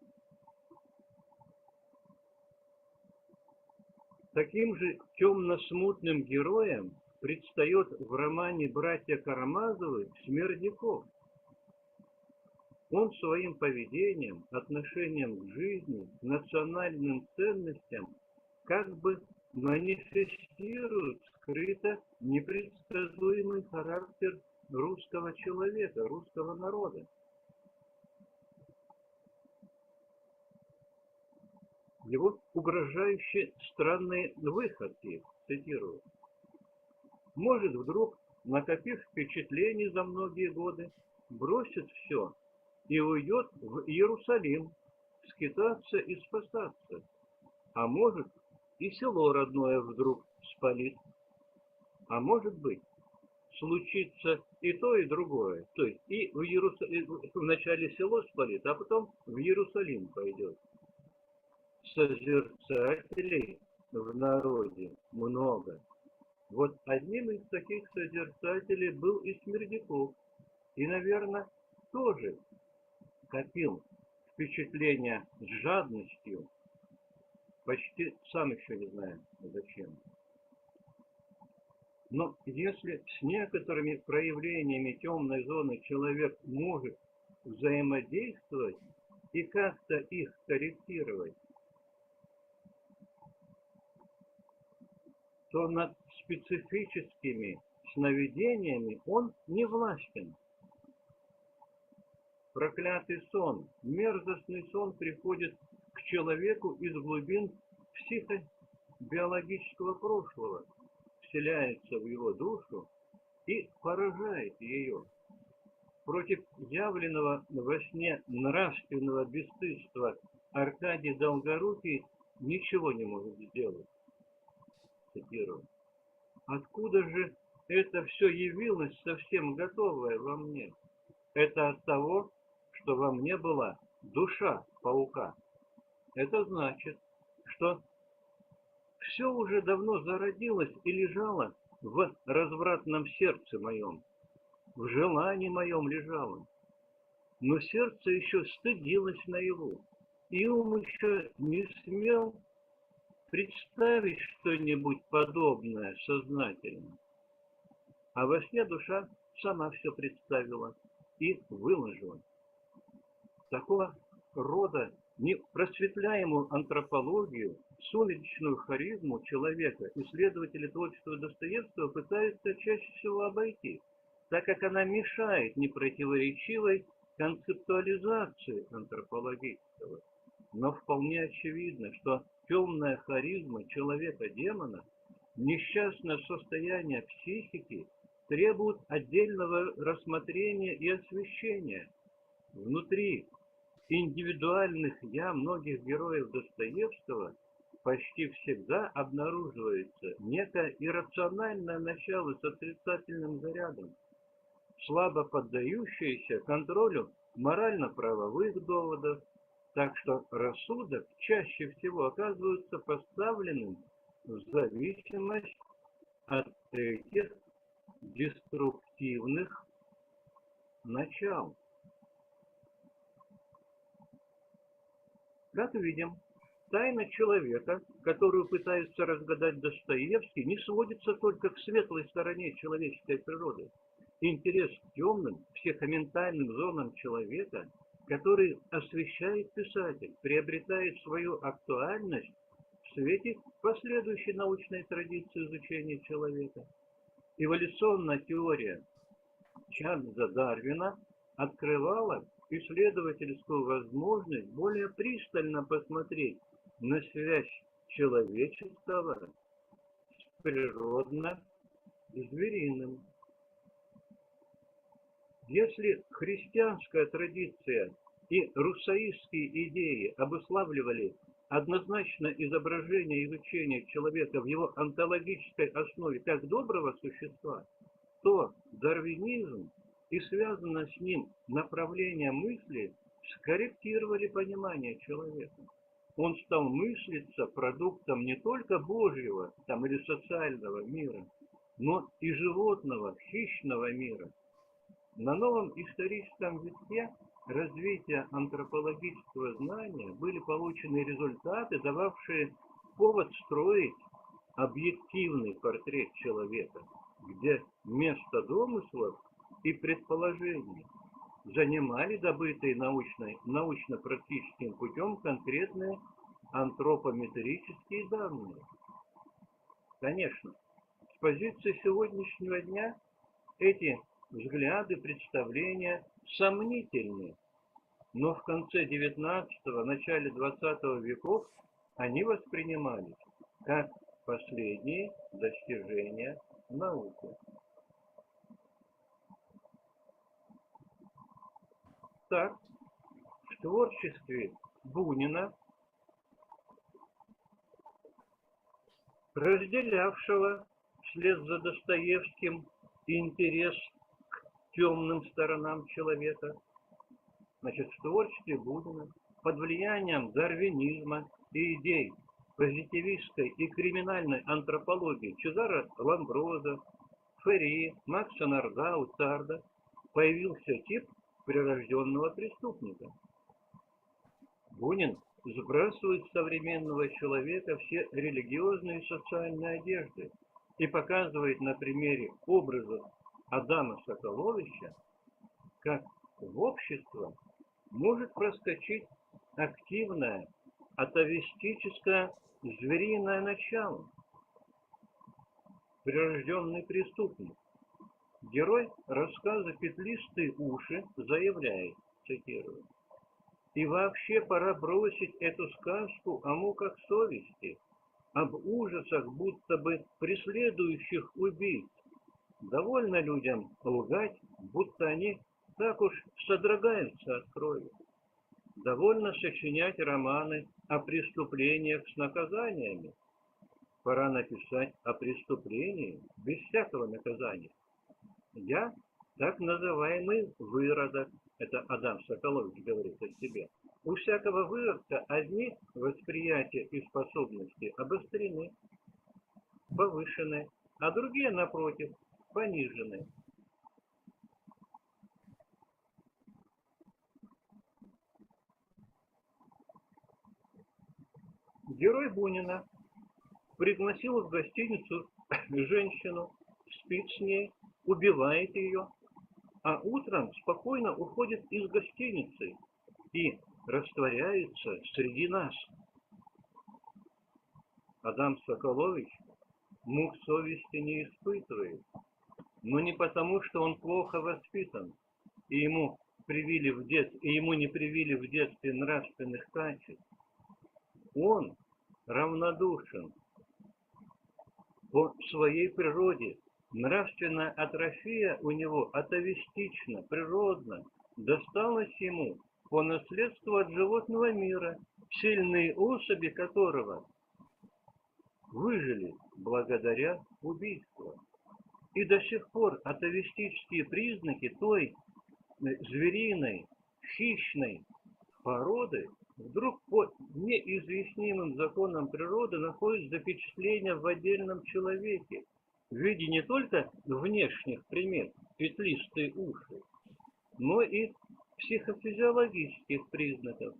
Таким же темно-смутным героем предстает в романе «Братья Карамазовы» Смердяков. Он своим поведением, отношением к жизни, к национальным ценностям как бы манифестирует скрыто непредсказуемый характер русского человека, русского народа. Его угрожающие странные выходки, цитирую, может вдруг, накопив впечатлений за многие годы, бросит все и уйдет в Иерусалим, скитаться и спасаться, а может и село родное вдруг спалит, а может быть случится и то, и другое, то есть и вначале село спалит, а потом в Иерусалим пойдет. Созерцателей в народе много. Вот одним из таких созерцателей был и Смердяков. И, наверное, тоже копил впечатление с жадностью, почти сам еще не знаю зачем. Но если с некоторыми проявлениями темной зоны человек может взаимодействовать и как-то их корректировать, то над специфическими сновидениями он не властен. Проклятый сон, мерзостный сон приходит к человеку из глубин психобиологического прошлого, вселяется в его душу и поражает ее. Против явленного во сне нравственного бесстыдства Аркадий Долгорукий ничего не может сделать. Цитирую. «Откуда же это все явилось совсем готовое во мне? Это от того, что во мне была душа паука. Это значит, что все уже давно зародилось и лежало в развратном сердце моем, в желании моем лежало. Но сердце еще стыдилось наяву, и ум еще не смел представить что-нибудь подобное сознательно. А во сне душа сама все представила и выложила. Такого рода непросветляемую антропологию, сумеречную харизму человека исследователи творчества Достоевского пытаются чаще всего обойти, так как она мешает непротиворечивой концептуализации антропологического. Но вполне очевидно, что темная харизма человека-демона, несчастное состояние психики требует отдельного рассмотрения и освещения. Внутри индивидуальных «я» многих героев Достоевского почти всегда обнаруживается некое иррациональное начало с отрицательным зарядом, слабо поддающееся контролю морально-правовых доводов, Так что рассудок чаще всего оказывается поставленным в зависимость от этих деструктивных начал. Как видим, тайна человека, которую пытается разгадать Достоевский, не сводится только к светлой стороне человеческой природы. Интерес к темным, психоментальным зонам человека, который освещает писатель, приобретает свою актуальность в свете последующей научной традиции изучения человека. Эволюционная теория Чарльза Дарвина открывала исследовательскую возможность более пристально посмотреть на связь человеческого с природно-звериным. Если христианская традиция и руссоистские идеи обуславливали однозначно изображение и изучение человека в его онтологической основе как доброго существа, то дарвинизм и связанное с ним направление мысли скорректировали понимание человека. Он стал мыслиться продуктом не только Божьего или социального мира, но и животного, хищного мира. На новом историческом витке развития антропологического знания были получены результаты, дававшие повод строить объективный портрет человека, где место домыслов и предположений занимали добытые научно-практическим путем конкретные антропометрические данные. Конечно, с позиции сегодняшнего дня эти взгляды, представления сомнительны, но в конце XIX, начале XX веков они воспринимались как последние достижения науки. Так, в творчестве Бунина, разделявшего вслед за Достоевским интерес к темным сторонам человека, в творчестве Бунина под влиянием дарвинизма и идей позитивистской и криминальной антропологии Чезаро Ламброза, Ферри, Макса Нардау, Тарда появился тип прирожденного преступника. Бунин сбрасывает с современного человека все религиозные и социальные одежды и показывает на примере образов Адама Соколовича, как в общество может проскочить активное атовистическое звериное начало, прирожденный преступник. Герой рассказа «Петлистые уши» заявляет, цитирую: «И вообще пора бросить эту сказку о муках совести, об ужасах будто бы преследующих убийц. Довольно людям лгать, будто они так уж содрогаются от крови. Довольно сочинять романы о преступлениях с наказаниями. Пора написать о преступлении без всякого наказания. Я так называемый выродок», это Адам Соколович говорит о себе. «У всякого выродка одни восприятия и способности обострены, повышены, а другие, напротив, понижены». Герой Бунина пригласил в гостиницу женщину, спит с ней, убивает ее, а утром спокойно уходит из гостиницы и растворяется среди нас. Адам Соколович мук совести не испытывает, но не потому, что он плохо воспитан, и ему не привили в детстве нравственных качеств. Он равнодушен по своей природе. Нравственная атрофия у него атовистична, природна, досталась ему по наследству от животного мира, сильные особи которого выжили благодаря убийству. И до сих пор атовистические признаки той звериной, хищной породы вдруг по неизъяснимым законам природы находит запечатление в отдельном человеке в виде не только внешних примет, петлистые уши, но и психофизиологических признаков.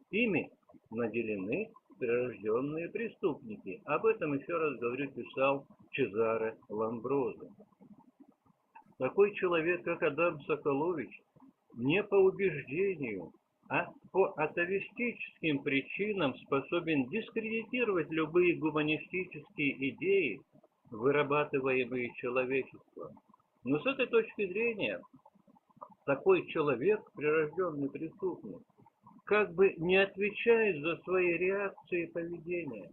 Ими наделены прирожденные преступники. Об этом, еще раз говорю, писал Чезаре Ламброзо. Такой человек, как Адам Соколович, не по убеждению, а по атовистическим причинам способен дискредитировать любые гуманистические идеи, вырабатываемые человечеством. Но с этой точки зрения, такой человек, прирожденный преступник, как бы не отвечает за свои реакции и поведение.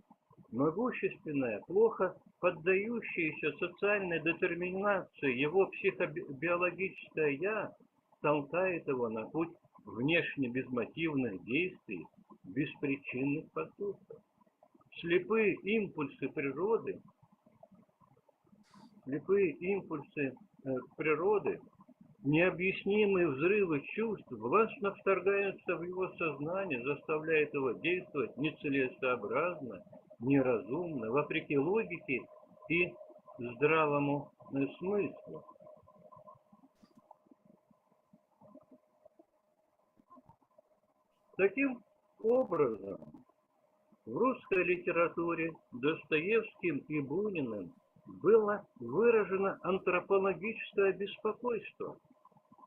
Могущественное, плохо поддающееся социальной детерминации его психобиологическое «я» толкает его на путь внешне безмотивных действий, беспричинных поступков. Слепые импульсы природы, необъяснимые взрывы чувств властно вторгаются в его сознание, заставляют его действовать нецелесообразно, неразумно, вопреки логике и здравому смыслу. Таким образом, в русской литературе Достоевским и Буниным было выражено антропологическое беспокойство.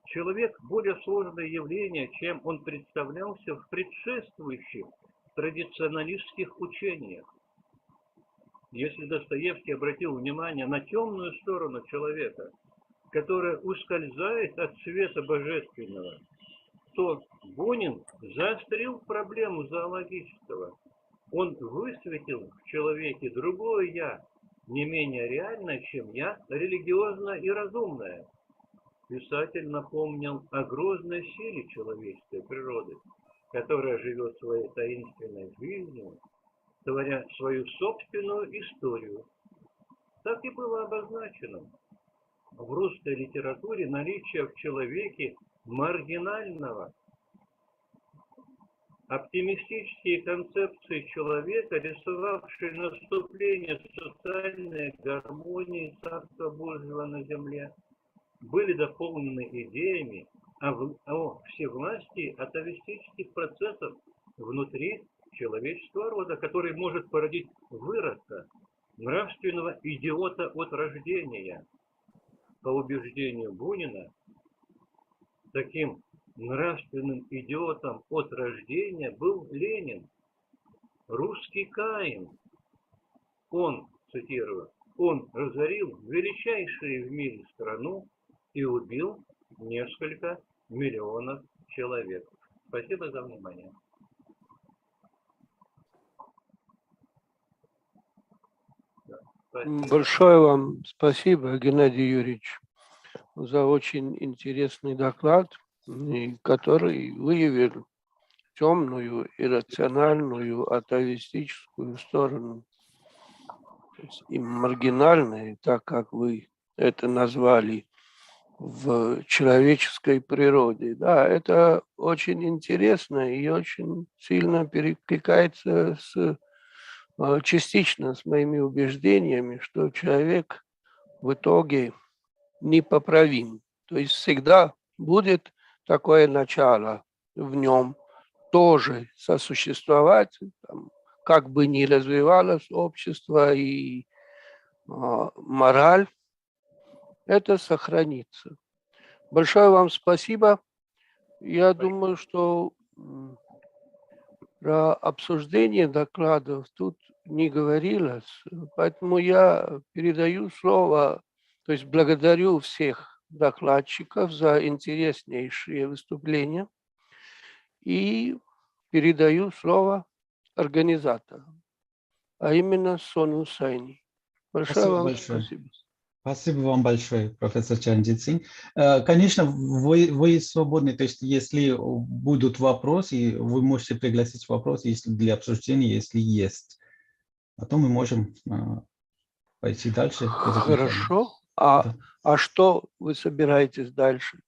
Человек – более сложное явление, чем он представлялся в предшествующих традиционалистских учениях. Если Достоевский обратил внимание на темную сторону человека, которая ускользает от света божественного, то Бунин заострил проблему зоологического. Он высветил в человеке другое «я», не менее реальное, чем «я», религиозное и разумное. Писатель напомнил о грозной силе человеческой природы, которая живет своей таинственной жизнью, творя свою собственную историю. Так и было обозначено в русской литературе наличие в человеке маргинального. Оптимистические концепции человека, рисовавшие наступление социальной гармонии Царства Божьего на земле, были дополнены идеями о всевластии атовистических процессов внутри человеческого рода, который может породить выродка, нравственного идиота от рождения. По убеждению Бунина, таким нравственным идиотом от рождения был Ленин, русский Каин. Он, цитирую, он разорил величайшую в мире страну и убил несколько миллионов человек. Спасибо за внимание. Большое вам спасибо, Геннадий Юрьевич, за очень интересный доклад, который выявил темную, иррациональную, атовистическую сторону. И маргинальные, так как вы это назвали, в человеческой природе. Да, это очень интересно и очень сильно перекликается частично с моими убеждениями, что человек в итоге непоправим. То есть всегда будет такое начало в нем тоже сосуществовать, как бы ни развивалось общество и мораль, это сохранится. Большое вам спасибо. Я думаю, что про обсуждение докладов тут не говорилось, поэтому я передаю слово, то есть благодарю всех докладчиков за интереснейшие выступления и передаю слово организатору, а именно Сону Сайни. Большое спасибо. Спасибо вам большое, профессор Чаранджит Синг. Конечно, вы свободны, то есть если будут вопросы, вы можете пригласить вопросы если для обсуждения, если есть. Потом мы можем пойти дальше. Хорошо. А что вы собираетесь дальше?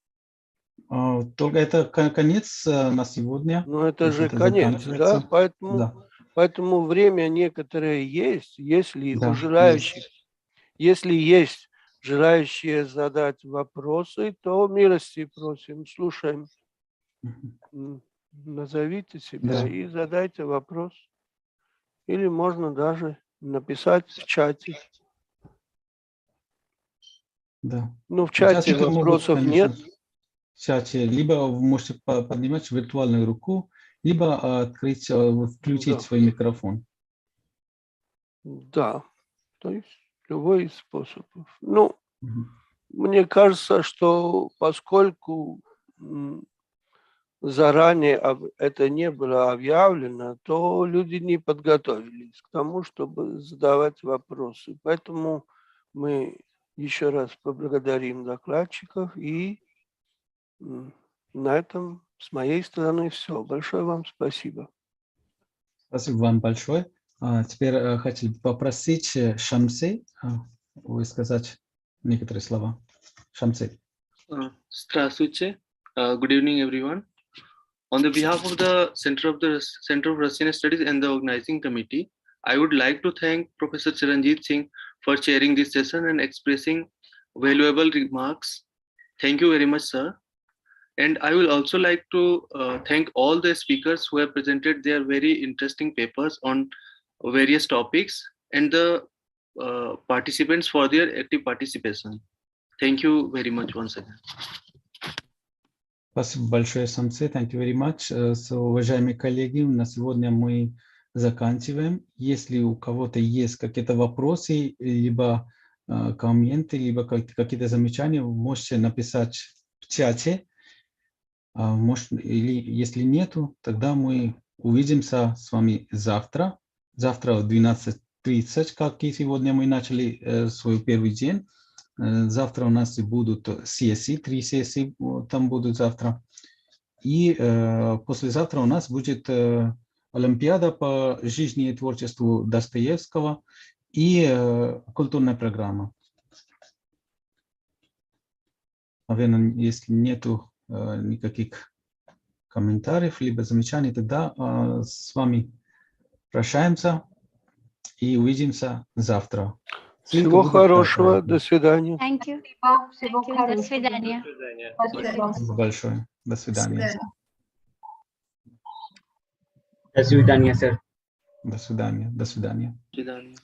Только это конец на сегодня. Ну, это То есть же это конец, да? заканчивается. Поэтому время некоторое есть, если Да, у желающих, если есть желающие задать вопросы, то милости просим, слушаем. Назовите себя и задайте вопрос. Или можно даже написать в чате. Да. Ну, в чате Участники вопросов могут, нет. конечно, в чате либо вы можете поднимать виртуальную руку, либо открыть, включить свой микрофон. Да, то есть любой из способов. Ну, мне кажется, что поскольку заранее это не было объявлено, то люди не подготовились к тому, чтобы задавать вопросы. Поэтому мы еще раз поблагодарим докладчиков, и на этом с моей стороны все. Большое вам спасибо. Спасибо вам большое. Теперь хотел попросить Шамсы высказать некоторые слова. Шамсы. Здравствуйте. Good evening, everyone. On the behalf of the Center of Russian Studies and the organizing committee, I would like to thank Professor Chiranjit Singh for chairing this session and expressing valuable remarks. Thank you very much, sir. And I will also like to thank all the speakers who have presented their very interesting papers on various topics, and the participants for their active participation. Thank you very much once again. Спасибо большое, Самсе. Thank you very much. Уважаемые коллеги, на сегодня мы заканчиваем. Если у кого-то есть какие-то вопросы, либо комменты, либо какие-то замечания, вы можете написать в чате. Или если нету, тогда мы увидимся с вами завтра. Завтра в 12:30, как и сегодня мы начали свой первый день. Завтра у нас будут сессии, 3 сессии там будут завтра. И послезавтра у нас будет Олимпиада по жизни и творчеству Достоевского и культурная программа. Наверное, если нету никаких комментариев либо замечаний, тогда с вами прощаемся и увидимся завтра. Всего хорошего. До свидания. Thank you. До свидания. Спасибо большое. До свидания. До свидания, сэр. До свидания. До свидания. До свидания.